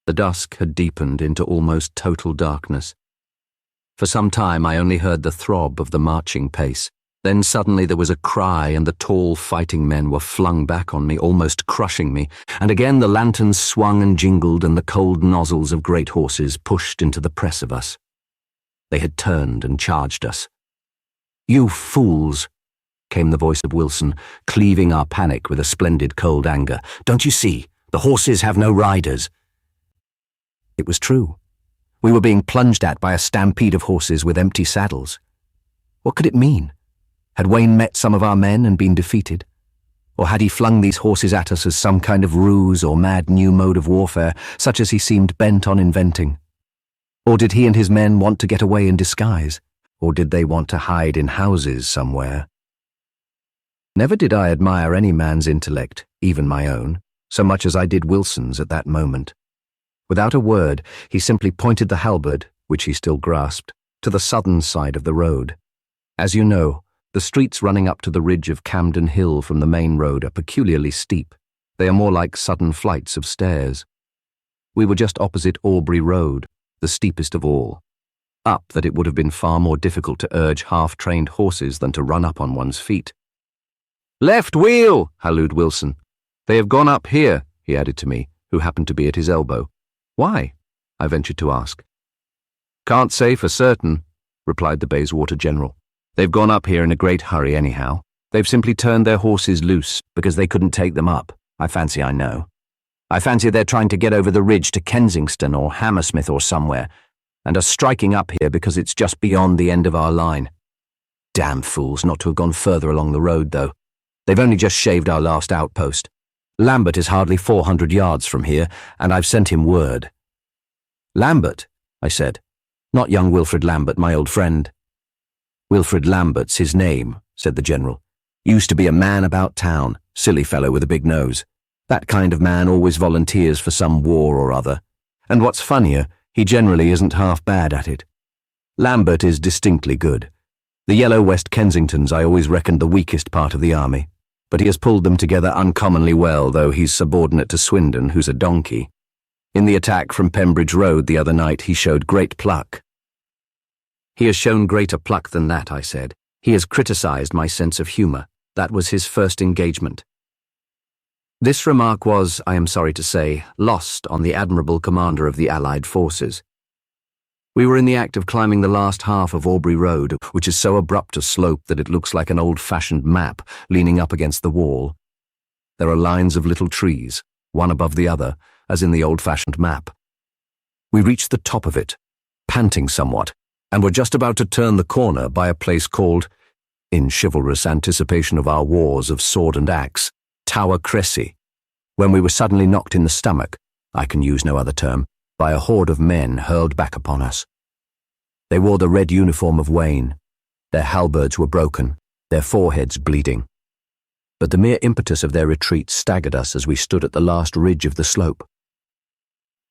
S1: The dusk had deepened into almost total darkness. For some time I only heard the throb of the marching pace. Then suddenly there was a cry, and the tall fighting men were flung back on me, almost crushing me, and again the lanterns swung and jingled, and the cold nozzles of great horses pushed into the press of us. They had turned and charged us. "You fools," came the voice of Wilson, cleaving our panic with a splendid cold anger. "Don't you see? The horses have no riders." It was true. We were being plunged at by a stampede of horses with empty saddles. What could it mean? Had Wayne met some of our men and been defeated? Or had he flung these horses at us as some kind of ruse or mad new mode of warfare, such as he seemed bent on inventing? Or did he and his men want to get away in disguise? Or did they want to hide in houses somewhere? Never did I admire any man's intellect, even my own, so much as I did Wilson's at that moment. Without a word, he simply pointed the halberd, which he still grasped, to the southern side of the road. As you know, the streets running up to the ridge of Camden Hill from the main road are peculiarly steep. They are more like sudden flights of stairs. We were just opposite Aubrey Road, the steepest of all. Up that it would have been far more difficult to urge half-trained horses than to run up on one's feet. "Left wheel!" hallooed Wilson. "They have gone up here," he added to me, who happened to be at his elbow. "Why?" I ventured to ask. "Can't say for certain," replied the Bayswater general. "They've gone up here in a great hurry anyhow. They've simply turned their horses loose because they couldn't take them up. I fancy I know. I fancy they're trying to get over the ridge to Kensington or Hammersmith or somewhere. and are striking up here because it's just beyond the end of our line. Damn fools not to have gone further along the road, though. They've only just shaved our last outpost. Lambert is hardly 400 yards from here, and I've sent him word." "Lambert?" I said. "Not young Wilfred Lambert, my old friend." "Wilfred Lambert's his name," said the General. "Used to be a man about town, silly fellow with a big nose. That kind of man always volunteers for some war or other. And what's funnier, he generally isn't half bad at it. Lambert is distinctly good. The yellow West Kensingtons I always reckoned the weakest part of the army, but he has pulled them together uncommonly well, though he's subordinate to Swindon, who's a donkey. In the attack from Pembridge Road the other night he showed great pluck." "He has shown greater pluck than that," I said. "He has criticised my sense of humour. That was his first engagement." This remark was, I am sorry to say, lost on the admirable commander of the Allied forces. We were in the act of climbing the last half of Aubrey Road, which is so abrupt a slope that it looks like an old-fashioned map leaning up against the wall. There are lines of little trees, one above the other, as in the old-fashioned map. We reached the top of it, panting somewhat, and were just about to turn the corner by a place called, in chivalrous anticipation of our wars of sword and axe, Tower Cressy, when we were suddenly knocked in the stomach, I can use no other term, by a horde of men hurled back upon us. They wore the red uniform of Wayne. Their halberds were broken, their foreheads bleeding. But the mere impetus of their retreat staggered us as we stood at the last ridge of the slope.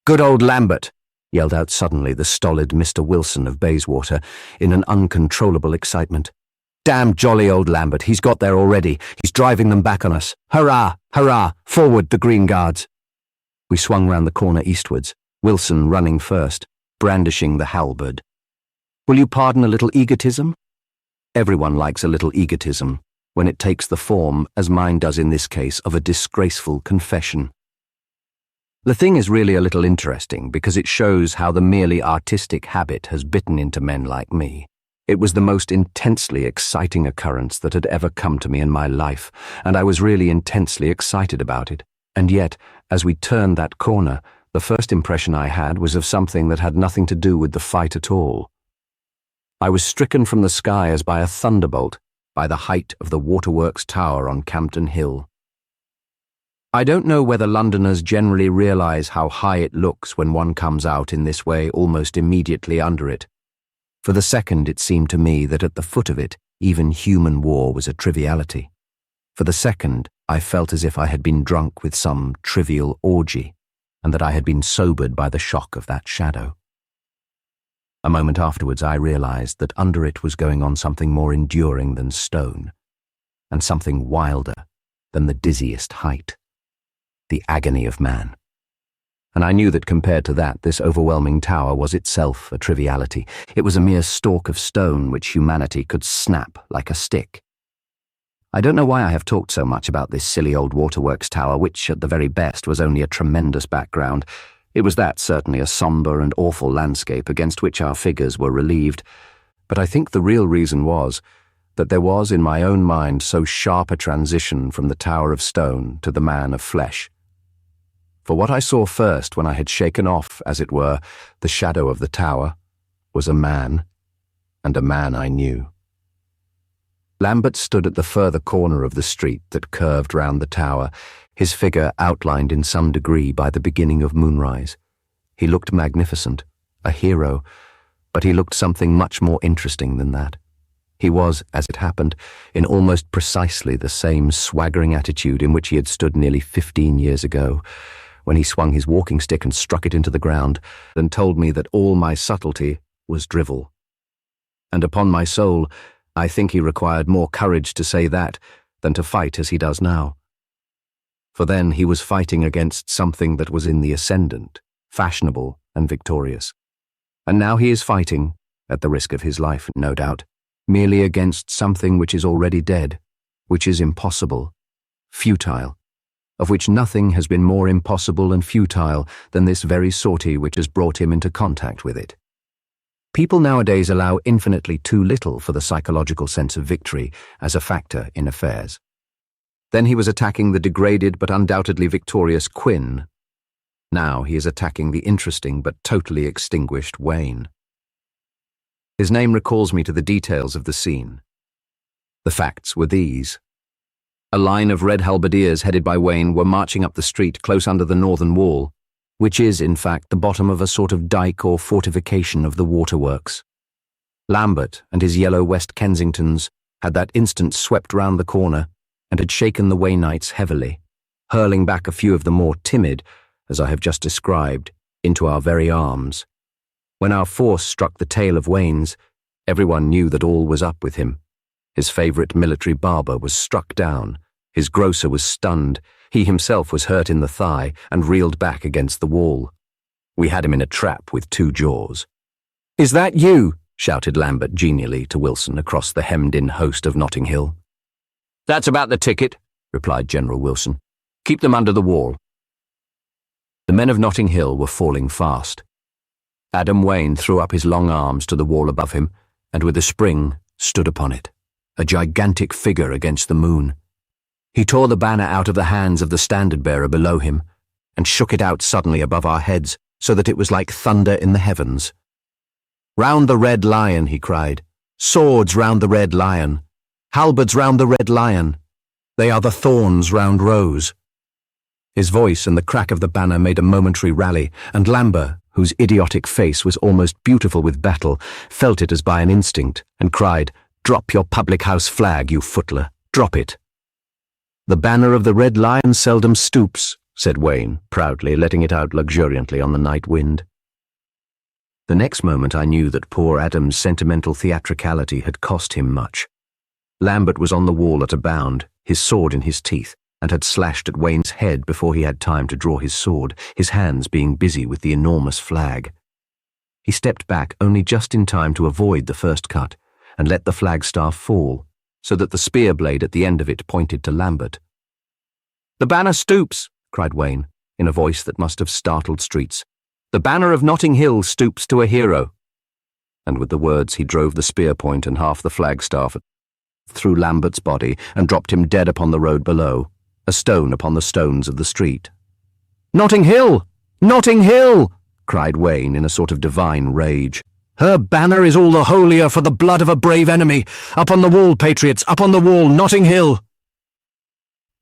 S1: "Good old Lambert!" yelled out suddenly the stolid Mr. Wilson of Bayswater in an uncontrollable excitement. "Damn jolly old Lambert, he's got there already. He's driving them back on us. Hurrah! Hurrah! Forward, the Green Guards!" We swung round the corner eastwards, Wilson running first, brandishing the halberd. Will you pardon a little egotism? Everyone likes a little egotism, when it takes the form, as mine does in this case, of a disgraceful confession. The thing is really a little interesting because it shows how the merely artistic habit has bitten into men like me. It was the most intensely exciting occurrence that had ever come to me in my life, and I was really intensely excited about it. And yet, as we turned that corner, the first impression I had was of something that had nothing to do with the fight at all. I was stricken from the sky as by a thunderbolt, by the height of the Waterworks Tower on Campden Hill. I don't know whether Londoners generally realise how high it looks when one comes out in this way almost immediately under it. For the second it seemed to me that at the foot of it, even human war was a triviality. For the second, I felt as if I had been drunk with some trivial orgy, and that I had been sobered by the shock of that shadow. A moment afterwards I realized that under it was going on something more enduring than stone, and something wilder than the dizziest height. The agony of man. And I knew that compared to that, this overwhelming tower was itself a triviality. It was a mere stalk of stone which humanity could snap like a stick. I don't know why I have talked so much about this silly old Waterworks Tower, which at the very best was only a tremendous background. It was that, certainly, a sombre and awful landscape against which our figures were relieved. But I think the real reason was that there was in my own mind so sharp a transition from the tower of stone to the man of flesh. For what I saw first when I had shaken off, as it were, the shadow of the tower, was a man, and a man I knew. Lambert stood at the further corner of the street that curved round the tower, his figure outlined in some degree by the beginning of moonrise. He looked magnificent, a hero, but he looked something much more interesting than that. He was, as it happened, in almost precisely the same swaggering attitude in which he had stood nearly 15 years ago, when he swung his walking stick and struck it into the ground, and told me that all my subtlety was drivel. And upon my soul, I think he required more courage to say that than to fight as he does now. For then he was fighting against something that was in the ascendant, fashionable and victorious. And now he is fighting, at the risk of his life, no doubt, merely against something which is already dead, which is impossible, futile, of which nothing has been more impossible and futile than this very sortie which has brought him into contact with it. People nowadays allow infinitely too little for the psychological sense of victory as a factor in affairs. Then he was attacking the degraded but undoubtedly victorious Quinn. Now he is attacking the interesting but totally extinguished Wayne. His name recalls me to the details of the scene. The facts were these. A line of red halberdiers headed by Wayne were marching up the street close under the northern wall, which is, in fact, the bottom of a sort of dike or fortification of the waterworks. Lambert and his yellow West Kensingtons had that instant swept round the corner and had shaken the Waynites heavily, hurling back a few of the more timid, as I have just described, into our very arms. When our force struck the tail of Wayne's, everyone knew that all was up with him. His favourite military barber was struck down, his grocer was stunned, he himself was hurt in the thigh and reeled back against the wall. We had him in a trap with two jaws. "Is that you?" shouted Lambert genially to Wilson across the hemmed-in host of Notting Hill. "That's about the ticket," replied General Wilson. "Keep them under the wall." The men of Notting Hill were falling fast. Adam Wayne threw up his long arms to the wall above him, and with a spring stood upon it, a gigantic figure against the moon. He tore the banner out of the hands of the standard-bearer below him, and shook it out suddenly above our heads, so that it was like thunder in the heavens. "Round the Red Lion," he cried. "Swords round the Red Lion. Halberds round the Red Lion. They are the thorns round Rose." His voice and the crack of the banner made a momentary rally, and Lambert, whose idiotic face was almost beautiful with battle, felt it as by an instinct, and cried, "Drop your public-house flag, you footler. Drop it." "The banner of the Red Lion seldom stoops," said Wayne, proudly letting it out luxuriantly on the night wind. The next moment I knew that poor Adam's sentimental theatricality had cost him much. Lambert was on the wall at a bound, his sword in his teeth, and had slashed at Wayne's head before he had time to draw his sword, his hands being busy with the enormous flag. He stepped back only just in time to avoid the first cut, and let the flagstaff fall, so that the spear blade at the end of it pointed to Lambert. "The banner stoops," cried Wayne, in a voice that must have startled streets. "The banner of Notting Hill stoops to a hero." And with the words he drove the spear point and half the flagstaff through Lambert's body and dropped him dead upon the road below, a stone upon the stones of the street. "Notting Hill! Notting Hill!" cried Wayne in a sort of divine rage. "Her banner is all the holier for the blood of a brave enemy. Up on the wall, patriots, up on the wall, Notting Hill!"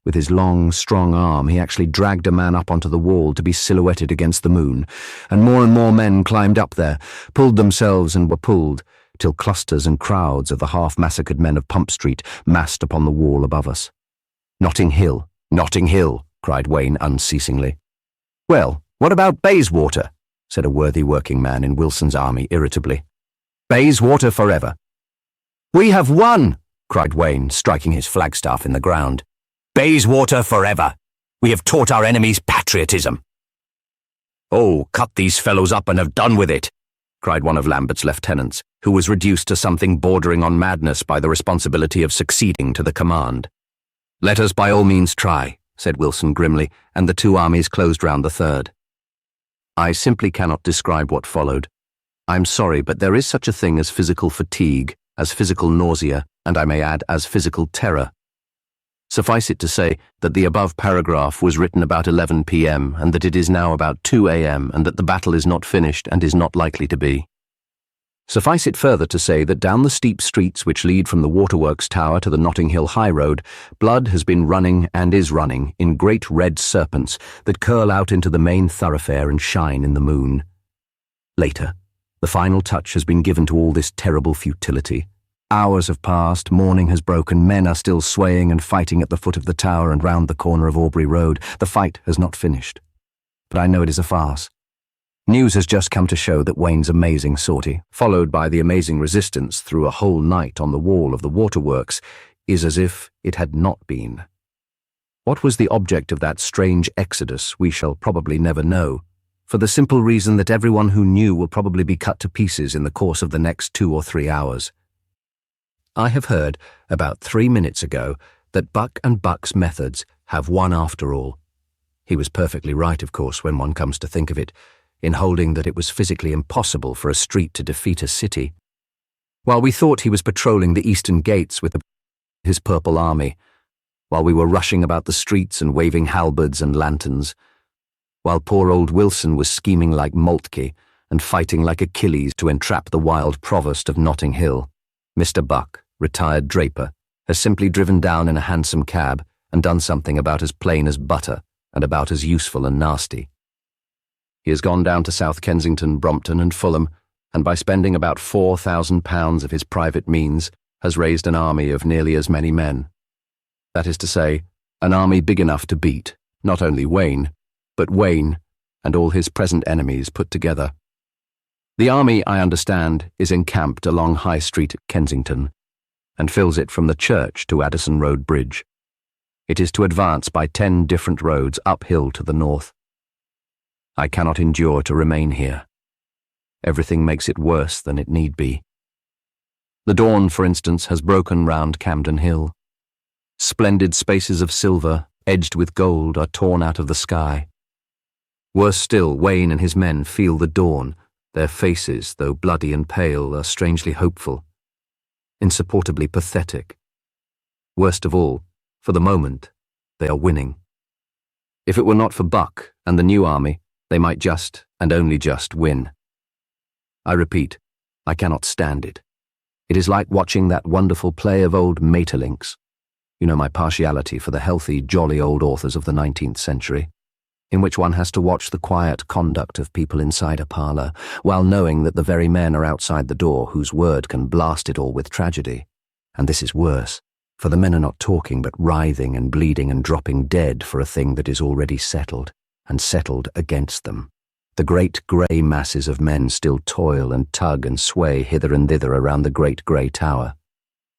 S1: With his long, strong arm, he actually dragged a man up onto the wall to be silhouetted against the moon, and more men climbed up there, pulled themselves and were pulled, till clusters and crowds of the half-massacred men of Pump Street massed upon the wall above us. "Notting Hill, Notting Hill," cried Wayne unceasingly. "Well, what about Bayswater?" said a worthy working man in Wilson's army irritably. "Bayswater forever." "We have won!" cried Wayne, striking his flagstaff in the ground. "Bayswater forever! We have taught our enemies patriotism." "Oh, cut these fellows up and have done with it," cried one of Lambert's lieutenants, who was reduced to something bordering on madness by the responsibility of succeeding to the command. "Let us by all means try," said Wilson grimly, and the two armies closed round the third. I simply cannot describe what followed. I'm sorry, but there is such a thing as physical fatigue, as physical nausea, and I may add, as physical terror. Suffice it to say that the above paragraph was written about 11 p.m. and that it is now about 2 a.m. and that the battle is not finished and is not likely to be. Suffice it further to say that down the steep streets which lead from the Waterworks Tower to the Notting Hill High Road, blood has been running and is running in great red serpents that curl out into the main thoroughfare and shine in the moon. Later, the final touch has been given to all this terrible futility. Hours have passed, morning has broken, men are still swaying and fighting at the foot of the tower and round the corner of Aubrey Road. The fight has not finished. But I know it is a farce. News has just come to show that Wayne's amazing sortie, followed by the amazing resistance through a whole night on the wall of the waterworks, is as if it had not been. What was the object of that strange exodus we shall probably never know, for the simple reason that everyone who knew will probably be cut to pieces in the course of the next 2 or 3 hours. I have heard, about 3 minutes ago, that Buck and Buck's methods have won after all. He was perfectly right, of course, when one comes to think of it, in holding that it was physically impossible for a street to defeat a city. While we thought he was patrolling the eastern gates with his purple army, while we were rushing about the streets and waving halberds and lanterns, while poor old Wilson was scheming like Moltke, and fighting like Achilles to entrap the wild Provost of Notting Hill. Mr. Buck, retired draper, has simply driven down in a hansom cab and done something about as plain as butter and about as useful and nasty. He has gone down to South Kensington, Brompton and Fulham, and by spending about £4,000 of his private means, has raised an army of nearly as many men. That is to say, an army big enough to beat, not only Wayne, but Wayne and all his present enemies put together. The army, I understand, is encamped along High Street at Kensington, and fills it from the church to Addison Road Bridge. It is to advance by 10 different roads uphill to the north. I cannot endure to remain here. Everything makes it worse than it need be. The dawn, for instance, has broken round Camden Hill. Splendid spaces of silver, edged with gold, are torn out of the sky. Worse still, Wayne and his men feel the dawn. Their faces, though bloody and pale, are strangely hopeful, insupportably pathetic. Worst of all, for the moment, they are winning. If it were not for Buck and the new army, they might just, and only just, win. I repeat, I cannot stand it. It is like watching that wonderful play of old Maeterlinck's. You know my partiality for the healthy, jolly old authors of the 19th century, in which one has to watch the quiet conduct of people inside a parlour, while knowing that the very men are outside the door whose word can blast it all with tragedy. And this is worse, for the men are not talking but writhing and bleeding and dropping dead for a thing that is already settled, and settled against them. The great grey masses of men still toil and tug and sway hither and thither around the great grey tower,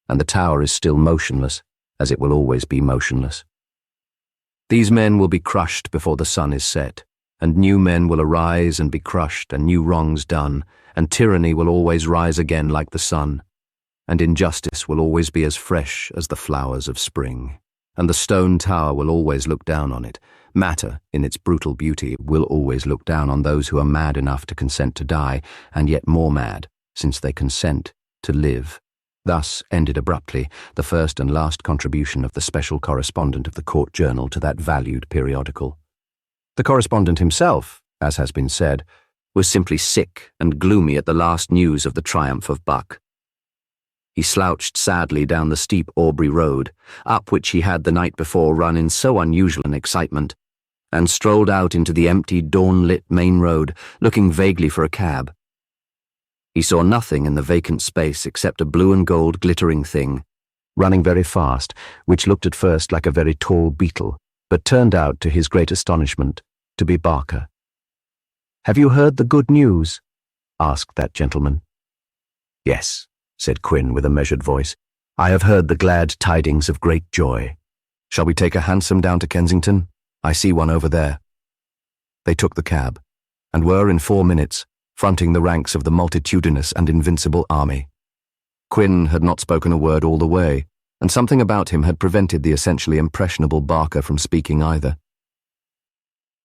S1: and the tower is still motionless, as it will always be motionless. These men will be crushed before the sun is set, and new men will arise and be crushed, and new wrongs done, and tyranny will always rise again like the sun, and injustice will always be as fresh as the flowers of spring, and the stone tower will always look down on it. Matter, in its brutal beauty, will always look down on those who are mad enough to consent to die, and yet more mad, since they consent to live. Thus ended abruptly the first and last contribution of the special correspondent of the Court Journal to that valued periodical. The correspondent himself, as has been said, was simply sick and gloomy at the last news of the triumph of Buck. He slouched sadly down the steep Aubrey Road, up which he had the night before run in so unusual an excitement, and strolled out into the empty, dawn-lit main road, looking vaguely for a cab. He saw nothing in the vacant space except a blue and gold glittering thing, running very fast, which looked at first like a very tall beetle, but turned out, to his great astonishment, to be Barker. "Have you heard the good news?" asked that gentleman. "Yes," said Quin with a measured voice. "I have heard the glad tidings of great joy. Shall we take a hansom down to Kensington? I see one over there." They took the cab, and were in 4 minutes fronting the ranks of the multitudinous and invincible army. Quin had not spoken a word all the way, and something about him had prevented the essentially impressionable Barker from speaking either.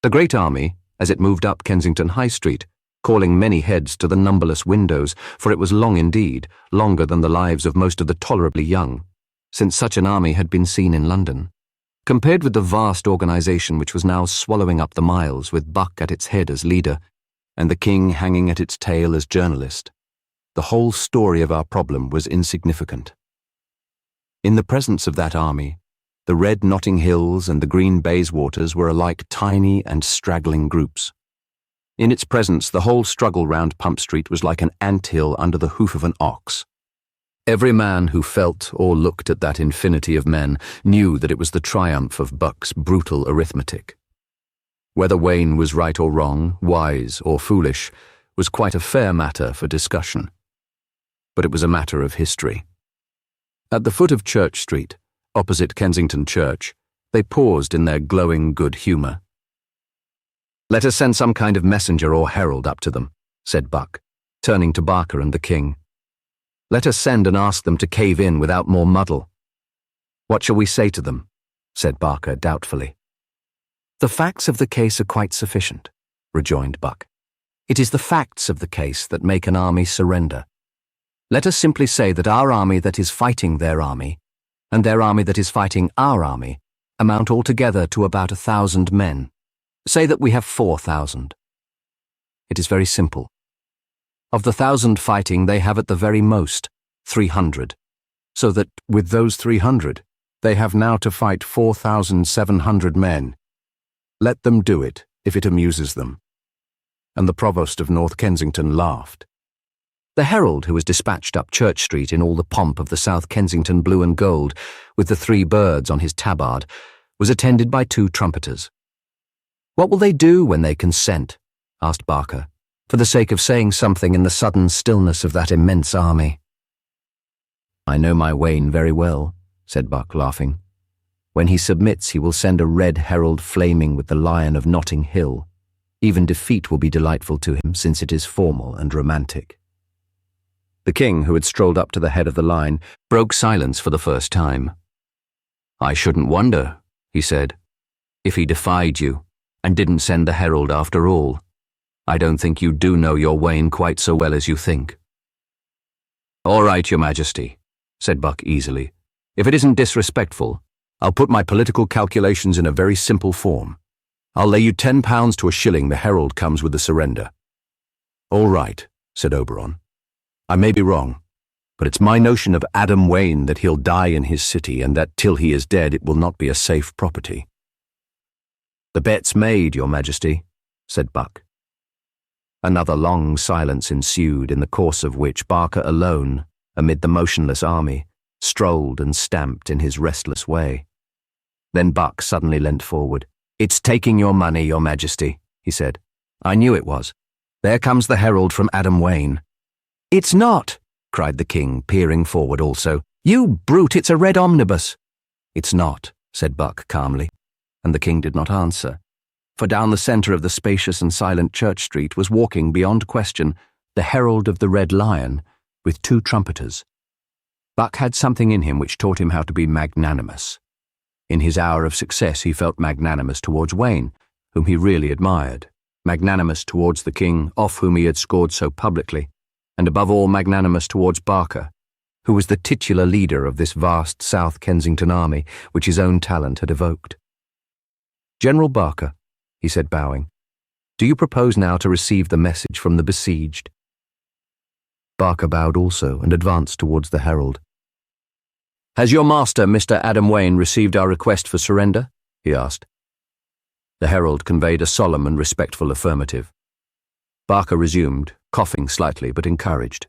S1: The great army, as it moved up Kensington High Street, calling many heads to the numberless windows, for it was long indeed, longer than the lives of most of the tolerably young, since such an army had been seen in London. Compared with the vast organisation which was now swallowing up the miles, with Buck at its head as leader, and the king hanging at its tail as journalist, the whole story of our problem was insignificant. In the presence of that army, the red Notting Hills and the green Bayswaters were alike tiny and straggling groups. In its presence, the whole struggle round Pump Street was like an ant-hill under the hoof of an ox. Every man who felt or looked at that infinity of men knew that it was the triumph of Buck's brutal arithmetic. Whether Wayne was right or wrong, wise or foolish, was quite a fair matter for discussion. But it was a matter of history. At the foot of Church Street, opposite Kensington Church, they paused in their glowing good humour. "Let us send some kind of messenger or herald up to them," said Buck, turning to Barker and the king. "Let us send and ask them to cave in without more muddle." "What shall we say to them?" said Barker doubtfully. "The facts of the case are quite sufficient," rejoined Buck. "It is the facts of the case that make an army surrender. Let us simply say that our army that is fighting their army, and their army that is fighting our army, amount altogether to about 1,000 men. Say that we have 4,000. It is very simple, Of the 1,000 fighting, they have at the very most 300. So that, with those 300, they have now to fight 4,700 men. Let them do it, if it amuses them." And the Provost of North Kensington laughed. The herald, who was dispatched up Church Street in all the pomp of the South Kensington blue and gold, with the 3 birds on his tabard, was attended by 2 trumpeters. "What will they do when they consent?" asked Barker, for the sake of saying something in the sudden stillness of that immense army. "I know my Wayne very well," said Buck, laughing. "When he submits, he will send a red herald flaming with the Lion of Notting Hill. Even defeat will be delightful to him, since it is formal and romantic." The king, who had strolled up to the head of the line, broke silence for the first time. "I shouldn't wonder," he said, "if he defied you, and didn't send the herald after all. I don't think you do know your Wayne quite so well as you think." "All right, your Majesty," said Buck easily. "If it isn't disrespectful, I'll put my political calculations in a very simple form. I'll lay you £10 to a shilling the herald comes with the surrender." "All right," said Oberon. "I may be wrong, but it's my notion of Adam Wayne that he'll die in his city, and that till he is dead it will not be a safe property." "The bet's made, your Majesty," said Buck. Another long silence ensued, in the course of which Barker alone, amid the motionless army, strolled and stamped in his restless way. Then Buck suddenly leant forward. "It's taking your money, your Majesty," he said. "I knew it was. There comes the herald from Adam Wayne." "It's not," cried the king, peering forward also. "You brute, it's a red omnibus." "It's not," said Buck calmly, and the king did not answer, for down the centre of the spacious and silent Church Street was walking, beyond question, the herald of the Red Lion, with 2 trumpeters. Buck had something in him which taught him how to be magnanimous. In his hour of success he felt magnanimous towards Wayne, whom he really admired, magnanimous towards the king, off whom he had scored so publicly, and above all magnanimous towards Barker, who was the titular leader of this vast South Kensington army which his own talent had evoked. "General Barker," he said, bowing, "do you propose now to receive the message from the besieged?" Barker bowed also and advanced towards the herald. "Has your master, Mr. Adam Wayne, received our request for surrender?" he asked. The herald conveyed a solemn and respectful affirmative. Barker resumed, coughing slightly but encouraged.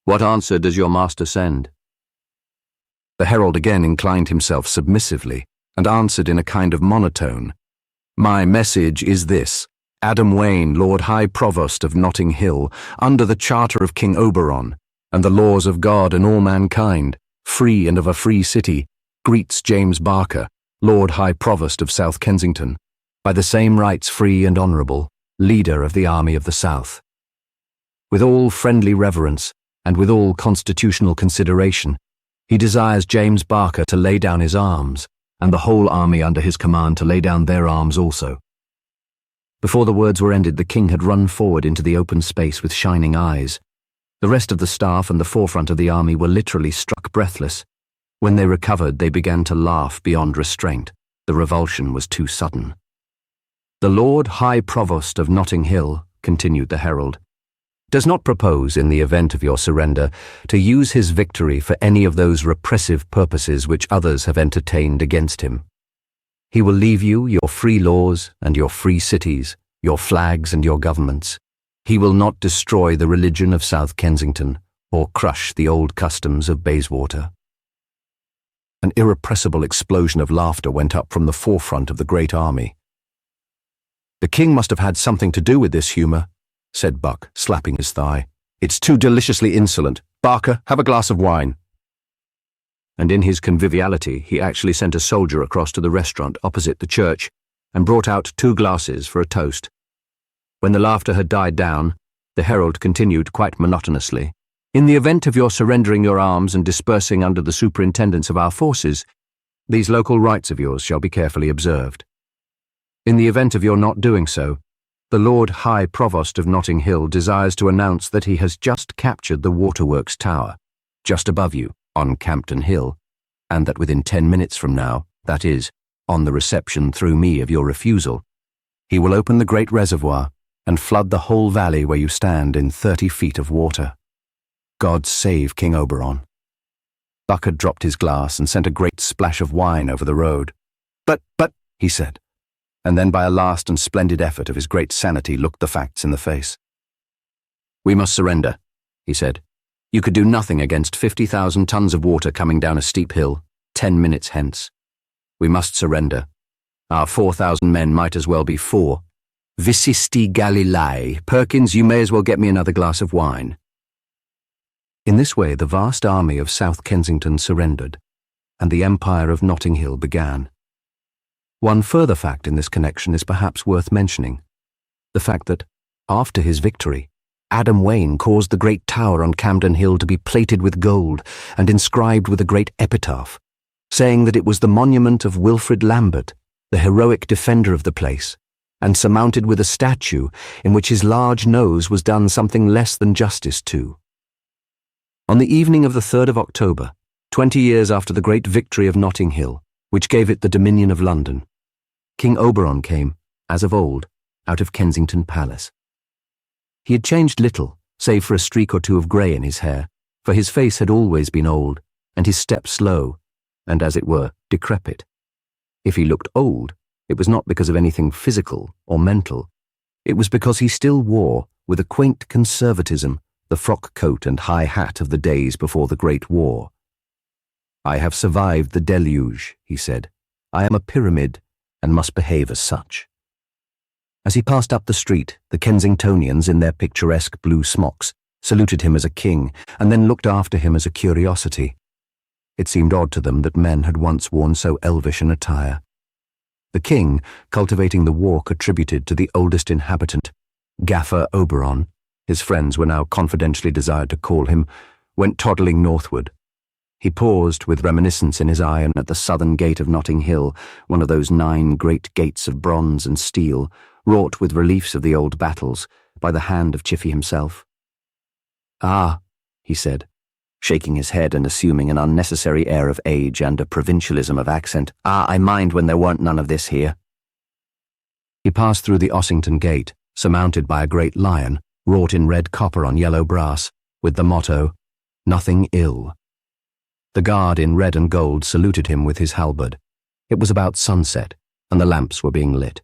S1: "What answer does your master send?" The herald again inclined himself submissively and answered in a kind of monotone. "My message is this. Adam Wayne, Lord High Provost of Notting Hill, under the charter of King Oberon, and the laws of God and all mankind, free and of a free city, greets James Barker, Lord High Provost of South Kensington, by the same rights free and honourable, leader of the Army of the South. With all friendly reverence, and with all constitutional consideration, he desires James Barker to lay down his arms, and the whole army under his command to lay down their arms also." Before the words were ended, the king had run forward into the open space with shining eyes. The rest of the staff and the forefront of the army were literally struck breathless. When they recovered, they began to laugh beyond restraint. The revulsion was too sudden. "The Lord High Provost of Notting Hill," continued the herald, "does not propose, in the event of your surrender, to use his victory for any of those repressive purposes which others have entertained against him. He will leave you your free laws and your free cities, your flags and your governments. He will not destroy the religion of South Kensington or crush the old customs of Bayswater." An irrepressible explosion of laughter went up from the forefront of the great army. "The king must have had something to do with this, Humour," said Buck, slapping his thigh. "It's too deliciously insolent. Barker, have a glass of wine." And in his conviviality he actually sent a soldier across to the restaurant opposite the church and brought out 2 glasses for a toast. When the laughter had died down, the herald continued quite monotonously. "In the event of your surrendering your arms and dispersing under the superintendence of our forces, these local rights of yours shall be carefully observed. In the event of your not doing so, the Lord High Provost of Notting Hill desires to announce that he has just captured the Waterworks Tower, just above you, on Campden Hill, and that within 10 minutes from now, that is, on the reception through me of your refusal, he will open the great reservoir and flood the whole valley where you stand in 30 feet of water. God save King Oberon." Buck had dropped his glass and sent a great splash of wine over the road. But, he said, and then by a last and splendid effort of his great sanity looked the facts in the face. "We must surrender," he said. "You could do nothing against 50,000 tons of water coming down a steep hill, 10 minutes hence. We must surrender. Our 4,000 men might as well be 4. Vicisti Galilei. Perkins, you may as well get me another glass of wine." In this way the vast army of South Kensington surrendered, and the Empire of Notting Hill began. One further fact in this connection is perhaps worth mentioning: the fact that, after his victory, Adam Wayne caused the great tower on Camden Hill to be plated with gold and inscribed with a great epitaph, saying that it was the monument of Wilfrid Lambert, the heroic defender of the place, and surmounted with a statue in which his large nose was done something less than justice to. On the evening of the 3rd of October, 20 years after the great victory of Notting Hill, which gave it the dominion of London, King Oberon came, as of old, out of Kensington Palace. He had changed little, save for a streak or two of grey in his hair, for his face had always been old, and his step slow, and, as it were, decrepit. If he looked old, it was not because of anything physical or mental. It was because he still wore, with a quaint conservatism, the frock coat and high hat of the days before the Great War. "I have survived the deluge," he said. "I am a pyramid, and must behave as such." As he passed up the street, the Kensingtonians, in their picturesque blue smocks, saluted him as a king, and then looked after him as a curiosity. It seemed odd to them that men had once worn so elvish an attire. The king, cultivating the walk attributed to the oldest inhabitant, Gaffer Oberon, his friends were now confidentially desired to call him, went toddling northward. He paused with reminiscence in his eye at the southern gate of Notting Hill, one of those 9 great gates of bronze and steel, wrought with reliefs of the old battles, by the hand of Chiffy himself. "Ah," he said, shaking his head and assuming an unnecessary air of age and a provincialism of accent. "Ah, I mind when there weren't none of this here." He passed through the Ossington Gate, surmounted by a great lion, wrought in red copper on yellow brass, with the motto, "Nothing ill." The guard in red and gold saluted him with his halberd. It was about sunset, and the lamps were being lit.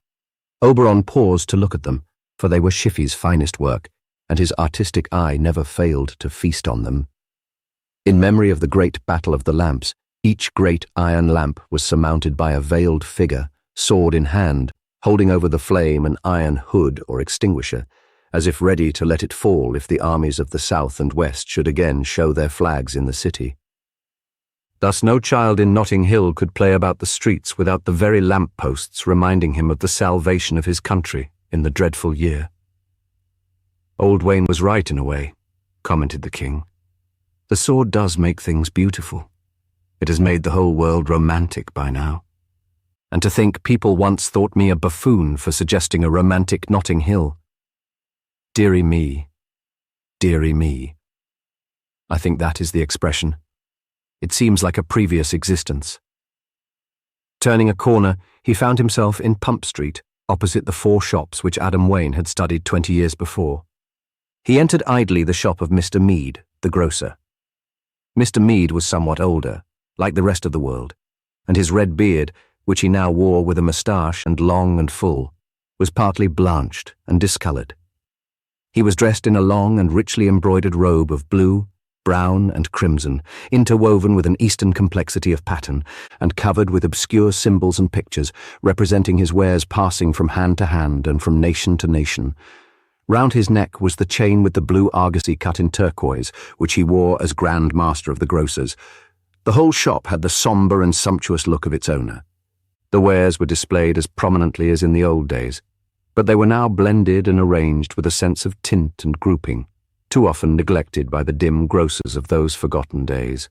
S1: Oberon paused to look at them, for they were Chiffy's finest work, and his artistic eye never failed to feast on them. In memory of the great Battle of the Lamps, each great iron lamp was surmounted by a veiled figure, sword in hand, holding over the flame an iron hood or extinguisher, as if ready to let it fall if the armies of the south and west should again show their flags in the city. Thus no child in Notting Hill could play about the streets without the very lamp-posts reminding him of the salvation of his country in the dreadful year. "Old Wayne was right in a way," commented the king. "The sword does make things beautiful. It has made the whole world romantic by now. And to think people once thought me a buffoon for suggesting a romantic Notting Hill. Dearie me, dearie me. I think that is the expression. It seems like a previous existence." Turning a corner, he found himself in Pump Street, opposite the 4 shops which Adam Wayne had studied 20 years before. He entered idly the shop of Mr. Mead, the grocer. Mr. Mead was somewhat older, like the rest of the world, and his red beard, which he now wore with a moustache and long and full, was partly blanched and discoloured. He was dressed in a long and richly embroidered robe of blue, brown and crimson, interwoven with an Eastern complexity of pattern, and covered with obscure symbols and pictures, representing his wares passing from hand to hand and from nation to nation. Round his neck was the chain with the blue argosy cut in turquoise, which he wore as Grand Master of the grocers. The whole shop had the sombre and sumptuous look of its owner. The wares were displayed as prominently as in the old days, but they were now blended and arranged with a sense of tint and grouping, too often neglected by the dim grocers of those forgotten days.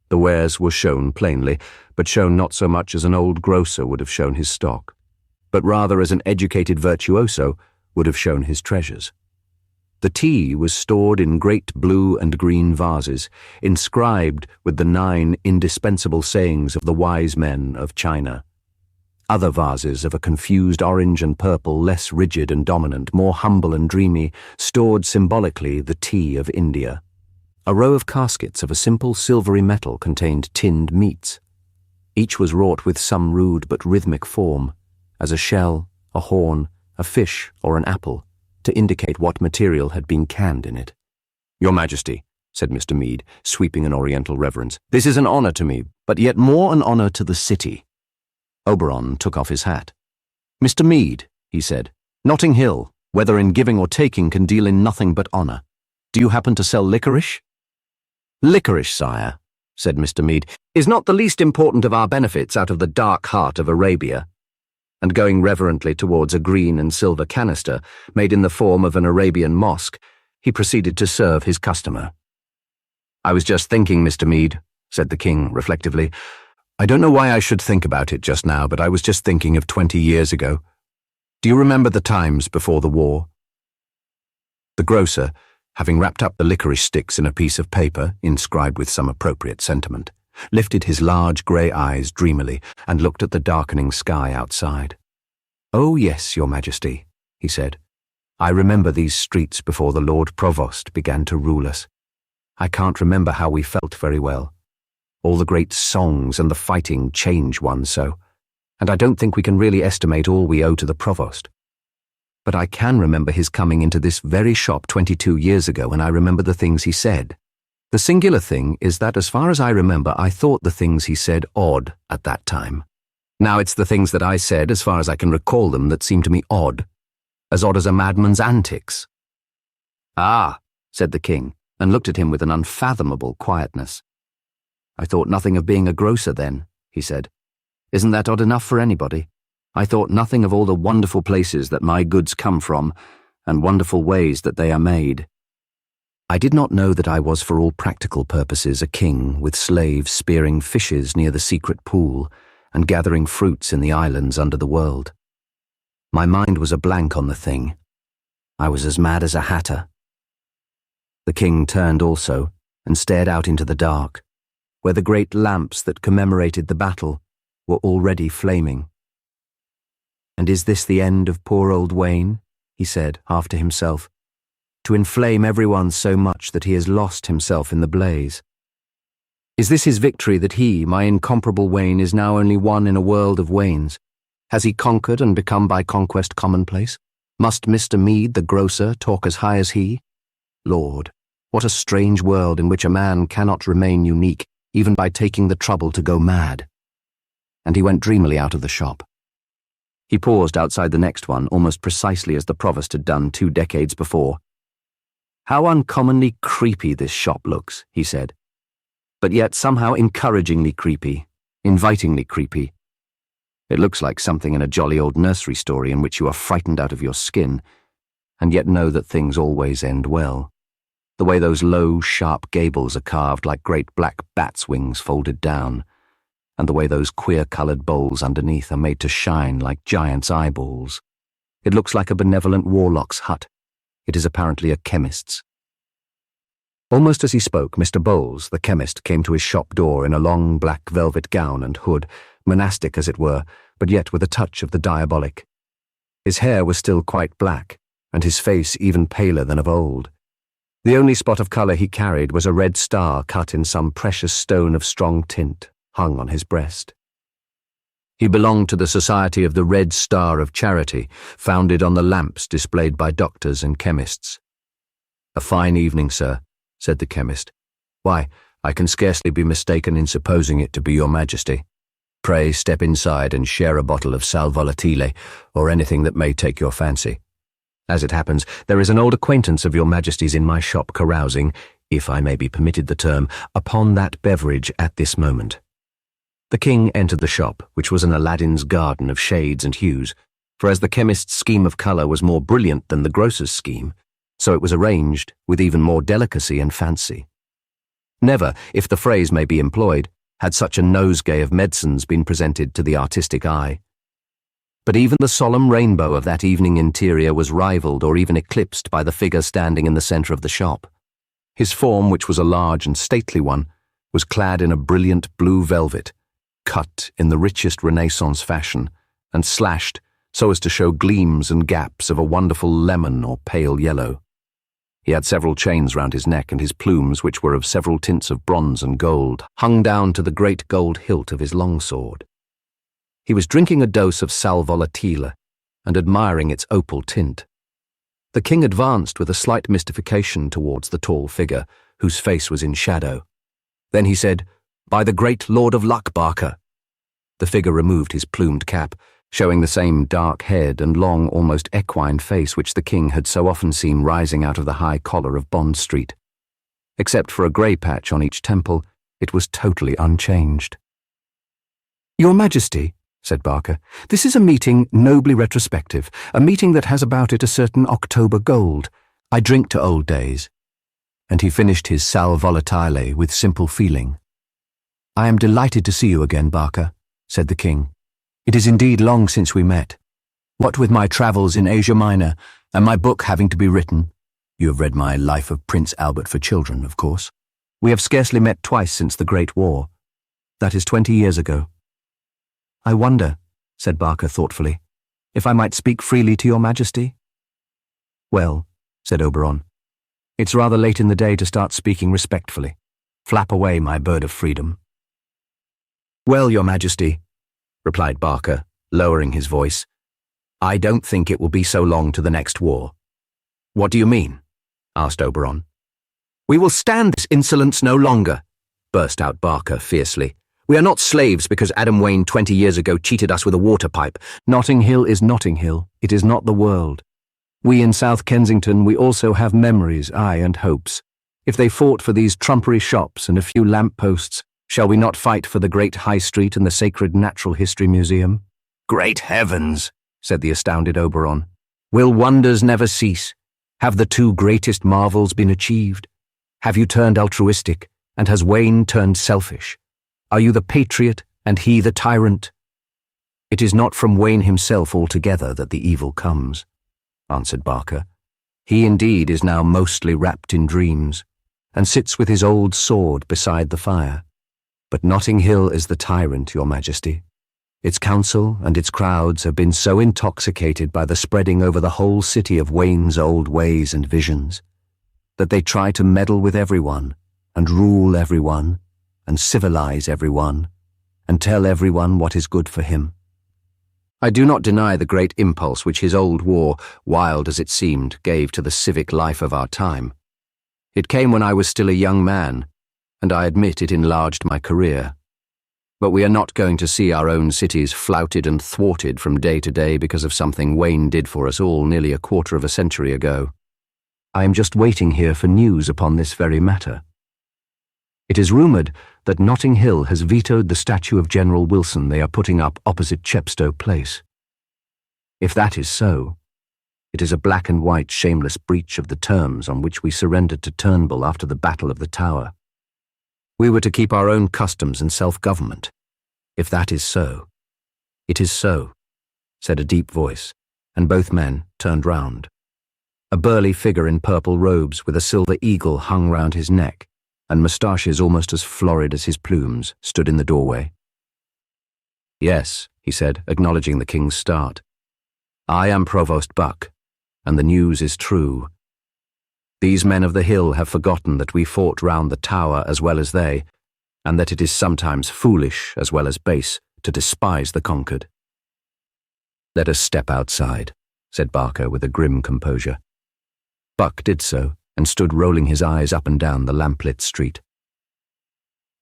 S1: The wares were shown plainly, but shown not so much as an old grocer would have shown his stock, but rather as an educated virtuoso would have shown his treasures. The tea was stored in great blue and green vases, inscribed with the 9 indispensable sayings of the wise men of China. Other vases of a confused orange and purple, less rigid and dominant, more humble and dreamy, stored symbolically the tea of India. A row of caskets of a simple silvery metal contained tinned meats. Each was wrought with some rude but rhythmic form, as a shell, a horn, a fish, or an apple, to indicate what material had been canned in it. "Your Majesty," said Mr. Meade, sweeping an oriental reverence, "this is an honour to me, but yet more an honour to the city." Oberon took off his hat. "Mr. Meade," he said, "Notting Hill, whether in giving or taking, can deal in nothing but honour. Do you happen to sell licorice?" "Licorice, sire," said Mr. Meade, "is not the least important of our benefits out of the dark heart of Arabia." And going reverently towards a green and silver canister, made in the form of an Arabian mosque, he proceeded to serve his customer. "I was just thinking, Mr. Meade," said the king reflectively. "I don't know why I should think about it just now, but I was just thinking of 20 years ago. Do you remember the times before the war?" The grocer, having wrapped up the licorice sticks in a piece of paper inscribed with some appropriate sentiment, lifted his large grey eyes dreamily and looked at the darkening sky outside. "Oh yes, Your Majesty," he said. "I remember these streets before the Lord Provost began to rule us. I can't remember how we felt very well. All the great songs and the fighting change one so, and I don't think we can really estimate all we owe to the Provost. But I can remember his coming into this very shop 22 years ago, and I remember the things he said. The singular thing is that, as far as I remember, I thought the things he said odd at that time. Now it's the things that I said, as far as I can recall them, that seem to me odd as a madman's antics." "Ah," said the king, and looked at him with an unfathomable quietness. "I thought nothing of being a grocer then," he said. "Isn't that odd enough for anybody? I thought nothing of all the wonderful places that my goods come from, and wonderful ways that they are made. I did not know that I was for all practical purposes a king with slaves spearing fishes near the secret pool and gathering fruits in the islands under the world. My mind was a blank on the thing. I was as mad as a hatter." The king turned also and stared out into the dark, where the great lamps that commemorated the battle were already flaming. "And is this the end of poor old Wayne?" he said, half to himself. "To inflame everyone so much that he has lost himself in the blaze? Is this his victory, that he, my incomparable Wayne, is now only one in a world of Waynes? Has he conquered and become by conquest commonplace? Must Mr. Meade, the grocer, talk as high as he? Lord, what a strange world in which a man cannot remain unique, even by taking the trouble to go mad." And he went dreamily out of the shop. He paused outside the next one, almost precisely as the Provost had done 2 decades before. "How uncommonly creepy this shop looks," he said. "But yet somehow encouragingly creepy, invitingly creepy. It looks like something in a jolly old nursery story in which you are frightened out of your skin, and yet know that things always end well. The way those low, sharp gables are carved like great black bats' wings folded down, and the way those queer-coloured bowls underneath are made to shine like giants' eyeballs. It looks like a benevolent warlock's hut. It is apparently a chemist's." Almost as he spoke, Mr. Bowles, the chemist, came to his shop door in a long black velvet gown and hood, monastic as it were, but yet with a touch of the diabolic. His hair was still quite black, and his face even paler than of old. The only spot of colour he carried was a red star cut in some precious stone of strong tint, hung on his breast. He belonged to the Society of the Red Star of Charity, founded on the lamps displayed by doctors and chemists. "A fine evening, sir," said the chemist. "Why, I can scarcely be mistaken in supposing it to be Your Majesty. Pray step inside and share a bottle of sal volatile, or anything that may take your fancy. As it happens, there is an old acquaintance of Your Majesty's in my shop carousing, if I may be permitted the term, upon that beverage at this moment." The king entered the shop, which was an Aladdin's garden of shades and hues, for as the chemist's scheme of colour was more brilliant than the grocer's scheme, so it was arranged with even more delicacy and fancy. Never, if the phrase may be employed, had such a nosegay of medicines been presented to the artistic eye. But even the solemn rainbow of that evening interior was rivalled or even eclipsed by the figure standing in the centre of the shop. His form, which was a large and stately one, was clad in a brilliant blue velvet, cut in the richest Renaissance fashion, and slashed so as to show gleams and gaps of a wonderful lemon or pale yellow. He had several chains round his neck, and his plumes, which were of several tints of bronze and gold, hung down to the great gold hilt of his long sword. He was drinking a dose of sal volatile and admiring its opal tint. The king advanced with a slight mystification towards the tall figure, whose face was in shadow. Then he said, "By the great Lord of Luck, Barker." The figure removed his plumed cap, showing the same dark head and long, almost equine face which the king had so often seen rising out of the high collar of Bond Street. Except for a grey patch on each temple, it was totally unchanged. "Your Majesty," said Barker, "this is a meeting nobly retrospective, a meeting that has about it a certain October gold. I drink to old days." And he finished his sal volatile with simple feeling. "I am delighted to see you again, Barker," said the king. "It is indeed long since we met. What with my travels in Asia Minor and my book having to be written, you have read my Life of Prince Albert for children, of course, we have scarcely met twice since the Great War. That is 20 years ago." "I wonder," said Barker thoughtfully, "if I might speak freely to your Majesty?" "Well," said Oberon, "it's rather late in the day to start speaking respectfully. Flap away, my bird of freedom." "Well, your Majesty," replied Barker, lowering his voice, "I don't think it will be so long to the next war." "What do you mean?" asked Oberon. "We will stand this insolence no longer," burst out Barker fiercely. "We are not slaves because Adam Wayne 20 years ago cheated us with a water pipe. Notting Hill is Notting Hill. It is not the world. We in South Kensington, we also have memories, aye, and hopes. If they fought for these trumpery shops and a few lamp-posts, shall we not fight for the great High Street and the sacred Natural History Museum?" "Great heavens," said the astounded Oberon. "Will wonders never cease? Have the two greatest marvels been achieved? Have you turned altruistic, and has Wayne turned selfish? Are you the patriot, and he the tyrant?" "It is not from Wayne himself altogether that the evil comes," answered Barker. "He indeed is now mostly wrapped in dreams, and sits with his old sword beside the fire. But Notting Hill is the tyrant, your Majesty. Its council and its crowds have been so intoxicated by the spreading over the whole city of Wayne's old ways and visions, that they try to meddle with everyone, and rule everyone, and civilize everyone, and tell everyone what is good for him. I do not deny the great impulse which his old war, wild as it seemed, gave to the civic life of our time. It came when I was still a young man, and I admit it enlarged my career. But we are not going to see our own cities flouted and thwarted from day to day because of something Wayne did for us all nearly a quarter of a century ago. I am just waiting here for news upon this very matter. It is rumoured that Notting Hill has vetoed the statue of General Wilson they are putting up opposite Chepstow Place. If that is so, it is a black and white shameless breach of the terms on which we surrendered to Turnbull after the Battle of the Tower. We were to keep our own customs and self-government. If that is so, it is so, said a deep voice, and both men turned round. A burly figure in purple robes with a silver eagle hung round his neck, and moustaches almost as florid as his plumes, stood in the doorway. "Yes," he said, acknowledging the king's start. "I am Provost Buck, and the news is true. These men of the hill have forgotten that we fought round the tower as well as they, and that it is sometimes foolish as well as base to despise the conquered." "Let us step outside," said Barker with a grim composure. Buck did so, and stood rolling his eyes up and down the lamplit street.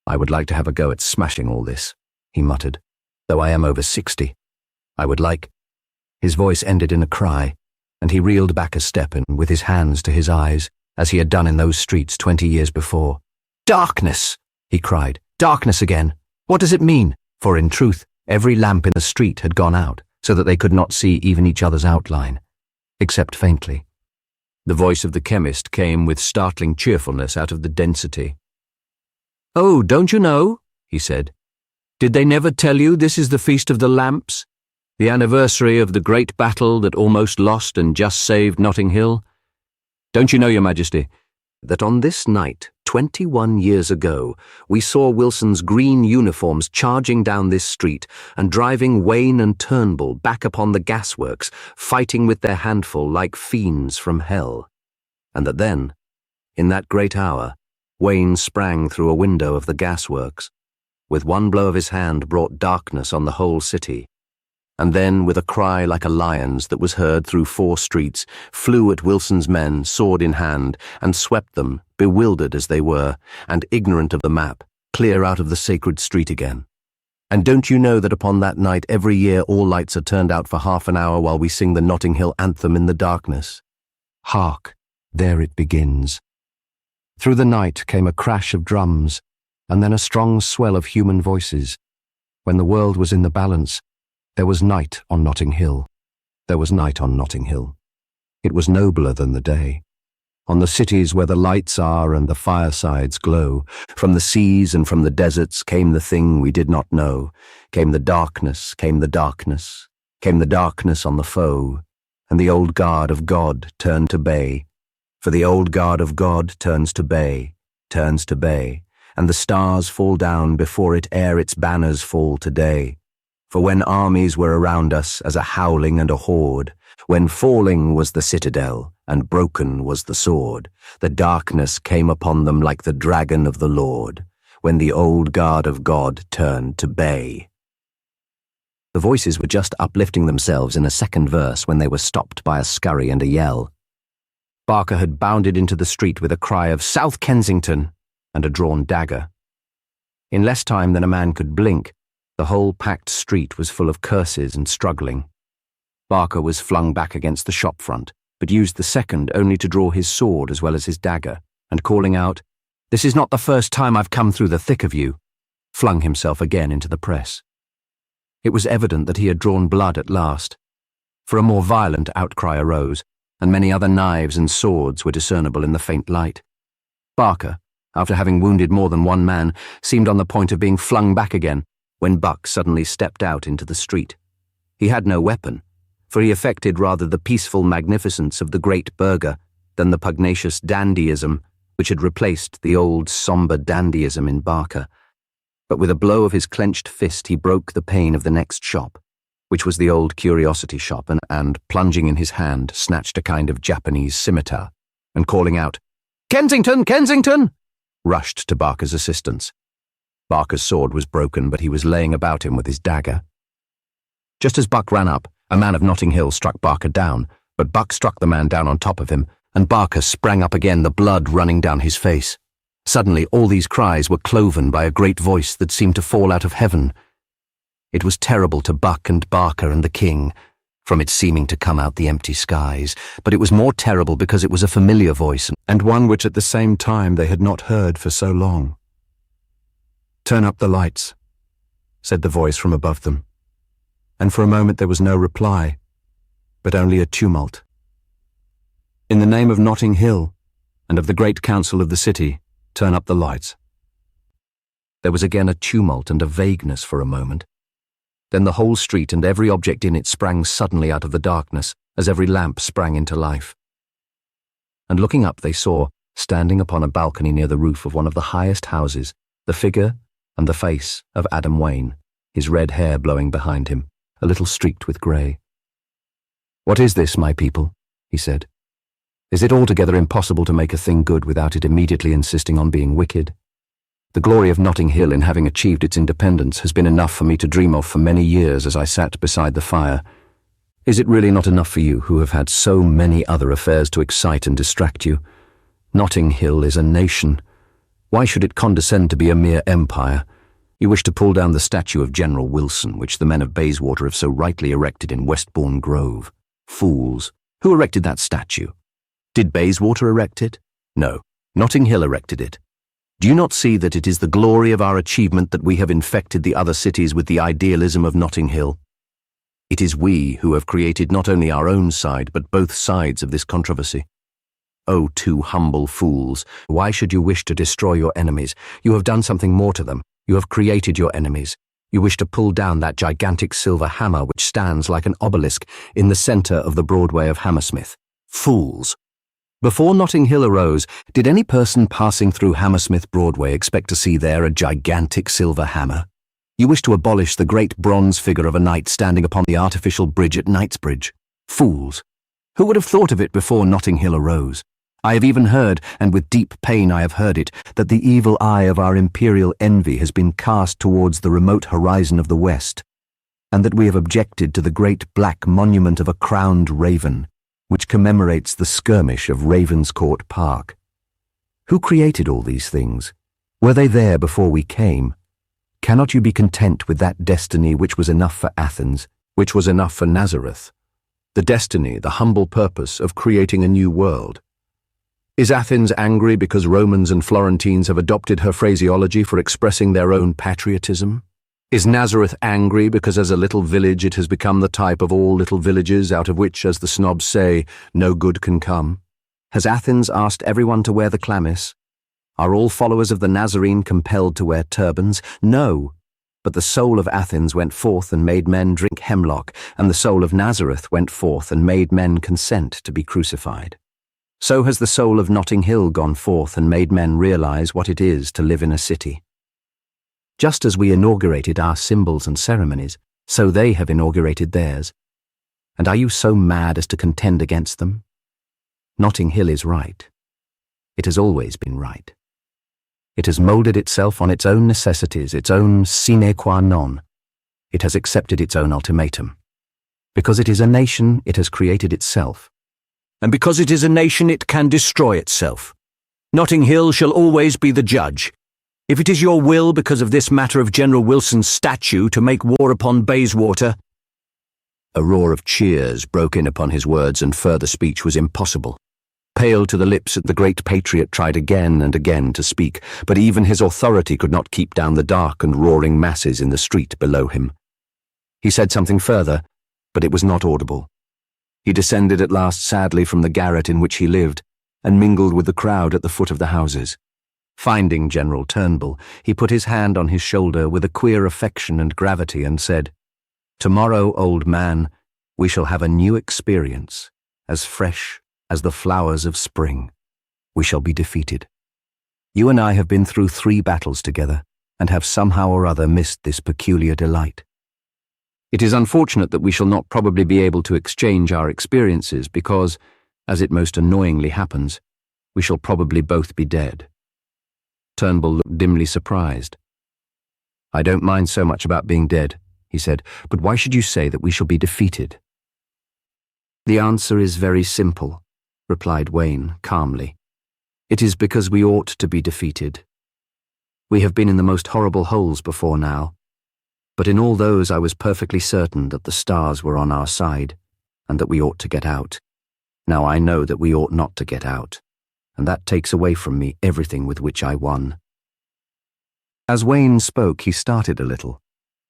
S1: "I would like to have a go at smashing all this," he muttered, "though I am over 60. I would like—" His voice ended in a cry, and he reeled back a step and with his hands to his eyes, as he had done in those streets 20 years before. "Darkness!" he cried. "Darkness again! What does it mean?" For in truth, every lamp in the street had gone out, so that they could not see even each other's outline, except faintly. The voice of the chemist came with startling cheerfulness out of the density. "Oh, don't you know?" he said. "Did they never tell you this is the Feast of the Lamps? The anniversary of the great battle that almost lost and just saved Notting Hill? Don't you know, Your Majesty, that on this night 21 years ago, we saw Wilson's green uniforms charging down this street and driving Wayne and Turnbull back upon the gasworks, fighting with their handful like fiends from hell. And that then, in that great hour, Wayne sprang through a window of the gasworks. With one blow of his hand brought darkness on the whole city. And then, with a cry like a lion's that was heard through 4 streets, flew at Wilson's men, sword in hand, and swept them, bewildered as they were, and ignorant of the map, clear out of the sacred street again. And don't you know that upon that night every year all lights are turned out for half an hour while we sing the Notting Hill anthem in the darkness? Hark, there it begins. Through the night came a crash of drums, and then a strong swell of human voices. When the world was in the balance, there was night on Notting Hill. There was night on Notting Hill. It was nobler than the day. On the cities where the lights are and the firesides glow, from the seas and from the deserts came the thing we did not know. Came the darkness, came the darkness, came the darkness on the foe, and the old guard of God turned to bay. For the old guard of God turns to bay, and the stars fall down before it ere its banners fall today. For when armies were around us as a howling and a horde, when falling was the citadel and broken was the sword, the darkness came upon them like the dragon of the Lord, when the old guard of God turned to bay. The voices were just uplifting themselves in a second verse when they were stopped by a scurry and a yell. Barker had bounded into the street with a cry of "South Kensington!" and a drawn dagger. In less time than a man could blink, the whole packed street was full of curses and struggling. Barker was flung back against the shop front, but used the second only to draw his sword as well as his dagger, and calling out, "This is not the first time I've come through the thick of you," flung himself again into the press. It was evident that he had drawn blood at last, for a more violent outcry arose, and many other knives and swords were discernible in the faint light. Barker, after having wounded more than one man, seemed on the point of being flung back again, when Buck suddenly stepped out into the street. He had no weapon, for he affected rather the peaceful magnificence of the great burgher than the pugnacious dandyism which had replaced the old sombre dandyism in Barker. But with a blow of his clenched fist he broke the pane of the next shop, which was the old curiosity shop, and plunging in his hand, snatched a kind of Japanese scimitar, and calling out, "Kensington, Kensington!" rushed to Barker's assistance. Barker's sword was broken, but he was laying about him with his dagger. Just as Buck ran up, a man of Notting Hill struck Barker down, but Buck struck the man down on top of him, and Barker sprang up again, the blood running down his face. Suddenly all these cries were cloven by a great voice that seemed to fall out of heaven. It was terrible to Buck and Barker and the king, from its seeming to come out the empty skies, but it was more terrible because it was a familiar voice, and one which at the same time they had not heard for so long. "Turn up the lights," said the voice from above them, and for a moment there was no reply, but only a tumult. "In the name of Notting Hill, and of the great council of the city, turn up the lights." There was again a tumult and a vagueness for a moment. Then the whole street and every object in it sprang suddenly out of the darkness, as every lamp sprang into life. And looking up they saw, standing upon a balcony near the roof of one of the highest houses, the figure and the face of Adam Wayne, his red hair blowing behind him, a little streaked with grey. "What is this, my people?" he said. "Is it altogether impossible to make a thing good without it immediately insisting on being wicked? The glory of Notting Hill in having achieved its independence has been enough for me to dream of for many years as I sat beside the fire. Is it really not enough for you who have had so many other affairs to excite and distract you? Notting Hill is a nation. Why should it condescend to be a mere empire? You wish to pull down the statue of General Wilson, which the men of Bayswater have so rightly erected in Westbourne Grove. Fools! Who erected that statue? Did Bayswater erect it? No, Notting Hill erected it. Do you not see that it is the glory of our achievement that we have infected the other cities with the idealism of Notting Hill? It is we who have created not only our own side, but both sides of this controversy. O two humble fools, why should you wish to destroy your enemies? You have done something more to them. You have created your enemies. You wish to pull down that gigantic silver hammer which stands like an obelisk in the centre of the Broadway of Hammersmith. Fools!
S2: Before Notting Hill arose, did any person passing through Hammersmith Broadway expect to see there a gigantic silver hammer? You wish to abolish the great bronze figure of a knight standing upon the artificial bridge at Knightsbridge. Fools! Who would have thought of it before Notting Hill arose? I have even heard, and with deep pain I have heard it, that the evil eye of our imperial envy has been cast towards the remote horizon of the west, and that we have objected to the great black monument of a crowned raven, which commemorates the skirmish of Ravenscourt Park. Who created all these things? Were they there before we came? Cannot you be content with that destiny which was enough for Athens, which was enough for Nazareth? The destiny, the humble purpose of creating a new world. Is Athens angry because Romans and Florentines have adopted her phraseology for expressing their own patriotism? Is Nazareth angry because as a little village it has become the type of all little villages out of which, as the snobs say, no good can come? Has Athens asked everyone to wear the chlamys? Are all followers of the Nazarene compelled to wear turbans? No, but the soul of Athens went forth and made men drink hemlock, and the soul of Nazareth went forth and made men consent to be crucified. So has the soul of Notting Hill gone forth and made men realize what it is to live in a city. Just as we inaugurated our symbols and ceremonies, so they have inaugurated theirs. And are you so mad as to contend against them? Notting Hill is right. It has always been right. It has moulded itself on its own necessities, its own sine qua non. It has accepted its own ultimatum. Because it is a nation, it has created itself. And because it is a nation, it can destroy itself. Notting Hill shall always be the judge. If it is your will, because of this matter of General Wilson's statue, to make war upon Bayswater—" A roar of cheers broke in upon his words, and further speech was impossible. Pale to the lips, the great patriot tried again and again to speak, but even his authority could not keep down the dark and roaring masses in the street below him. He said something further, but it was not audible. He descended at last sadly from the garret in which he lived, and mingled with the crowd at the foot of the houses. Finding General Turnbull, he put his hand on his shoulder with a queer affection and gravity and said, "Tomorrow, old man, we shall have a new experience, as fresh as the flowers of spring. We shall be defeated. You and I have been through 3 battles together, and have somehow or other missed this peculiar delight. It is unfortunate that we shall not probably be able to exchange our experiences because, as it most annoyingly happens, we shall probably both be dead." Turnbull looked dimly surprised. "I don't mind so much about being dead," he said, "but why should you say that we shall be defeated?" "The answer is very simple," replied Wayne calmly. "It is because we ought to be defeated. We have been in the most horrible holes before now, but in all those I was perfectly certain that the stars were on our side, and that we ought to get out. Now I know that we ought not to get out, and that takes away from me everything with which I won." As Wayne spoke, he started a little,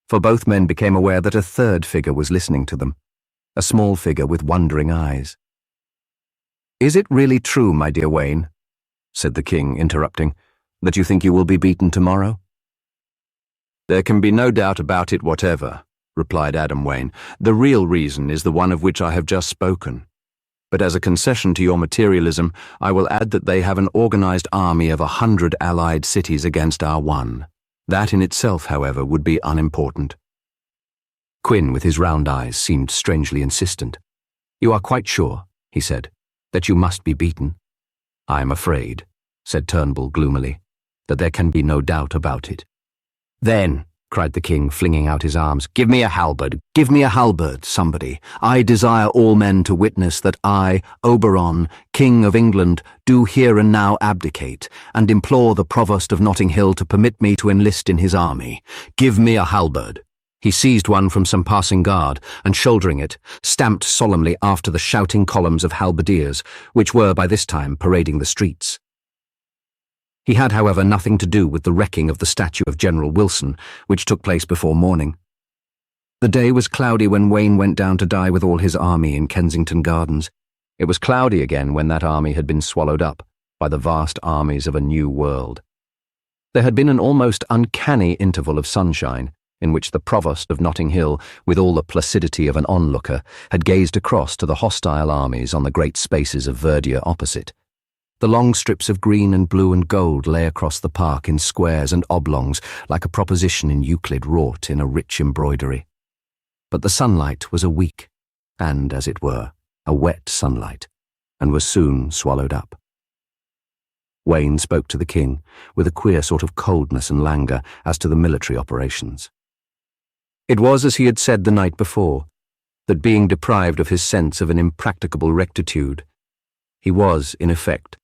S2: for both men became aware that a third figure was listening to them, a small figure with wondering eyes. "Is it really true, my dear Wayne," said the king, interrupting, "that you think you will be beaten tomorrow?" "There can be no doubt about it whatever," replied Adam Wayne. "The real reason is the one of which I have just spoken. But as a concession to your materialism, I will add that they have an organized army of 100 allied cities against our one. That in itself, however, would be unimportant." Quinn, with his round eyes, seemed strangely insistent. "You are quite sure," he said, "that you must be beaten?" "I am afraid," said Turnbull gloomily, "that there can be no doubt about it." "Then," cried the king, flinging out his arms, "give me a halberd, give me a halberd, somebody. I desire all men to witness that I, Oberon, King of England, do here and now abdicate, and implore the Provost of Notting Hill to permit me to enlist in his army. Give me a halberd." He seized one from some passing guard, and shouldering it, stamped solemnly after the shouting columns of halberdiers, which were by this time parading the streets. He had, however, nothing to do with the wrecking of the statue of General Wilson, which took place before morning. The day was cloudy when Wayne went down to die with all his army in Kensington Gardens. It was cloudy again when that army had been swallowed up by the vast armies of a new world. There had been an almost uncanny interval of sunshine, in which the Provost of Notting Hill, with all the placidity of an onlooker, had gazed across to the hostile armies on the great spaces of verdure opposite,
S1: The long strips of green and blue and gold lay across the park in squares and oblongs like a proposition in Euclid wrought in a rich embroidery. But the sunlight was a weak and, as it were, a wet sunlight, and was soon swallowed up. Wayne spoke to the king with a queer sort of coldness and languor as to the military operations. It was as he had said the night before, that being deprived of his sense of an impracticable rectitude, he was, in effect,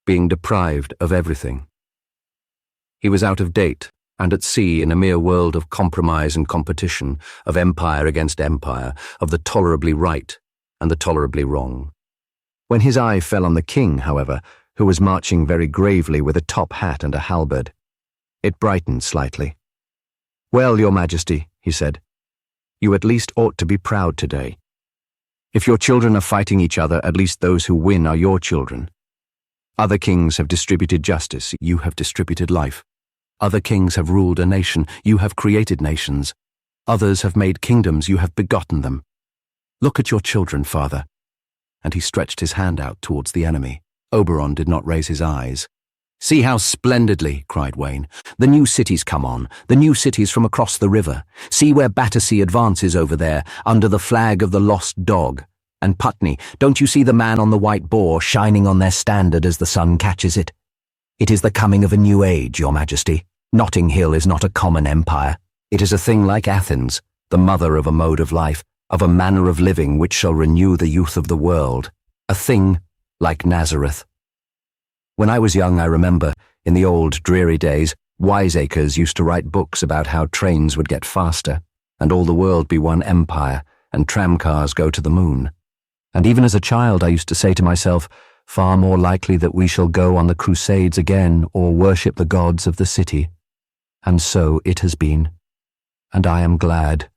S1: being deprived of everything. He was out of date and at sea in a mere world of compromise and competition, of empire against empire, of the tolerably right and the tolerably wrong. When his eye fell on the king, however, who was marching very gravely with a top hat and a halberd, it brightened slightly. "Well, your majesty," he said, "you at least ought to be proud today. If your children are fighting each other, at least those who win are your children. Other kings have distributed justice, you have distributed life. Other kings have ruled a nation, you have created nations. Others have made kingdoms, you have begotten them. Look at your children, father." And he stretched his hand out towards the enemy. Oberon did not raise his eyes. "See how splendidly," cried Wayne. "The new cities come on, the new cities from across the river. See where Battersea advances over there, under the flag of the lost dog. And Putney, don't you see the man on the white boar shining on their standard as the sun catches it? It is the coming of a new age, your majesty. Notting Hill is not a common empire. It is a thing like Athens, the mother of a mode of life, of a manner of living which shall renew the youth of the world. A thing like Nazareth. When I was young, I remember, in the old dreary days, wiseacres used to write books about how trains would get faster, and all the world be one empire, and tramcars go to the moon. And even as a child I used to say to myself, far more likely that we shall go on the crusades again or worship the gods of the city. And so it has been. And I am glad,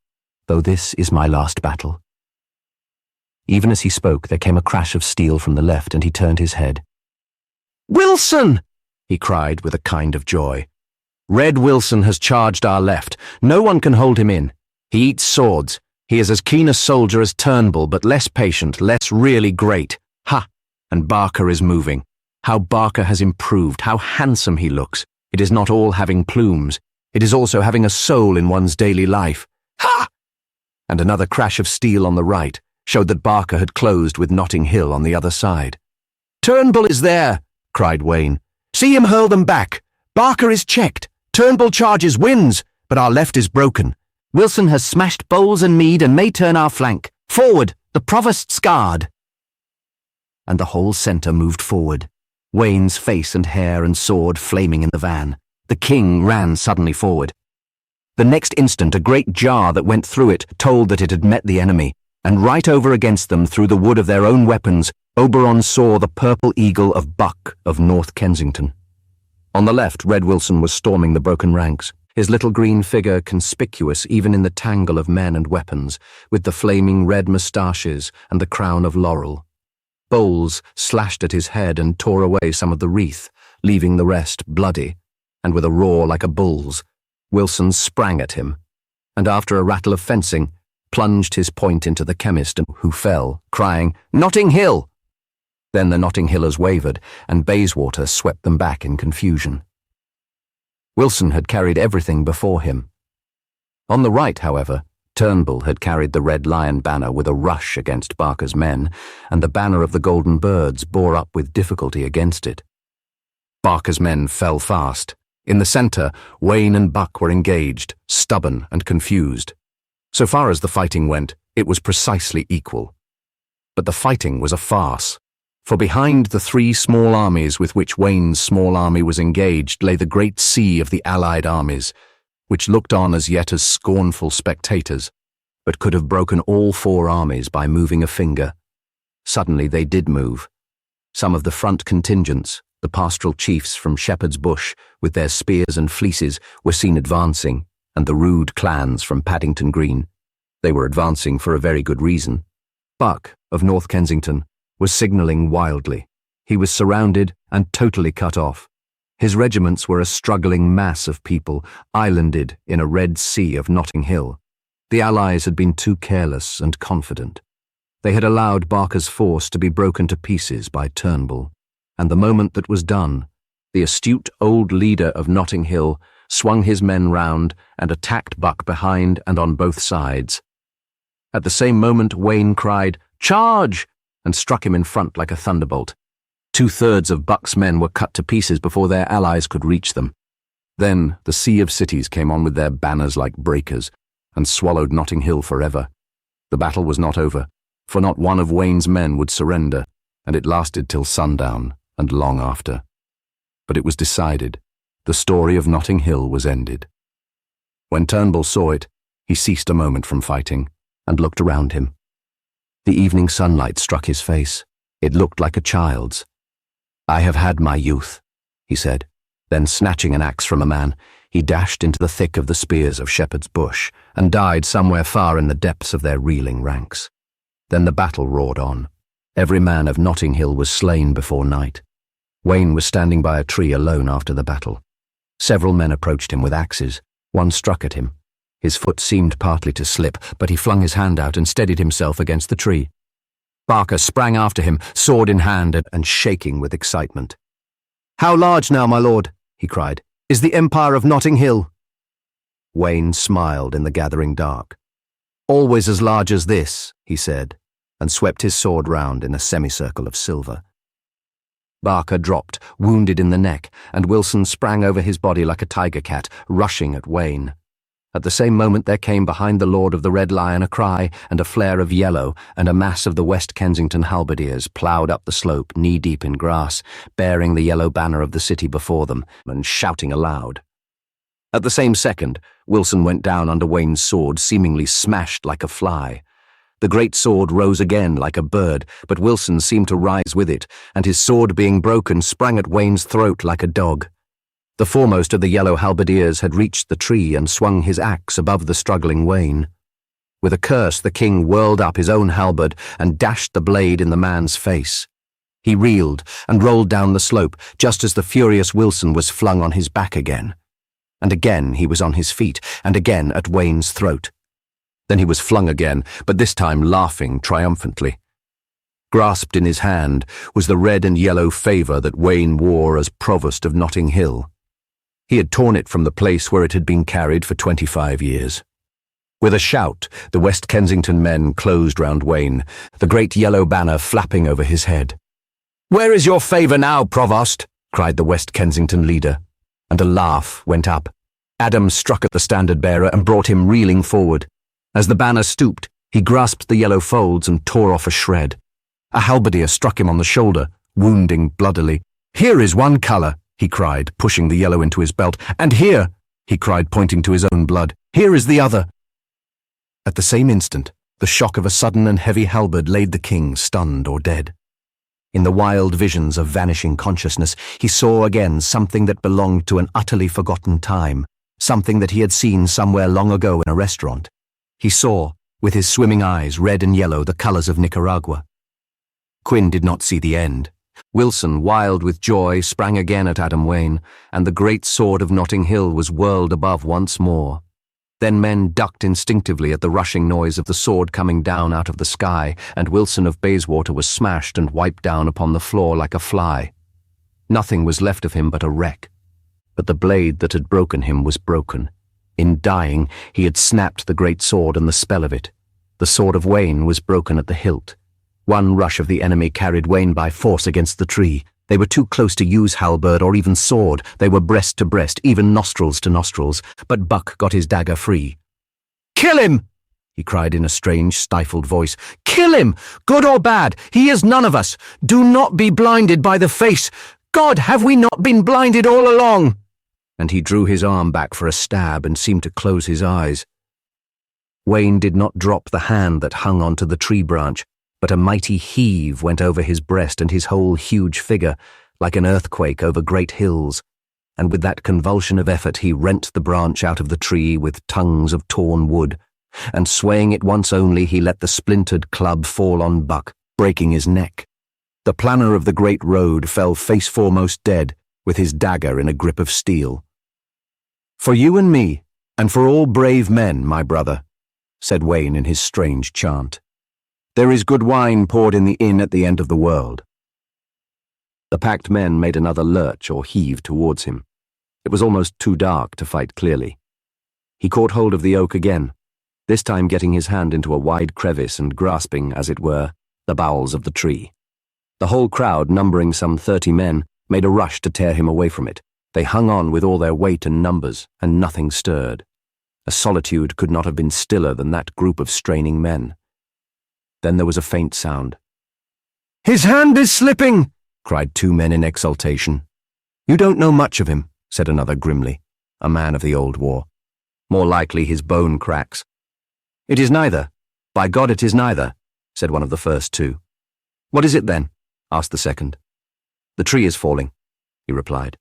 S1: though this is my last battle." Even as he spoke, there came a crash of steel from the left, and he turned his head. "Wilson!" he cried with a kind of joy. "Red Wilson has charged our left. No one can hold him in. He eats swords. He is as keen a soldier as Turnbull, but less patient, less really great. Ha! And Barker is moving. How Barker has improved, how handsome he looks. It is not all having plumes. It is also having a soul in one's daily life. Ha!" And another crash of steel on the right showed that Barker had closed with Notting Hill on the other side. "Turnbull is there!" cried Wayne. "See him hurl them back! Barker is checked! Turnbull charges, wins, but our left is broken. Wilson has smashed Bowles and Mead and may turn our flank. Forward, the Provost's guard!" And the whole centre moved forward, Wayne's face and hair and sword flaming in the van. The king ran suddenly forward. The next instant a great jar that went through it told that it had met the enemy, and right over against them through the wood of their own weapons, Oberon saw the purple eagle of Buck of North Kensington. On the left, Red Wilson was storming the broken ranks, his little green figure conspicuous even in the tangle of men and weapons, with the flaming red moustaches and the crown of laurel. Bowles slashed at his head and tore away some of the wreath, leaving the rest bloody, and with a roar like a bull's, Wilson sprang at him, and after a rattle of fencing, plunged his point into the chemist, who fell, crying, "Notting Hill!" Then the Notting Hillers wavered, and Bayswater swept them back in confusion. Wilson had carried everything before him. On the right, however, Turnbull had carried the Red Lion banner with a rush against Barker's men, and the banner of the Golden Birds bore up with difficulty against it. Barker's men fell fast. In the centre, Wayne and Buck were engaged, stubborn and confused. So far as the fighting went, it was precisely equal. But the fighting was a farce, for behind the three small armies with which Wayne's small army was engaged lay the great sea of the allied armies, which looked on as yet as scornful spectators, but could have broken all four armies by moving a finger. Suddenly they did move. Some of the front contingents, the pastoral chiefs from Shepherd's Bush, with their spears and fleeces, were seen advancing, and the rude clans from Paddington Green. They were advancing for a very good reason. Buck, of North Kensington, was signalling wildly. He was surrounded and totally cut off. His regiments were a struggling mass of people, islanded in a red sea of Notting Hill. The Allies had been too careless and confident. They had allowed Barker's force to be broken to pieces by Turnbull. And the moment that was done, the astute old leader of Notting Hill swung his men round and attacked Buck behind and on both sides. At the same moment, Wayne cried, "Charge!" and struck him in front like a thunderbolt. 2/3 of Buck's men were cut to pieces before their allies could reach them. Then the sea of cities came on with their banners like breakers and swallowed Notting Hill forever. The battle was not over, for not one of Wayne's men would surrender, and it lasted till sundown and long after. But it was decided. The story of Notting Hill was ended. When Turnbull saw it, he ceased a moment from fighting and looked around him. The evening sunlight struck his face. It looked like a child's. "I have had my youth," he said. Then, snatching an axe from a man, he dashed into the thick of the spears of Shepherd's Bush and died somewhere far in the depths of their reeling ranks. Then the battle roared on. Every man of Notting Hill was slain before night. Wayne was standing by a tree alone after the battle. Several men approached him with axes. One struck at him. His foot seemed partly to slip, but he flung his hand out and steadied himself against the tree. Barker sprang after him, sword in hand and shaking with excitement. "How large now, my lord," he cried, "is the empire of Notting Hill?" Wayne smiled in the gathering dark. "Always as large as this," he said, and swept his sword round in a semicircle of silver. Barker dropped, wounded in the neck, and Wilson sprang over his body like a tiger cat, rushing at Wayne. At the same moment there came behind the Lord of the Red Lion a cry and a flare of yellow, and a mass of the West Kensington halberdiers ploughed up the slope knee-deep in grass, bearing the yellow banner of the city before them, and shouting aloud. At the same second, Wilson went down under Wayne's sword, seemingly smashed like a fly. The great sword rose again like a bird, but Wilson seemed to rise with it, and his sword being broken sprang at Wayne's throat like a dog. The foremost of the yellow halberdiers had reached the tree and swung his axe above the struggling Wayne. With a curse the king whirled up his own halberd and dashed the blade in the man's face. He reeled and rolled down the slope just as the furious Wilson was flung on his back again. And again he was on his feet, and again at Wayne's throat. Then he was flung again, but this time laughing triumphantly. Grasped in his hand was the red and yellow favour that Wayne wore as Provost of Notting Hill. He had torn it from the place where it had been carried for 25 years. With a shout, the West Kensington men closed round Wayne, the great yellow banner flapping over his head. "Where is your favour now, Provost?" cried the West Kensington leader, and a laugh went up. Adam struck at the standard-bearer and brought him reeling forward. As the banner stooped, he grasped the yellow folds and tore off a shred. A halberdier struck him on the shoulder, wounding bloodily. "Here is one colour," he cried, pushing the yellow into his belt. "And here," he cried, pointing to his own blood, "here is the other." At the same instant, the shock of a sudden and heavy halberd laid the king stunned or dead. In the wild visions of vanishing consciousness, he saw again something that belonged to an utterly forgotten time, something that he had seen somewhere long ago in a restaurant. He saw, with his swimming eyes, red and yellow, the colours of Nicaragua. Quinn did not see the end. Wilson, wild with joy, sprang again at Adam Wayne, and the great sword of Notting Hill was whirled above once more. Then men ducked instinctively at the rushing noise of the sword coming down out of the sky, and Wilson of Bayswater was smashed and wiped down upon the floor like a fly. Nothing was left of him but a wreck. But the blade that had broken him was broken. In dying, he had snapped the great sword and the spell of it. The sword of Wayne was broken at the hilt. One rush of the enemy carried Wayne by force against the tree. They were too close to use halberd or even sword. They were breast to breast, even nostrils to nostrils. But Buck got his dagger free. "Kill him!" he cried in a strange, stifled voice. "Kill him! Good or bad, he is none of us. Do not be blinded by the face. God, have we not been blinded all along?" And he drew his arm back for a stab and seemed to close his eyes. Wayne did not drop the hand that hung onto the tree branch, but a mighty heave went over his breast and his whole huge figure, like an earthquake over great hills, and with that convulsion of effort he rent the branch out of the tree with tongues of torn wood, and swaying it once only he let the splintered club fall on Buck, breaking his neck. The planner of the great road fell face foremost dead, with his dagger in a grip of steel. "For you and me, and for all brave men, my brother," said Wayne in his strange chant, "there is good wine poured in the inn at the end of the world." The packed men made another lurch or heave towards him. It was almost too dark to fight clearly. He caught hold of the oak again, this time getting his hand into a wide crevice and grasping, as it were, the bowels of the tree. The whole crowd, numbering some 30 men, made a rush to tear him away from it. They hung on with all their weight and numbers, and nothing stirred. A solitude could not have been stiller than that group of straining men. Then there was a faint sound.
S2: "His hand is slipping!"
S1: cried 2 men in exultation. "You don't know much of him," said another grimly, a man of the old war. "More likely his bone cracks." "It is neither. By God, it is neither," said one of the first 2. "What is it then?" asked the second. "The tree is falling," he replied.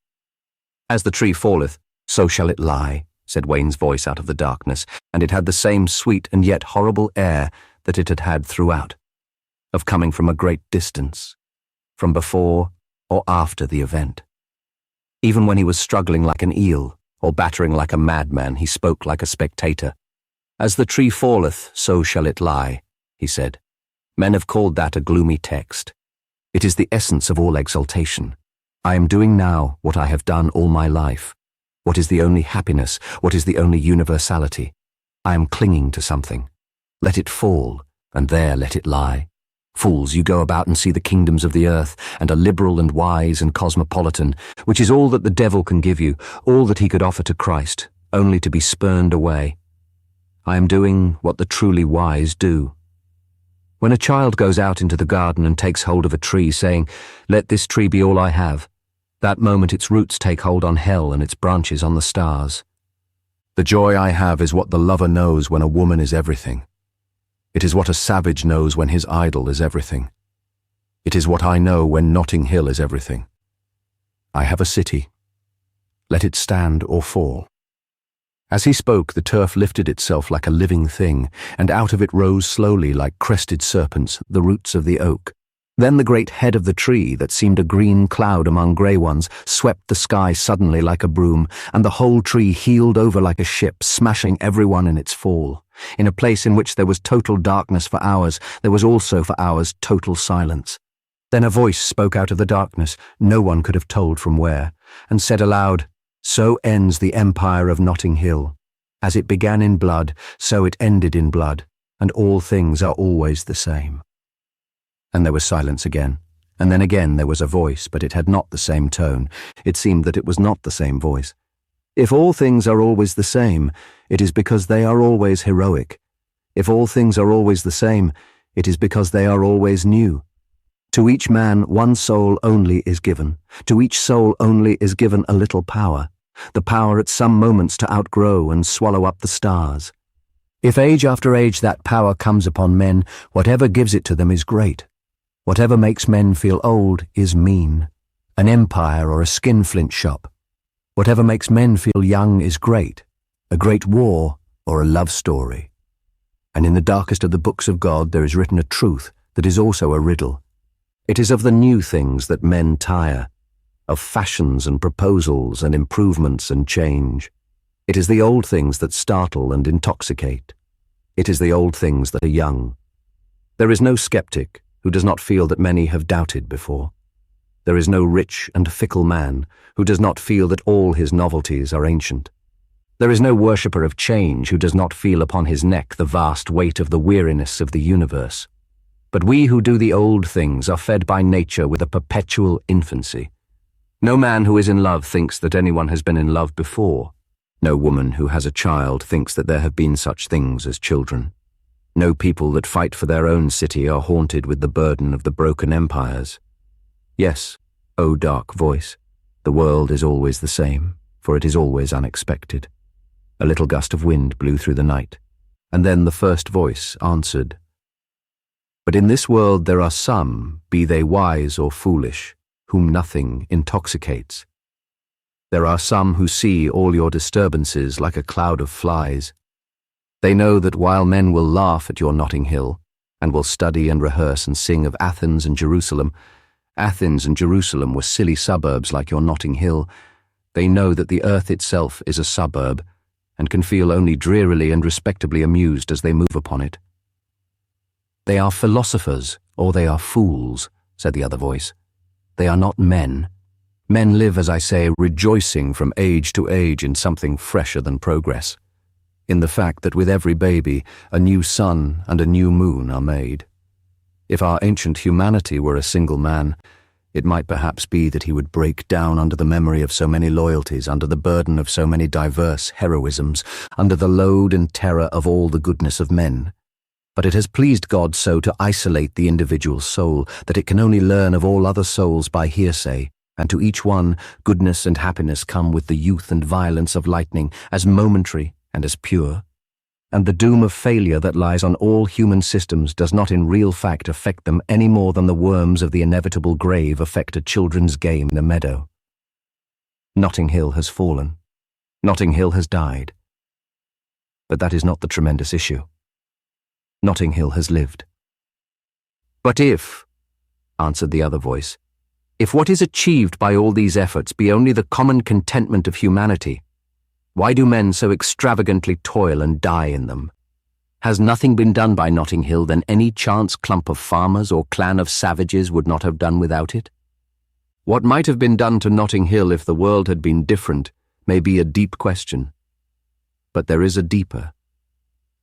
S1: "As the tree falleth, so shall it lie," said Wayne's voice out of the darkness, and it had the same sweet and yet horrible air that it had had throughout, of coming from a great distance, from before or after the event. Even when he was struggling like an eel, or battering like a madman, he spoke like a spectator. "As the tree falleth, so shall it lie," he said. Men have called that a gloomy text. It is the essence of all exaltation. I am doing now what I have done all my life. What is the only happiness, what is the only universality? I am clinging to something. Let it fall, and there let it lie. Fools, you go about and see the kingdoms of the earth, and are liberal and wise and cosmopolitan, which is all that the devil can give you, all that he could offer to Christ, only to be spurned away. I am doing what the truly wise do. When a child goes out into the garden and takes hold of a tree, saying, "Let this tree be all I have," that moment its roots take hold on hell and its branches on the stars. The joy I have is what the lover knows when a woman is everything. It is what a savage knows when his idol is everything. It is what I know when Notting Hill is everything. I have a city. Let it stand or fall. As he spoke, the turf lifted itself like a living thing, and out of it rose slowly like crested serpents the roots of the oak. Then the great head of the tree, that seemed a green cloud among grey ones, swept the sky suddenly like a broom, and the whole tree heeled over like a ship, smashing everyone in its fall. In a place in which there was total darkness for hours, there was also for hours total silence. Then a voice spoke out of the darkness, no one could have told from where, and said aloud, "So ends the empire of Notting Hill. As it began in blood, so it ended in blood, and all things are always the same." And there was silence again, and then again there was a voice, but it had not the same tone. It seemed that it was not the same voice. If all things are always the same, it is because they are always heroic. If all things are always the same, it is because they are always new. To each man one soul only is given. To each soul only is given a little power, the power at some moments to outgrow and swallow up the stars. If age after age that power comes upon men, whatever gives it to them is great. Whatever makes men feel old is mean, an empire or a skinflint shop. Whatever makes men feel young is great, a great war or a love story. And in the darkest of the books of God there is written a truth that is also a riddle. It is of the new things that men tire, of fashions and proposals and improvements and change. It is the old things that startle and intoxicate. It is the old things that are young. There is no skeptic who does not feel that many have doubted before. There is no rich and fickle man who does not feel that all his novelties are ancient. There is no worshipper of change who does not feel upon his neck the vast weight of the weariness of the universe. But we who do the old things are fed by nature with a perpetual infancy. No man who is in love thinks that anyone has been in love before. No woman who has a child thinks that there have been such things as children. No people that fight for their own city are haunted with the burden of the broken empires. Yes, O dark voice, the world is always the same, for it is always unexpected. A little gust of wind blew through the night, and then the first voice answered, "But in this world there are some, be they wise or foolish, whom nothing intoxicates. There are some who see all your disturbances like a cloud of flies. They know that while men will laugh at your Notting Hill, and will study and rehearse and sing of Athens and Jerusalem were silly suburbs like your Notting Hill, they know that the earth itself is a suburb, and can feel only drearily and respectably amused as they move upon it." "They are philosophers, or they are fools," said the other voice. They are not men. Men live, as I say, rejoicing from age to age in something fresher than progress, in the fact that with every baby, a new sun and a new moon are made. If our ancient humanity were a single man, it might perhaps be that he would break down under the memory of so many loyalties, under the burden of so many diverse heroisms, under the load and terror of all the goodness of men. But it has pleased God so to isolate the individual soul that it can only learn of all other souls by hearsay, and to each one goodness and happiness come with the youth and violence of lightning, as momentary and as pure. And the doom of failure that lies on all human systems does not in real fact affect them any more than the worms of the inevitable grave affect a children's game in a meadow. Notting Hill has fallen. Notting Hill has died. But that is not the tremendous issue. Notting Hill has lived. But if, answered the other voice, if what is achieved by all these efforts be only the common contentment of humanity, why do men so extravagantly toil and die in them? Has nothing been done by Notting Hill than any chance clump of farmers or clan of savages would not have done without it? What might have been done to Notting Hill if the world had been different may be a deep question. But there is a deeper.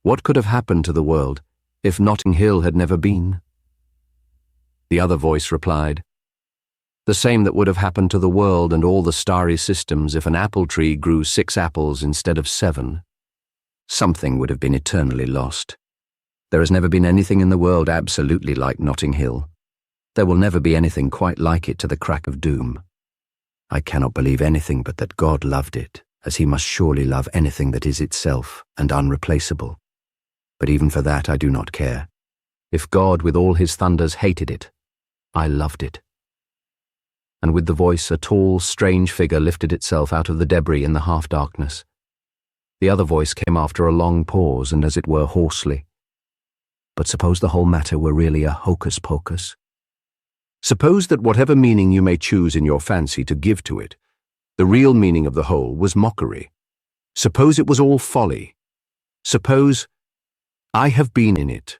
S1: What could have happened to the world if Notting Hill had never been? The other voice replied, the same that would have happened to the world and all the starry systems if an apple tree grew 6 apples instead of 7. Something would have been eternally lost. There has never been anything in the world absolutely like Notting Hill. There will never be anything quite like it to the crack of doom. I cannot believe anything but that God loved it, as he must surely love anything that is itself and unreplaceable. But even for that I do not care. If God with all his thunders hated it, I loved it. And with the voice a tall, strange figure lifted itself out of the debris in the half-darkness. The other voice came after a long pause and as it were hoarsely. But suppose the whole matter were really a hocus-pocus? Suppose that whatever meaning you may choose in your fancy to give to it, the real meaning of the whole was mockery. Suppose it was all folly. Suppose— I have been in it,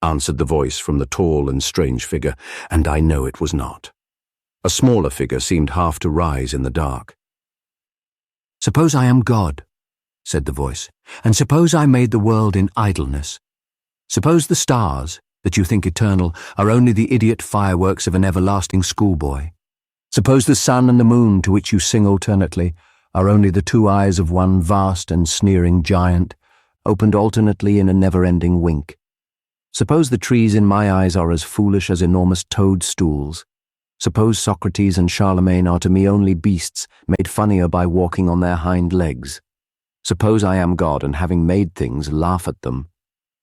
S1: answered the voice from the tall and strange figure, and I know it was not. A smaller figure seemed half to rise in the dark. Suppose I am God, said the voice, and suppose I made the world in idleness. Suppose the stars, that you think eternal, are only the idiot fireworks of an everlasting schoolboy. Suppose the sun and the moon, to which you sing alternately, are only the 2 eyes of one vast and sneering giant, opened alternately in a never-ending wink. Suppose the trees in my eyes are as foolish as enormous toadstools. Suppose Socrates and Charlemagne are to me only beasts, made funnier by walking on their hind legs. Suppose I am God, and having made things, laugh at them.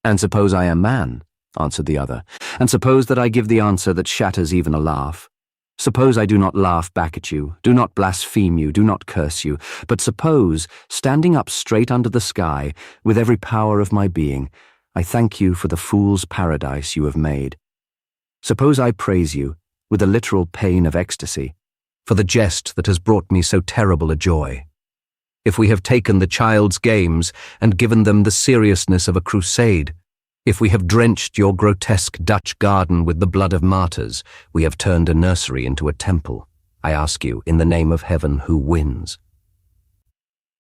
S1: And suppose I am man, answered the other, and suppose that I give the answer that shatters even a laugh. Suppose I do not laugh back at you, do not blaspheme you, do not curse you, but suppose, standing up straight under the sky, with every power of my being, I thank you for the fool's paradise you have made. Suppose I praise you, with a literal pain of ecstasy, for the jest that has brought me so terrible a joy. If we have taken the child's games and given them the seriousness of a crusade, if we have drenched your grotesque Dutch garden with the blood of martyrs, we have turned a nursery into a temple. I ask you, in the name of heaven, who wins?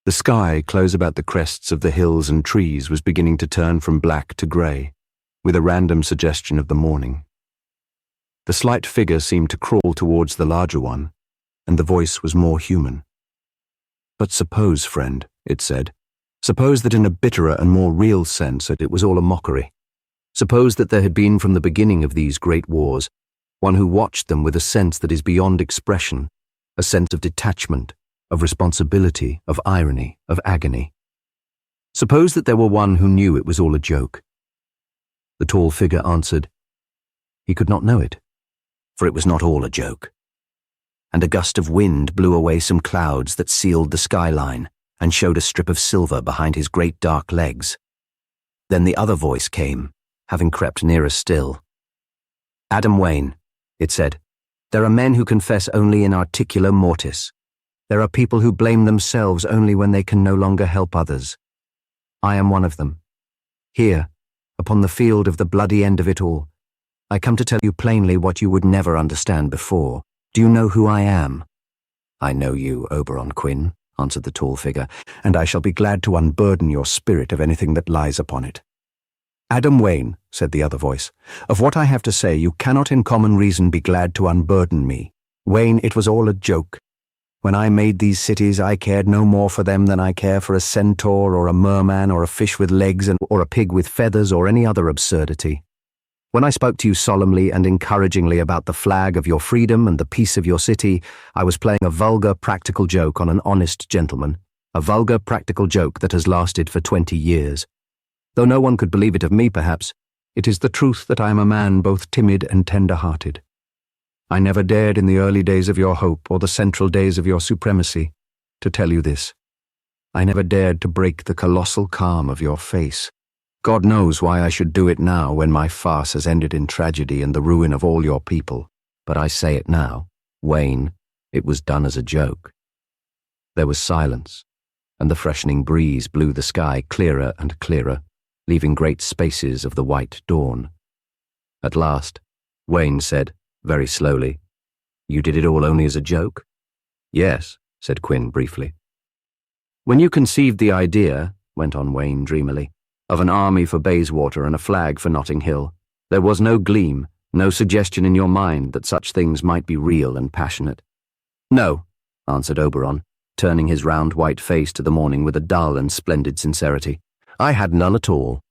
S1: The sky close about the crests of the hills and trees was beginning to turn from black to grey, with a random suggestion of the morning. The slight figure seemed to crawl towards the larger one, and the voice was more human. But suppose, friend, it said, suppose that in a bitterer and more real sense that it was all a mockery. Suppose that there had been from the beginning of these great wars one who watched them with a sense that is beyond expression, a sense of detachment, of responsibility, of irony, of agony. Suppose that there were one who knew it was all a joke. The tall figure answered, he could not know it, for it was not all a joke. And a gust of wind blew away some clouds that sealed the skyline and showed a strip of silver behind his great dark legs. Then the other voice came, having crept nearer still. Adam Wayne, it said, there are men who confess only in articulo mortis. There are people who blame themselves only when they can no longer help others. I am one of them. Here, upon the field of the bloody end of it all, I come to tell you plainly what you would never understand before, Do you know who I am?" "I know you, Oberon Quinn," answered the tall figure, "and I shall be glad to unburden your spirit of anything that lies upon it." "Adam Wayne," said the other voice, "of what I have to say you cannot in common reason be glad to unburden me. Wayne, it was all a joke. When I made these cities, I cared no more for them than I care for a centaur or a merman or a fish with legs or a pig with feathers or any other absurdity. When I spoke to you solemnly and encouragingly about the flag of your freedom and the peace of your city, I was playing a vulgar practical joke on an honest gentleman, a vulgar practical joke that has lasted for 20 years. Though no one could believe it of me, perhaps, it is the truth that I am a man both timid and tender-hearted. I never dared in the early days of your hope or the central days of your supremacy to tell you this. I never dared to break the colossal calm of your face. God knows why I should do it now when my farce has ended in tragedy and the ruin of all your people. But I say it now, Wayne, it was done as a joke." There was silence, and the freshening breeze blew the sky clearer and clearer, leaving great spaces of the white dawn. At last, Wayne said, very slowly, "You did it all only as a joke?" "Yes," said Quinn briefly. "When you conceived the idea," went on Wayne dreamily, "of an army for Bayswater and a flag for Notting Hill, there was no gleam, no suggestion in your mind that such things might be real and passionate." "No," answered Oberon, turning his round white face to the morning with a dull and splendid sincerity. "I had none at all."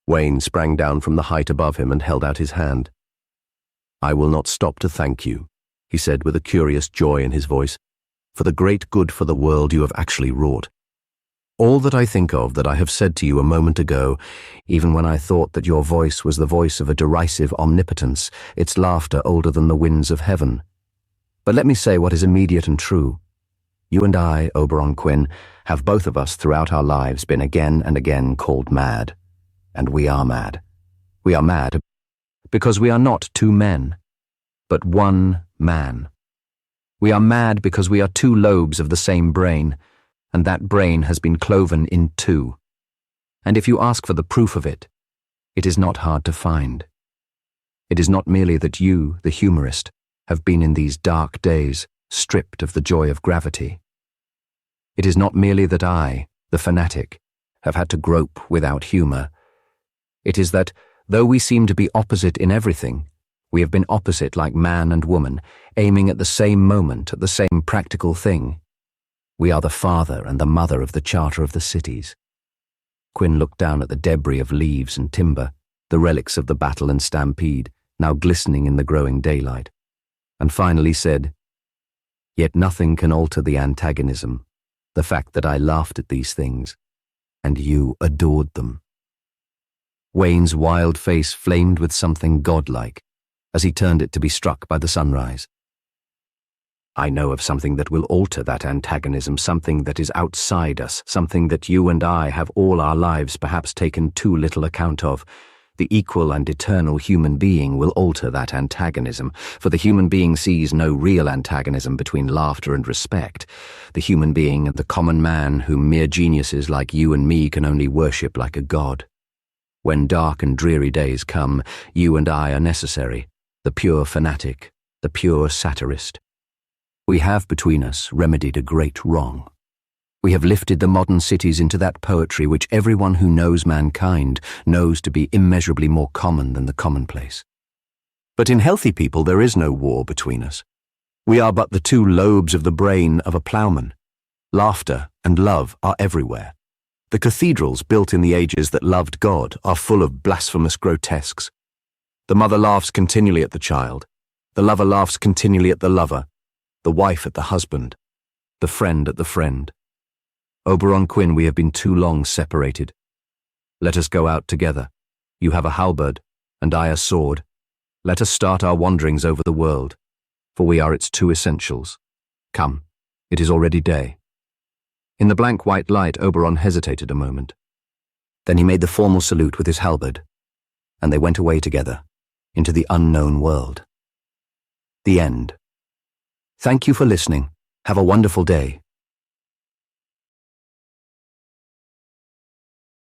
S1: Wayne sprang down from the height above him and held out his hand. "I will not stop to thank you," he said with a curious joy in his voice, "for the great good for the world you have actually wrought. All that I think of that I have said to you a moment ago, even when I thought that your voice was the voice of a derisive omnipotence, its laughter older than the winds of heaven. But let me say what is immediate and true. You and I, Oberon Quinn, have both of us throughout our lives been again and again called mad. And we are mad. We are mad because we are not two men, but one man. We are mad because we are two lobes of the same brain, and that brain has been cloven in two. And if you ask for the proof of it, it is not hard to find. It is not merely that you, the humorist, have been in these dark days stripped of the joy of gravity. It is not merely that I, the fanatic, have had to grope without humour. It is that, though we seem to be opposite in everything, we have been opposite like man and woman, aiming at the same moment at the same practical thing. We are the father and the mother of the charter of the cities." Quinn looked down at the debris of leaves and timber, the relics of the battle and stampede, now glistening in the growing daylight, and finally said, "Yet nothing can alter the antagonism, the fact that I laughed at these things, and you adored them." Wayne's wild face flamed with something godlike as he turned it to be struck by the sunrise. "I know of something that will alter that antagonism, something that is outside us, something that you and I have all our lives perhaps taken too little account of. The equal and eternal human being will alter that antagonism, for the human being sees no real antagonism between laughter and respect. The human being and the common man whom mere geniuses like you and me can only worship like a god. When dark and dreary days come, you and I are necessary, the pure fanatic, the pure satirist. We have between us remedied a great wrong. We have lifted the modern cities into that poetry which everyone who knows mankind knows to be immeasurably more common than the commonplace. But in healthy people there is no war between us. We are but the two lobes of the brain of a ploughman. Laughter and love are everywhere. The cathedrals built in the ages that loved God are full of blasphemous grotesques. The mother laughs continually at the child. The lover laughs continually at the lover. The wife at the husband. The friend at the friend. Oberon Quinn, we have been too long separated. Let us go out together. You have a halberd, and I a sword. Let us start our wanderings over the world, for we are its two essentials. Come, it is already day. In the blank white light, Oberon hesitated a moment. Then he made the formal salute with his halberd, and they went away together, into the unknown world. The end. Thank you for listening. Have a wonderful day.